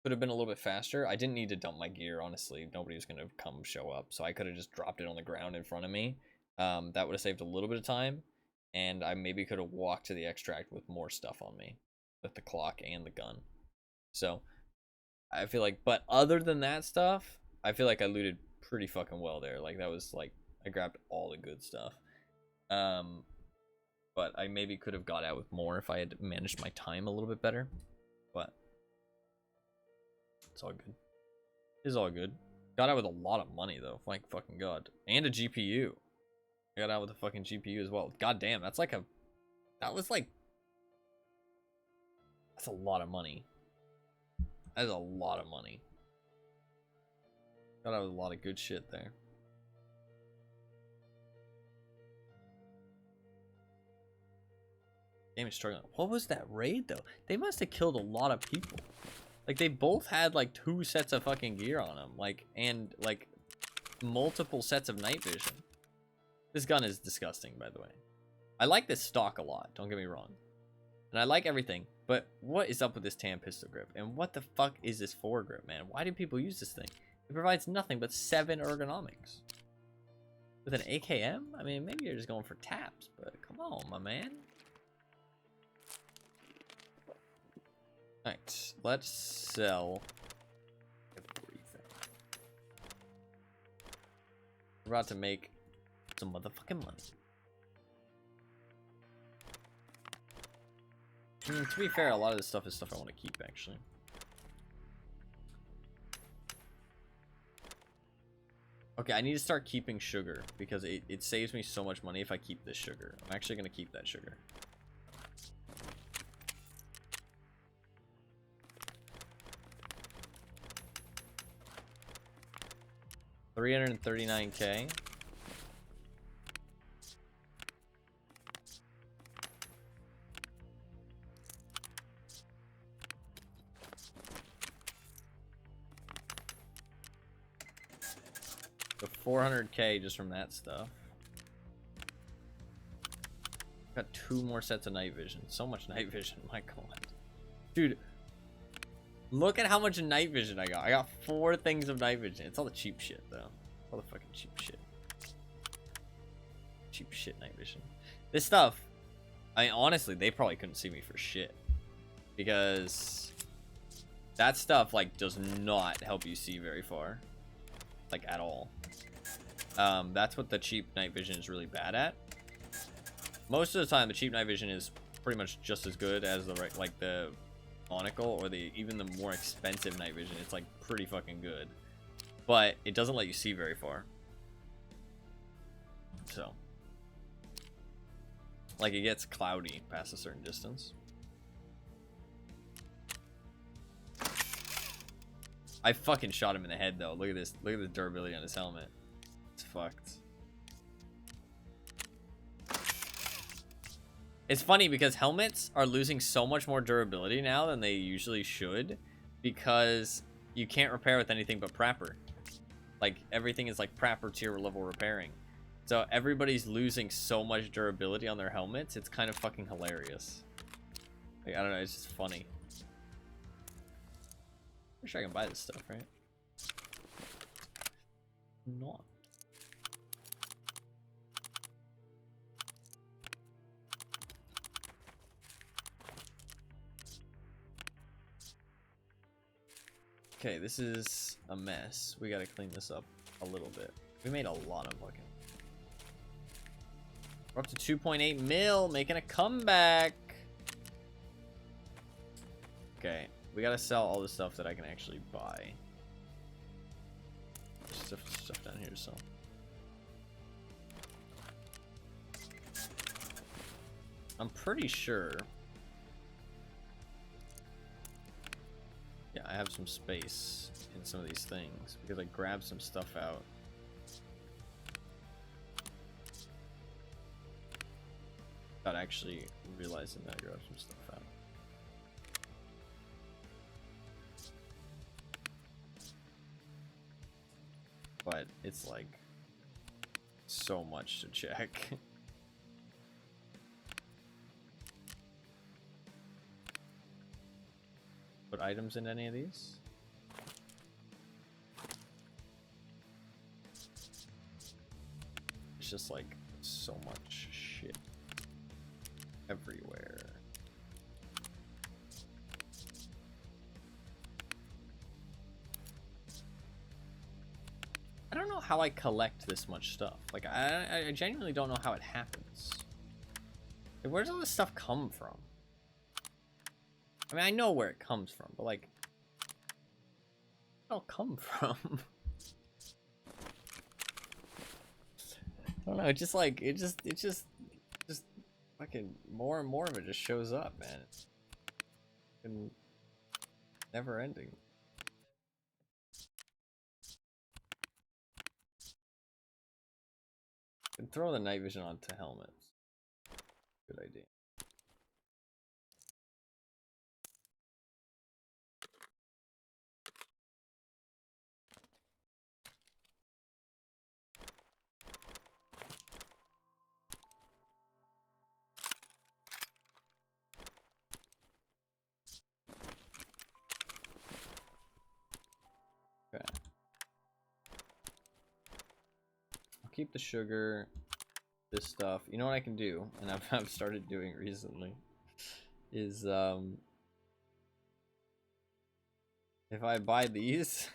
could have been a little bit faster. I didn't need to dump my gear, honestly. Nobody was going to come show up, so I could have just dropped it on the ground in front of me. That would have saved a little bit of time, and I maybe could have walked to the extract with more stuff on me, with the clock and the gun. So, I feel like, but other than that stuff, I feel like I looted pretty fucking well there. Like, that was, like, I grabbed all the good stuff. But I maybe could have got out with more if I had managed my time a little bit better. But it's all good. It's all good. Got out with a lot of money though. Like fucking god. And a GPU. I got out with a fucking GPU as well. God damn, that's like a... That was like... That's a lot of money. That is a lot of money. Got out with a lot of good shit there. Game is struggling. What was that raid though? They must have killed a lot of people. Like they both had like 2 sets of fucking gear on them, like, and like multiple sets of night vision. This gun is disgusting, by the way. I like this stock a lot, don't get me wrong, and I like everything, but what is up with this tan pistol grip? And what the fuck is this foregrip, man? Why do people use this thing? It provides nothing but 7 ergonomics. With an AKM? I mean, maybe you're just going for taps, but come on, my man. Alright, let's sell everything. We're about to make some motherfucking money. To be fair, a lot of this stuff is stuff I want to keep, actually. Okay, I need to start keeping sugar, because it saves me so much money if I keep this sugar. I'm actually going to keep that sugar. 339K. So 400K just from that stuff. Got 2 more sets of night vision. So much night vision, my god. Dude, look at how much night vision I got. I got 4 things of night vision. It's all the cheap shit, though. All the fucking cheap shit. Cheap shit night vision. This stuff, I mean, honestly, they probably couldn't see me for shit. Because that stuff, like, does not help you see very far. Like, at all. That's what the cheap night vision is really bad at. Most of the time, the cheap night vision is pretty much just as good as the like the monocle or even the more expensive night vision. It's like pretty fucking good, but it doesn't let you see very far. So, like, it gets cloudy past a certain distance. I fucking shot him in the head though. Look at this. Look at the durability on his helmet. It's fucked. It's funny because helmets are losing so much more durability now than they usually should, because you can't repair with anything but Prapper. Like, everything is like Prapper tier level repairing. So everybody's losing so much durability on their helmets. It's kind of fucking hilarious. Like, I don't know, it's just funny. I'm sure I can buy this stuff, right? Not. Okay, this is a mess. We gotta clean this up a little bit. We made a lot of fucking... We're up to 2.8 mil, making a comeback. Okay, we gotta sell all the stuff that I can actually buy. Stuff down here to sell. I'm pretty sure... Yeah, I have some space in some of these things because I grabbed some stuff out. Without actually realizing that I grabbed some stuff out. But it's like so much to check. Put items in any of these? It's just like so much shit everywhere. I don't know how I collect this much stuff. Like, I genuinely don't know how it happens. Like, where does all this stuff come from? I mean, I know where it comes from, but like, where'd it all come from? I don't know. It just like, it just fucking more and more of it just shows up, man. It's fucking never ending. And throw the night vision onto helmets. Good idea. Okay. I'll keep the sugar, this stuff. You know what I can do, and I've started doing recently, is if I buy these,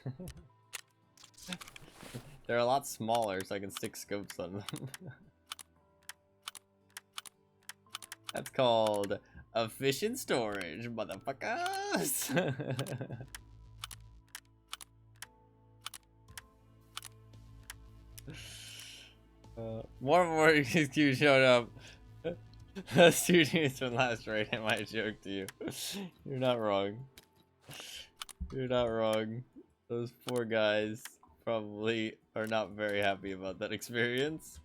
they're a lot smaller, so I can stick scopes on them. That's called efficient storage, motherfuckers. More XQ showed up. Students from last raid, am I a joke to you? You're not wrong. You're not wrong. Those poor guys probably are not very happy about that experience.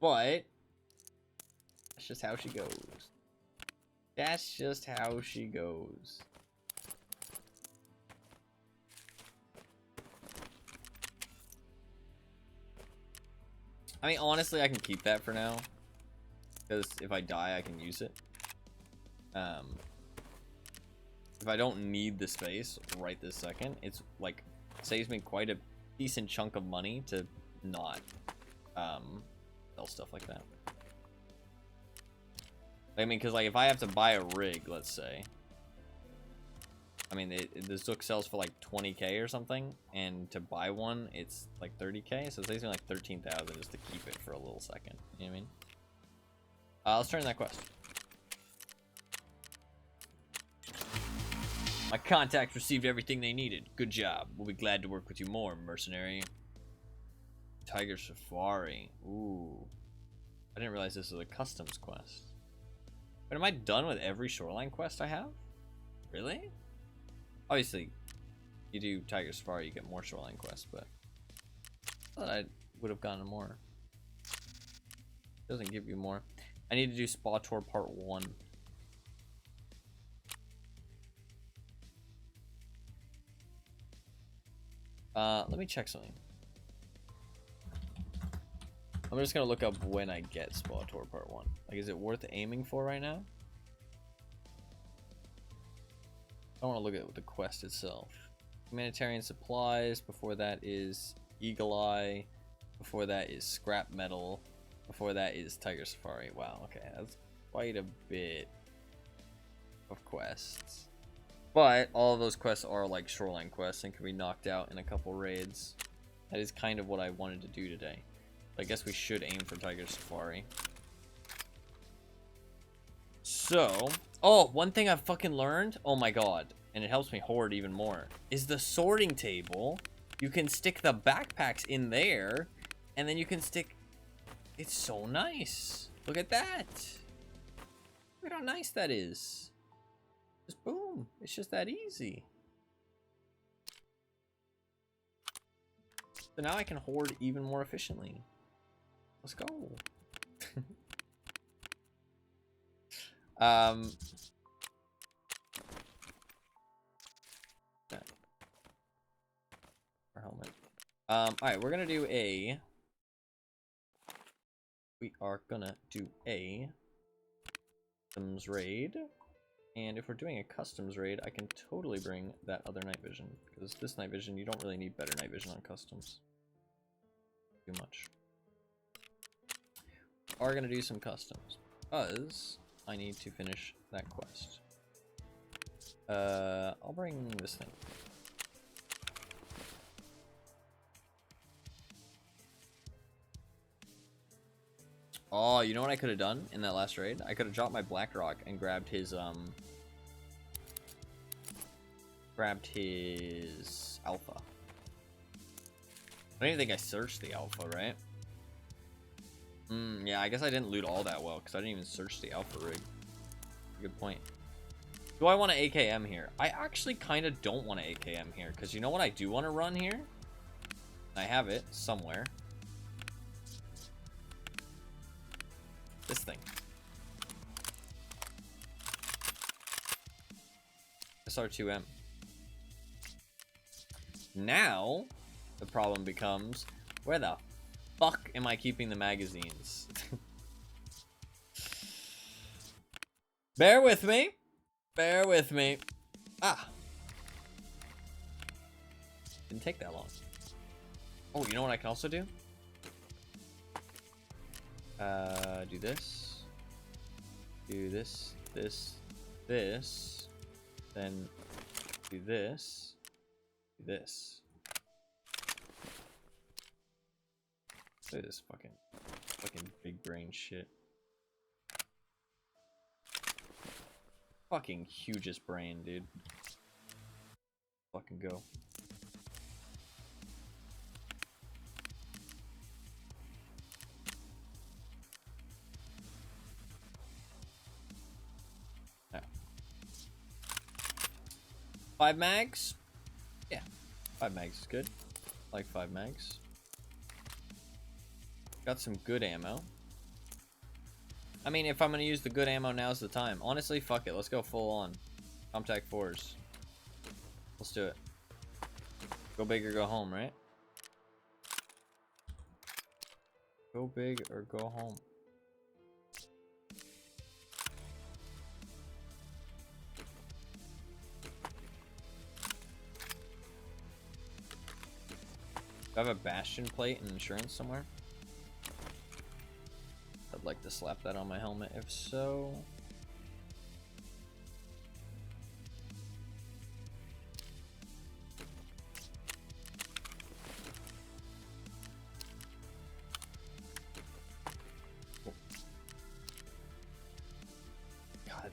But that's just how she goes. That's just how she goes. I mean, honestly, I can keep that for now. Because if I die, I can use it. If I don't need the space right this second, it's like saves me quite a decent chunk of money to not sell stuff like that. I mean, because like if I have to buy a rig, let's say, I mean, the Zook sells for like 20k or something, and to buy one, it's like 30k, so it saves me like 13,000 just to keep it for a little second. You know what I mean? Let's turn in that quest. My contacts received everything they needed. Good job. We'll be glad to work with you more, mercenary. Tiger Safari. Ooh. I didn't realize this was a customs quest. But am I done with every Shoreline quest I have? Really? Obviously, you do Tiger Safari, you get more Shoreline quests, but I thought I would have gotten more. It doesn't give you more. I need to do Spa Tour Part 1. Let me check something. I'm just gonna look up when I get Spa Tour Part 1. Like, is it worth aiming for right now? I want to look at the quest itself. Humanitarian supplies. Before that is Eagle Eye. Before that is Scrap Metal. Before that is Tiger Safari. Wow, okay, that's quite a bit of quests. But all of those quests are like Shoreline quests and can be knocked out in a couple raids. That is kind of what I wanted to do today. I guess we should aim for Tiger Safari. So, oh, one thing I've fucking learned, oh my god, and it helps me hoard even more, is the sorting table. You can stick the backpacks in there, and then you can stick, it's so nice. Look at that. Look at how nice that is. Just boom, it's just that easy. So now I can hoard even more efficiently. Let's go. Yeah. Our helmet. Alright, we're gonna do a... We are gonna do a customs raid. And if we're doing a customs raid, I can totally bring that other night vision. Because this night vision, you don't really need better night vision on customs. Too much. Are gonna do some customs. Because I need to finish that quest. I'll bring this thing. Oh, you know what I could have done in that last raid? I could have dropped my Blackrock and grabbed his alpha. I don't even think I searched the alpha, right? Yeah, I guess I didn't loot all that well because I didn't even search the alpha rig. Good point. Do I want to AKM here? I actually kind of don't want to AKM here because you know what I do want to run here? I have it somewhere. This thing. SR2M. Now, the problem becomes, where the fuck am I keeping the magazines? Bear with me. Bear with me. Ah. Didn't take that long. Oh, you know what I can also do? Do this. Do this, this, this. Then do this. Do this. Look at this fucking big brain shit. Fucking hugest brain, dude. Fucking go. 5 mags? Yeah, 5 mags is good. I like 5 mags. Got some good ammo. I mean, if I'm gonna use the good ammo, now's the time. Honestly, fuck it. Let's go full on. Comtac 4s. Let's do it. Go big or go home, right? Go big or go home. Do I have a bastion plate and insurance somewhere? I'd like to slap that on my helmet. If so... God.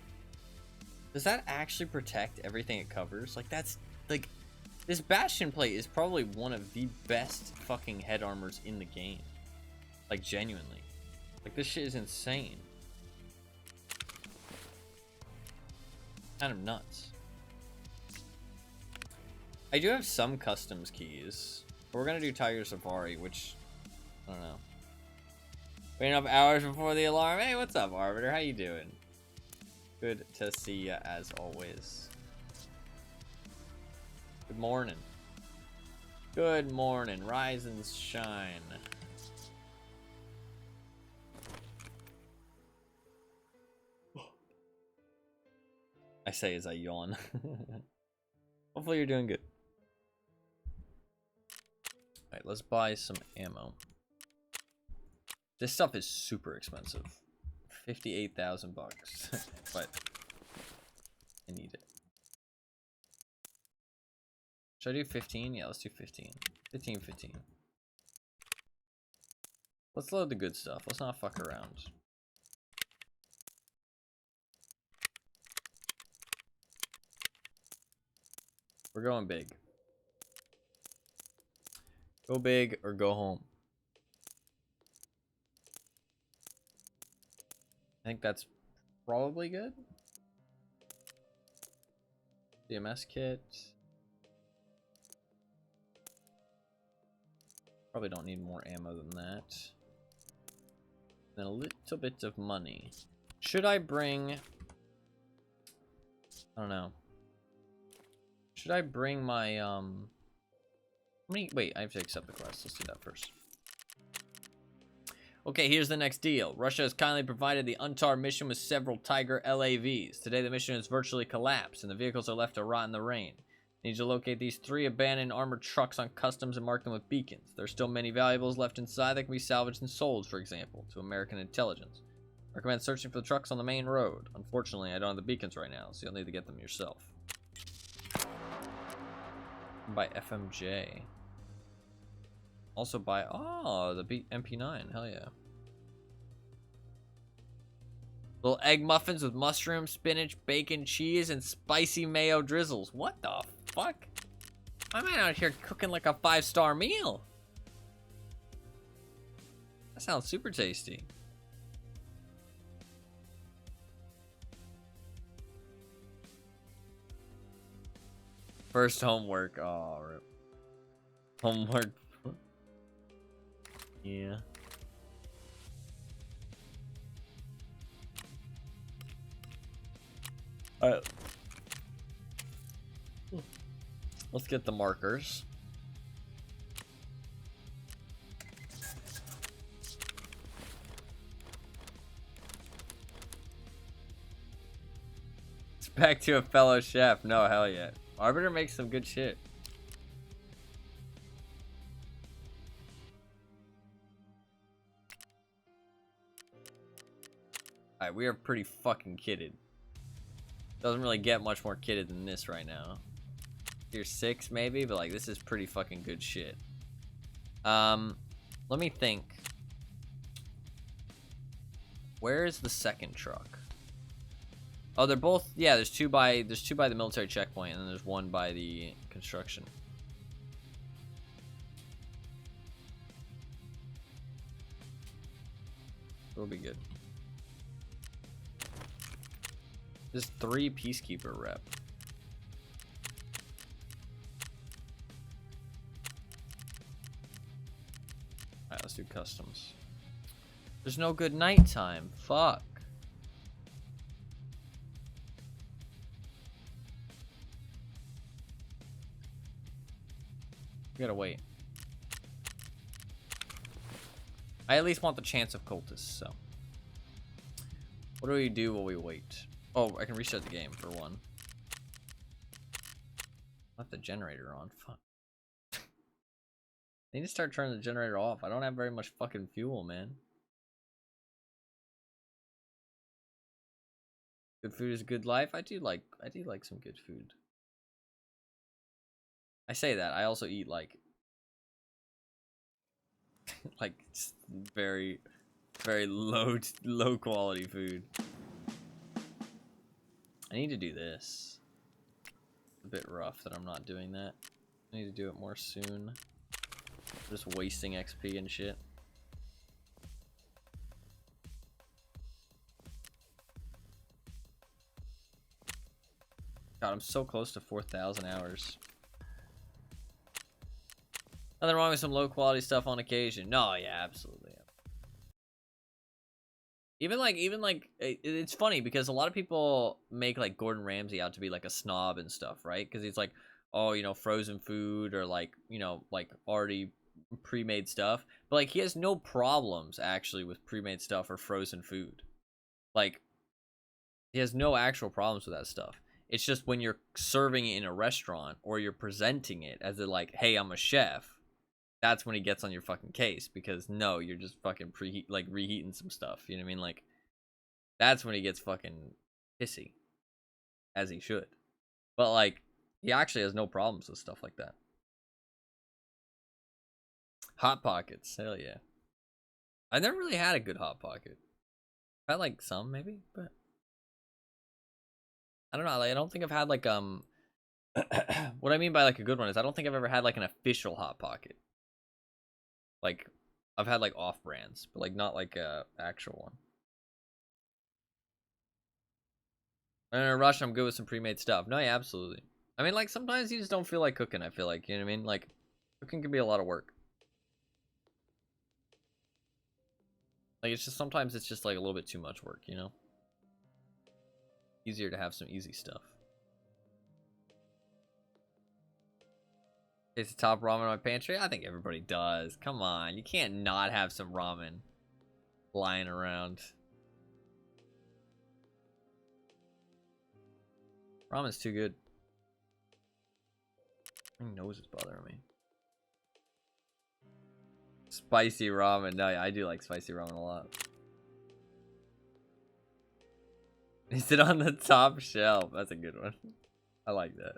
Does that actually protect everything it covers? Like, that's... Like, this bastion plate is probably one of the best fucking head armors in the game. Like, genuinely. Like, this shit is insane. Kind of nuts. I do have some customs keys. But we're gonna do Tiger Safari, which... I don't know. Waiting up hours before the alarm. Hey, what's up, Arbiter? How you doing? Good to see ya, as always. Good morning. Good morning. Rise and shine. I say as I yawn. Hopefully you're doing good. Alright, let's buy some ammo. This stuff is super expensive. 58,000 bucks. But I need it. Should I do 15? Yeah, let's do 15. 15. Let's load the good stuff. Let's not fuck around. We're going big. Go big or go home. I think that's probably good. DMS kit. Probably don't need more ammo than that. Then a little bit of money. Should I bring... I don't know. Should I bring my, wait, I have to accept the quest. Let's do that first. Okay, here's the next deal. Russia has kindly provided the UNTAR mission with several Tiger LAVs. Today the mission is virtually collapsed, and the vehicles are left to rot in the rain. I need to locate these 3 abandoned armored trucks on customs and mark them with beacons. There are still many valuables left inside that can be salvaged and sold, for example, to American intelligence. I recommend searching for the trucks on the main road. Unfortunately, I don't have the beacons right now, so you'll need to get them yourself. By FMJ. Also by the MP9. Hell yeah. Little egg muffins with mushroom, spinach, bacon, cheese, and spicy mayo drizzles. What the fuck? I'm out here cooking like a 5-star meal. That sounds super tasty. First homework. Oh, rip. Homework. Yeah. Alright. Let's get the markers. It's back to a fellow chef. No, hell yeah. Arbiter makes some good shit. Alright, we are pretty fucking kitted. Doesn't really get much more kitted than this right now. Tier 6 maybe, but like this is pretty fucking good shit. Let me think. Where is the second truck? Oh, they're both, yeah, there's two by the military checkpoint, and then there's one by the construction. It'll be good. There's 3 peacekeeper rep. let's do customs. There's no good nighttime. Fuck. We gotta wait. I at least want the chance of cultists, so. What do we do while we wait? Oh, I can restart the game for one. Left the generator on. Fuck. I need to start turning the generator off. I don't have very much fucking fuel, man. Good food is a good life. I do like some good food. I say that. I also eat like like very low quality food. I need to do this. It's a bit rough that I'm not doing that. I need to do it more soon. Just wasting XP and shit. God, I'm so close to 4,000 hours. Nothing wrong with some low quality stuff on occasion. No, yeah, absolutely. Even like it's funny because a lot of people make like Gordon Ramsay out to be like a snob and stuff, right? Because he's like, oh, you know, frozen food or like, you know, like already pre-made stuff. But like he has no problems actually with pre-made stuff or frozen food. Like he has no actual problems with that stuff. It's just when you're serving it in a restaurant or you're presenting it as a like, hey, I'm a chef. That's when he gets on your fucking case because no, you're just fucking reheating some stuff. You know what I mean? Like, that's when he gets fucking pissy, as he should. But like, he actually has no problems with stuff like that. Hot Pockets, hell yeah. I never really had a good Hot Pocket. I had like some maybe, but I don't know. Like, I don't think I've had like what I mean by like a good one is I don't think I've ever had like an official Hot Pocket. Like, I've had, like, off-brands, but, like, not, like, a actual one. In a rush, I'm good with some pre-made stuff. No, yeah, absolutely. I mean, like, sometimes you just don't feel like cooking, I feel like. You know what I mean? Like, cooking can be a lot of work. Like, it's just, sometimes it's just, like, a little bit too much work, you know? Easier to have some easy stuff. It's the top ramen in my pantry? I think everybody does. Come on. You can't not have some ramen lying around. Ramen's too good. My nose is bothering me. Spicy ramen. No, yeah, I do like spicy ramen a lot. Is it on the top shelf? That's a good one. I like that.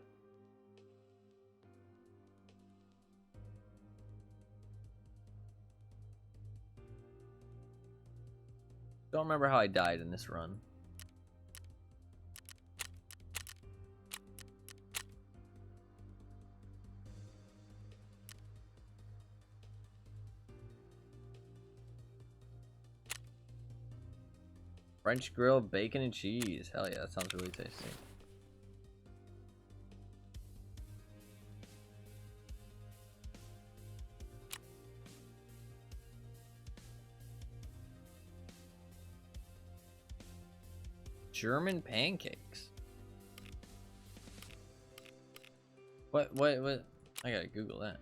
Don't remember how I died in this run. French grilled bacon and cheese. Hell yeah, that sounds really tasty. German pancakes. What? I gotta Google that.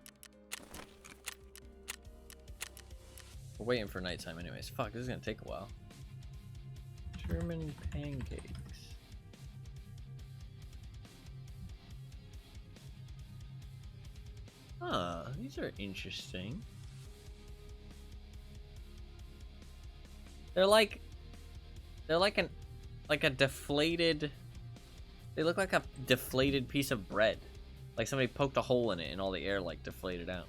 We're waiting for nighttime anyways. Fuck, this is gonna take a while. German pancakes. Huh, these are interesting. They're like a deflated, they look like a deflated piece of bread. Like somebody poked a hole in it and all the air like deflated out.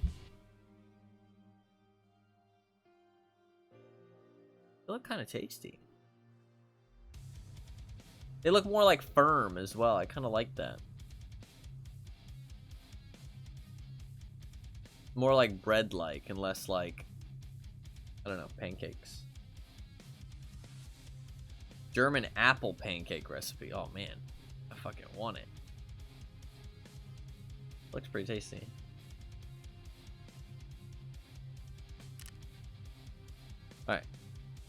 They look kind of tasty. They look more like firm as well. I kind of like that. More like bread-like and less like, I don't know, pancakes. German apple pancake recipe. Oh man, I fucking want it. Looks pretty tasty. Alright.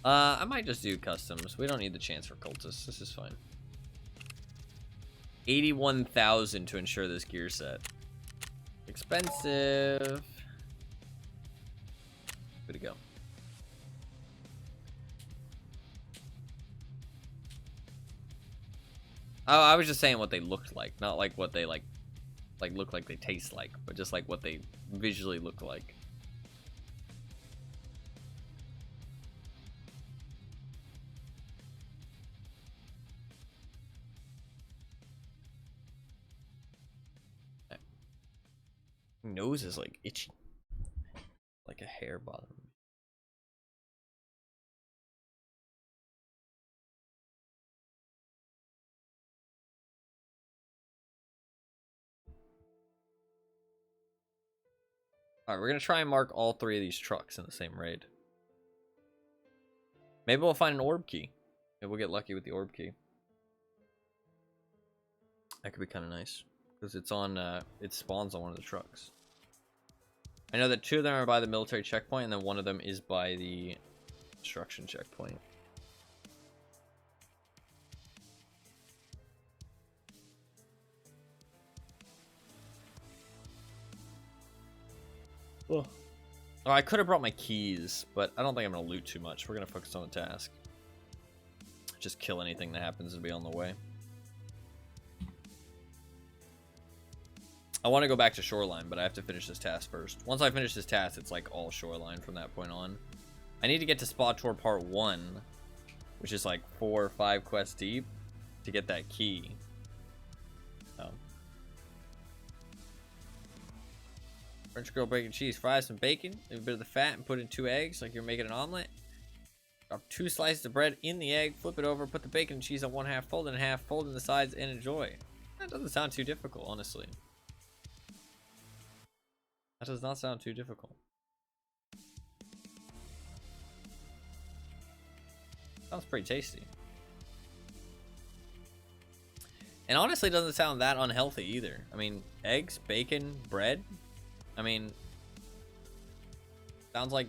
I might just do customs. We don't need the chance for cultists. This is fine. 81,000 to ensure this gear set. Expensive. Good to go. Oh, I was just saying what they looked like, not like what they like look like they taste like, but just like what they visually look like. Nose is like itchy, like a hair bothering me. Alright, we're gonna try and mark all 3 of these trucks in the same raid. Maybe we'll find an orb key. Maybe we'll get lucky with the orb key. That could be kind of nice, because it's on it spawns on one of the trucks. I know that 2 of them are by the military checkpoint, and then 1 of them is by the construction checkpoint. Oh, I could have brought my keys, but I don't think I'm going to loot too much. We're going to focus on the task. Just kill anything that happens to be on the way. I want to go back to Shoreline, but I have to finish this task first. Once I finish this task, it's like all Shoreline from that point on. I need to get to Spot Tour Part 1, which is like 4 or 5 quests deep, to get that key. So. French girl bacon cheese. Fry some bacon, leave a bit of the fat, and put in 2 eggs like you're making an omelet. Drop 2 slices of bread in the egg, flip it over, put the bacon and cheese on one half, fold it in half, fold in the sides, and enjoy. That doesn't sound too difficult, honestly. That does not sound too difficult. Sounds pretty tasty. And honestly, doesn't sound that unhealthy either. I mean, eggs, bacon, bread. I mean, sounds like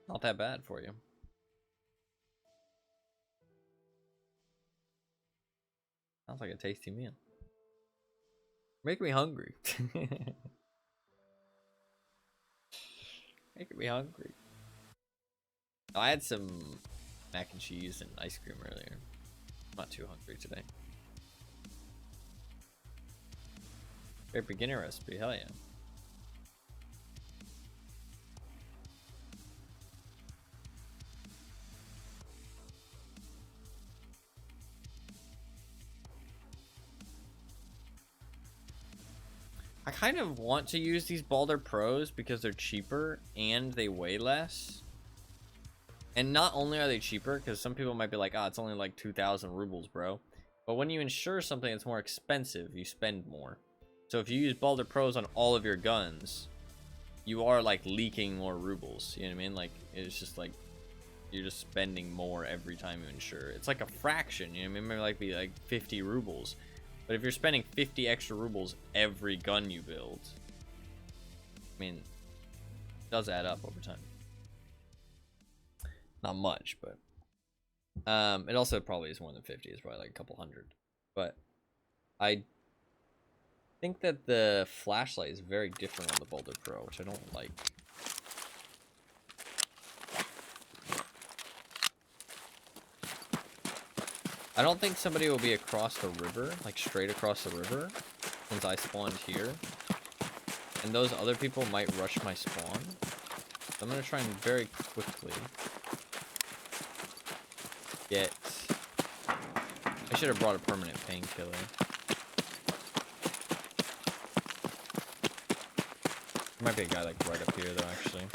not that bad for you. Sounds like a tasty meal. Make me hungry. Making me hungry. Oh, I had some mac and cheese and ice cream earlier. I'm not too hungry today. Great beginner recipe, hell yeah. I kind of want to use these Balder Pros because they're cheaper and they weigh less. And not only are they cheaper, because some people might be like, oh, it's only like 2,000 rubles, bro. But when you insure something that's more expensive, you spend more. So if you use Balder Pros on all of your guns, you are like leaking more rubles. You know what I mean? Like, it's just like, you're just spending more every time you insure. It's like a fraction, you know what I mean? Maybe like be like 50 rubles. But if you're spending 50 extra rubles every gun you build, I mean, it does add up over time. Not much, but it also probably is more than 50. It's probably like a couple hundred. But I think that the flashlight is very different on the Balder Pro, which I don't like. I don't think somebody will be across the river, like straight across the river, since I spawned here. And those other people might rush my spawn. So I'm going to try and very quickly get... I should have brought a permanent painkiller. There might be a guy like right up here though, actually.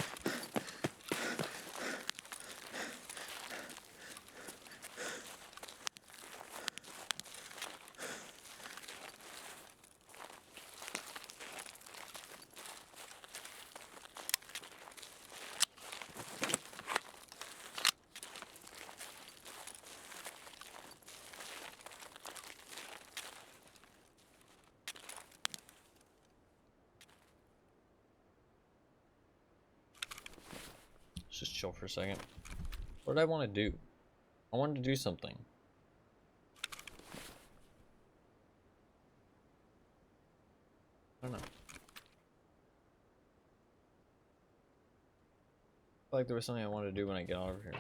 chill for a second. What did I want to do? I wanted to do something. I don't know. I feel like there was something I wanted to do when I get over here.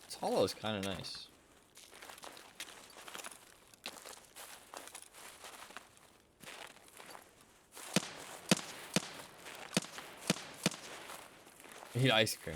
This hollow is kind of nice. Eat ice cream.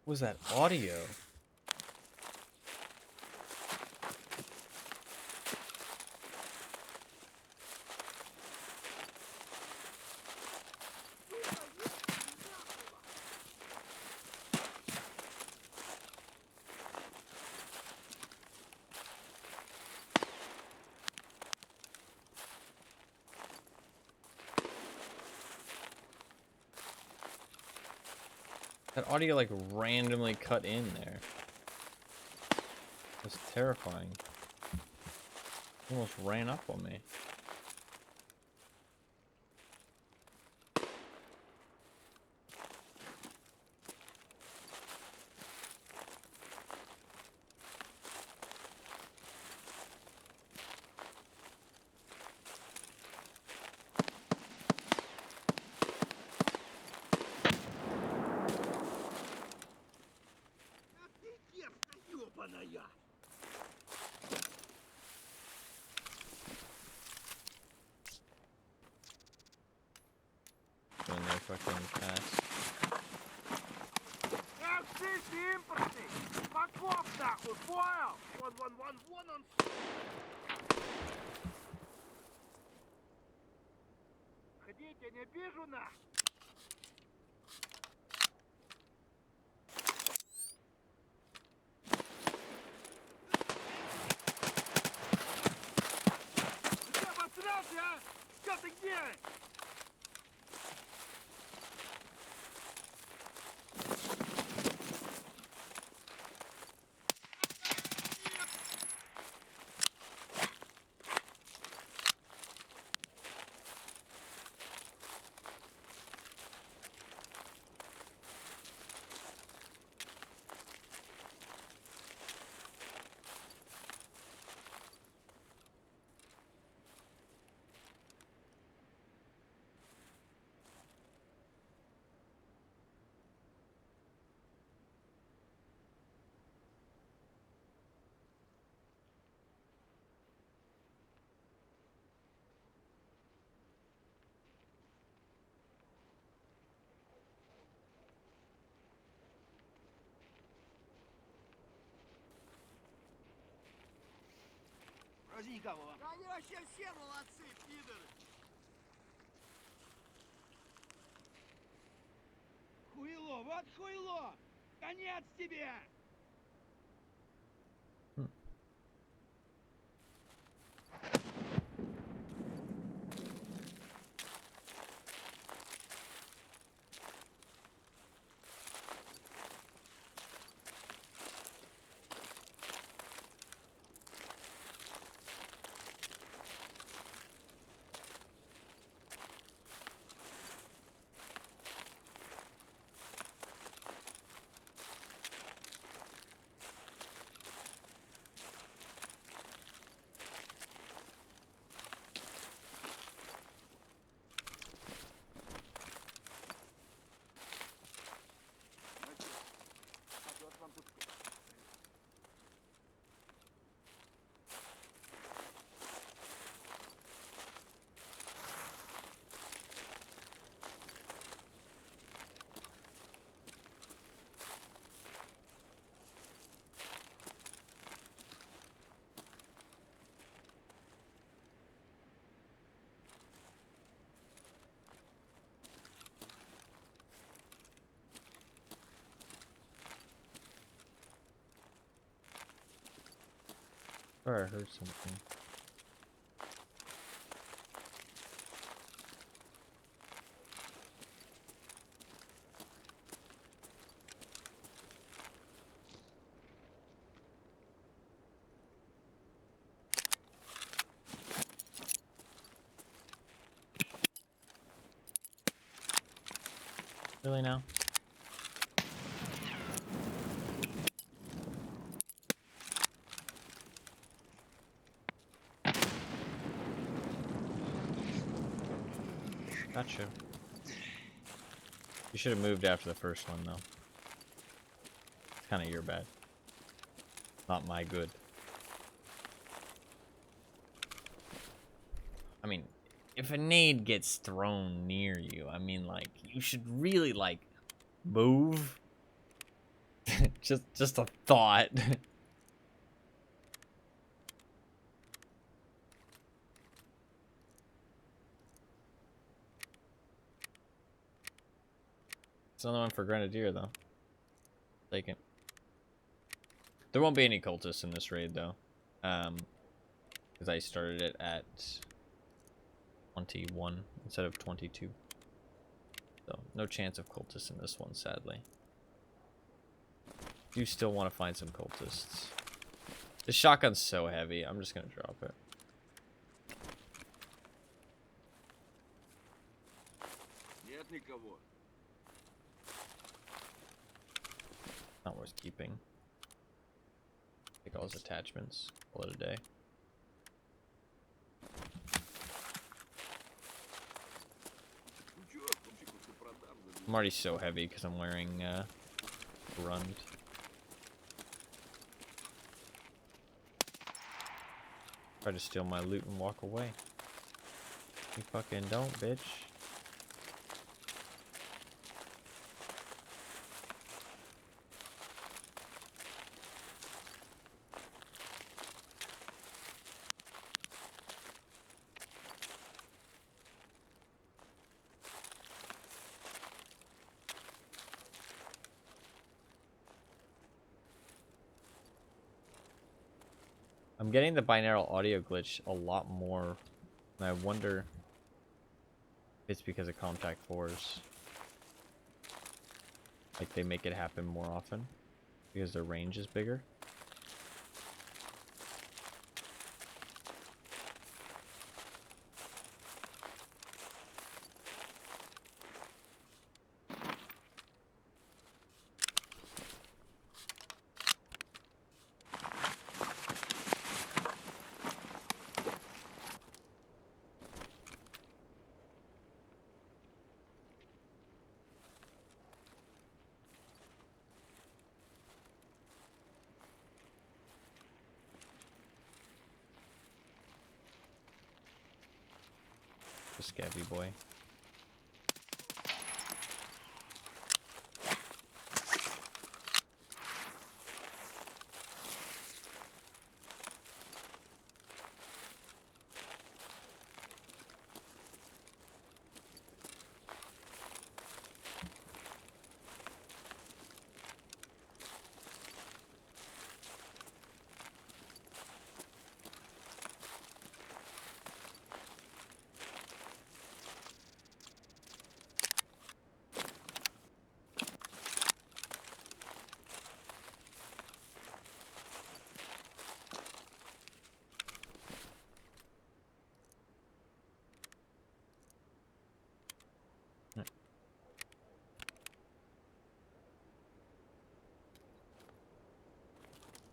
What was that audio? That audio like randomly cut in there. It's terrifying. It almost ran up on me. Ёбаная! Doing their fucking pass. Эх, ты импортный! Маков нахуй, понял? Вон он. Ходите, не вижу на! Ты что, обосрался, а? Что ты делаешь? Подожди никого. Да они вообще все молодцы, пидоры. Хуйло, вот хуйло! Конец тебе! Or I heard something. Really now? Gotcha. You should have moved after the first one, though. It's kind of your bad. Not my good. I mean, if a nade gets thrown near you, I mean, like, you should really, like, move. just a thought. It's another one for Grenadier, though. Take it. There won't be any cultists in this raid, though. Because I started it at 21 instead of 22. So, no chance of cultists in this one, sadly. Do still want to find some cultists. The shotgun's so heavy, I'm just gonna drop it. Нет никого. Not worth keeping. Take all his attachments. Call it a day. I'm already so heavy because I'm wearing Rund. Try to steal my loot and walk away. You fucking don't, bitch. I'm getting the binaural audio glitch a lot more, and I wonder if it's because of Contact 4s. Like, they make it happen more often because their range is bigger. The Scabby boy.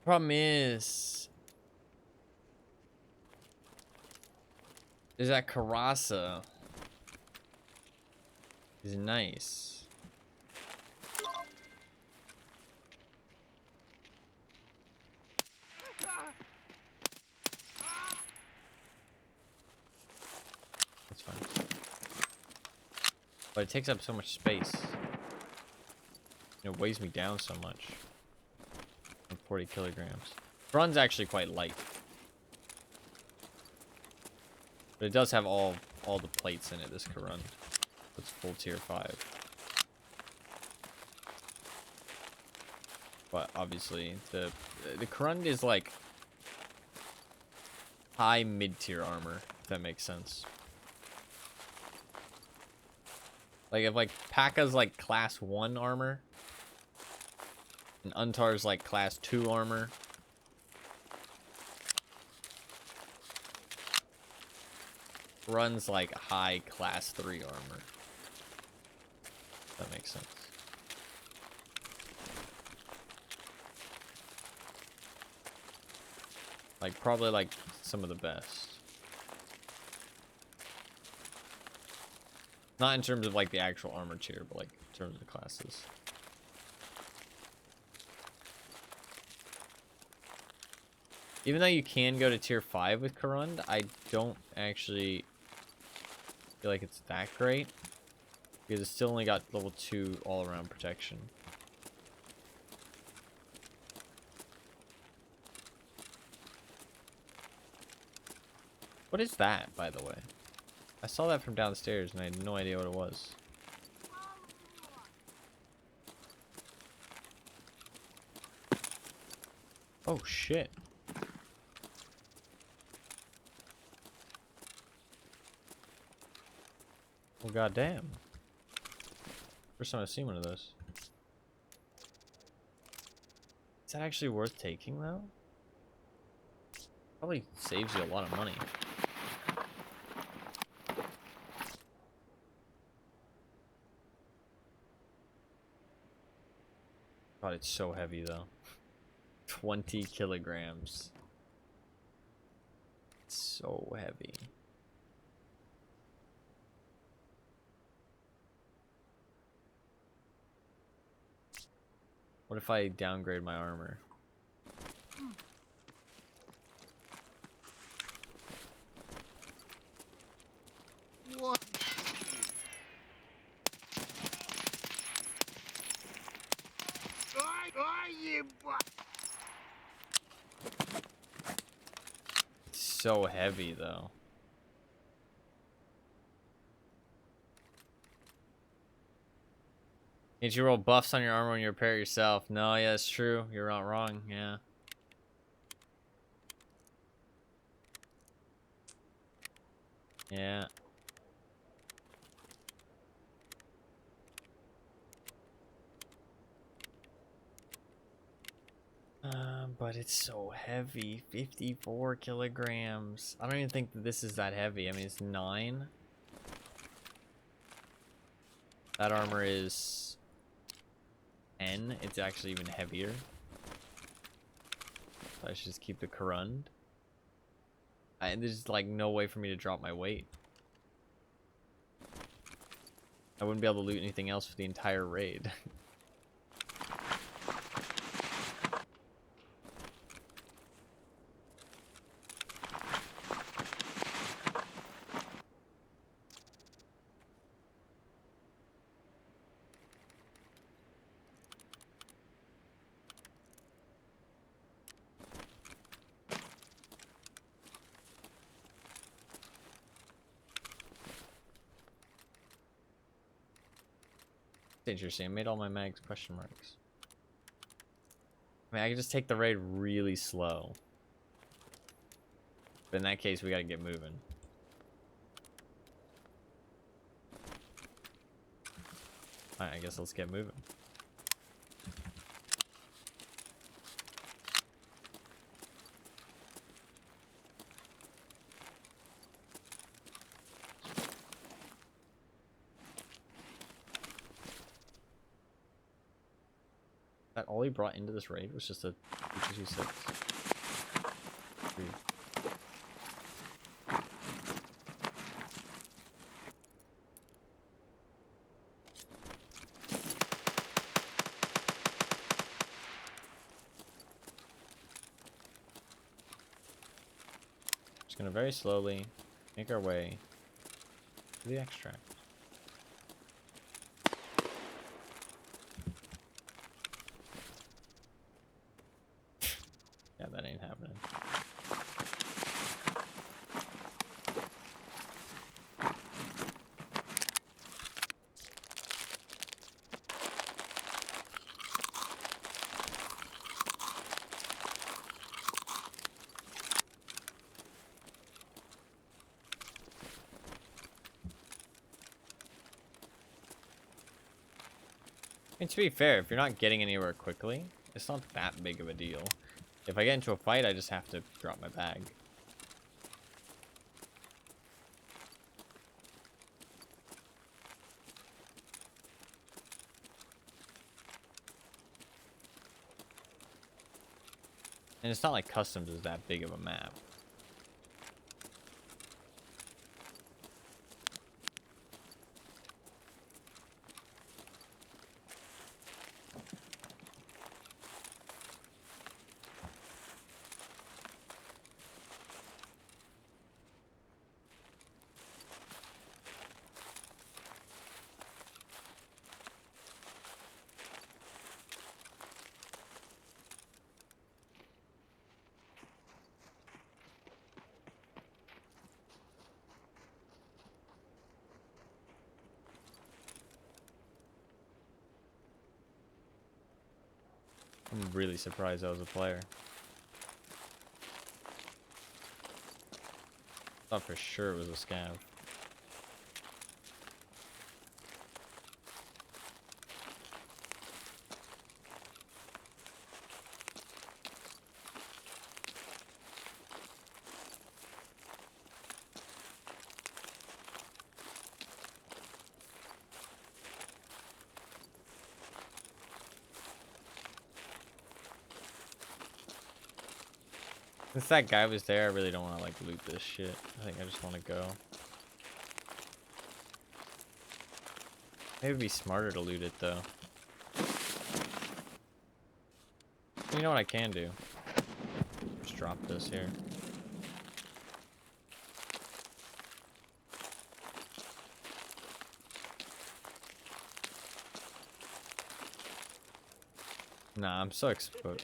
Problem is that Karasa is nice. That's fine. But it takes up so much space. It weighs me down so much. 40 kilograms. Run's actually quite light. But it does have all the plates in it, this Karun. It's full tier 5. But obviously the Karun is like high mid-tier armor, if that makes sense. Like, if, like, P.A.K.A.'s, like, class 1 armor, and Untar's, like, class 2 armor, runs, like, high class 3 armor. If that makes sense. Like, probably, like, some of the best. Not in terms of, like, the actual armor tier, but, like, in terms of the classes. Even though you can go to tier 5 with Karund, I don't actually feel like it's that great. Because it's still only got level 2 all-around protection. What is that, by the way? I saw that from downstairs and I had no idea what it was. Oh shit. Well, goddamn. First time I've seen one of those. Is that actually worth taking, though? Probably saves you a lot of money. God, it's so heavy, though. 20 kilograms. It's so heavy. What if I downgrade my armor? What? It's so heavy, though. Can't you roll buffs on your armor when you repair it yourself? No, yeah, that's true. You're not wrong, yeah. Yeah. But it's so heavy. 54 kilograms. I don't even think that this is that heavy. I mean, it's 9. That armor is 10. It's actually even heavier. So I should just keep the Karund. There's like no way for me to drop my weight. I wouldn't be able to loot anything else for the entire raid. Interesting. I made all my mags question marks. I mean, I can just take the raid really slow. But in that case, we gotta get moving. Alright, I guess let's get moving. That all he brought into this raid was just a 226. Just gonna very slowly make our way to the extract. Yeah, that ain't happening. And to be fair, if you're not getting anywhere quickly, it's not that big of a deal. If I get into a fight, I just have to drop my bag. And it's not like Customs is that big of a map. I'm really surprised I was a player. Thought for sure it was a scav. Since that guy was there, I really don't want to like loot this shit. I think I just want to go. Maybe it'd be smarter to loot it though. You know what I can do? Just drop this here. Nah, I'm so exposed.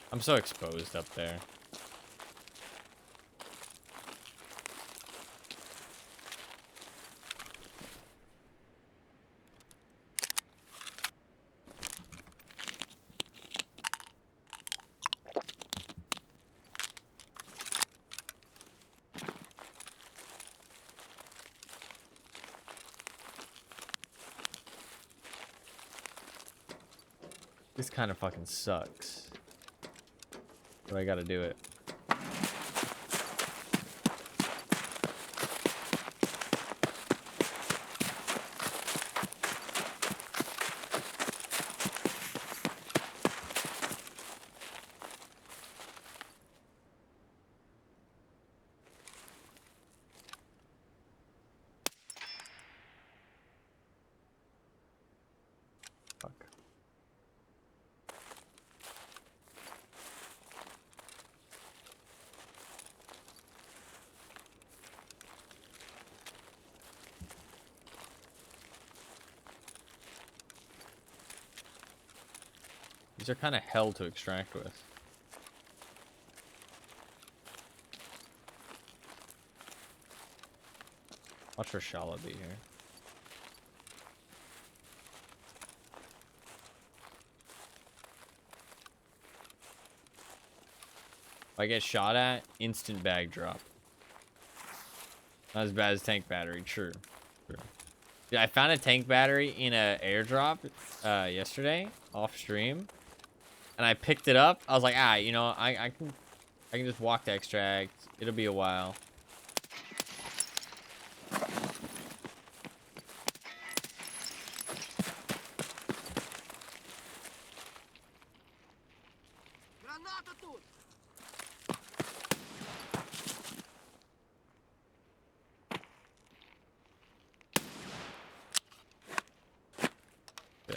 I'm so exposed up there. This kind of fucking sucks. But I gotta do it. Fuck. These are kind of hell to extract with. Watch for Shala be here. If I get shot at, instant bag drop. Not as bad as tank battery, true. Yeah, I found a tank battery in a airdrop yesterday off stream, and I picked it up. I was like, you know, I can just walk to extract. It'll be a while. Граната тут! Yeah.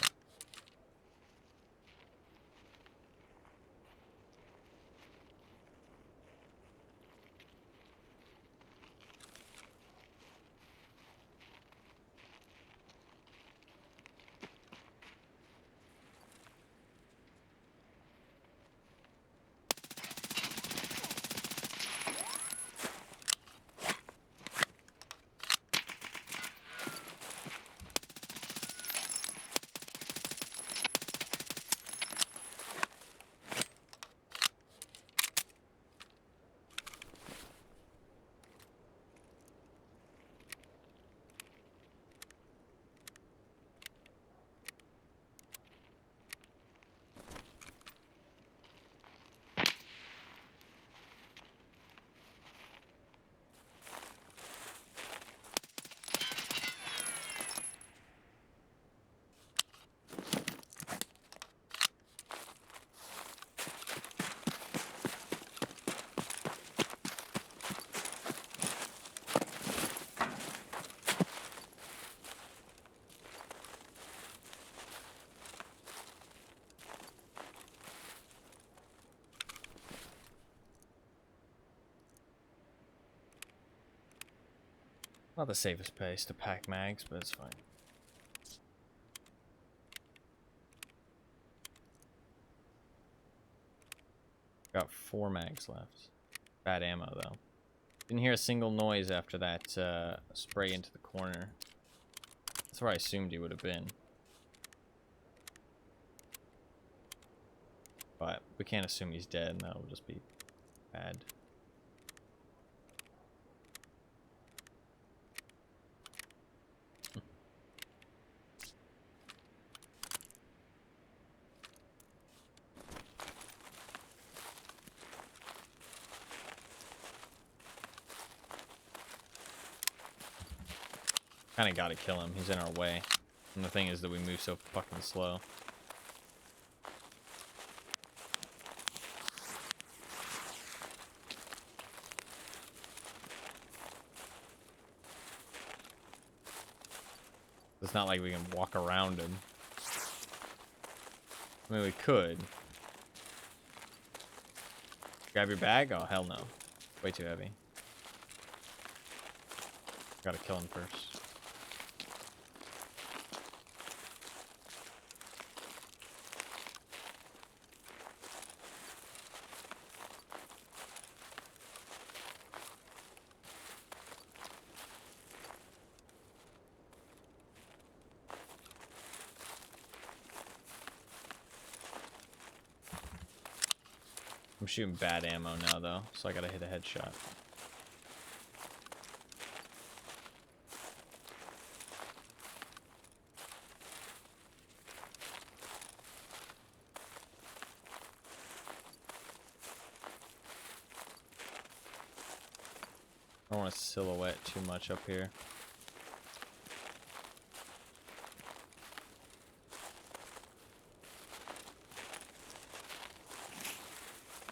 Not the safest place to pack mags, but it's fine. Got 4 mags left. Bad ammo, though. Didn't hear a single noise after that spray into the corner. That's where I assumed he would have been. But we can't assume he's dead, and that will just be bad. Kind of gotta kill him. He's in our way. And the thing is that we move so fucking slow. It's not like we can walk around him. I mean, we could. Grab your bag? Oh, hell no. Way too heavy. Gotta kill him first. I'm shooting bad ammo now, though, so I gotta hit a headshot. I don't want to silhouette too much up here.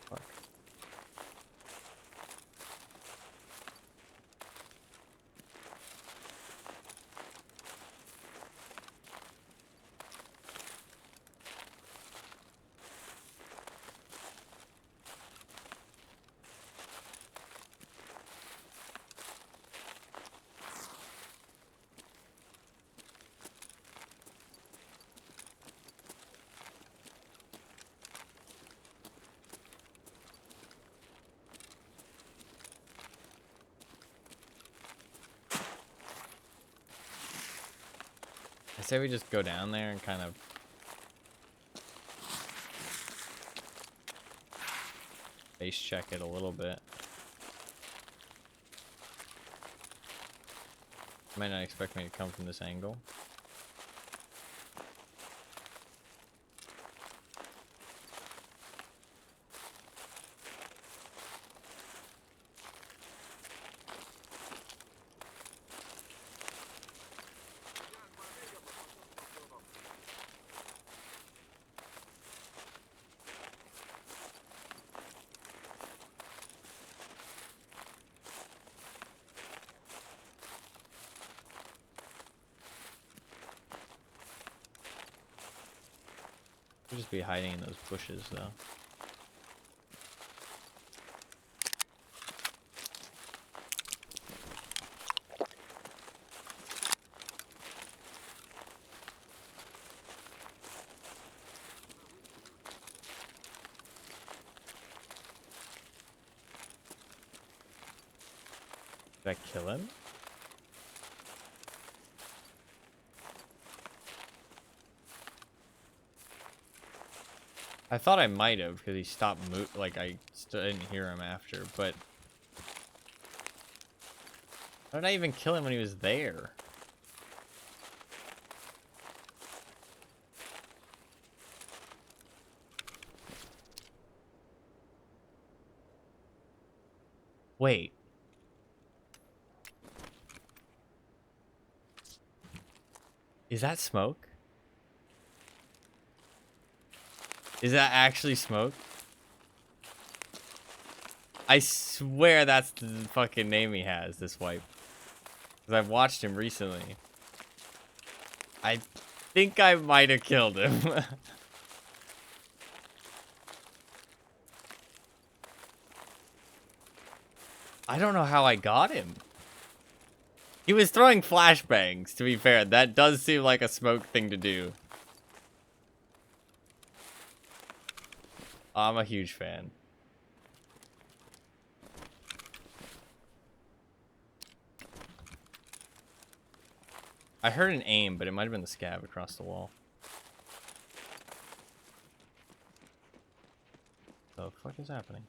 Fuck. I say we just go down there and kind of base check it a little bit. You might not expect me to come from this angle. Could just be hiding in those bushes, though. Did I kill him? I thought I might have, because he stopped like I didn't hear him after, but how did I even kill him when he was there? Wait. Is that smoke? Is that actually smoke? I swear that's the fucking name he has, this wipe. Because I've watched him recently. I think I might have killed him. I don't know how I got him. He was throwing flashbangs, to be fair. That does seem like a smoke thing to do. I'm a huge fan. I heard an aim, but it might have been the scav across the wall. The fuck is happening?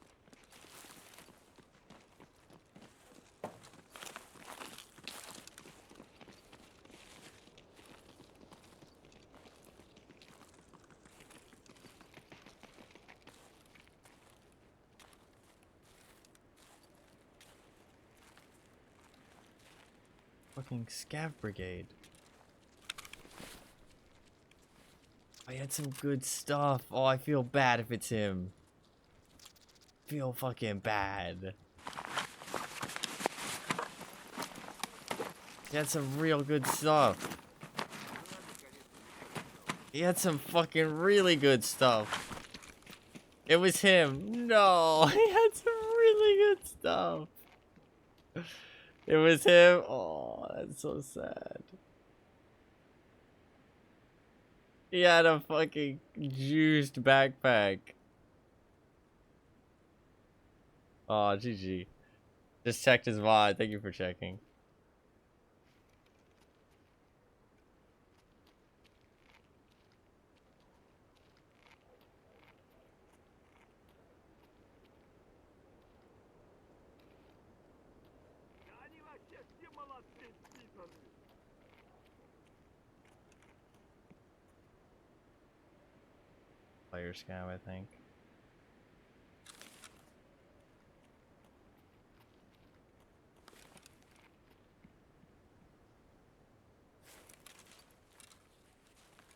Fucking scav brigade. I had some good stuff. Oh, I feel bad if it's him. Feel fucking bad. He had some real good stuff. He had some fucking really good stuff. It was him. No, he had some really good stuff. It was him. Oh, that's so sad. He had a fucking juiced backpack. Oh, GG. Just checked his VOD. Thank you for checking. Они вообще все молодцы, спитаны. Player scout, I think.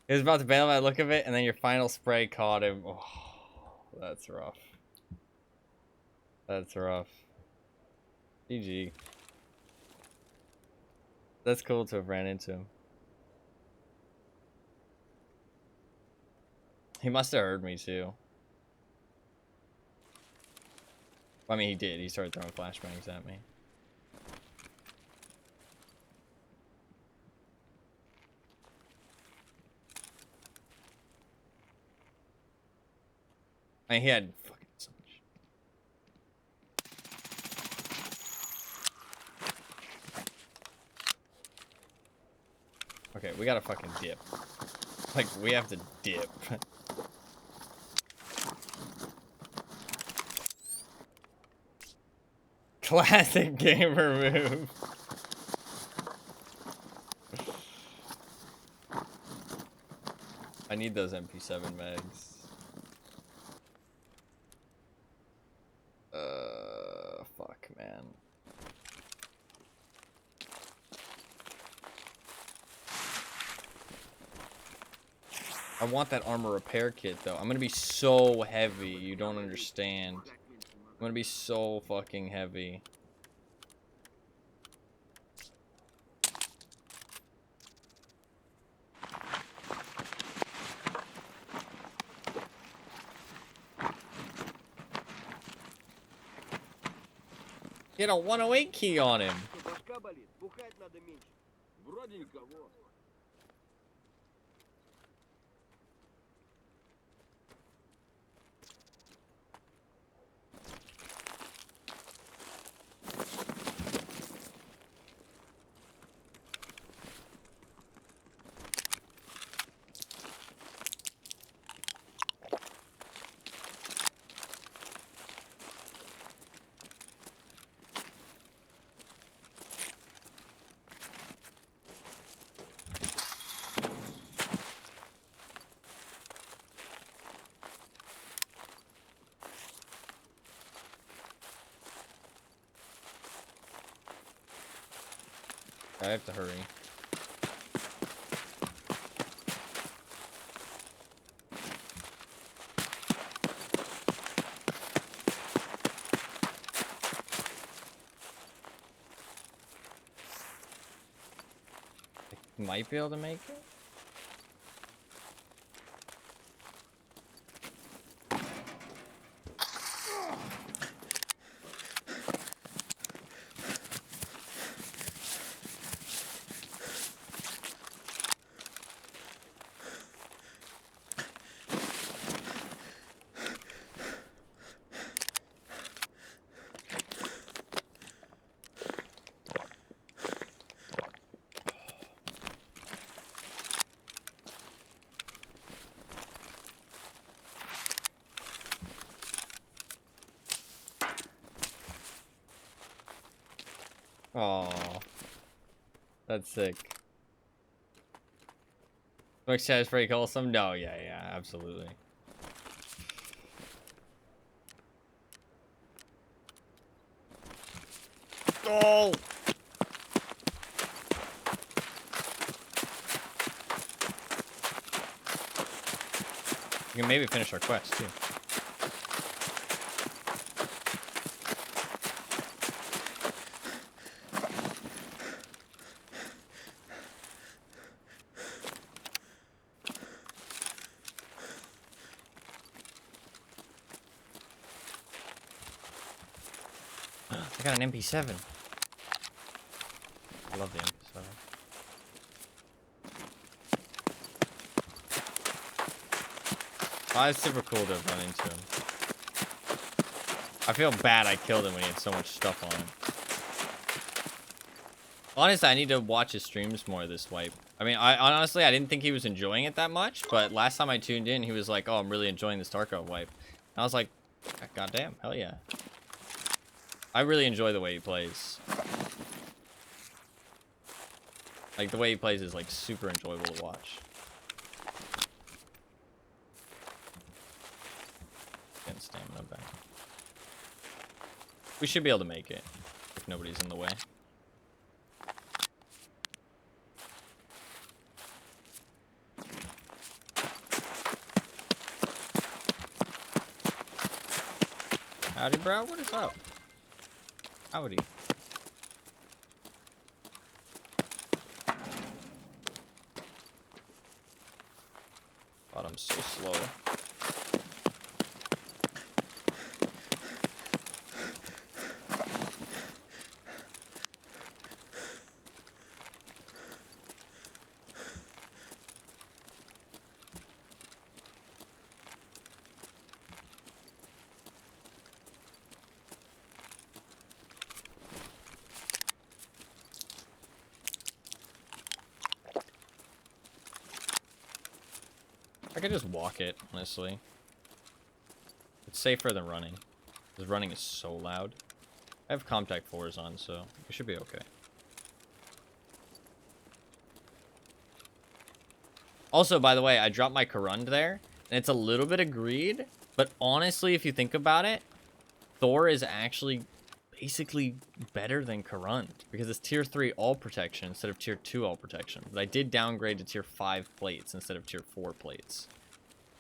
He was about to bail by the look of it, and then your final spray caught him. Oh, that's rough. That's rough. GG. That's cool to have ran into him. He must have heard me too. I mean, he did. He started throwing flashbangs at me. I mean, he had fucking so much. Okay, we gotta fucking dip. Like, we have to dip. Classic gamer move. I need those MP7 mags. Fuck, man. I want that armor repair kit, though. I'm gonna be so heavy, you don't understand. I'm gonna be so fucking heavy. He had a 108 key on him. Что, башка болит? Бухать надо меньше. Вроде никого. I have to hurry. I might be able to make it. Oh, that's sick. Twitch chat is pretty wholesome. No, yeah, absolutely. Oh! We can maybe finish our quest too. I got an MP7. I love the MP7. Oh, it's super cool to run into him. I feel bad I killed him when he had so much stuff on him. Honestly, I need to watch his streams more this wipe. I mean, honestly, I didn't think he was enjoying it that much, but last time I tuned in, he was like, oh, I'm really enjoying this Tarkov wipe. And I was like, goddamn, hell yeah. I really enjoy the way he plays. Like, the way he plays is, like, super enjoyable to watch. Getting stamina back. We should be able to make it if nobody's in the way. Howdy, bro. What is up? Howdy. God, I'm so slow. I could just walk it, honestly. It's safer than running. Because running is so loud. I have Contact 4s on, so it should be okay. Also, by the way, I dropped my Karund there, and it's a little bit of greed, but honestly, if you think about it, Thor is actually basically better than Karund, because it's tier 3 all protection instead of tier 2 all protection. But I did downgrade to tier 5 plates instead of tier 4 plates.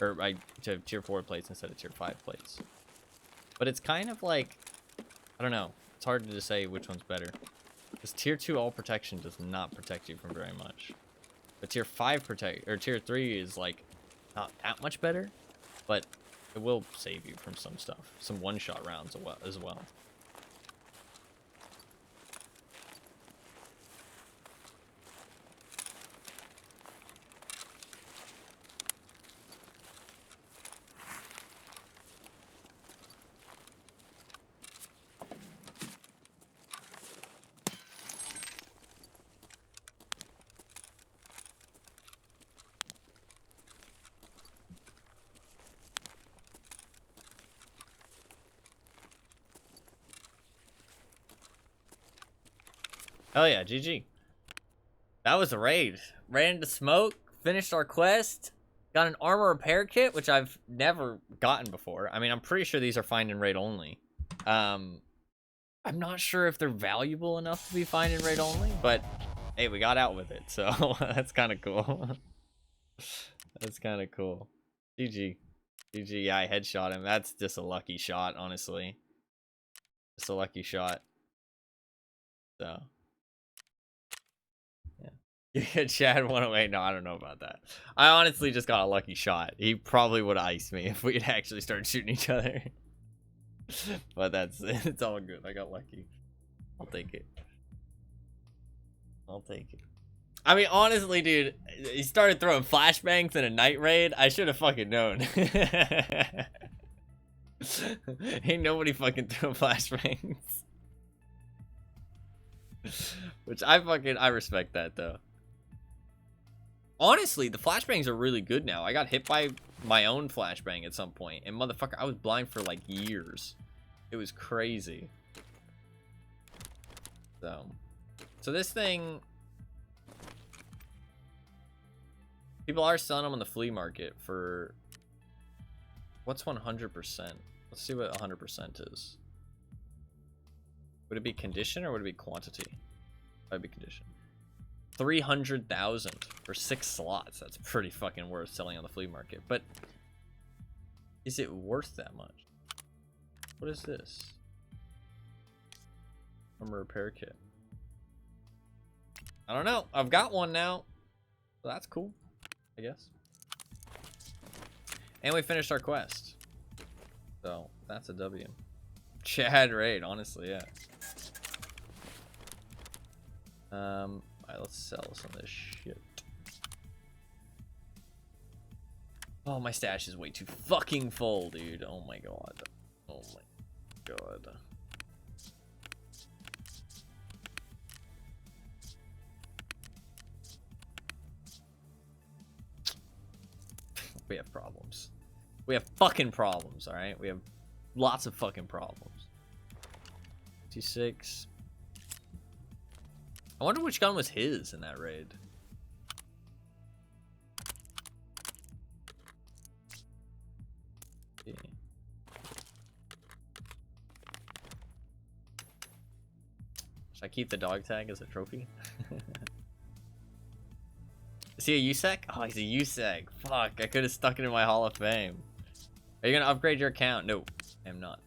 Or to tier 4 plates instead of tier 5 plates. But it's kind of like, I don't know, it's hard to say which one's better. Because tier 2 all protection does not protect you from very much. But tier 5 tier 3 is like not that much better, but it will save you from some stuff. Some one-shot rounds as well. Hell yeah, GG. That was a raid. Ran into smoke, finished our quest, got an armor repair kit, which I've never gotten before. I mean, I'm pretty sure these are find and raid only. I'm not sure if they're valuable enough to be find and raid only, but hey, we got out with it, so that's kind of cool. That's kind of cool. GG. GG, yeah, I headshot him. That's just a lucky shot, honestly. Just a lucky shot. So... yeah, Chad 108. No, I don't know about that. I honestly just got a lucky shot. He probably would have iced me if we had actually started shooting each other. But it's all good. I got lucky. I'll take it. I'll take it. I mean, honestly, dude, he started throwing flashbangs in a night raid. I should have fucking known. Ain't nobody fucking throwing flashbangs. Which I respect that, though. Honestly, the flashbangs are really good now. I got hit by my own flashbang at some point, and motherfucker, I was blind for like years. It was crazy. So, So this thing, people are selling them on the flea market for, what's 100%? Let's see what 100% is. Would it be condition or would it be quantity? That'd be condition. 300,000 for 6 slots. That's pretty fucking worth selling on the flea market. But is it worth that much? What is this? Armor repair kit. I don't know. I've got one now. So that's cool, I guess. And we finished our quest. So that's a W. Chad raid, honestly, yeah. Alright, let's sell some of this shit. Oh, my stash is way too fucking full, dude. Oh my god. Oh my god. We have problems. We have fucking problems, alright? We have lots of fucking problems. T6. I wonder which gun was his in that raid. Yeah. Should I keep the dog tag as a trophy? Is he a USEC? Oh, he's a USEC. Fuck, I could have stuck it in my Hall of Fame. Are you gonna upgrade your account? No, I am not.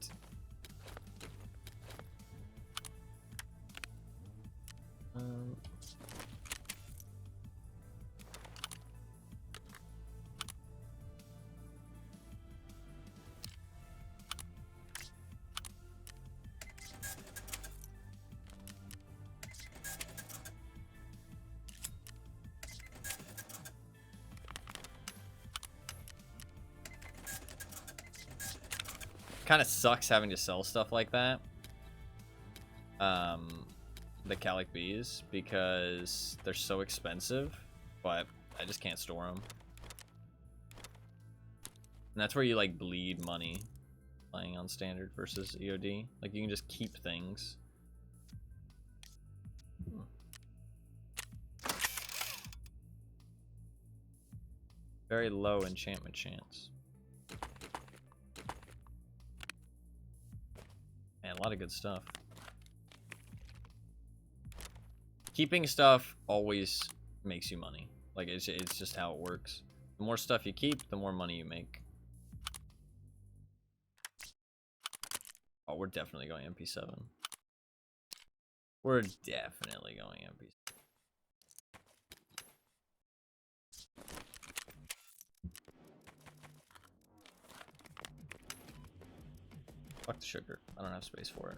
Kind of sucks having to sell stuff like that. The Calic Bees, because they're so expensive, but I just can't store them. And that's where you like bleed money playing on standard versus EOD. Like you can just keep things. Very low enchantment chance. Man, a lot of good stuff. Keeping stuff always makes you money. Like, it's just how it works. The more stuff you keep, the more money you make. Oh, we're definitely going MP7. We're definitely going MP7. Fuck the sugar. I don't have space for it.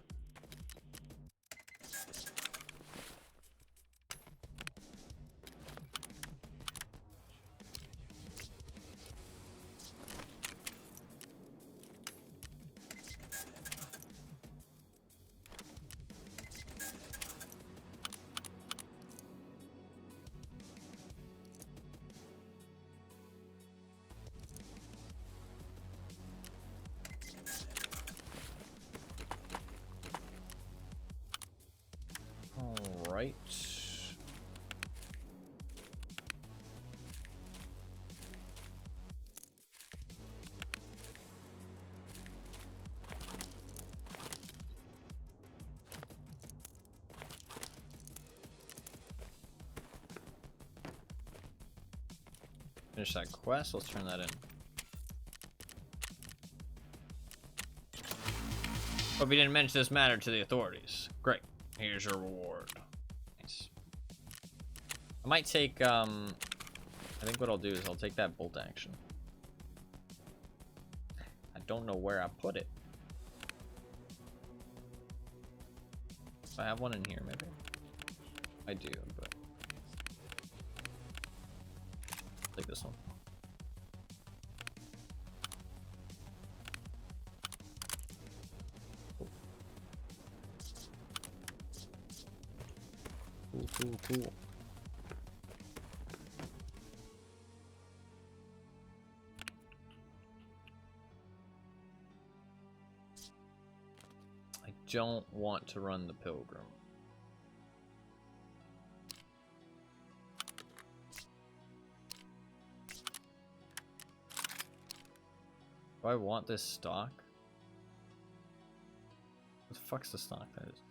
Right. Finish that quest. Let's turn that in. Hope you didn't mention this matter to the authorities. Great. Here's your reward. Nice. I might take, I think what I'll do is I'll take that bolt action. I don't know where I put it. I have one in here, maybe. I do, but take this one. Cool. I don't want to run the Pilgrim. I want this stock? What the fuck's the stock that is?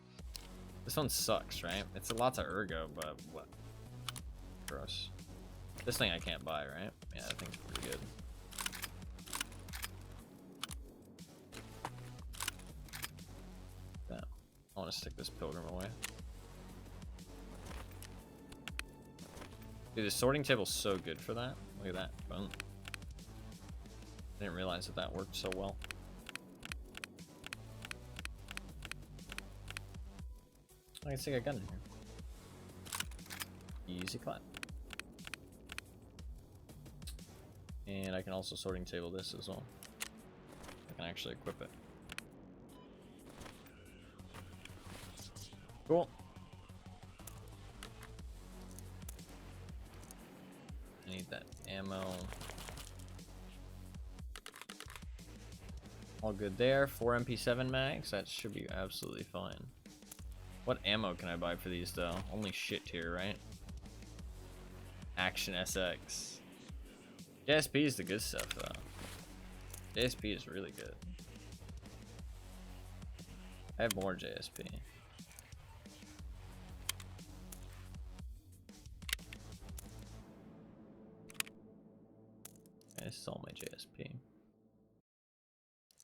This one sucks, right? It's lots of ergo, but what? Gross. This thing I can't buy, right? Yeah, I think it's pretty good. Yeah. I want to stick this pilgrim away. Dude, the sorting table's so good for that. Look at that. Boom. I didn't realize that that worked so well. I can stick a gun in here. Easy clap. And I can also sorting table this as well. I can actually equip it. Cool. I need that ammo. All good there. 4 MP7 mags. That should be absolutely fine. What ammo can I buy for these though? Only shit tier, right? Action SX. JSP is the good stuff though. JSP is really good. I have more JSP. I stole my JSP.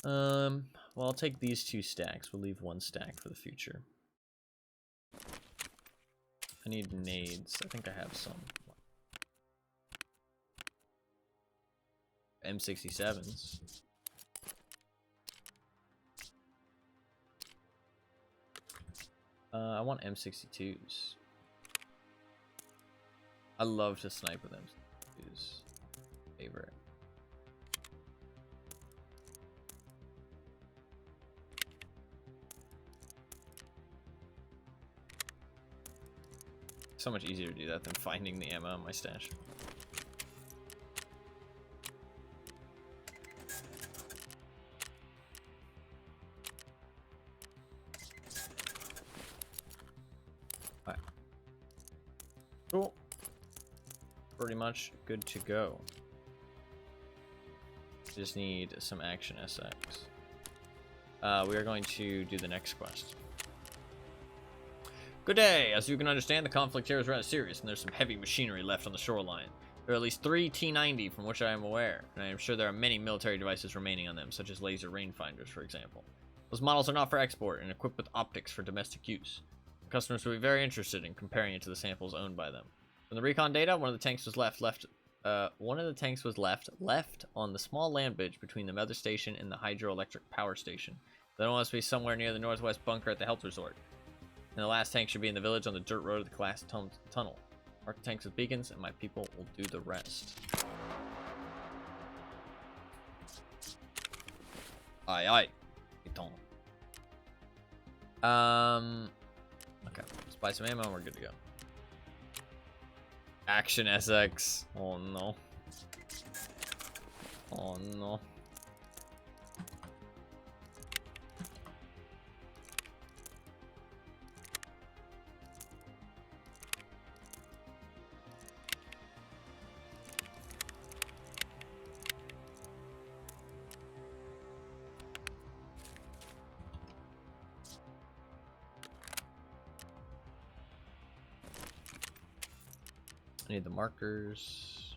Well, I'll take these 2 stacks. We'll leave 1 stack for the future. I need nades. I think I have some. M67s. I want M62s. I love to snipe with M62s. Favorite. So much easier to do that than finding the ammo in my stash. Alright. Cool. Pretty much good to go. Just need some action SX. We are going to do the next quest. Good day! As you can understand, the conflict here is rather serious, and there's some heavy machinery left on the shoreline. There are at least 3 T-90 from which I am aware, and I am sure there are many military devices remaining on them, such as laser rangefinders, for example. Those models are not for export, and equipped with optics for domestic use. Customers will be very interested in comparing it to the samples owned by them. From the recon data, one of the tanks was left on the small land bridge between the weather station and the hydroelectric power station. That must be somewhere near the northwest bunker at the health resort. And the last tank should be in the village on the dirt road of the class tunnel. Mark the tanks with beacons, and my people will do the rest. Aye, aye. Okay, let's buy some ammo and we're good to go. Action SX. Oh no. Oh no. I need the markers.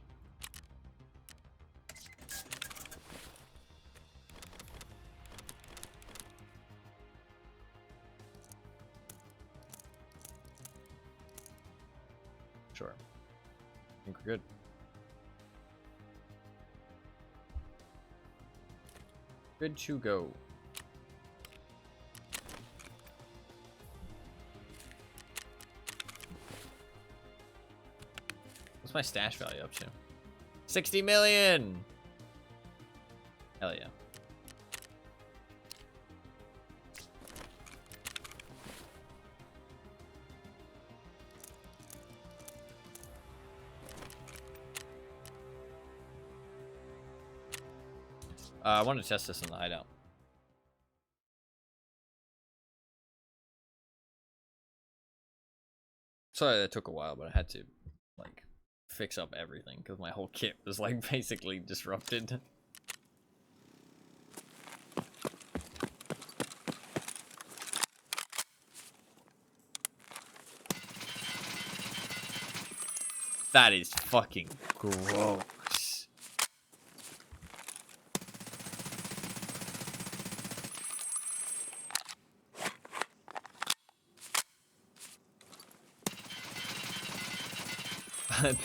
Sure. I think we're good. Good to go. What's my stash value up to? 60 million! Hell yeah. I want to test this in the hideout. Sorry that took a while, but I had to, like, fix up everything because my whole kit was, like, basically disrupted. That is fucking gross.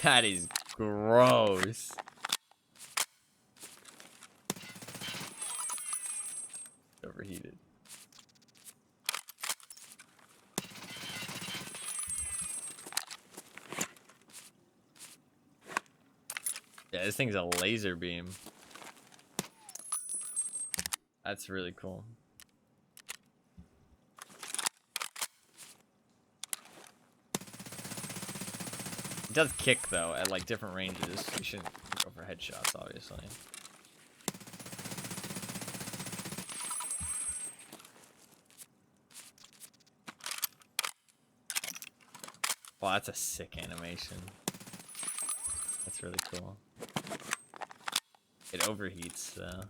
That is gross. Overheated. Yeah, this thing's a laser beam. That's really cool. It does kick though at like different ranges. You shouldn't go for headshots, obviously. Wow, that's a sick animation. That's really cool. It overheats, though.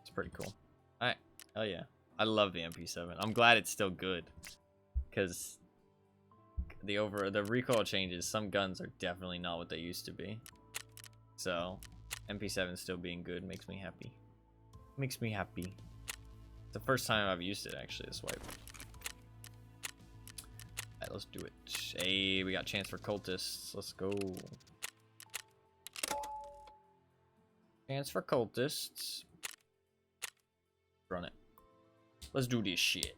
It's pretty cool. Alright. Hell yeah. I love the MP7. I'm glad it's still good. Because the recoil changes, some guns are definitely not what they used to be. So, MP7 still being good makes me happy. Makes me happy. It's the first time I've used it, actually, this wipe. Alright, let's do it. Hey, we got chance for cultists. Let's go. Chance for cultists. Run it. Let's do this shit.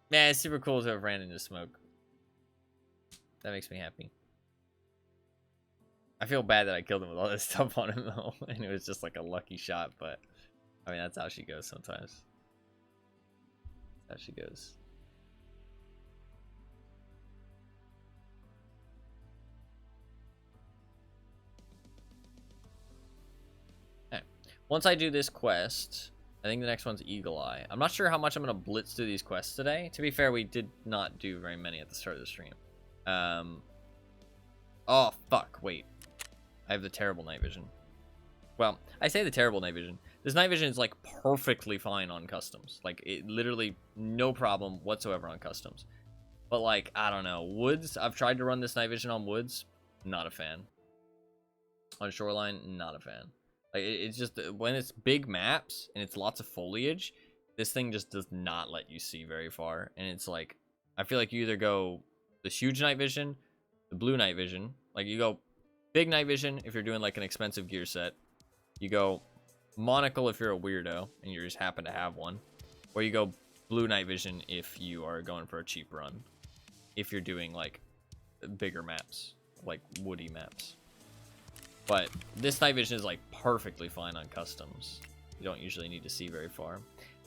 Man, it's super cool to have ran into smoke. That makes me happy. I feel bad that I killed him with all this stuff on him, though. And it was just like a lucky shot, but... I mean, that's how she goes sometimes. That's how she goes. Okay. Once I do this quest, I think the next one's Eagle Eye. I'm not sure how much I'm going to blitz through these quests today. To be fair, we did not do very many at the start of the stream. Oh, fuck. Wait. I have the terrible night vision. Well, I say the terrible night vision. This night vision is like perfectly fine on customs. Like it literally no problem whatsoever on customs. But like, I don't know, woods, I've tried to run this night vision on woods, not a fan. On Shoreline, not a fan. Like it's just when it's big maps and it's lots of foliage, this thing just does not let you see very far. And it's like, I feel like you either go this huge night vision, the blue night vision, like you go big night vision if you're doing like an expensive gear set. You go monocle if you're a weirdo and you just happen to have one, or you go blue night vision if you are going for a cheap run, if you're doing like bigger maps, like woody maps. But this night vision is like perfectly fine on customs. You don't usually need to see very far.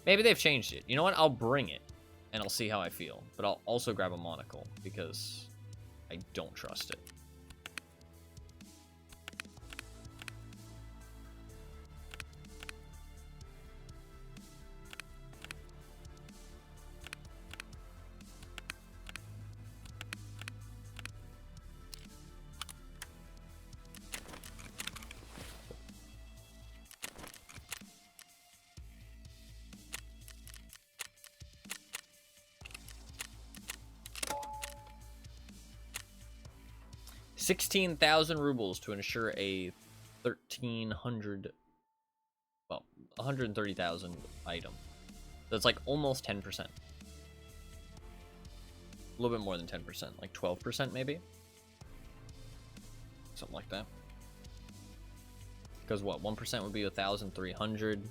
Maybe they've changed it. You know what, I'll bring it and I'll see how I feel, but I'll also grab a monocle because I don't trust it. 16,000 rubles to ensure a 1,300, well, 130,000 item. So it's like almost 10%. A little bit more than 10%, like 12% maybe? Something like that. Because what, 1% would be 1,300.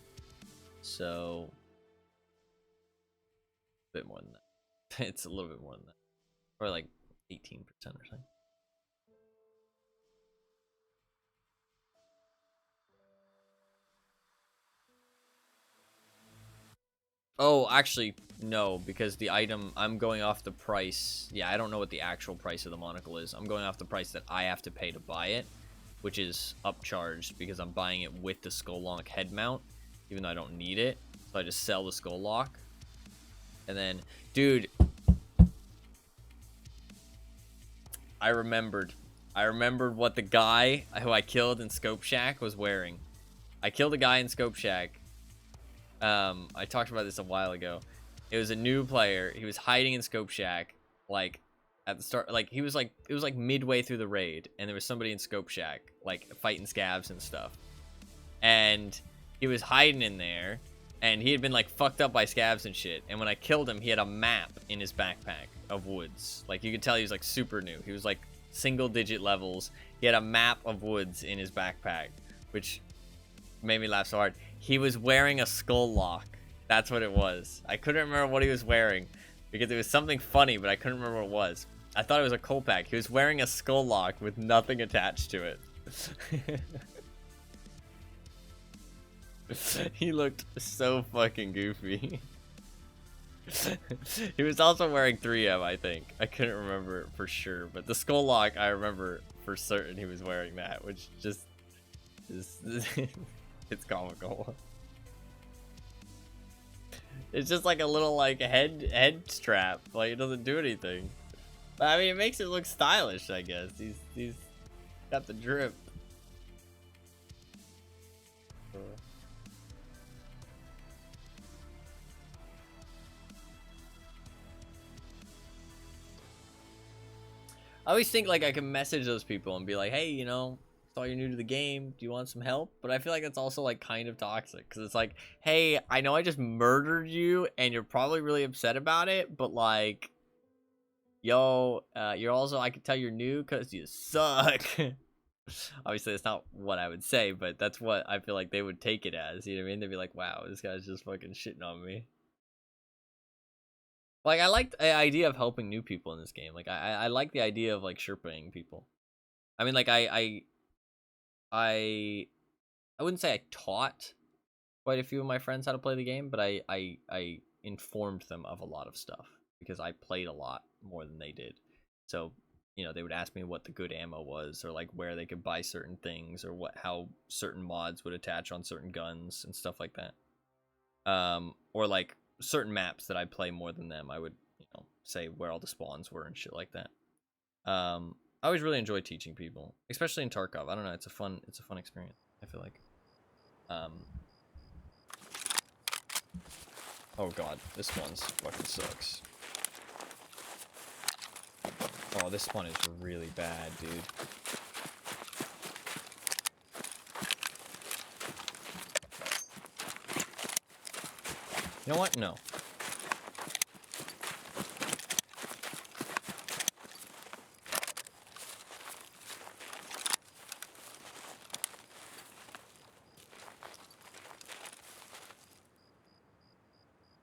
So, a bit more than that. It's a little bit more than that. Or like 18% or something. Oh, actually, no, because the item, I'm going off the price. Yeah, I don't know what the actual price of the monocle is. I'm going off the price that I have to pay to buy it, which is upcharged because I'm buying it with the skull lock head mount, even though I don't need it. So I just sell the skull lock. And then, dude, I remembered what the guy who I killed in Scope Shack was wearing. I killed a guy in Scope Shack I talked about this a while ago. It was a new player. He was hiding in Scope Shack, like at the start. Like he was like, it was like midway through the raid, and there was somebody in Scope Shack, like fighting scavs and stuff. And he was hiding in there, and he had been like fucked up by scavs and shit. And when I killed him, he had a map in his backpack of woods. Like you could tell he was like super new. He was like single-digit levels. He had a map of woods in his backpack, which made me laugh so hard. He was wearing a skull lock. That's what it was. I couldn't remember what he was wearing because it was something funny, but I couldn't remember what it was. I thought it was a Kolpak. He was wearing a skull lock with nothing attached to it. He looked so fucking goofy. He was also wearing 3M, I think. I couldn't remember for sure, but the skull lock, I remember for certain he was wearing that, which just is it's comical. It's just like a little like head strap, like it doesn't do anything. But I mean, it makes it look stylish, I guess. He's got the drip. I always think like I can message those people and be like, hey, you know, saw you're new to the game. Do you want some help? But I feel like that's also like kind of toxic because it's like, hey, I know I just murdered you and you're probably really upset about it, but like, yo, you're also, I can tell you're new because you suck. Obviously, that's not what I would say, but that's what I feel like they would take it as. You know what I mean? They'd be like, wow, this guy's just fucking shitting on me. Like, I like the idea of helping new people in this game. Like, I like the idea of, like, Sherpaing people. I mean, like, I wouldn't say I taught quite a few of my friends how to play the game, but I informed them of a lot of stuff because I played a lot more than they did. So, you know, they would ask me what the good ammo was, or, like, where they could buy certain things, or how certain mods would attach on certain guns and stuff like that. Or, like, certain maps that I play more than them, I would, you know, say where all the spawns were and shit like that. I always really enjoy teaching people, especially in Tarkov. I don't know, it's a fun experience, I feel like. Oh god, this spawn's fucking sucks. Oh, this spawn is really bad, dude. You know what? No.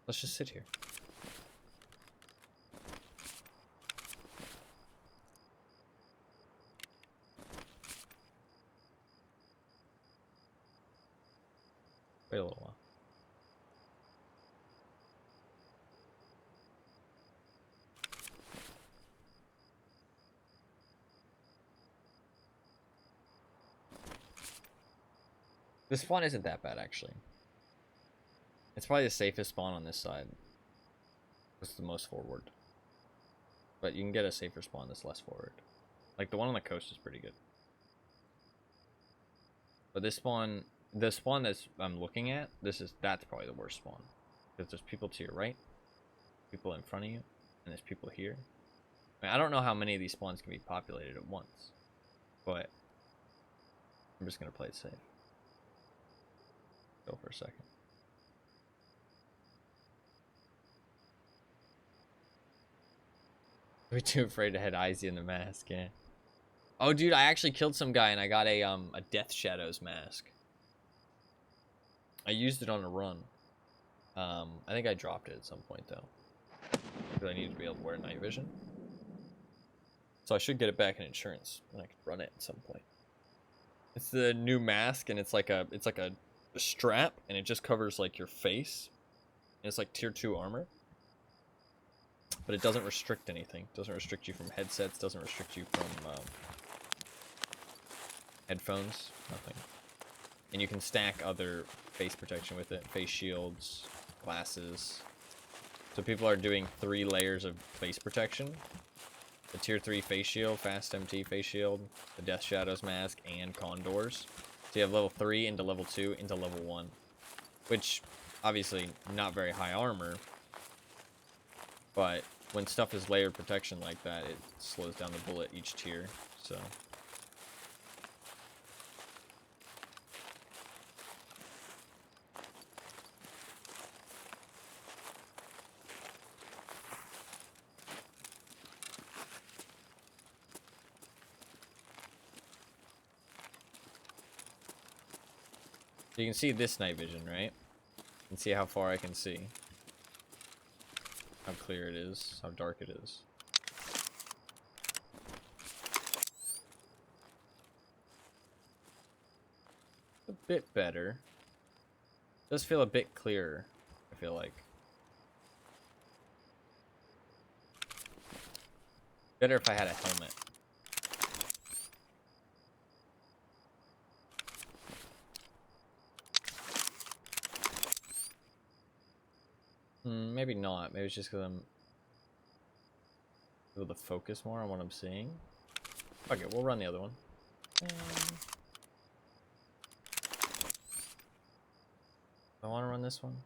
Let's just sit here. Wait a little while. This spawn isn't that bad, actually. It's probably the safest spawn on this side. It's the most forward. But you can get a safer spawn that's less forward. Like, the one on the coast is pretty good. But this spawn, the spawn I'm looking at, that's probably the worst spawn. Because there's people to your right, people in front of you, and there's people here. I mean, I don't know how many of these spawns can be populated at once. But I'm just going to play it safe. Go for a second. We're too afraid to head Izzy in the mask, yeah. Oh, dude, I actually killed some guy and I got a Death Shadows mask. I used it on a run. I think I dropped it at some point, though. Because I needed to be able to wear night vision. So I should get it back in insurance, and I can run it at some point. It's the new mask, and it's like a strap, and it just covers, like, your face. And it's like tier 2 armor. But it doesn't restrict anything. It doesn't restrict you from headsets. Doesn't restrict you from headphones. Nothing. And you can stack other face protection with it. Face shields, glasses. So people are doing 3 layers of face protection. The tier 3 face shield, fast MT face shield, the Death Shadows mask, and condors. So you have level 3 into level 2 into level 1. Which Obviously, not very high armor. But when stuff is layered protection like that, it slows down the bullet each tier, so... You can see this night vision, right? You can see how far I can see. How clear it is, how dark it is. A bit better. Does feel a bit clearer, I feel like. Better if I had a helmet. Maybe not. Maybe it's just because I'm able to focus more on what I'm seeing. Okay, we'll run the other one. I want to run this one.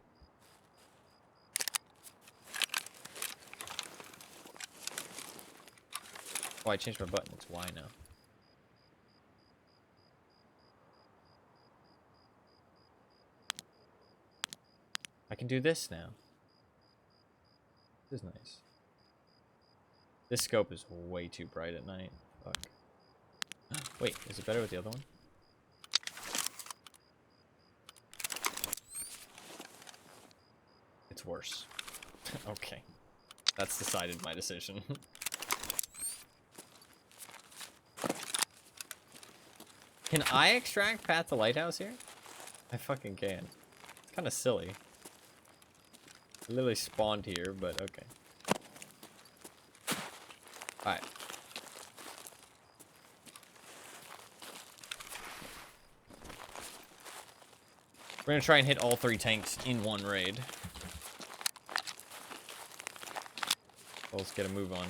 Oh, I changed my button. It's Y now. I can do this now. This is nice. This scope is way too bright at night. Fuck. Wait, is it better with the other one? It's worse. Okay. That's decided my decision. Can I extract Path to Lighthouse here? I fucking can. It's kind of silly. I literally spawned here, but okay. Alright. We're gonna try and hit all 3 tanks in one raid. So let's get a move on.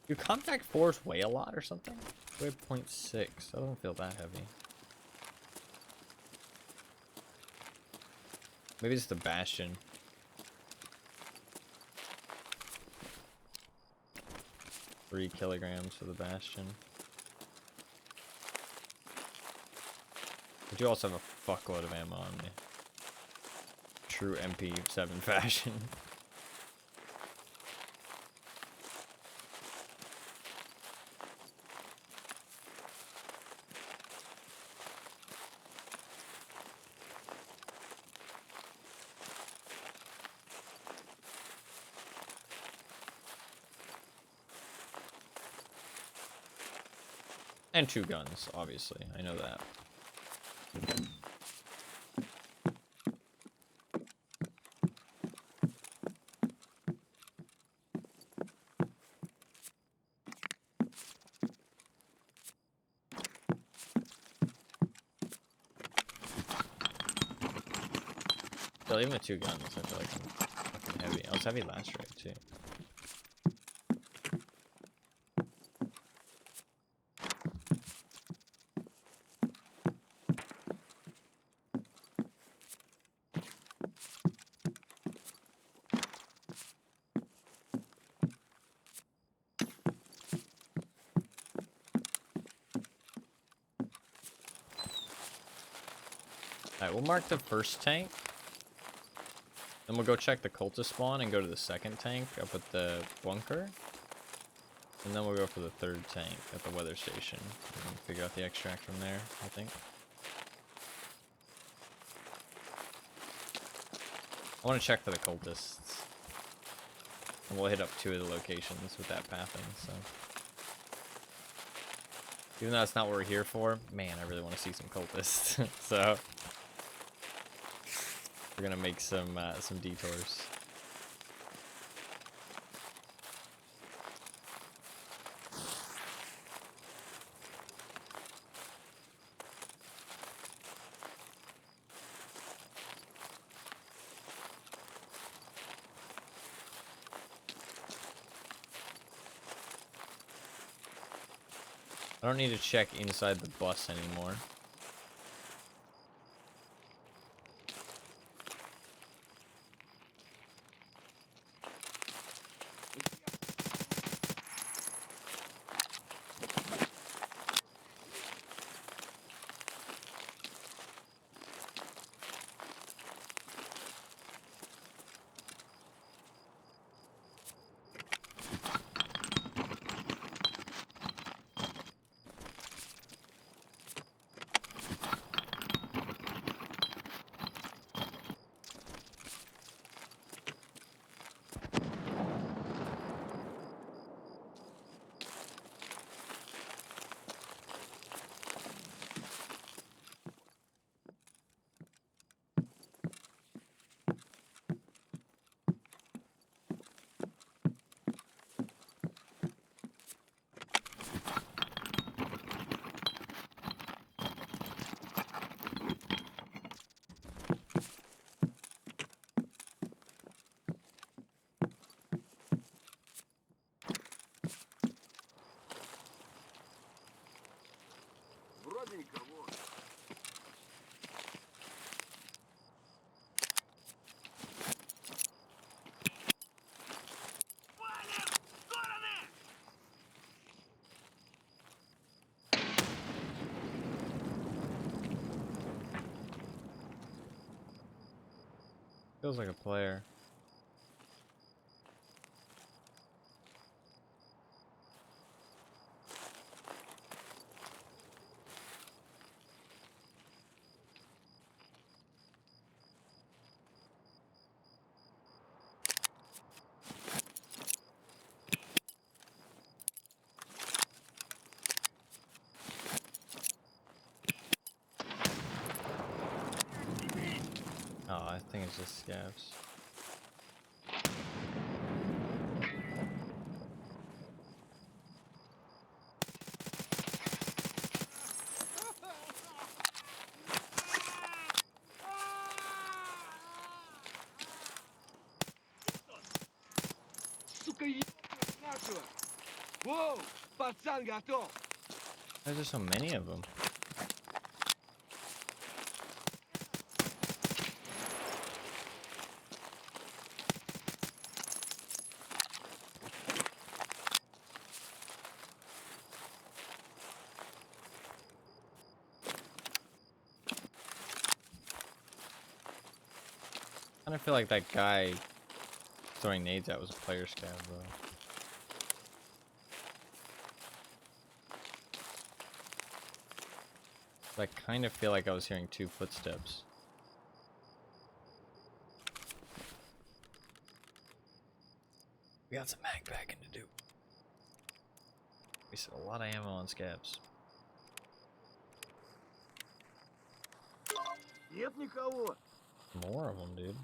Do contact 4s weigh a lot or something? Weigh 0.6. I don't feel that heavy. Maybe it's the Bastion. Three kilograms for the Bastion. I do also have a fuckload of ammo on me. True MP7 fashion. And 2 guns, obviously. I know that. Still, even with 2 guns, I feel like I'm fucking heavy. I was heavy last raid, too. Alright, we'll mark the first tank. Then we'll go check the cultist spawn and go to the second tank up at the bunker. And then we'll go for the third tank at the weather station. And figure out the extract from there, I think. I want to check for the cultists. And we'll hit up 2 of the locations with that pathing, so. Even though that's not what we're here for, man, I really want to see some cultists. So. We're gonna make some detours. I don't need to check inside the bus anymore. Вроде никого. Валим! В стороны! Feels like a player. Oh, I think it's just scavs. Сука, ебаная нашего! Воу! Пацан готов! Why are there so many of them? I kind of feel like that guy throwing nades at was a player scav, though. I kind of feel like I was hearing two footsteps. We got some mag packing to do. We said a lot of ammo on scavs. Нет никого! More of them, dude.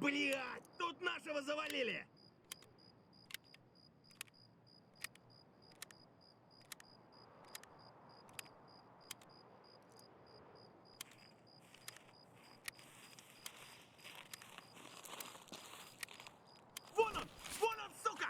Блядь! Тут нашего завалили! Вон он! Вон он, сука!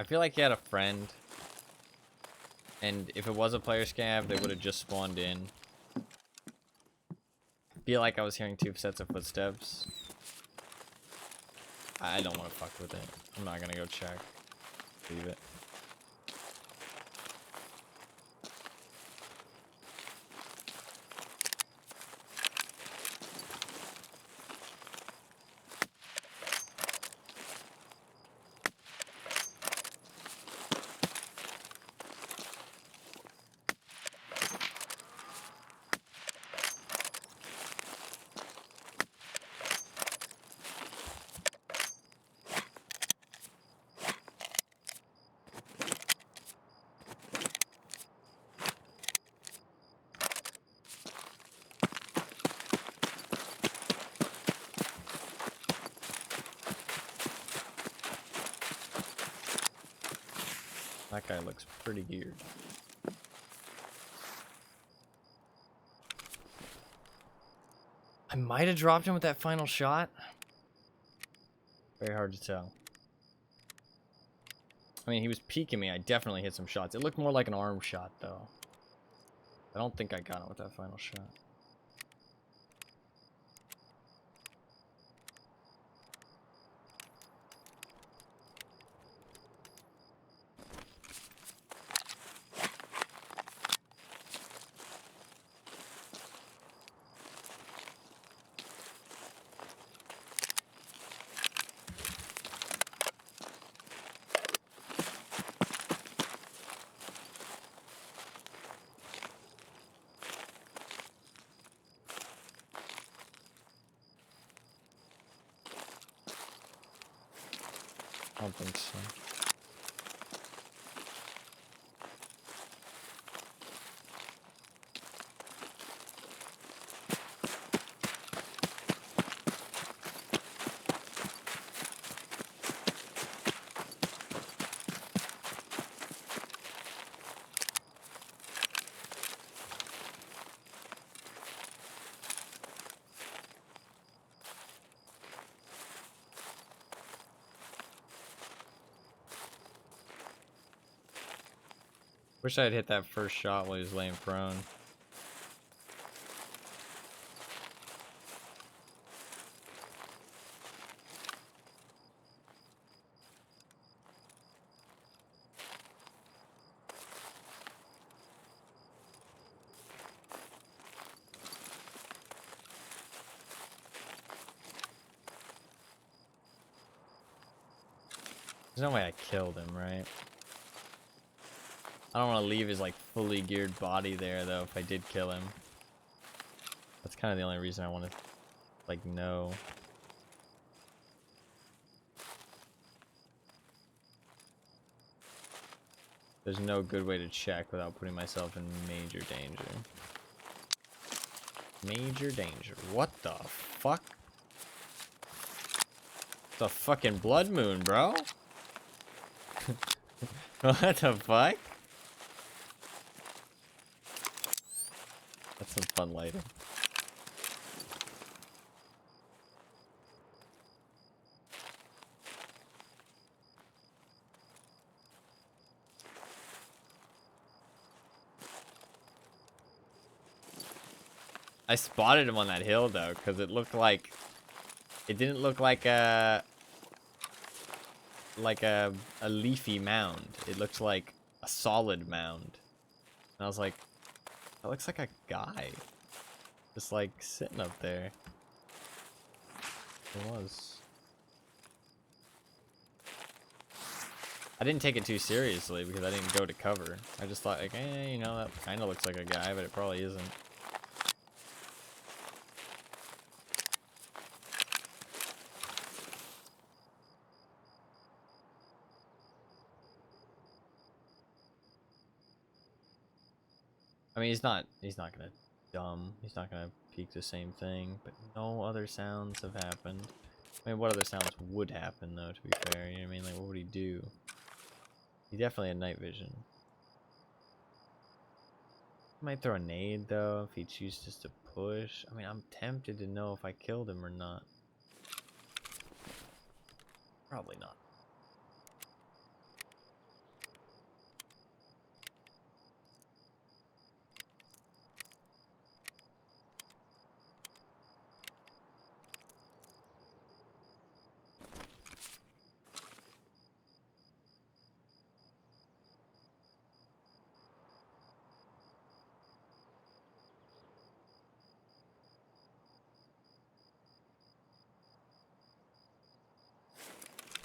I feel like he had a friend, and if it was a player scav, they would have just spawned in. I feel like I was hearing two sets of footsteps. I don't want to fuck with it. I'm not gonna go check. Leave it. That guy looks pretty geared. I might have dropped him with that final shot. Very hard to tell. I mean, he was peeking me. I definitely hit some shots. It looked more like an arm shot, though. I don't think I got him with that final shot. I don't think so. Wish I had hit that first shot while he was laying prone. There's no way I killed him, right? I don't want to leave his like fully geared body there though if I did kill him. That's kind of the only reason I want to like know. There's no good way to check without putting myself in major danger. Major danger. What the fuck? The fucking blood moon, bro? What the fuck? That's some fun lighting. I spotted him on that hill though, because it looked like it didn't look like a leafy mound. It looked like a solid mound. And I was like, that looks like a guy. Just like sitting up there. It was. I didn't take it too seriously because I didn't go to cover. I just thought like, you know, that kind of looks like a guy, but it probably isn't. I mean, he's not gonna dumb. He's not gonna peek the same thing, but no other sounds have happened. I mean, what other sounds would happen though, to be fair? You know what I mean? Like, what would he do? He definitely had night vision. He might throw a nade though, if he chooses to push. I mean, I'm tempted to know if I killed him or not. Probably not.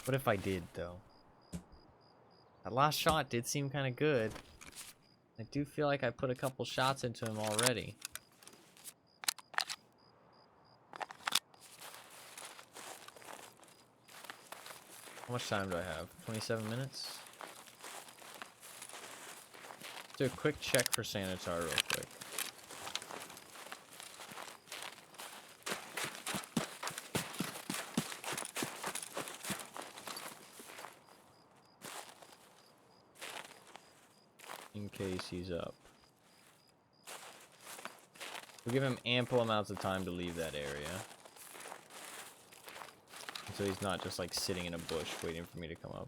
What if I did, though? That last shot did seem kind of good. I do feel like I put a couple shots into him already. How much time do I have? 27 minutes? Let's do a quick check for Sanitar real quick. case he's up. We'll give him ample amounts of time to leave that area. So he's not just like sitting in a bush waiting for me to come up.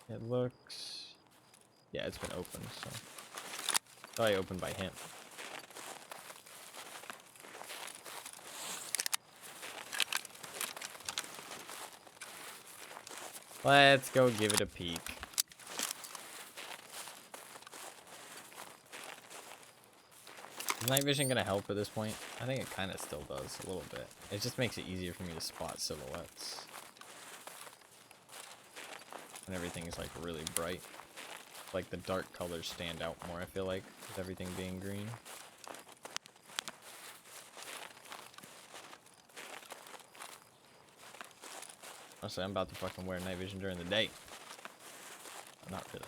It looks... Yeah, it's been opened, so... Probably opened by him. Let's go give it a peek. Is night vision gonna help at this point? I think it kind of still does, a little bit. It just makes it easier for me to spot silhouettes. And everything is like really bright. Like the dark colors stand out more, I feel like, with everything being green. Honestly, I'm about to fucking wear night vision during the day. Not really.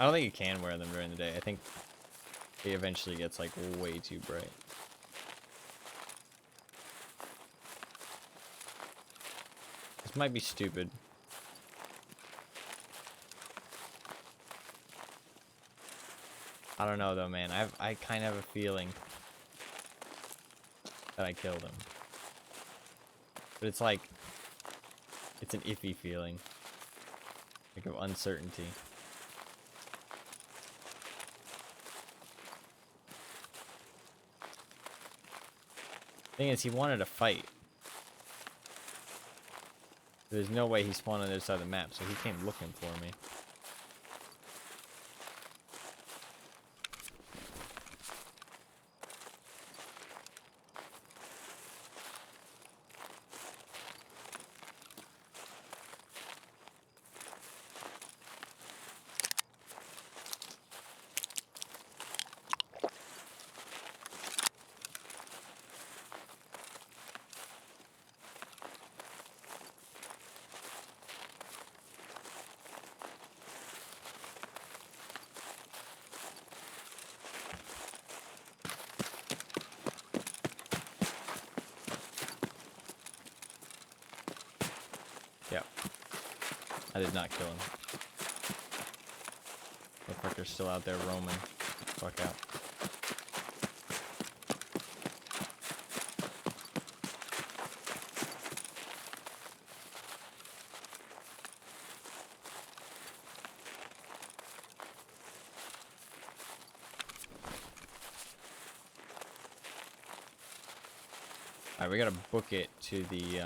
I don't think you can wear them during the day. I think it eventually gets like way too bright. This might be stupid. I don't know though, man. I kind of have a feeling that I killed him. But it's like, it's an iffy feeling. Like of uncertainty. Thing is, he wanted to fight. There's no way he spawned on the other side of the map, so he came looking for me. Yeah. I did not kill him. Motherfucker's still out there roaming. Fuck out. Alright, we gotta book it to the,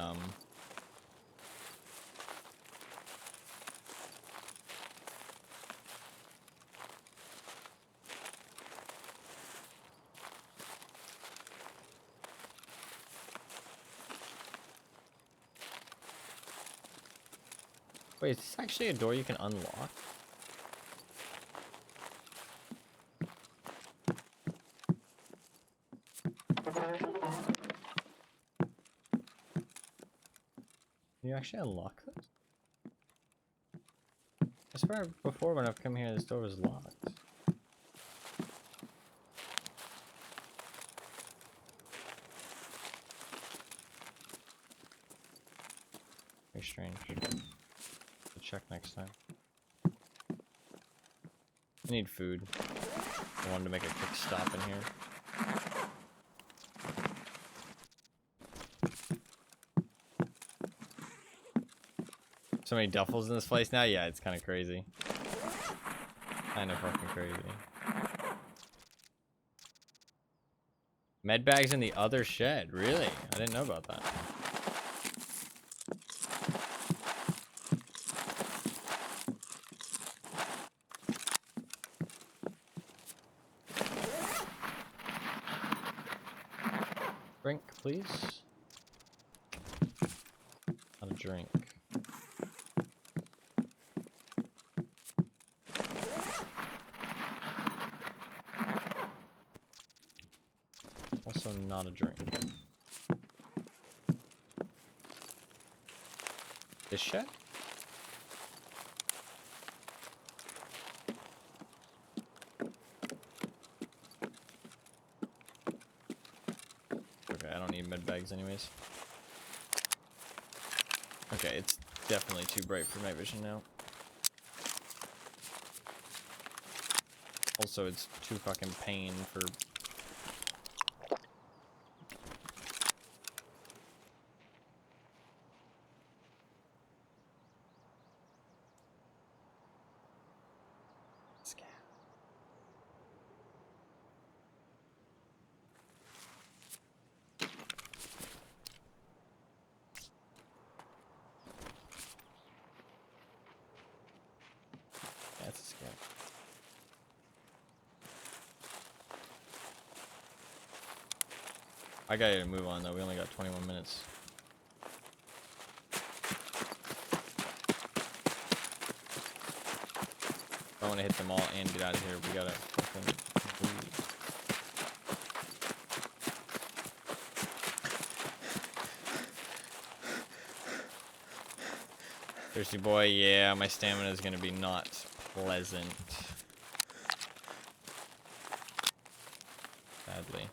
Wait, is this actually a door you can unlock? Can you actually unlock this? I swear before when I've come here this door was locked. Very strange. Check next time. I need food. I wanted to make a quick stop in here. So many duffels in this place now? Yeah, it's kind of crazy. Kind of fucking crazy. Med bags in the other shed. Really? I didn't know about that. Drink, please. Not a drink. Also not a drink. This shed? need med bags anyways. Okay, it's definitely too bright for night vision now. Also, it's too fucking pain for... Scav. That's a scav. I gotta move on though, we only got 21 minutes. I want to hit them all and get out of here. We gotta fucking Thirsty boy, yeah, my stamina is gonna be not pleasant. Sadly.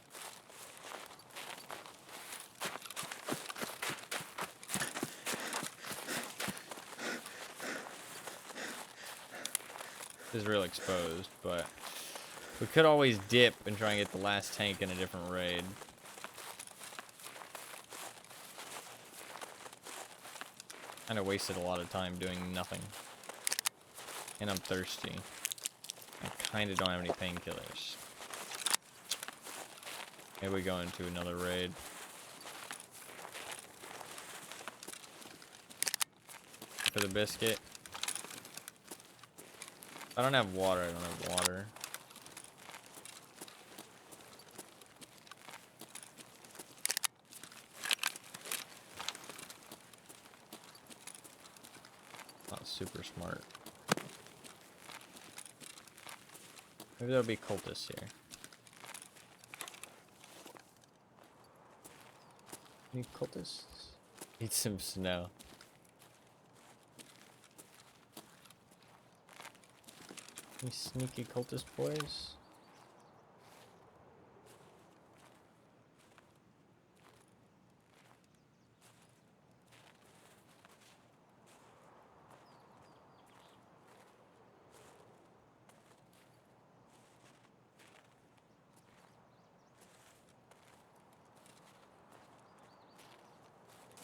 This is real exposed, but we could always dip and try and get the last tank in a different raid. Kinda wasted a lot of time doing nothing. And I'm thirsty. I kinda don't have any painkillers. Maybe we go into another raid. For the biscuit. I don't have water, I don't have water. Not super smart. Maybe there'll be cultists here. Any cultists? Need some snow. Any sneaky cultist boys?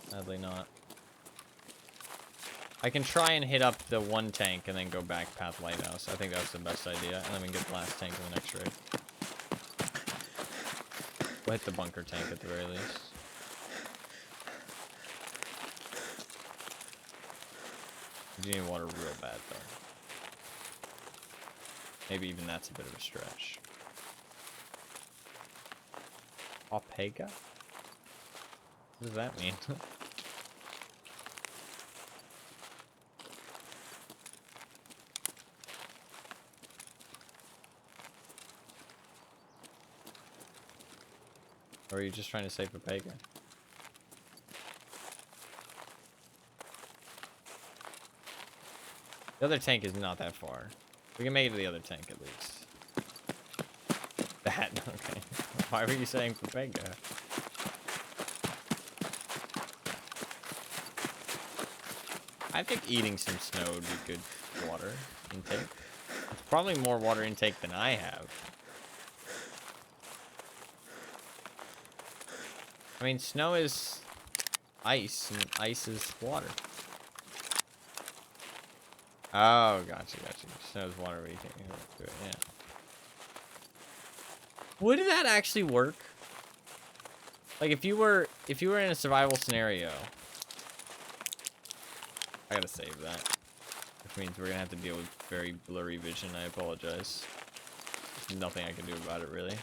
Sadly not. I can try and hit up the one tank and then go back path lighthouse. I think that's the best idea. And then we can get the last tank in the next raid. We'll hit the bunker tank at the very least. We do need water real bad though. Maybe even that's a bit of a stretch. Opega? What does that mean? Or are you just trying to save Opega? The other tank is not that far. We can make it to the other tank at least. That, okay. Why were you saying Opega? I think eating some snow would be good water intake. It's probably more water intake than I have. I mean, snow is ice, and ice is water. Oh, gotcha. Snow is water, we can't do it, yeah. Would that actually work? Like, if you were in a survival scenario... I gotta save that. Which means we're gonna have to deal with very blurry vision, I apologize. There's nothing I can do about it, really.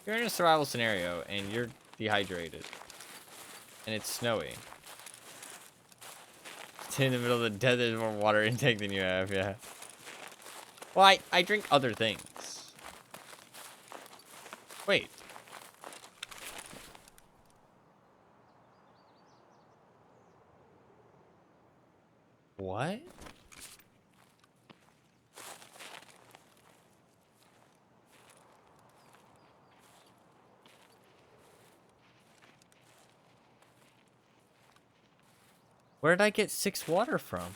You're in a survival scenario and you're dehydrated and it's snowy. It's in the middle of the desert, there's more water intake than you have, yeah. Well, I drink other things. Wait. What? Where did I get 6 water from?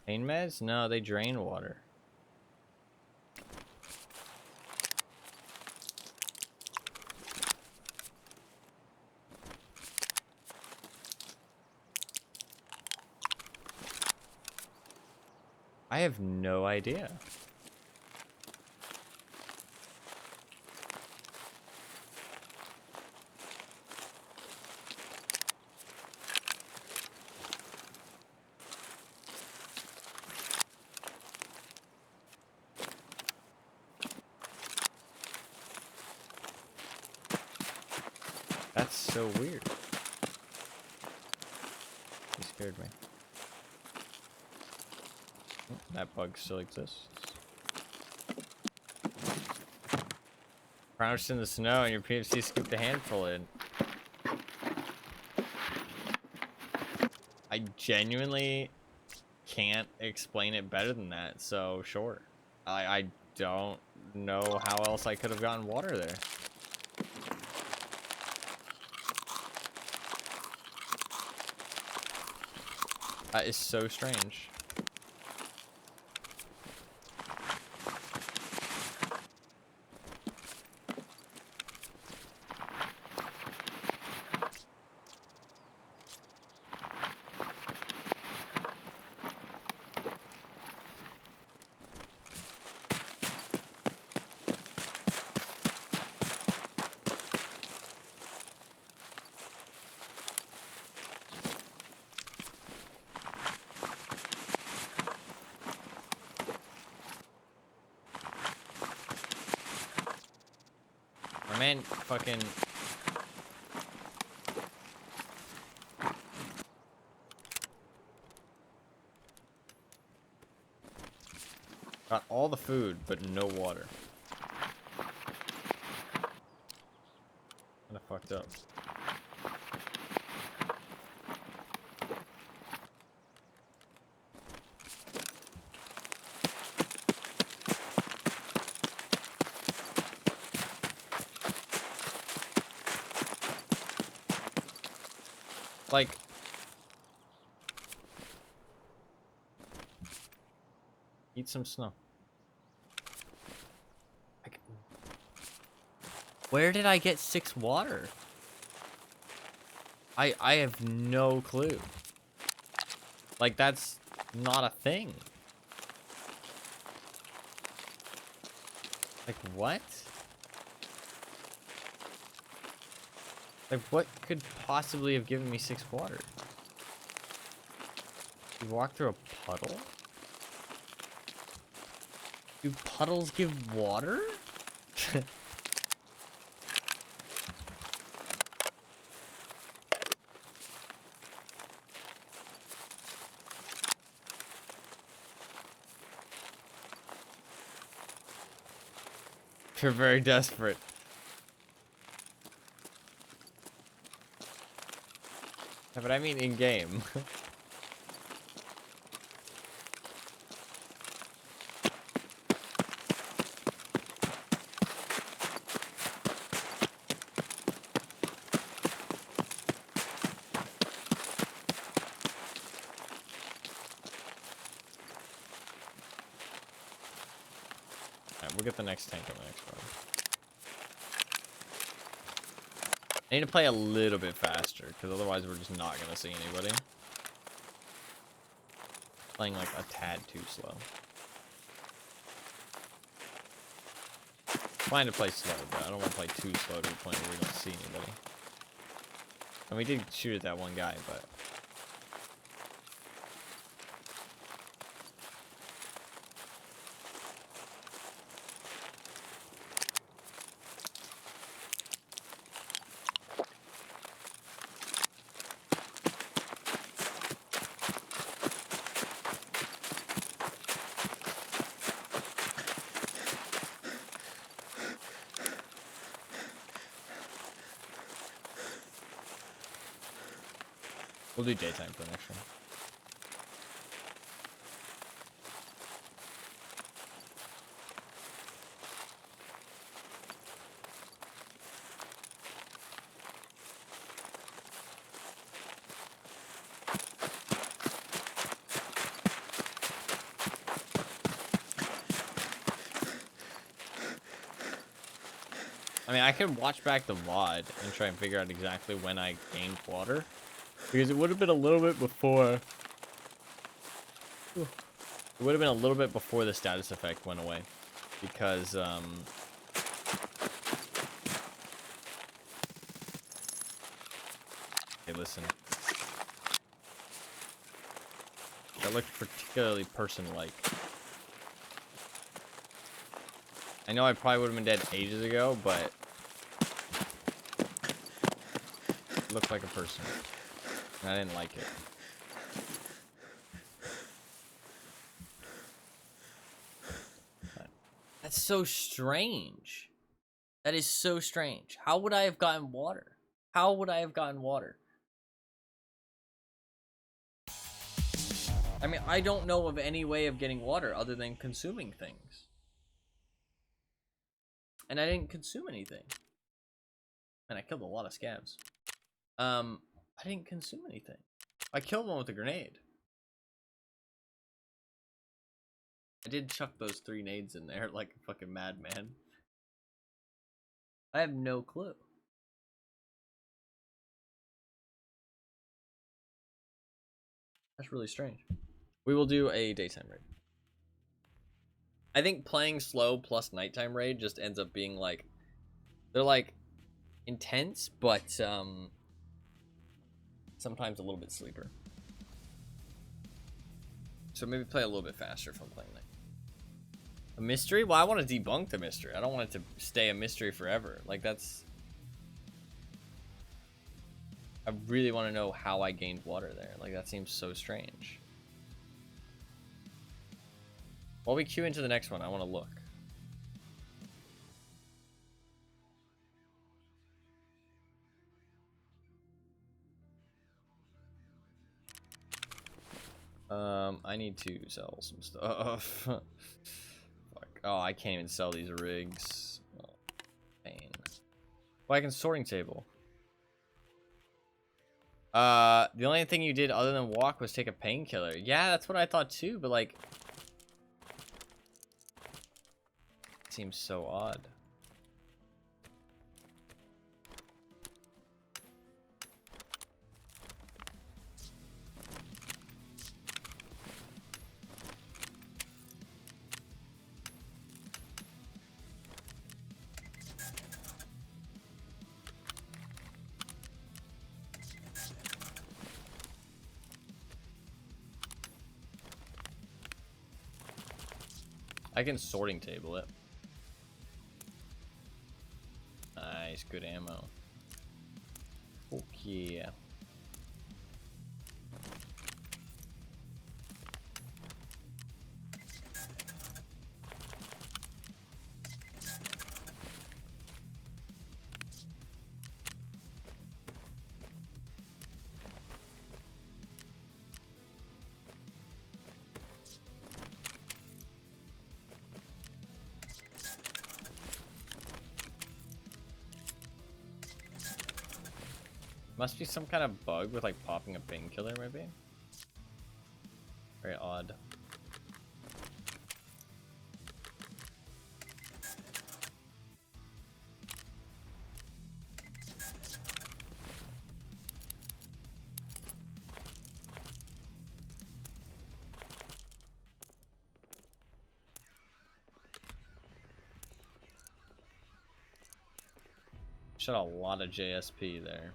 Pain meds? No, they drain water. I have no idea. That's so weird. You scared me. Oh, that bug still exists. Crouched in the snow and your PFC scooped a handful in. I genuinely can't explain it better than that, so sure. I don't know how else I could have gotten water there. That is so strange. My man fucking... got all the food, but no water. Kinda fucked up. Like... eat some snow. Where did I get 6 water? I have no clue. Like, that's not a thing. Like, what? Like, what could possibly have given me 6 water? You walk through a puddle? Do puddles give water? You're very desperate. Yeah, but I mean in game. We'll get the next tank on the next one. I need to play a little bit faster, because otherwise we're just not going to see anybody. Playing like a tad too slow. Fine to play slow, but I don't want to play too slow to the point where we don't see anybody. And we did shoot at that one guy, but... We'll do daytime for the next one. I mean, I can watch back the VOD and try and figure out exactly when I gained water. Because it would have been a little bit before... It would have been a little bit before the status effect went away. Because, Hey, listen. That looked particularly person-like. I know I probably would have been dead ages ago, but... It looked like a person. And I didn't like it. That's so strange. That is so strange. How would I have gotten water? How would I have gotten water? I mean, I don't know of any way of getting water other than consuming things. And I didn't consume anything. And I killed a lot of scavs. I didn't consume anything. I killed one with a grenade. I did chuck those 3 nades in there like a fucking madman. I have no clue. That's really strange. We will do a daytime raid. I think playing slow plus nighttime raid just ends up being like... They're like intense, but sometimes a little bit sleeper. So maybe play a little bit faster if I'm playing night. A mystery? Well, I want to debunk the mystery. I don't want it to stay a mystery forever. Like, that's... I really want to know how I gained water there. Like, that seems so strange. While we queue into the next one, I want to look. I need to sell some stuff. Fuck. Oh, I can't even sell these rigs. Oh, pain. Well, I can sorting table. The only thing you did other than walk was take a painkiller. Yeah, that's what I thought too, but like... Seems so odd. I can sorting table it. Nice, good ammo. Oh yeah. Must be some kind of bug with like popping a painkiller, maybe. Very odd. Shot a lot of JSP there.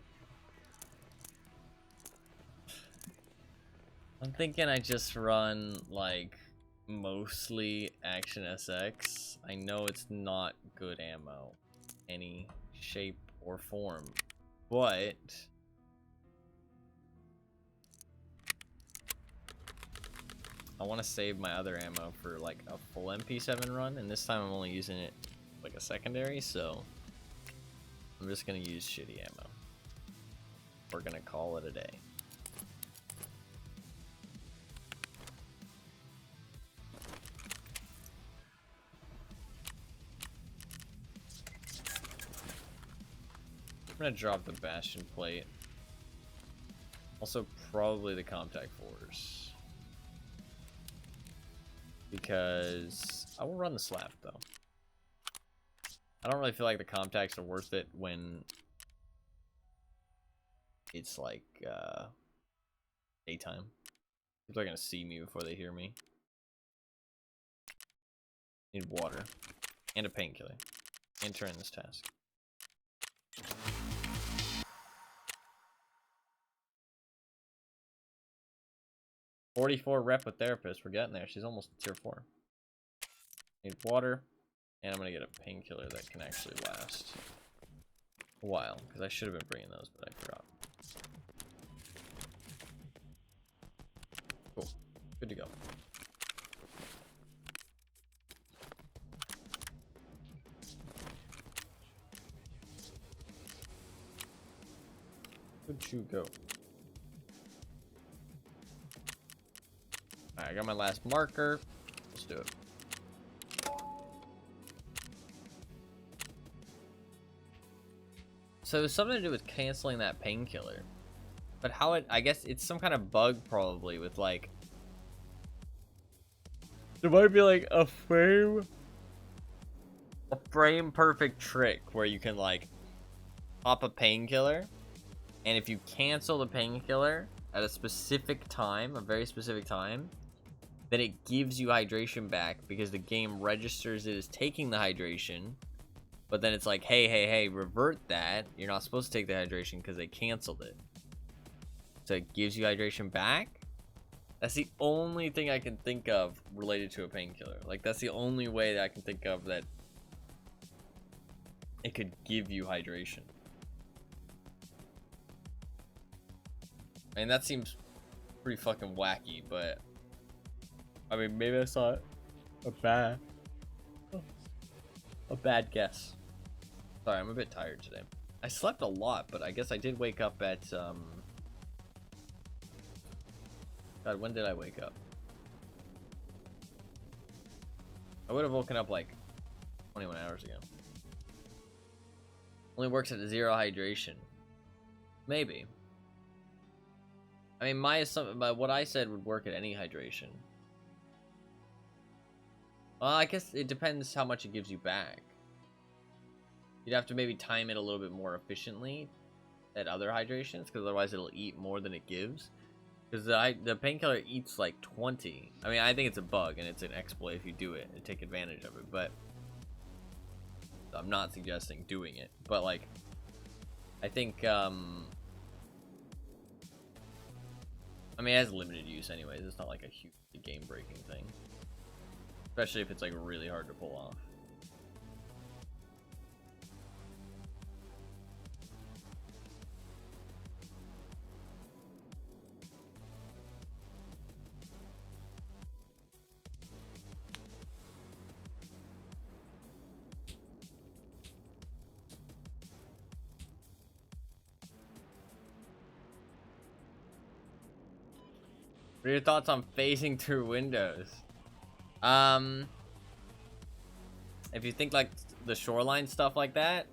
I'm thinking I just run, like, mostly Action SX. I know it's not good ammo, any shape or form, but... I want to save my other ammo for, like, a full MP7 run, and this time I'm only using it, like, a secondary, so... I'm just gonna use shitty ammo. We're gonna call it a day. I'm gonna drop the Bastion plate. Also, probably the Contact Force. Because I will run the slap, though. I don't really feel like the contacts are worth it when it's like daytime. People are gonna see me before they hear me. Need water and a painkiller. Enter in this task. .44 rep with therapist. We're getting there. She's almost tier 4. Need water, and I'm gonna get a painkiller that can actually last a while, because I should have been bringing those, but I forgot. Cool. Good to go. Good to go. Alright, I got my last marker. Let's do it. So it's something to do with canceling that painkiller. But how it, I guess it's some kind of bug probably with like, there might be like a frame perfect trick where you can like pop a painkiller, and if you cancel the painkiller at a specific time, a very specific time, then it gives you hydration back because the game registers it as taking the hydration. But then it's like, hey, revert that. You're not supposed to take the hydration because they canceled it. So it gives you hydration back. That's the only thing I can think of related to a painkiller. Like, that's the only way that I can think of that it could give you hydration. I mean, that seems pretty fucking wacky, but I mean, maybe I saw it a bad guess. Sorry, I'm a bit tired today. I slept a lot, but I guess I did wake up at God, when did I wake up? I would have woken up like 21 hours ago. Only works at 0 hydration. Maybe. I mean, my assumption, what I said would work at any hydration. Well, I guess it depends how much it gives you back. You'd have to maybe time it a little bit more efficiently at other hydrations, because otherwise it'll eat more than it gives. Because the painkiller eats like 20. I mean, I think it's a bug and it's an exploit if you do it and take advantage of it, but I'm not suggesting doing it. But like, I think I mean, it has limited use anyways. It's not like a huge game-breaking thing. Especially if it's like really hard to pull off. What are your thoughts on phasing through windows? If you think like the Shoreline stuff like that,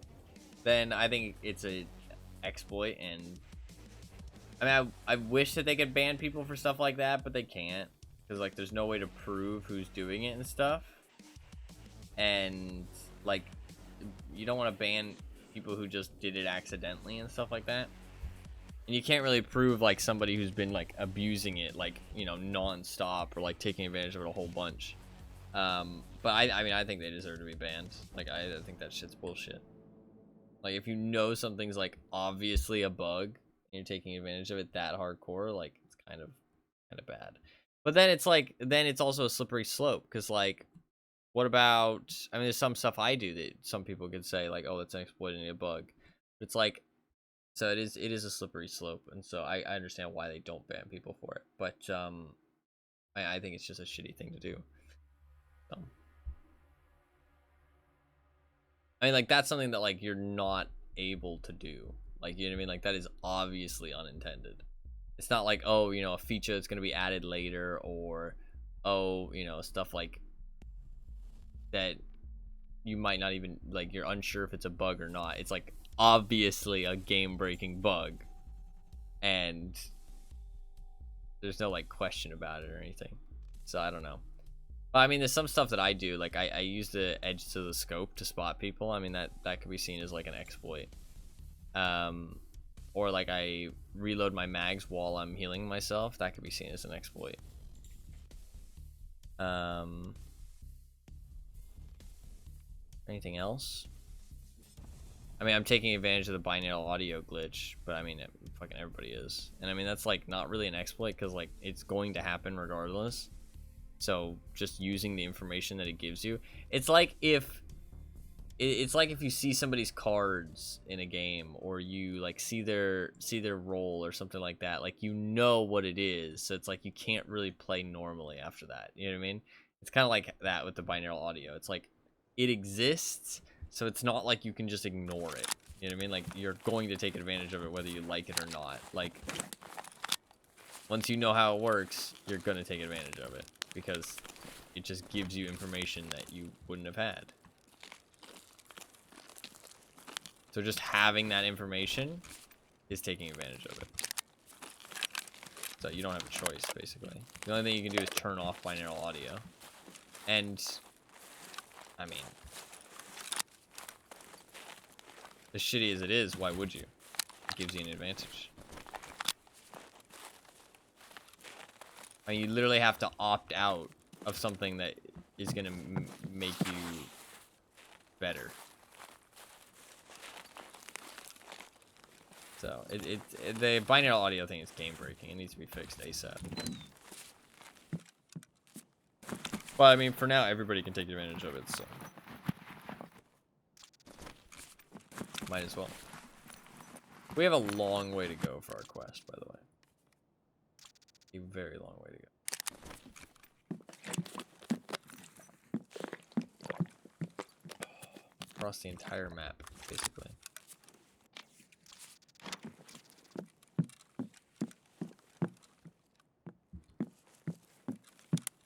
then I think it's a exploit, and I mean, I wish that they could ban people for stuff like that, but they can't, because like there's no way to prove who's doing it and stuff, and like you don't want to ban people who just did it accidentally and stuff like that. And you can't really prove like somebody who's been like abusing it, like, you know, non-stop, or like taking advantage of it a whole bunch. But I mean, I think they deserve to be banned. Like, I think that shit's bullshit. Like, if you know something's like obviously a bug and you're taking advantage of it that hardcore, like, it's kind of bad. But then it's like, then it's also a slippery slope, because like, what about, I mean, there's some stuff I do that some people could say like, oh, that's exploiting a bug. But it's like, so it is a slippery slope, and so I understand why they don't ban people for it. But I think it's just a shitty thing to do. I mean, like, that's something that like you're not able to do. Like, you know what I mean? Like, that is obviously unintended. It's not like, oh, you know, a feature that's gonna be added later, or oh, you know, stuff like that you might not even, like, you're unsure if it's a bug or not. It's like obviously a game-breaking bug, and there's no like question about it or anything. So I don't know. But I mean, there's some stuff that I do, like I use the edge to the scope to spot people. I mean, that could be seen as like an exploit. Or like I reload my mags while I'm healing myself. That could be seen as an exploit. Anything else? I mean, I'm taking advantage of the binaural audio glitch, but I mean, fucking everybody is. And I mean, that's like not really an exploit because like it's going to happen regardless. So just using the information that it gives you, it's like if you see somebody's cards in a game, or you like see their role or something like that, like you know what it is. So it's like you can't really play normally after that. You know what I mean? It's kind of like that with the binaural audio. It's like it exists, so it's not like you can just ignore it. You know what I mean? Like you're going to take advantage of it whether you like it or not. Like once you know how it works, you're going to take advantage of it because it just gives you information that you wouldn't have had. So just having that information is taking advantage of it. So you don't have a choice, basically. The only thing you can do is turn off binaural audio. And, I mean, as shitty as it is, why would you? It gives you an advantage. I mean, you literally have to opt out of something that is going to make you better. So, the binaural audio thing is game breaking. It needs to be fixed ASAP. Well, I mean, for now, everybody can take advantage of it, so. Might as well. We have a long way to go for our quest, by the way. A very long way to go. Across the entire map, basically.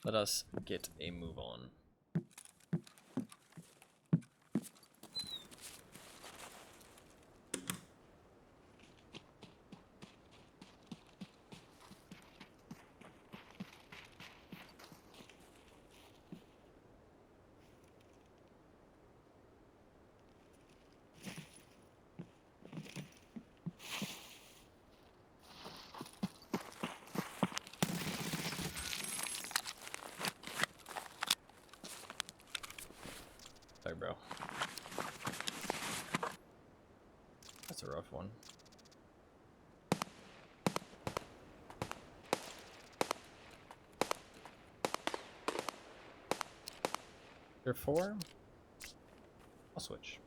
Let us get a move on. Sorry, bro. That's a rough one. Tier 4? I'll switch.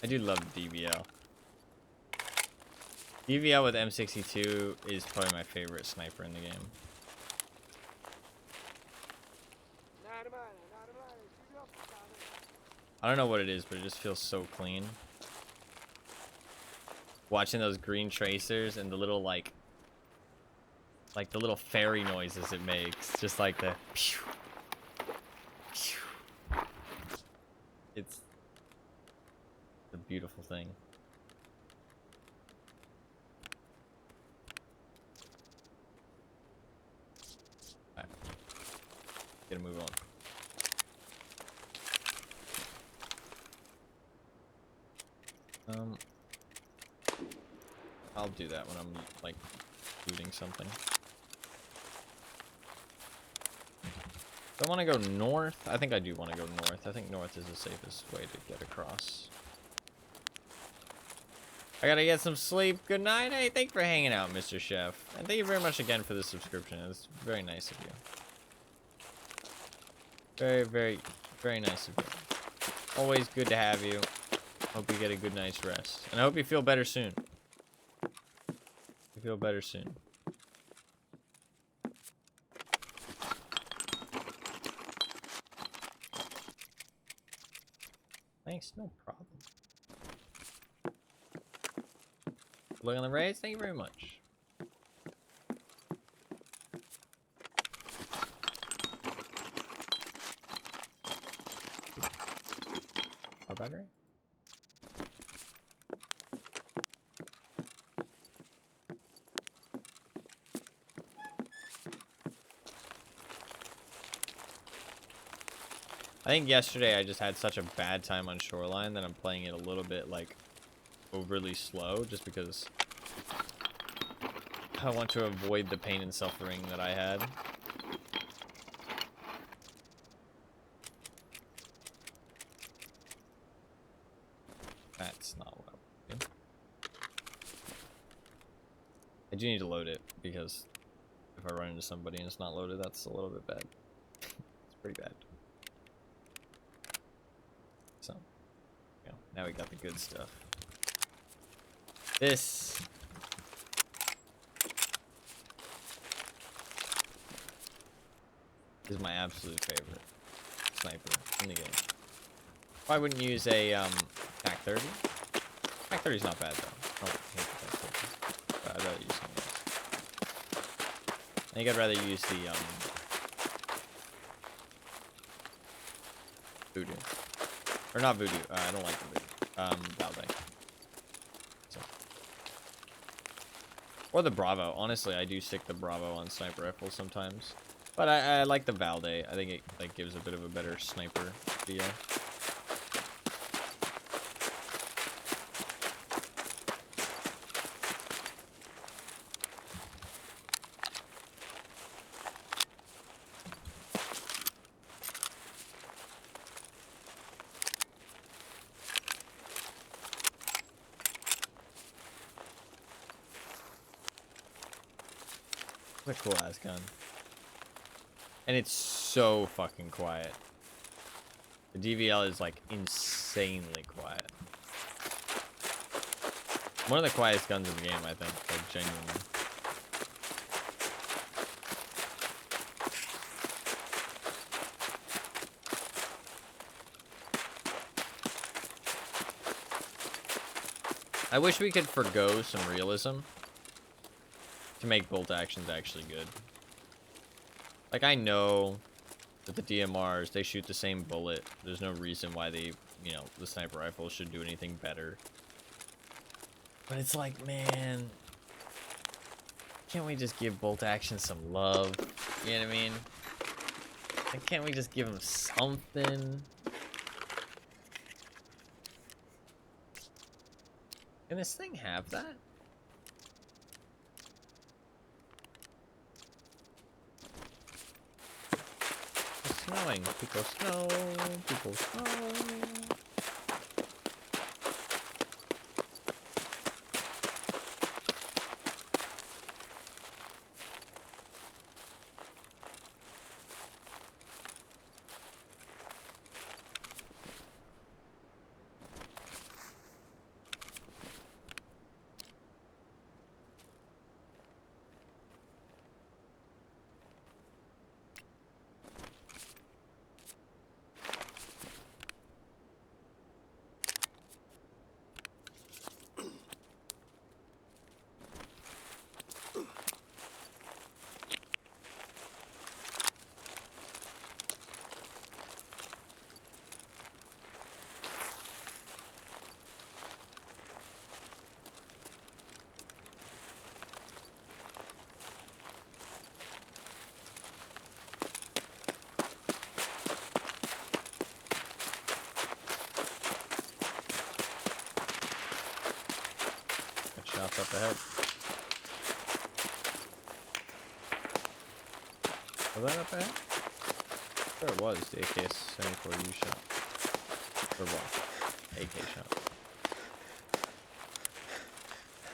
I do love DVL. DVL with M62 is probably my favorite sniper in the game. I don't know what it is, but it just feels so clean. Watching those green tracers and the little like the little fairy noises it makes, just like the pew, pew. It's a beautiful thing. Alright. Get a move on. I'll do that when I'm like looting something. Do I want to go north? I think I do want to go north. I think north is the safest way to get across. I gotta get some sleep. Good night. Hey, thank you for hanging out, Mr. Chef. And thank you very much again for the subscription. It's very nice of you. Very, very, very nice of you. Always good to have you. Hope you get a good night's rest. And I hope you feel better soon. You feel better soon. Thanks, no problem. Look on the raids, thank you very much. Our battery? I think yesterday I just had such a bad time on Shoreline that I'm playing it a little bit like overly slow just because I want to avoid the pain and suffering that I had. That's not what I'm doing. I do need to load it because if I run into somebody and it's not loaded, that's a little bit bad. It's pretty bad. So, you know, now we got the good stuff. This is my absolute favorite sniper in the game. I wouldn't use a TAC 30. TAC 30 is not bad though. I don't hate the TAC 30. But I'd rather use something else. I think I'd rather use the Voodoo. Or not Voodoo. I don't like the Voodoo. Valde. So. Or the Bravo. Honestly, I do stick the Bravo on sniper rifles sometimes. But I like the Valde. I think it like gives a bit of a better sniper feel. It's a cool ass gun. And it's so fucking quiet. The DVL is like insanely quiet. One of the quietest guns in the game, I think, like genuinely. I wish we could forgo some realism to make bolt actions actually good. Like, I know that the DMRs, they shoot the same bullet. There's no reason why they, you know, the sniper rifles should do anything better. But it's like, man, can't we just give bolt action some love? You know what I mean? Like, can't we just give them something? Can this thing have that? It's snowing. People snow. People snow. Shots up ahead. Was that up ahead? Sure it was, the AK-74U shot. Or what? AK shot.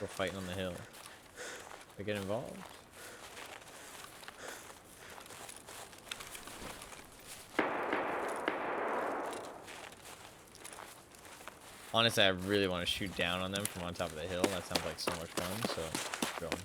We're fighting on the hill. They get involved? Honestly, I really want to shoot down on them from on top of the hill. That sounds like so much fun, so go on.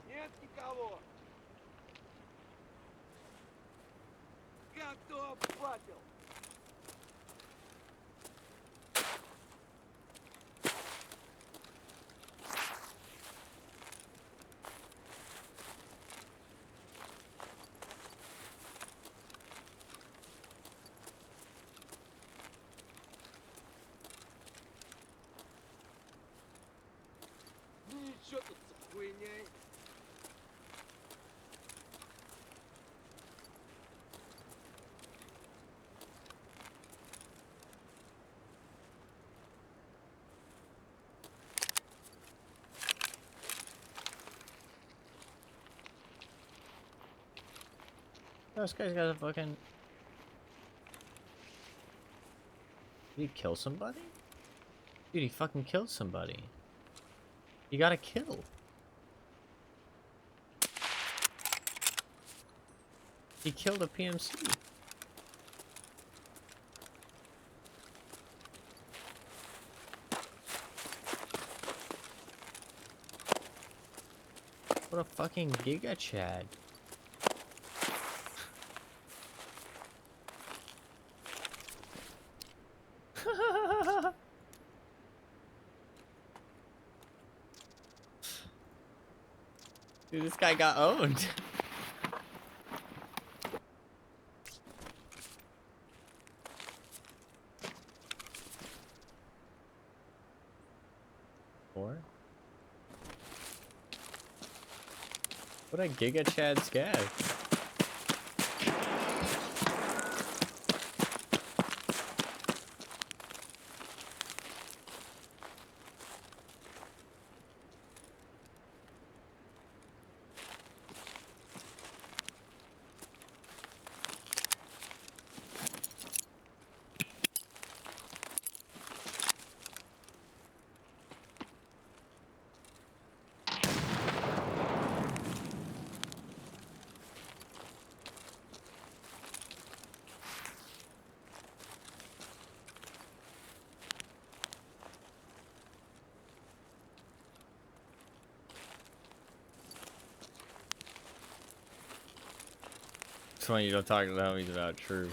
Нет никого. Как кто обхватил? Ну и чё тут за хуйня? This guy's got a fucking... Did he kill somebody? Dude, he fucking killed somebody. He got a kill. He killed a PMC. What a fucking Giga Chad. Dude, this guy got owned. What a Giga Chad Scav. It's funny you don't talk to the homies about true.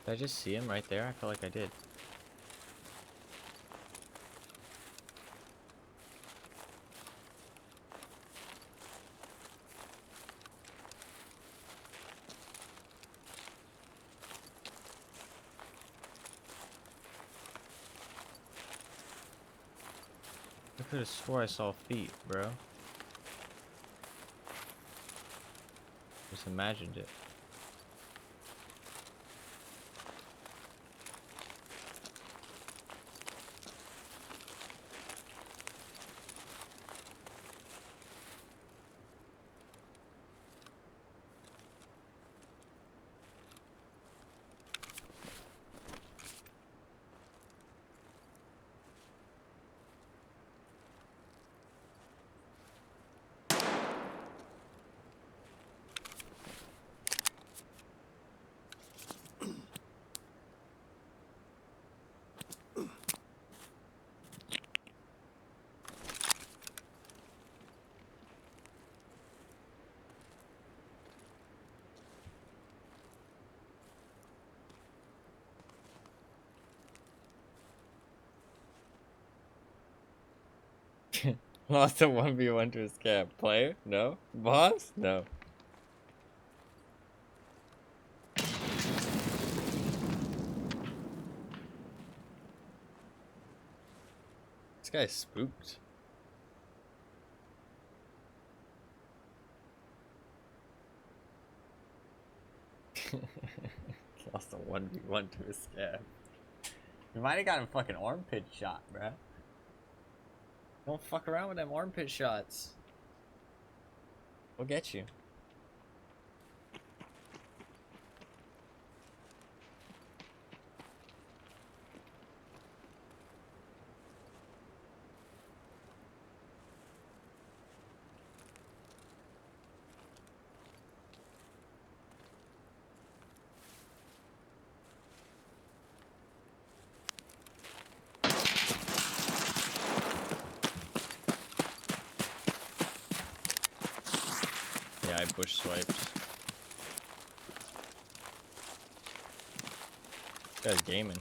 Did I just see him right there? I feel like I did. I could have swore I saw feet, bro. Just imagined it. Lost a 1v1 to a Scav. Player? No. Boss? No. This guy's spooked. Lost a 1v1 to a Scav. You might have gotten fucking armpit shot, bruh. Don't fuck around with them armpit shots. We'll get you. Yeah, I bush swiped. This guy's gaming.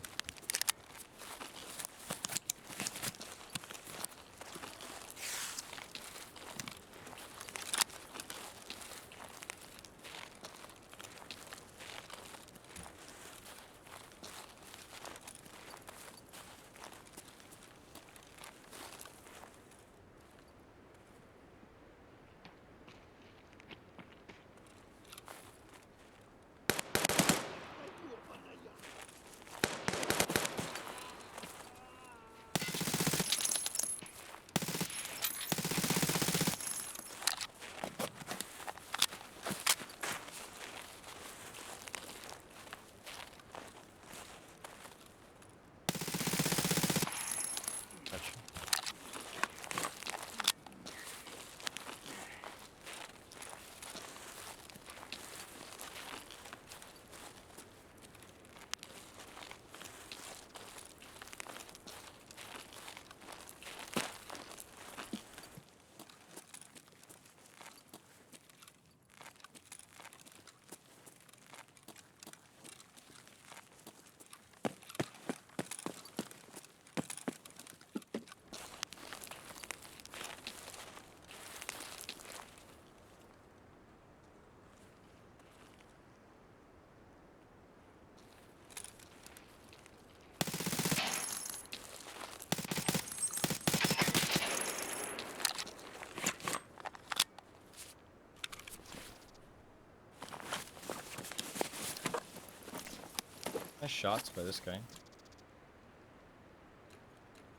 Nice shots by this guy.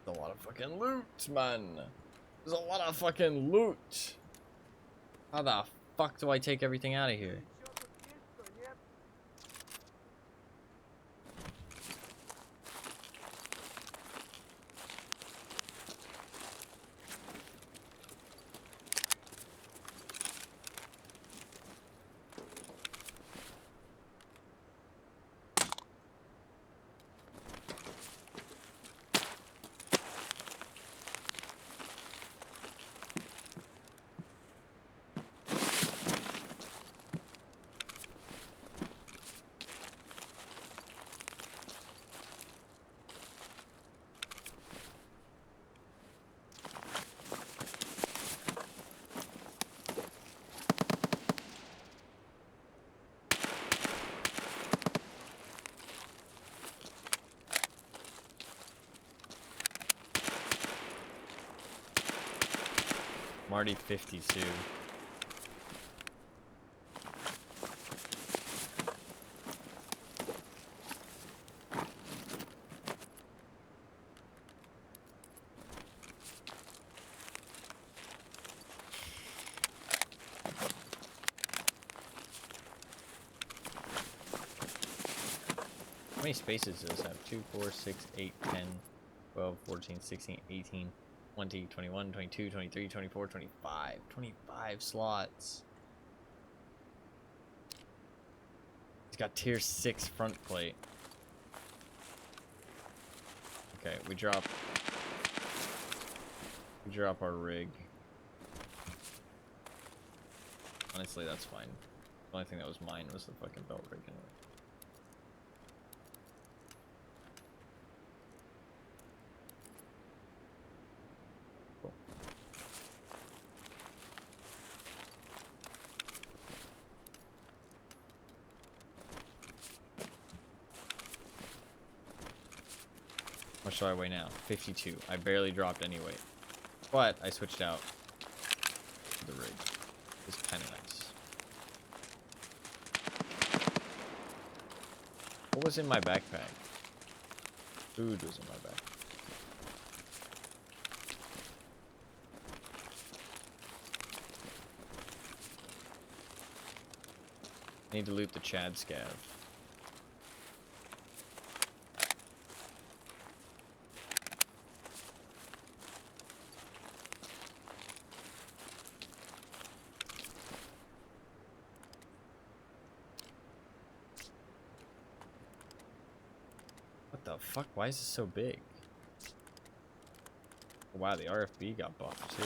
There's a lot of fucking loot, man. There's a lot of fucking loot. How the fuck do I take everything out of here? Что тут есть, что нет? I'm already 52. How many spaces does this have? 2, 4, 6, 8, 10, 12, 14, 16, 18, 20, 21, 22, 23, 24, 25. 25 slots. He's got tier 6 front plate. Okay, we drop our rig. Honestly, that's fine. The only thing that was mine was the fucking belt rig anyway. Cool. much do I weigh now? 52. I barely dropped any weight. But I switched out the rig. It's kind of nice. What was in my backpack? Food was in my backpack. I need to loot the Chad Scav. What the fuck? Why is this so big? Wow, the RFB got buffed too.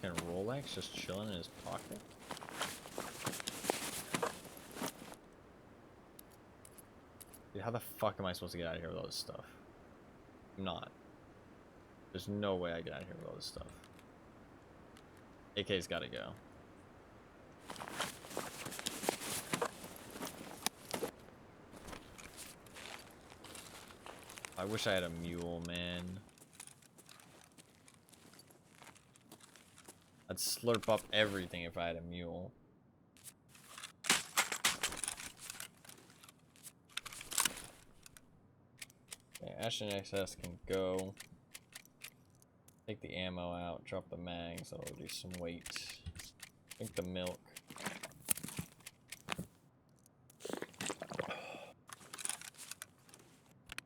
Fucking Rolex just chilling in his pocket. Dude, how the fuck am I supposed to get out of here with all this stuff? I'm not. There's no way I get out of here with all this stuff. AK's gotta go. I wish I had a mule, man. I'd slurp up everything if I had a mule. Okay, Ashton XS can go. Take the ammo out, drop the mags, that'll reduce some weight. Drink the milk.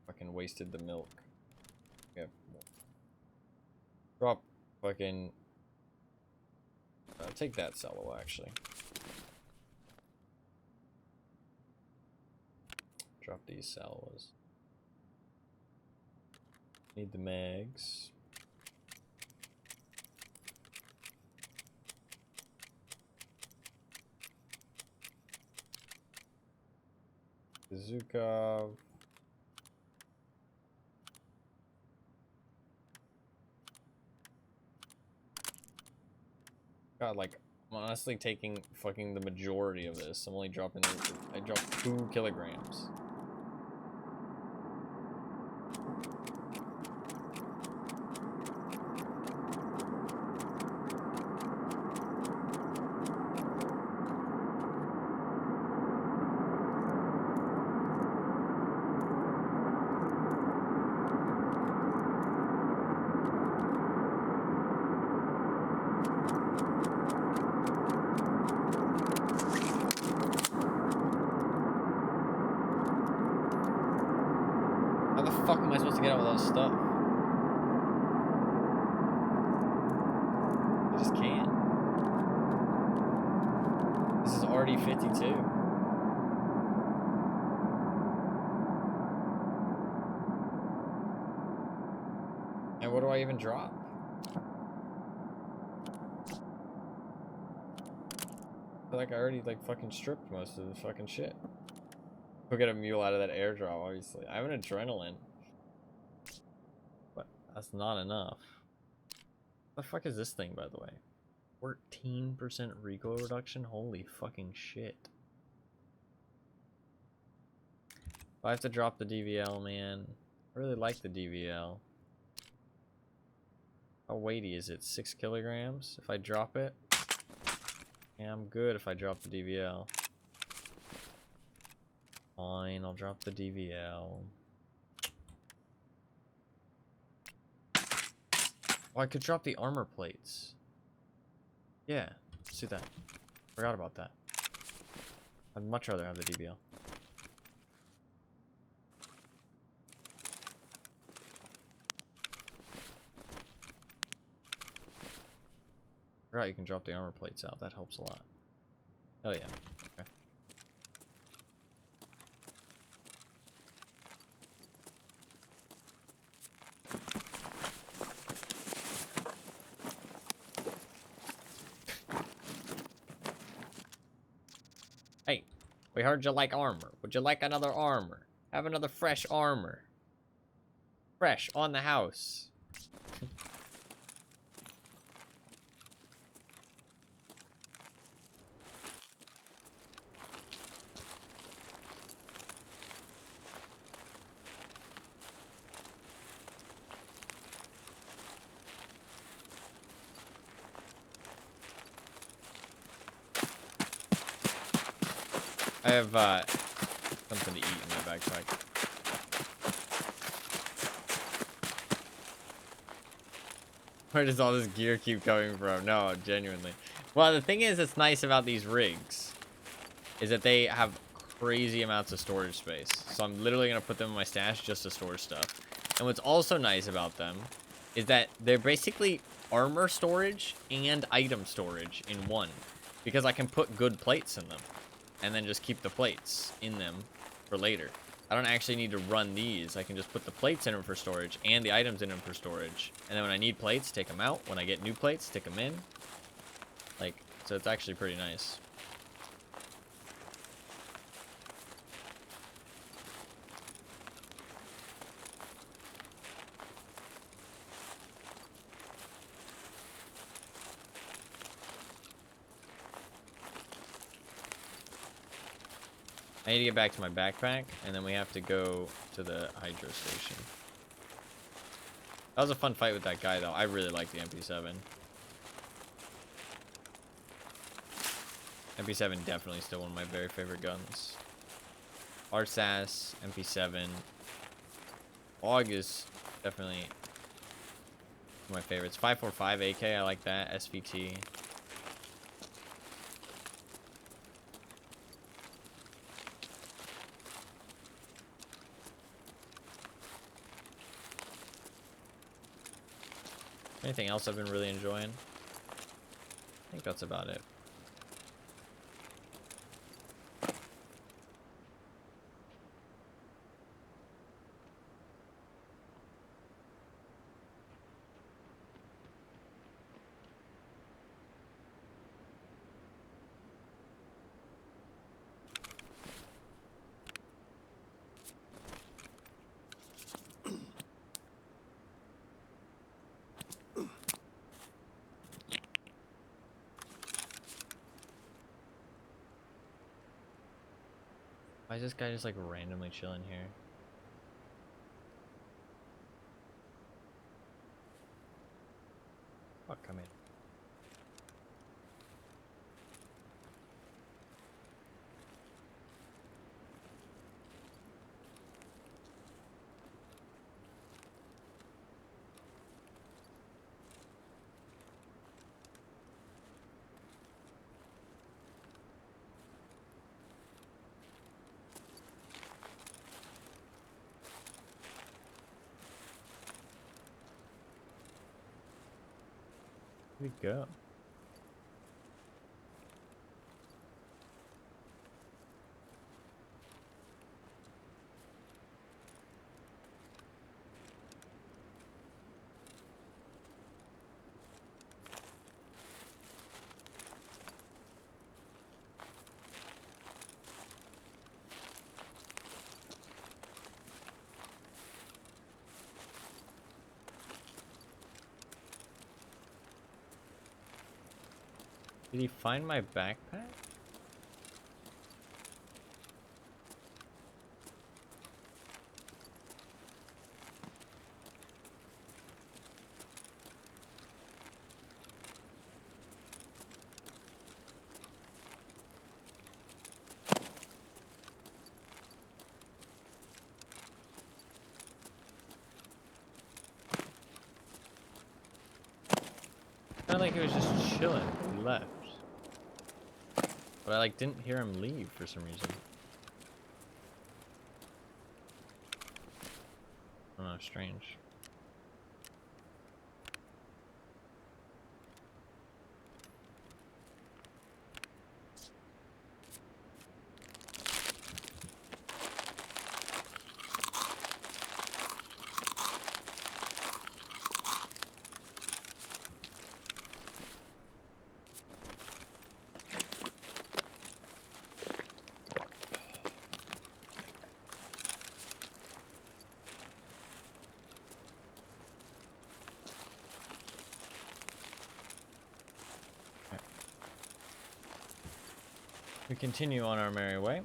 Fucking wasted the milk. Okay. Drop fucking... take that cello, actually. Drop these salvos. Need the mags. Zukov. God, like, I'm honestly taking fucking the majority of this. I'm only dropping, I dropped 2 kilograms. How the fuck am I supposed to get out with all this stuff? I just can't. This is already 52. And what do I even drop? I feel like I already like fucking stripped most of the fucking shit. We'll get a mule out of that airdrop, obviously. I have an adrenaline. But that's not enough. What the fuck is this thing, by the way? 14% recoil reduction? Holy fucking shit. I have to drop the DVL, man. I really like the DVL. How weighty is it? 6 kilograms? If I drop it? Yeah, I'm good if I drop the DVL. Fine, I'll drop the DVL. Oh, I could drop the armor plates. Yeah, let's do that. Forgot about that. I'd much rather have the DVL. Forgot you can drop the armor plates out. That helps a lot. Hell yeah. Okay. Hey, we heard you like armor. Would you like another armor? Have another fresh armor. Fresh, on the house. I have something to eat in my backpack. Where does all this gear keep coming from? No, genuinely. Well, the thing is that's nice about these rigs is that they have crazy amounts of storage space. So I'm literally going to put them in my stash just to store stuff. And what's also nice about them is that they're basically armor storage and item storage in one. Because I can put good plates in them. And then just keep the plates in them for later. I don't actually need to run these. I can just put the plates in them for storage and the items in them for storage. And then when I need plates, take them out. When I get new plates, stick them in. Like, so it's actually pretty nice. I need to get back to my backpack, and then we have to go to the hydro station. That was a fun fight with that guy, though. I really like the MP7. MP7 definitely still one of my very favorite guns. RSAS, MP7. AUG is definitely one of my favorites. 545 AK, I like that. SVT. Anything else I've been really enjoying? I think that's about it. Why is this guy just like randomly chilling here? Fuck, come in. Where'd he go? Did he find my backpack? Kinda like he was just chilling. He left. But I like didn't hear him leave for some reason. I don't know, strange. We continue on our merry way.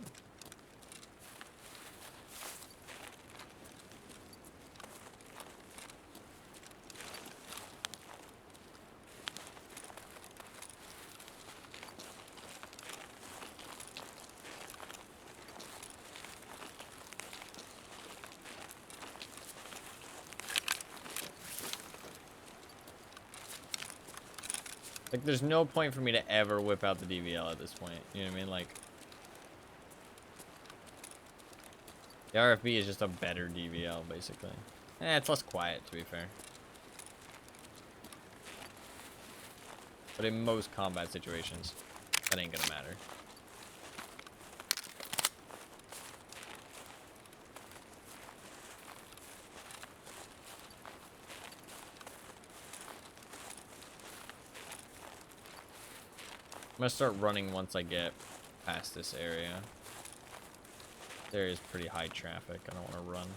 Like, there's no point for me to ever whip out the DVL at this point. You know what I mean? Like, the RFB is just a better DVL, basically. It's less quiet, to be fair. But in most combat situations, that ain't gonna matter. I'm gonna start running once I get past this area. This area is pretty high traffic. I don't want to run.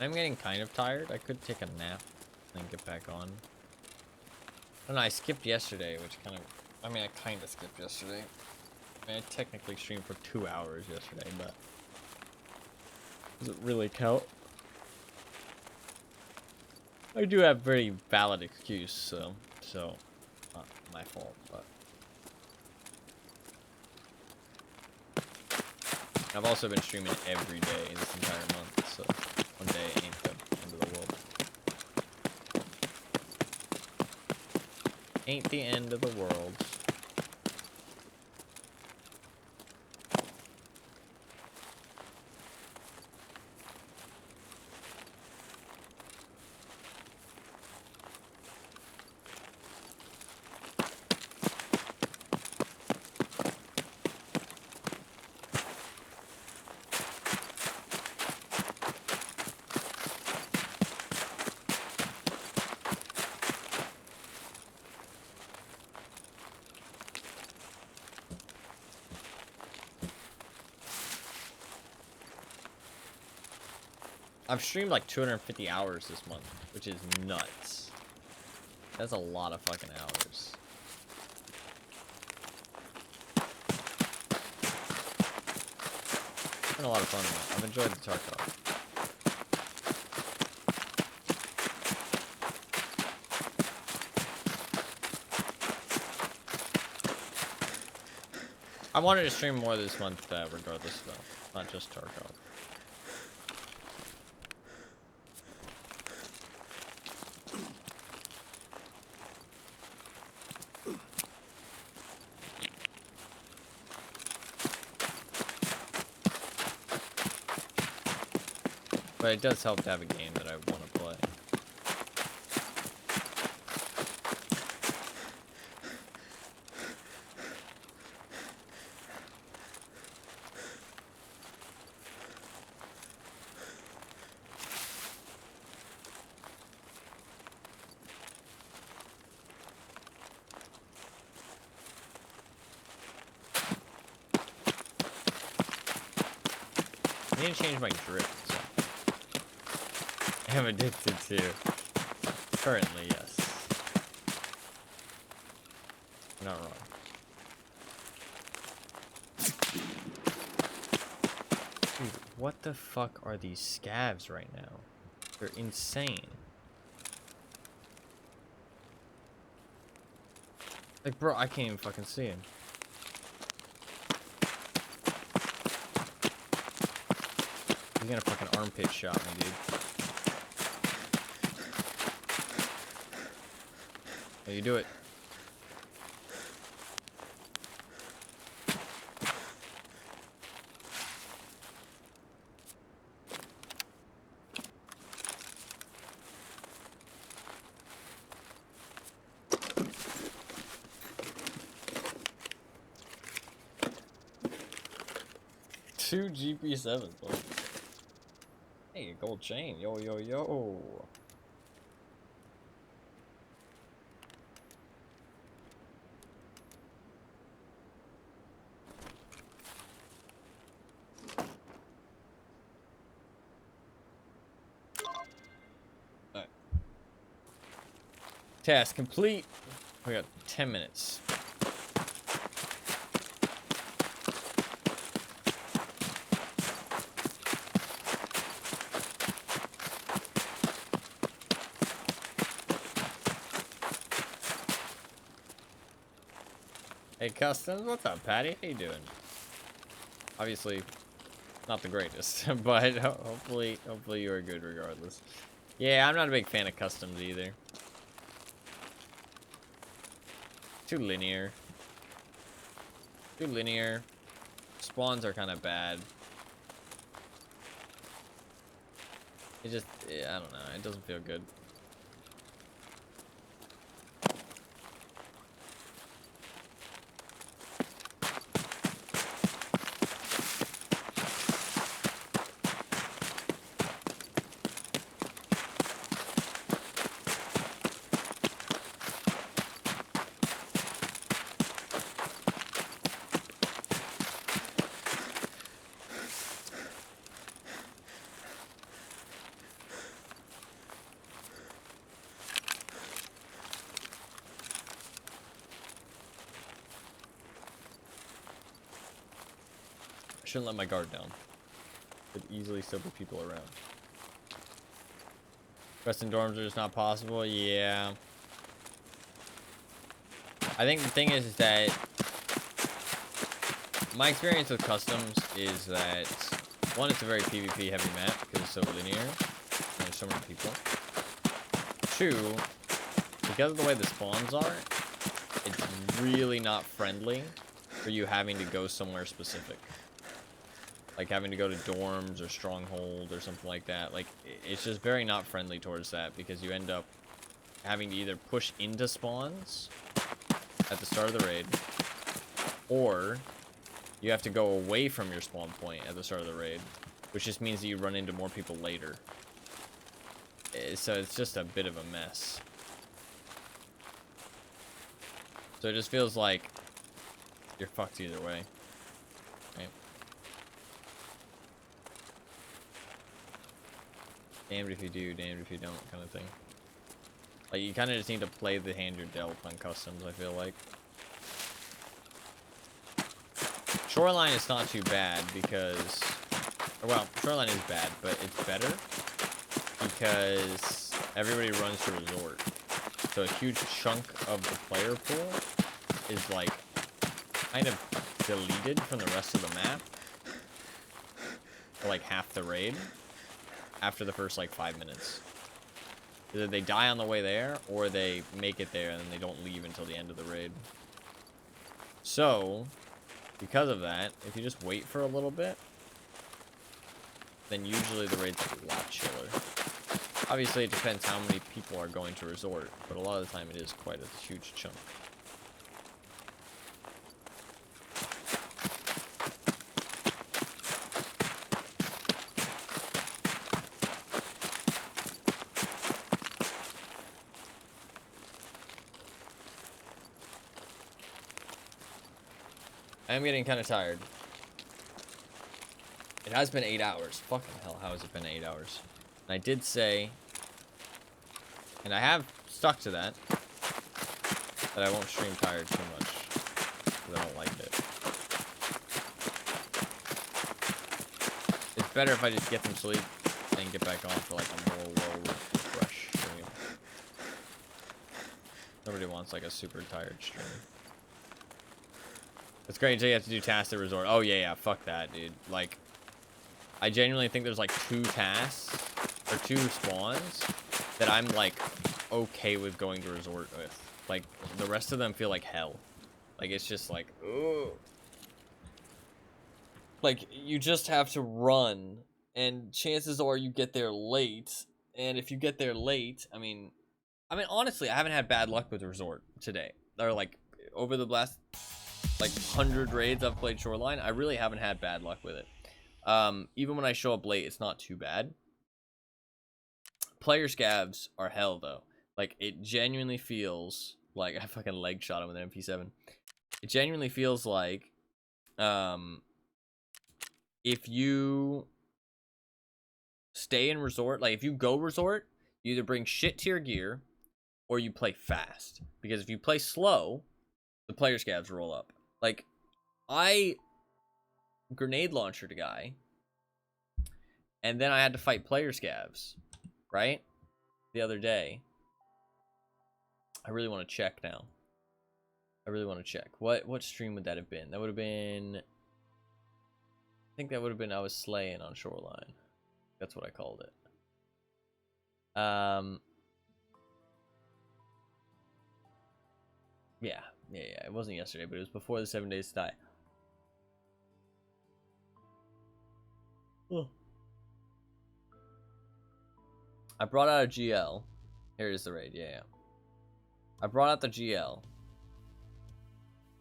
I'm getting kind of tired. I could take a nap and get back on. I don't know, I skipped yesterday, which kind of... I mean, I kind of skipped yesterday. I mean, I technically streamed for 2 hours yesterday, but... does it really count? I do have very valid excuse, so not my fault, but... I've also been streaming every day this entire month, so... one day ain't the end of the world. Ain't the end of the world. I've streamed like 250 hours this month, which is nuts. That's a lot of fucking hours. It's been a lot of fun though. I've enjoyed the Tarkov. I wanted to stream more this month regardless though, not just Tarkov. But it does help to have a game that I want to play. I need to change my drift. So. I am addicted to. Currently, yes. You're not wrong. Dude, what the fuck are these scavs right now? They're insane. Like, bro, I can't even fucking see him. He's gonna fucking armpit shot me, dude. How you do it? Two GP7s. Oh. Hey, a gold chain. Yo, yo, yo. Alright. Task complete. We got 10 minutes. Hey, Customs, what's up, Patty? How you doing? Obviously, not the greatest, but hopefully you are good regardless. Yeah, I'm not a big fan of Customs either. Too linear. Too linear. Spawns are kind of bad. It just, I don't know, it doesn't feel good. Shouldn't let my guard down. Could easily still be people around. Rest in dorms are just not possible. Yeah. I think the thing is that my experience with customs is that one, it's a very PvP heavy map because it's so linear and there's so many people. Two, because of the way the spawns are, it's really not friendly for you having to go somewhere specific. Like having to go to dorms or stronghold or something like that. Like, it's just very not friendly towards that because you end up having to either push into spawns at the start of the raid, or you have to go away from your spawn point at the start of the raid, which just means that you run into more people later. So it's just a bit of a mess. So it just feels like you're fucked either way. Right? Damned if you do, damned if you don't, kind of thing. Like, you kind of just need to play the hand you're dealt on customs, I feel like. Shoreline is not too bad because... Well, Shoreline is bad, but it's better because everybody runs to resort. So a huge chunk of the player pool is, like, kind of deleted from the rest of the map. For, like, half the raid. After the first, like, 5 minutes. Either they die on the way there, or they make it there and then they don't leave until the end of the raid. So, because of that, if you just wait for a little bit, then usually the raid's a lot chiller. Obviously, it depends how many people are going to resort, but a lot of the time it is quite a huge chunk. I am getting kind of tired. It has been 8 hours. Fucking hell, how has it been 8 hours? And I did say, and I have stuck to that I won't stream tired too much, because I don't like it. It's better if I just get some sleep and get back on for like a more fresh stream. Nobody wants like a super tired stream. It's great until you have to do tasks at resort. Oh yeah, fuck that, dude. Like, I genuinely think there's like 2 tasks or 2 spawns that I'm like okay with going to resort with. Like, the rest of them feel like hell. Like, it's just like, ugh. Like, you just have to run, and chances are you get there late. And if you get there late, I mean, honestly, I haven't had bad luck with resort today. Or like over the last like 100 raids I've played Shoreline, I really haven't had bad luck with it. Even when I show up late, it's not too bad. Player scavs are hell though. Like, it genuinely feels like I fucking leg shot him with an MP7. It genuinely feels like if you stay in resort, like if you go resort, you either bring shit to your gear or you play fast. Because if you play slow, the player scavs roll up. Like, I grenade launched a guy, and then I had to fight player scavs, right? The other day. I really want to check now. I really want to check. What stream would that have been? That would have been... I think that would have been I was slaying on Shoreline. That's what I called it. Yeah. It wasn't yesterday, but it was before the 7 days to die. Oh. I brought out a GL. Here is the raid. Yeah. I brought out the GL.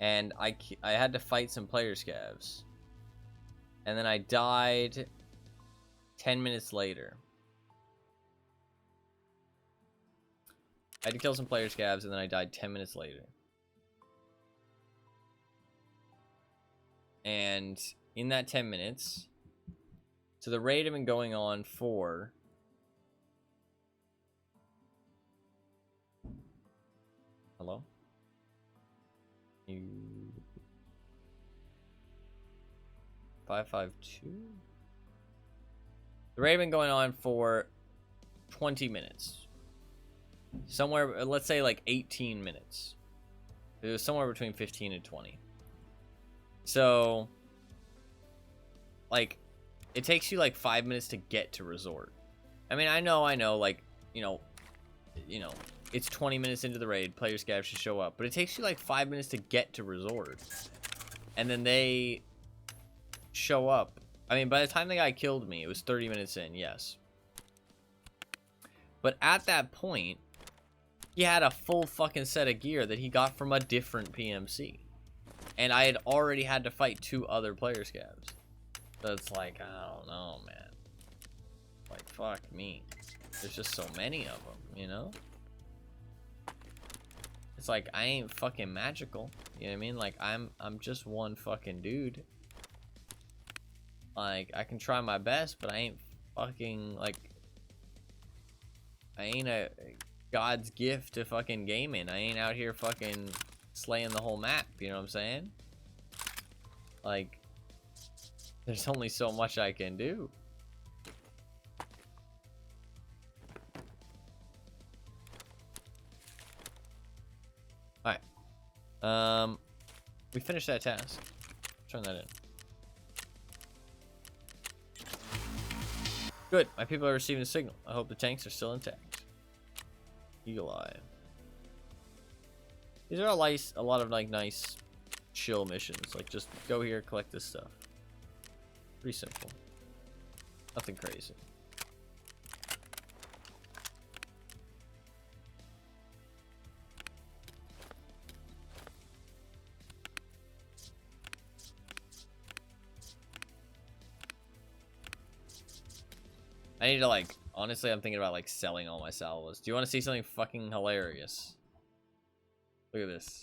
And I had to fight some player scavs. And then I died 10 minutes later. I had to kill some player scavs, and then I died 10 minutes later. And in that 10 minutes, so the raid had been going on for... Hello? 552? The raid had been going on for 20 minutes. Somewhere, let's say like 18 minutes. It was somewhere between 15 and 20. So, like, it takes you like 5 minutes to get to resort. I mean, I know, like, you know, it's 20 minutes into the raid, player scavs should show up, but it takes you like 5 minutes to get to resort. And then they show up. I mean, by the time the guy killed me, it was 30 minutes in, yes. But at that point, he had a full fucking set of gear that he got from a different PMC. And I had already had to fight 2 other player scavs. So it's like, I don't know, man. Like, fuck me. There's just so many of them, you know? It's like, I ain't fucking magical. You know what I mean? Like, I'm just one fucking dude. Like, I can try my best, but I ain't fucking, like... I ain't a God's gift to fucking gaming. I ain't out here fucking slaying the whole map, you know what I'm saying? Like, there's only so much I can do. Alright. We finished that task. Turn that in. Good. My people are receiving a signal. I hope the tanks are still intact. Eagle Eye. These are a lot of like nice chill missions. Like, just go here, collect this stuff. Pretty simple. Nothing crazy. I need to, like, honestly, I'm thinking about, like, selling all my salvos. Do you want to see something fucking hilarious? Look at this.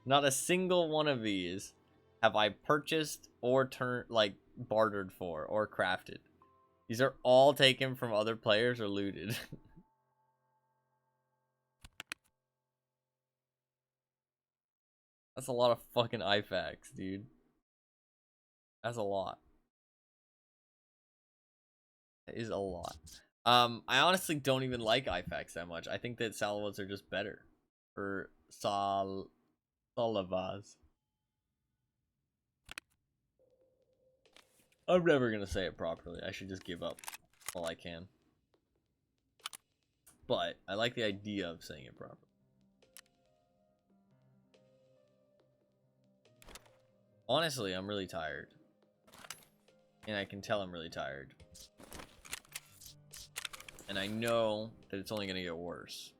Not a single one of these have I purchased or bartered for or crafted. These are all taken from other players or looted. That's a lot of fucking IFAKs, dude. That's a lot. That is a lot. I honestly don't even like IFAKs that much. I think that salvos are just better. Or salavas. I'm never gonna say it properly. I should just give up while I can. But I like the idea of saying it properly. Honestly, I'm really tired. And I can tell I'm really tired. And I know that it's only gonna get worse.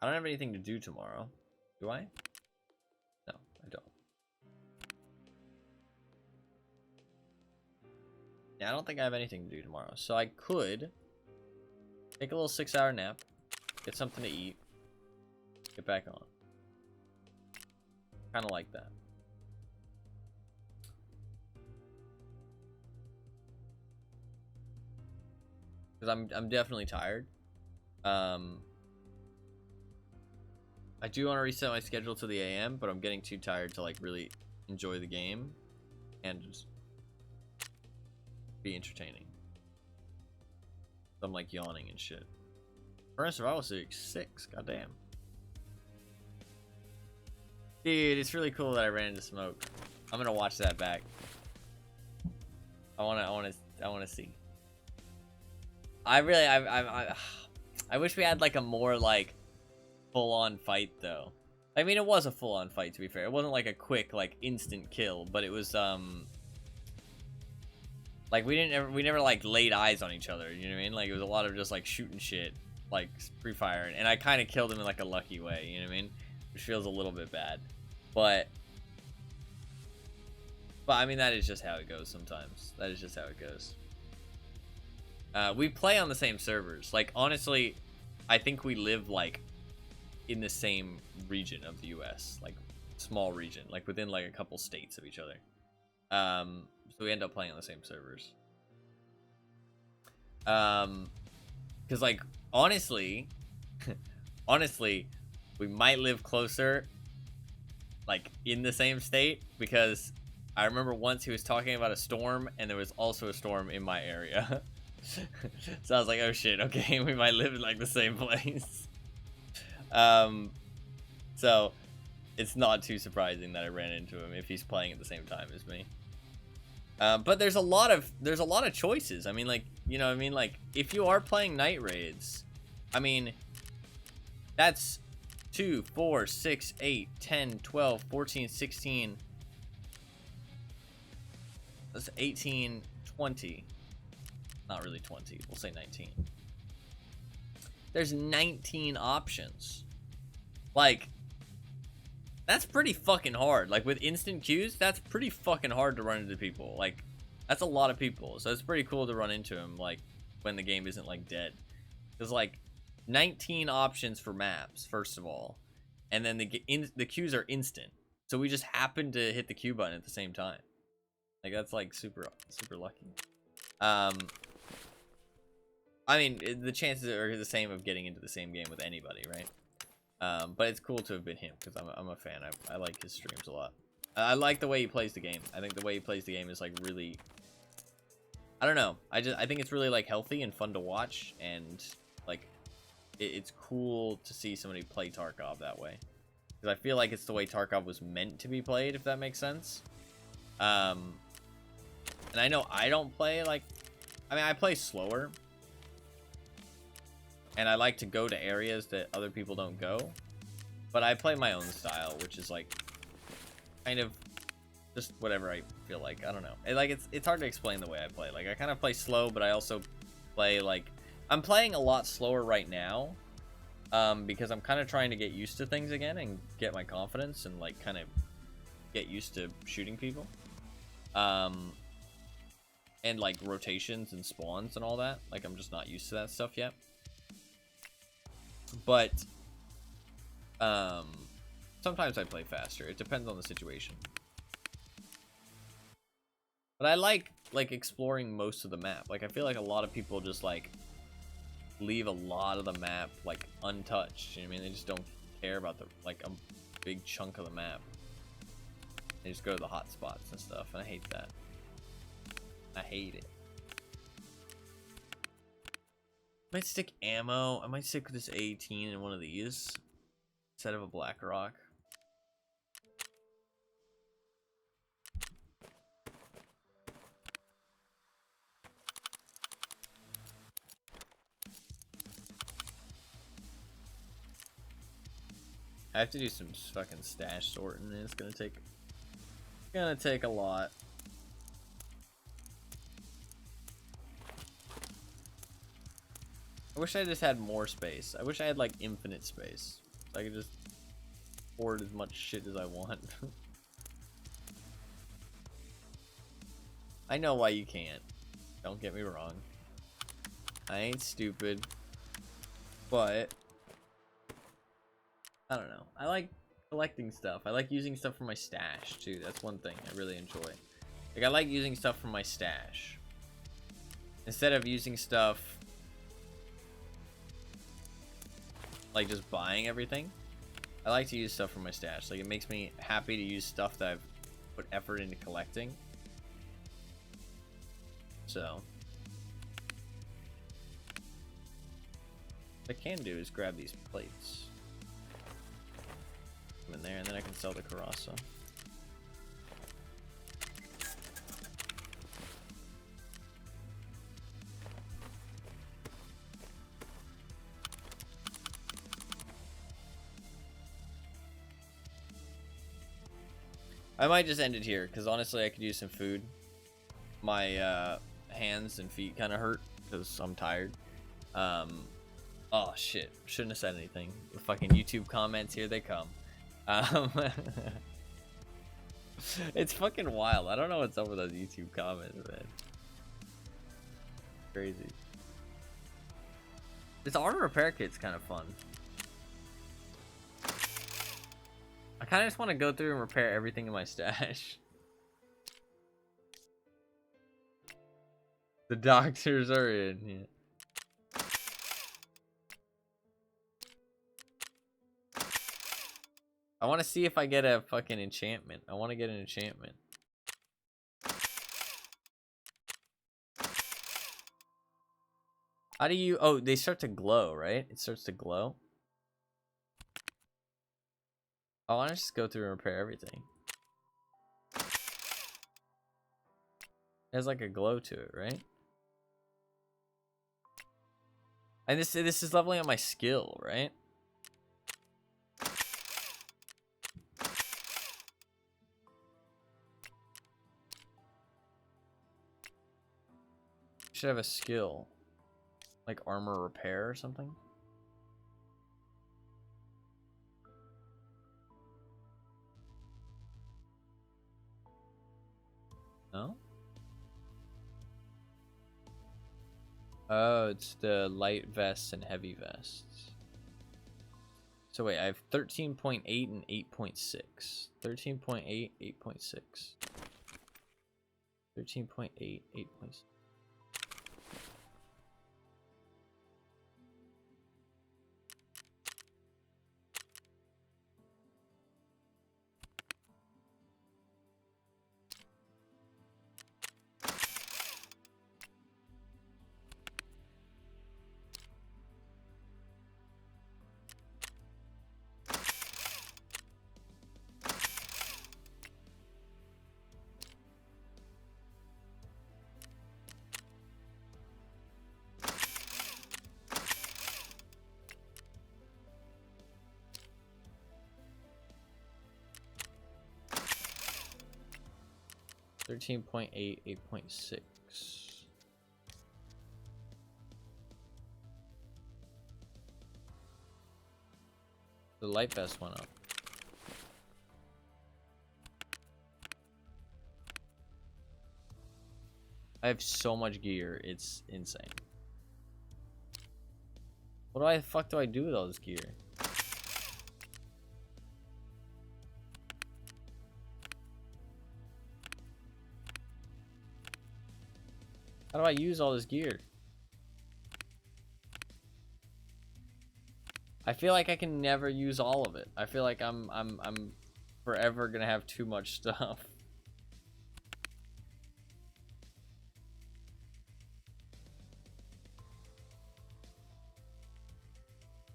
I don't have anything to do tomorrow. Do I? No, I don't. Yeah, I don't think I have anything to do tomorrow. So I could take a little 6-hour nap, get something to eat, get back on. Kind of like that. because I'm definitely tired. I do want to reset my schedule to the AM, but I'm getting too tired to like really enjoy the game and just be entertaining. I'm like yawning and shit. Current survival series 6, goddamn. Dude, it's really cool that I ran into smoke. I'm gonna watch that back. I wanna see. I wish we had like a more like full-on fight though. I mean, it was a full-on fight to be fair. It wasn't like a quick like instant kill, but it was like we never like laid eyes on each other. You know what I mean? Like it was a lot of just like shooting shit, like free fire, and I kind of killed him in like a lucky way. You know what I mean? Which feels a little bit bad, but I mean that is just how it goes sometimes. That is just how it goes. We play on the same servers. Like honestly, I think we live like in the same region of the U.S. Like small region, like within like a couple states of each other. So we end up playing on the same servers. Because like honestly, we might live closer, like in the same state, because I remember once he was talking about a storm, and there was also a storm in my area. So I was like, oh shit, okay, we might live in like the same place. So it's not too surprising that I ran into him if he's playing at the same time as me. But there's a lot of choices. I mean, like, you know what I mean? Like, if you are playing night raids, I mean, that's 2, 4, 6, 8, 10, 12, 14, 16, that's 18, 20. Not really 20, we'll say 19. There's 19 options. Like, that's pretty fucking hard. Like, with instant queues, that's pretty fucking hard to run into people. Like, that's a lot of people. So it's pretty cool to run into them, like, when the game isn't, like, dead. There's, like, 19 options for maps, first of all. And then the queues are instant. So we just happen to hit the queue button at the same time. Like, that's, like, super lucky. I mean, the chances are the same of getting into the same game with anybody, right? But it's cool to have been him, because I'm a fan. I like his streams a lot. I like the way he plays the game. I think the way he plays the game is, like, really... I don't know. I think it's really, like, healthy and fun to watch, and, like, it's cool to see somebody play Tarkov that way. Because I feel like it's the way Tarkov was meant to be played, if that makes sense. And I know I don't play, like... I mean, I play slower. And I like to go to areas that other people don't go. But I play my own style, which is, like, kind of just whatever I feel like. I don't know. It's hard to explain the way I play. Like, I kind of play slow, but I also play, like... I'm playing a lot slower right now. Because I'm kind of trying to get used to things again and get my confidence and, like, kind of get used to shooting people. And, like, rotations and spawns and all that. Like, I'm just not used to that stuff yet. But, sometimes I play faster. It depends on the situation. But I like exploring most of the map. Like, I feel like a lot of people just, like, leave a lot of the map, like, untouched. You know what I mean? They just don't care about the, like, a big chunk of the map. They just go to the hot spots and stuff, and I hate that. I hate it. I might stick ammo. I might stick with this A18 in one of these instead of a Black Rock. I have to do some fucking stash sorting, and it's gonna take a lot. I wish I just had more space. I wish I had, like, infinite space. So I could just hoard as much shit as I want. I know why you can't. Don't get me wrong. I ain't stupid. But I don't know. I like collecting stuff. I like using stuff from my stash, too. That's one thing I really enjoy. Like, I like using stuff from my stash. Instead of using stuff like just buying everything. I like to use stuff from my stash. Like, it makes me happy to use stuff that I've put effort into collecting. So what I can do is grab these plates. Come in there, and then I can sell the Karasa. I might just end it here, because honestly I could use some food. My hands and feet kind of hurt, because I'm tired. Oh shit, shouldn't have said anything. The fucking YouTube comments, here they come. It's fucking wild. I don't know what's up with those YouTube comments, man. Crazy. This auto repair kit's kind of fun. I kind of just want to go through and repair everything in my stash. The doctors are in. Yeah. I want to see if I get a fucking enchantment. I want to get an enchantment. How do you... Oh, they start to glow, right? It starts to glow. I want to just go through and repair everything. It has like a glow to it, right? And this is leveling up my skill, right? Should have a skill like armor repair or something. No? Oh, it's the light vests and heavy vests. So wait, I have 13.8 and 8.6. 13.8, 8.6. 13.8, 8.6. Thirteen point eight, 8.6. The light vest went up. I have so much gear, it's insane. What the fuck do I do with all this gear? How do I use all this gear? I feel like I can never use all of it. I feel like I'm forever gonna have too much stuff.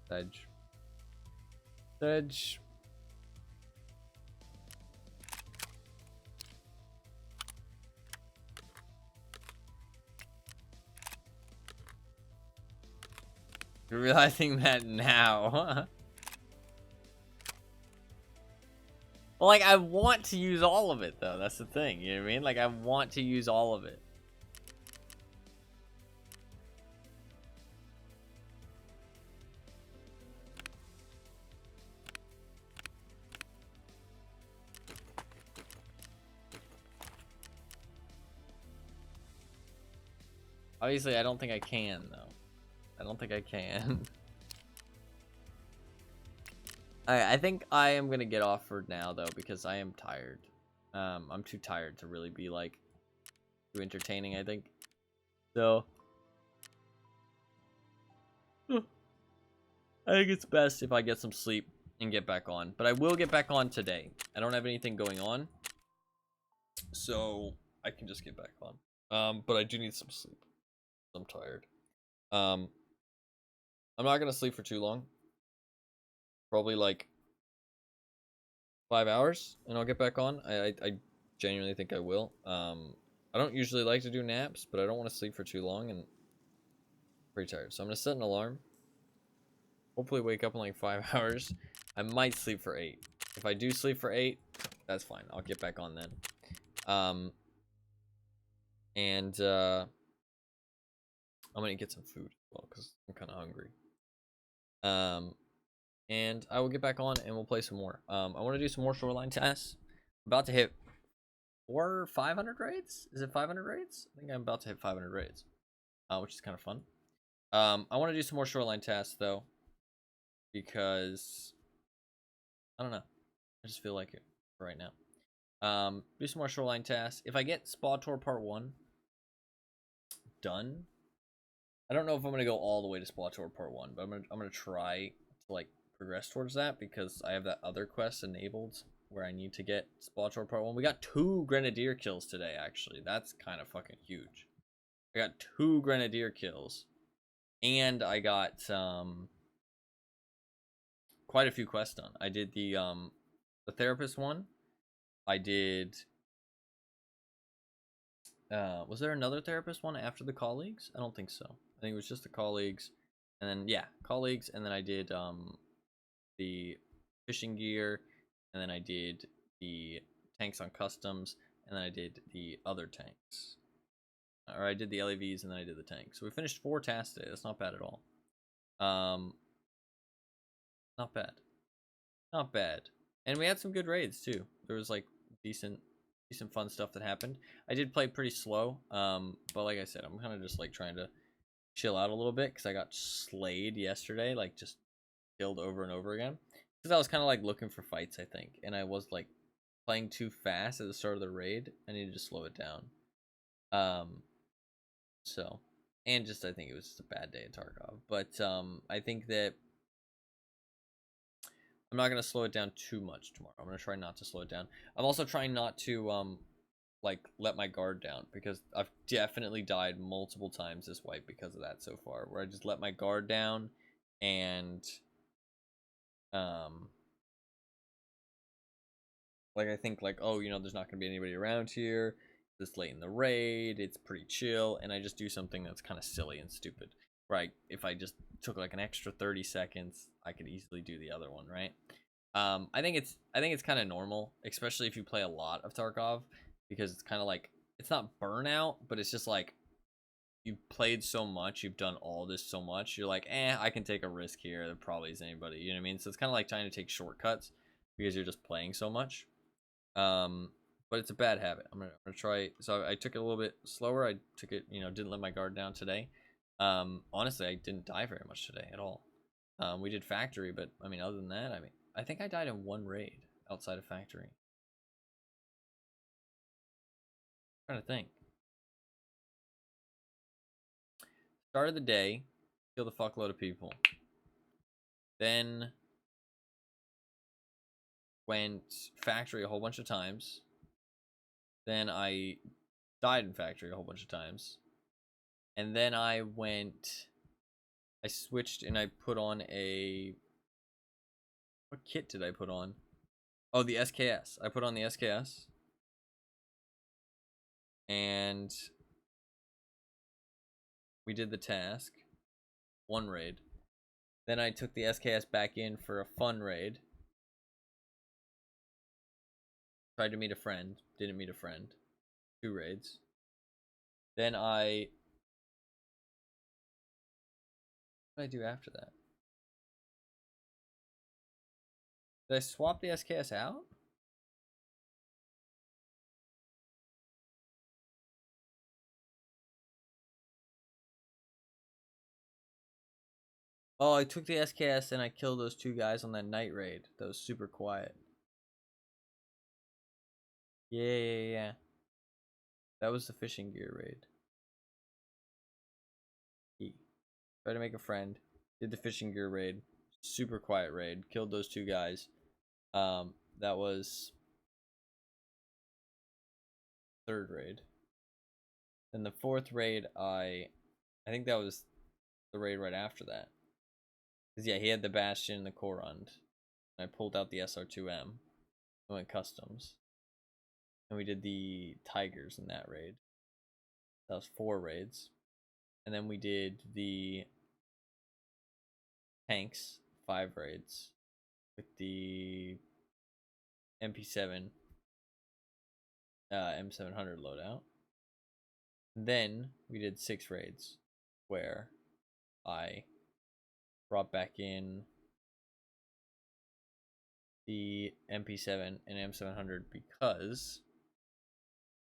Sedge. Sedge. You're realizing that now. Well, like, I want to use all of it, though. That's the thing, you know what I mean? Like, I want to use all of it. Obviously, I don't think I can, though. I don't think I can. I think I am gonna get off for now, though, because I am tired. I'm too tired to really be, like, too entertaining, I think. So... I think it's best if I get some sleep and get back on. But I will get back on today. I don't have anything going on, so I can just get back on. But I do need some sleep. I'm tired. I'm not gonna sleep for too long. Probably like 5 hours, and I'll get back on. I genuinely think I will. I don't usually like to do naps, but I don't want to sleep for too long, and I'm pretty tired. So I'm gonna set an alarm. Hopefully wake up in like 5 hours. I might sleep for 8. If I do sleep for 8, that's fine. I'll get back on then. I'm gonna get some food as well because I'm kind of hungry. And I will get back on and we'll play some more. I want to do some more Shoreline tasks. I'm about to hit 500 raids. Is it 500 raids? I think I'm about to hit 500 raids, which is kind of fun. I want to do some more Shoreline tasks though, because I don't know. I just feel like it right now. Do some more Shoreline tasks. If I get Spa Tour Part 1 done, I don't know if I'm gonna go all the way to Spa Tour Part 1, but I'm gonna try to like progress towards that because I have that other quest enabled where I need to get Spa Tour Part 1. We got 2 Grenadier kills today, actually. That's kind of fucking huge. I got 2 Grenadier kills, and I got quite a few quests done. I did the therapist one. I did. Was there another therapist one after the colleagues? I don't think so. I think it was just the colleagues, and then yeah, colleagues, and then I did the fishing gear, and then I did the tanks on customs, and then I did the other tanks. Or I did the LAVs, and then I did the tanks. So we finished 4 tasks today. That's not bad at all. Not bad. Not bad. And we had some good raids too. There was like decent fun stuff that happened. I did play pretty slow, but like I said, I'm kind of just like trying to chill out a little bit because I got slayed yesterday, like just killed over and over again. Because I was kind of like looking for fights, I think, and I was like playing too fast at the start of the raid. I needed to slow it down. So, and just I think it was just a bad day at Tarkov. But I think that I'm not gonna slow it down too much tomorrow. I'm gonna try not to slow it down. I'm also trying not to like let my guard down because I've definitely died multiple times this wipe because of that so far. Where I just let my guard down and like I think like, oh, you know, there's not gonna be anybody around here this late in the raid. It's pretty chill, and I just do something that's kind of silly and stupid. Right? If I just took like an extra 30 seconds, I could easily do the other one, right? I think it's kind of normal, especially if you play a lot of Tarkov, because it's kind of like it's not burnout, but it's just like you've played so much, you've done all this so much, you're like, I can take a risk here. There probably isn't anybody, you know what I mean? So it's kind of like trying to take shortcuts because you're just playing so much. But it's a bad habit. I'm gonna try. So I took it a little bit slower. I took it, you know, didn't let my guard down today. Honestly, I didn't die very much today at all. We did factory, but I mean, other than that, I mean, I think I died in 1 raid outside of factory. I'm trying to think. Started the day, killed a fuckload of people. Then went factory a whole bunch of times. Then I died in factory a whole bunch of times. And then I switched and I put on a... What kit did I put on? Oh, the SKS. I put on the SKS. And we did the task. 1 raid. Then I took the SKS back in for a fun raid. Tried to meet a friend. Didn't meet a friend. 2 raids. Then what did I do after that? Did I swap the SKS out? Oh, I took the SKS and I killed those 2 guys on that night raid. That was super quiet. Yeah. That was the fishing gear raid. Tried to make a friend. Did the fishing gear raid. super quiet raid. Killed those 2 guys. That was 3rd raid. Then the 4th raid, I think that was the raid right after that. Cause yeah, he had the Bastion and the Korund. I pulled out the SR2M. I went customs. And we did the Tigers in that raid. That was 4 raids. And then we did the tanks, 5 raids. With the MP7 M700 loadout. And then we did 6 raids where I brought back in the MP7 and M700 because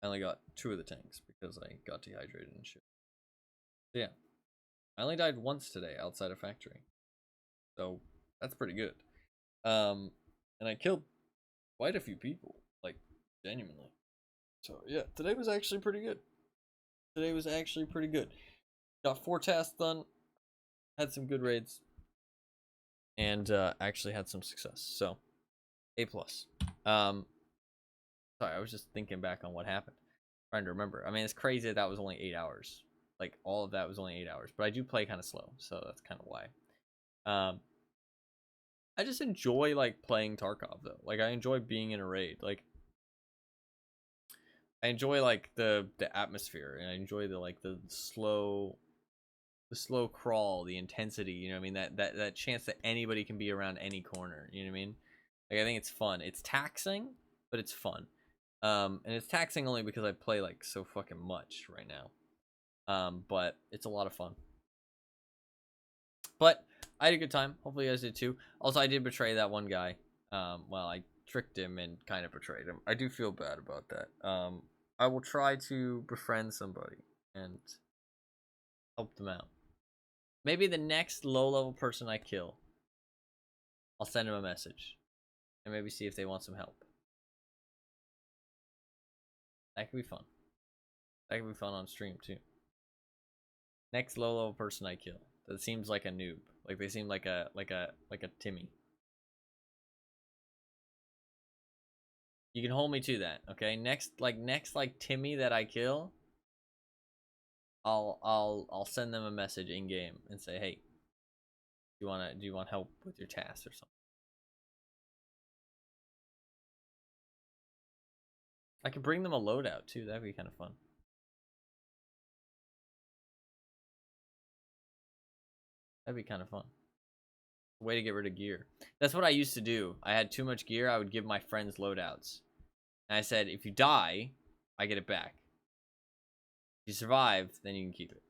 I only got 2 of the tanks because I got dehydrated and shit. So yeah, I only died once today outside of factory, so that's pretty good. And I killed quite a few people, like genuinely. So yeah, today was actually pretty good. Today was actually pretty good. Got 4 tasks done, had some good raids, and actually had some success. So A+. Sorry, I was just thinking back on what happened. Trying to remember. I mean, it's crazy that was only 8 hours. Like, all of that was only 8 hours. But I do play kind of slow, so that's kind of why. I just enjoy, like, playing Tarkov, though. Like, I enjoy being in a raid. Like, I enjoy, like, the atmosphere. And I enjoy the slow crawl, the intensity, you know what I mean? That chance that anybody can be around any corner, you know what I mean? Like, I think it's fun. It's taxing, but it's fun. And it's taxing only because I play like so fucking much right now. But it's a lot of fun. But I had a good time. Hopefully you guys did too. Also, I did betray that one guy. Well, I tricked him and kind of betrayed him. I do feel bad about that. I will try to befriend somebody and help them out. Maybe the next low-level person I kill, I'll send him a message and maybe see if they want some help. That could be fun. That could be fun on stream too. Next low-level person I kill that seems like a noob, like they seem like a Timmy. You can hold me to that, okay? Next Timmy that I kill, I'll send them a message in game and say, hey, do you want help with your task or something? I could bring them a loadout too. That'd be kind of fun. That'd be kind of fun. Way to get rid of gear. That's what I used to do. I had too much gear. I would give my friends loadouts. And I said, if you die, I get it back. If you survive, then you can keep it.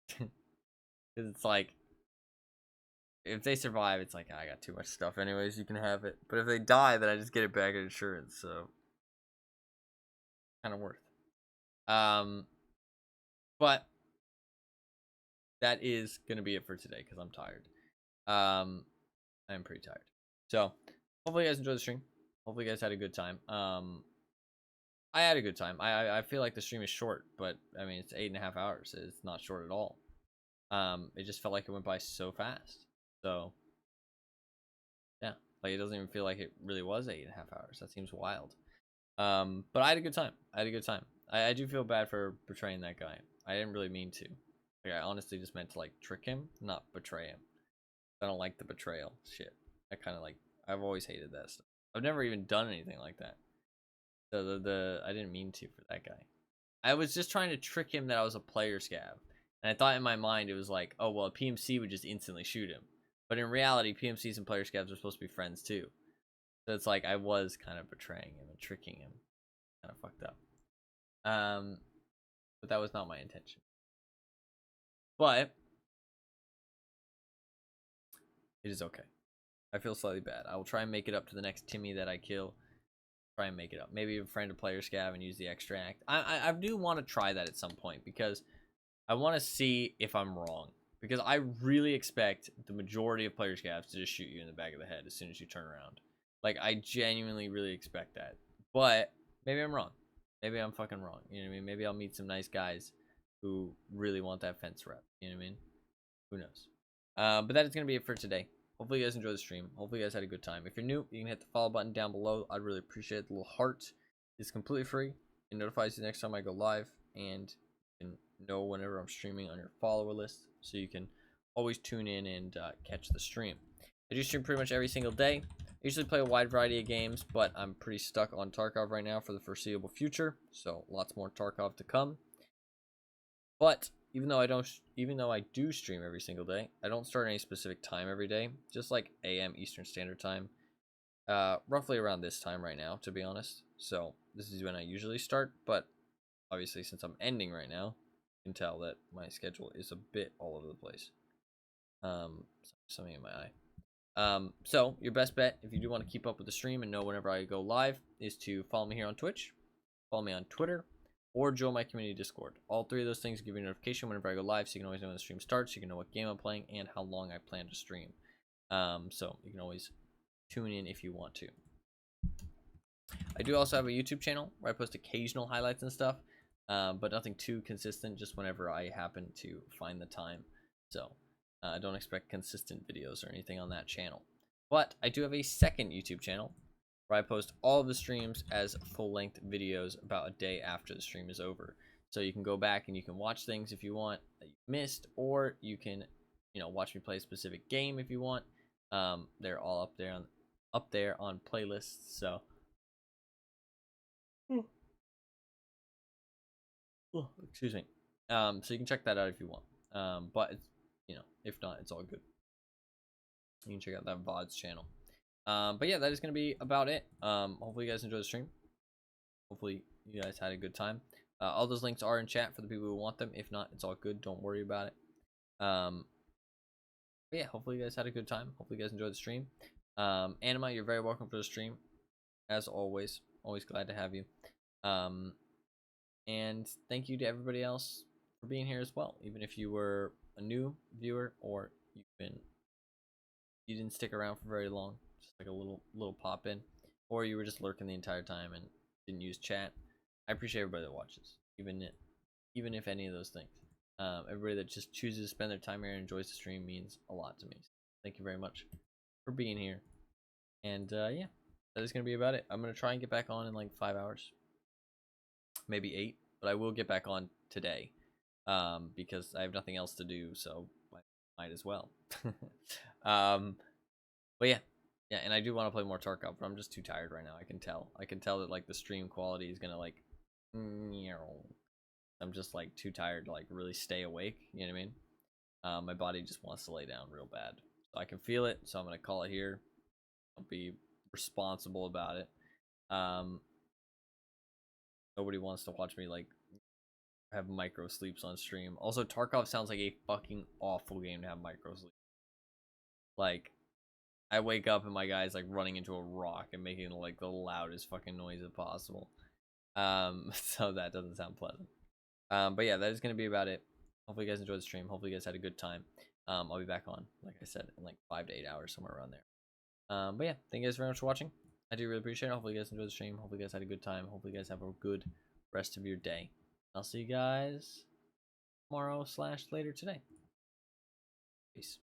Because it's like, if they survive, it's like, I got too much stuff anyways, you can have it. But if they die, then I just get it back in insurance. So, kind of worth. But that is going to be it for today because I'm tired. I'm pretty tired. So, hopefully you guys enjoyed the stream. Hopefully you guys had a good time. I had a good time. I feel like the stream is short, but I mean it's 8.5 hours. It's not short at all. It just felt like it went by so fast. So yeah, like it doesn't even feel like it really was 8.5 hours. That seems wild. But I had a good time. I do feel bad for betraying that guy. I didn't really mean to. Like, I honestly just meant to like trick him, not betray him. I don't like the betrayal shit. I kind of like. I've always hated that stuff. I've never even done anything like that. So I didn't mean to for that guy. I was just trying to trick him that I was a player scav. And I thought in my mind it was like, oh well, a PMC would just instantly shoot him. But in reality, PMCs and player scavs are supposed to be friends too. So it's like I was kind of betraying him and tricking him. Kind of fucked up. But that was not my intention. But it is okay. I feel slightly bad. I will try and make it up to the next Timmy that I kill. Try and make it up. Maybe befriend a player scav and use the extract. I do want to try that at some point because I want to see if I'm wrong. Because I really expect the majority of player scavs to just shoot you in the back of the head as soon as you turn around. Like, I genuinely really expect that. But maybe I'm wrong. Maybe I'm fucking wrong. You know what I mean? Maybe I'll meet some nice guys who really want that fence rep. You know what I mean? Who knows? But that is going to be it for today. hopefully you guys enjoyed the stream. Hopefully you guys had a good time. If you're new, you can hit the follow button down below. I'd really appreciate it. The little heart is completely free. It notifies you next time I go live, and you can know whenever I'm streaming on your follower list, so you can always tune in and catch the stream. I do stream pretty much every single day. I usually play a wide variety of games, but I'm pretty stuck on Tarkov right now for the foreseeable future, so lots more Tarkov to come. But even though I do stream every single day, I don't start any specific time every day, just like AM Eastern Standard Time. Roughly around this time right now, to be honest. So this is when I usually start, but obviously since I'm ending right now, you can tell that my schedule is a bit all over the place. Something in my eye. So your best bet, if you do want to keep up with the stream and know whenever I go live, is to follow me here on Twitch, follow me on Twitter, or join my community Discord. All three of those things give you a notification whenever I go live, so you can always know when the stream starts, you can know what game I'm playing, and how long I plan to stream. So you can always tune in if you want to. I do also have a YouTube channel where I post occasional highlights and stuff, but nothing too consistent, just whenever I happen to find the time. So don't expect consistent videos or anything on that channel. But I do have a second YouTube channel where I post all of the streams as full-length videos about a day after the stream is over. So you can go back and you can watch things if you want that you missed, or you can, watch me play a specific game if you want. They're all up there on playlists. So excuse me. So you can check that out if you want. But it's, if not, it's all good. You can check out that VODs channel. But yeah, that is going to be about it. Hopefully you guys enjoyed the stream. Hopefully you guys had a good time. All those links are in chat for the people who want them. If not, it's all good. Don't worry about it. But yeah, hopefully you guys had a good time. Hopefully you guys enjoyed the stream. Anima, you're very welcome for the stream. As always. Always glad to have you. And thank you to everybody else for being here as well. Even if you were a new viewer, or you didn't stick around for very long, just like a little pop in, or you were just lurking the entire time and didn't use chat. I appreciate everybody that watches, even if any of those things. Everybody that just chooses to spend their time here and enjoys the stream means a lot to me. So thank you very much for being here. And yeah, that is gonna be about it. I'm gonna try and get back on in like 5 hours, maybe 8, but I will get back on today because I have nothing else to do, so I might as well. But yeah, and I do want to play more Tarkov, but I'm just too tired right now. I can tell that like the stream quality is gonna like, I'm just like too tired to like really stay awake. You know what I mean? My body just wants to lay down real bad, so I can feel it. So I'm gonna call it here. I'll be responsible about it. Nobody wants to watch me like have micro sleeps on stream. Also, Tarkov sounds like a fucking awful game to have micro sleep. Like, I wake up and my guy's like running into a rock and making like the loudest fucking noise possible. So that doesn't sound pleasant. But yeah, that is gonna be about it. Hopefully you guys enjoyed the stream. Hopefully you guys had a good time. I'll be back on, like I said, in like 5 to 8 hours, somewhere around there. But yeah, thank you guys very much for watching. I do really appreciate it. Hopefully you guys enjoyed the stream. Hopefully you guys had a good time. Hopefully you guys have a good rest of your day. I'll see you guys tomorrow / later today. Peace.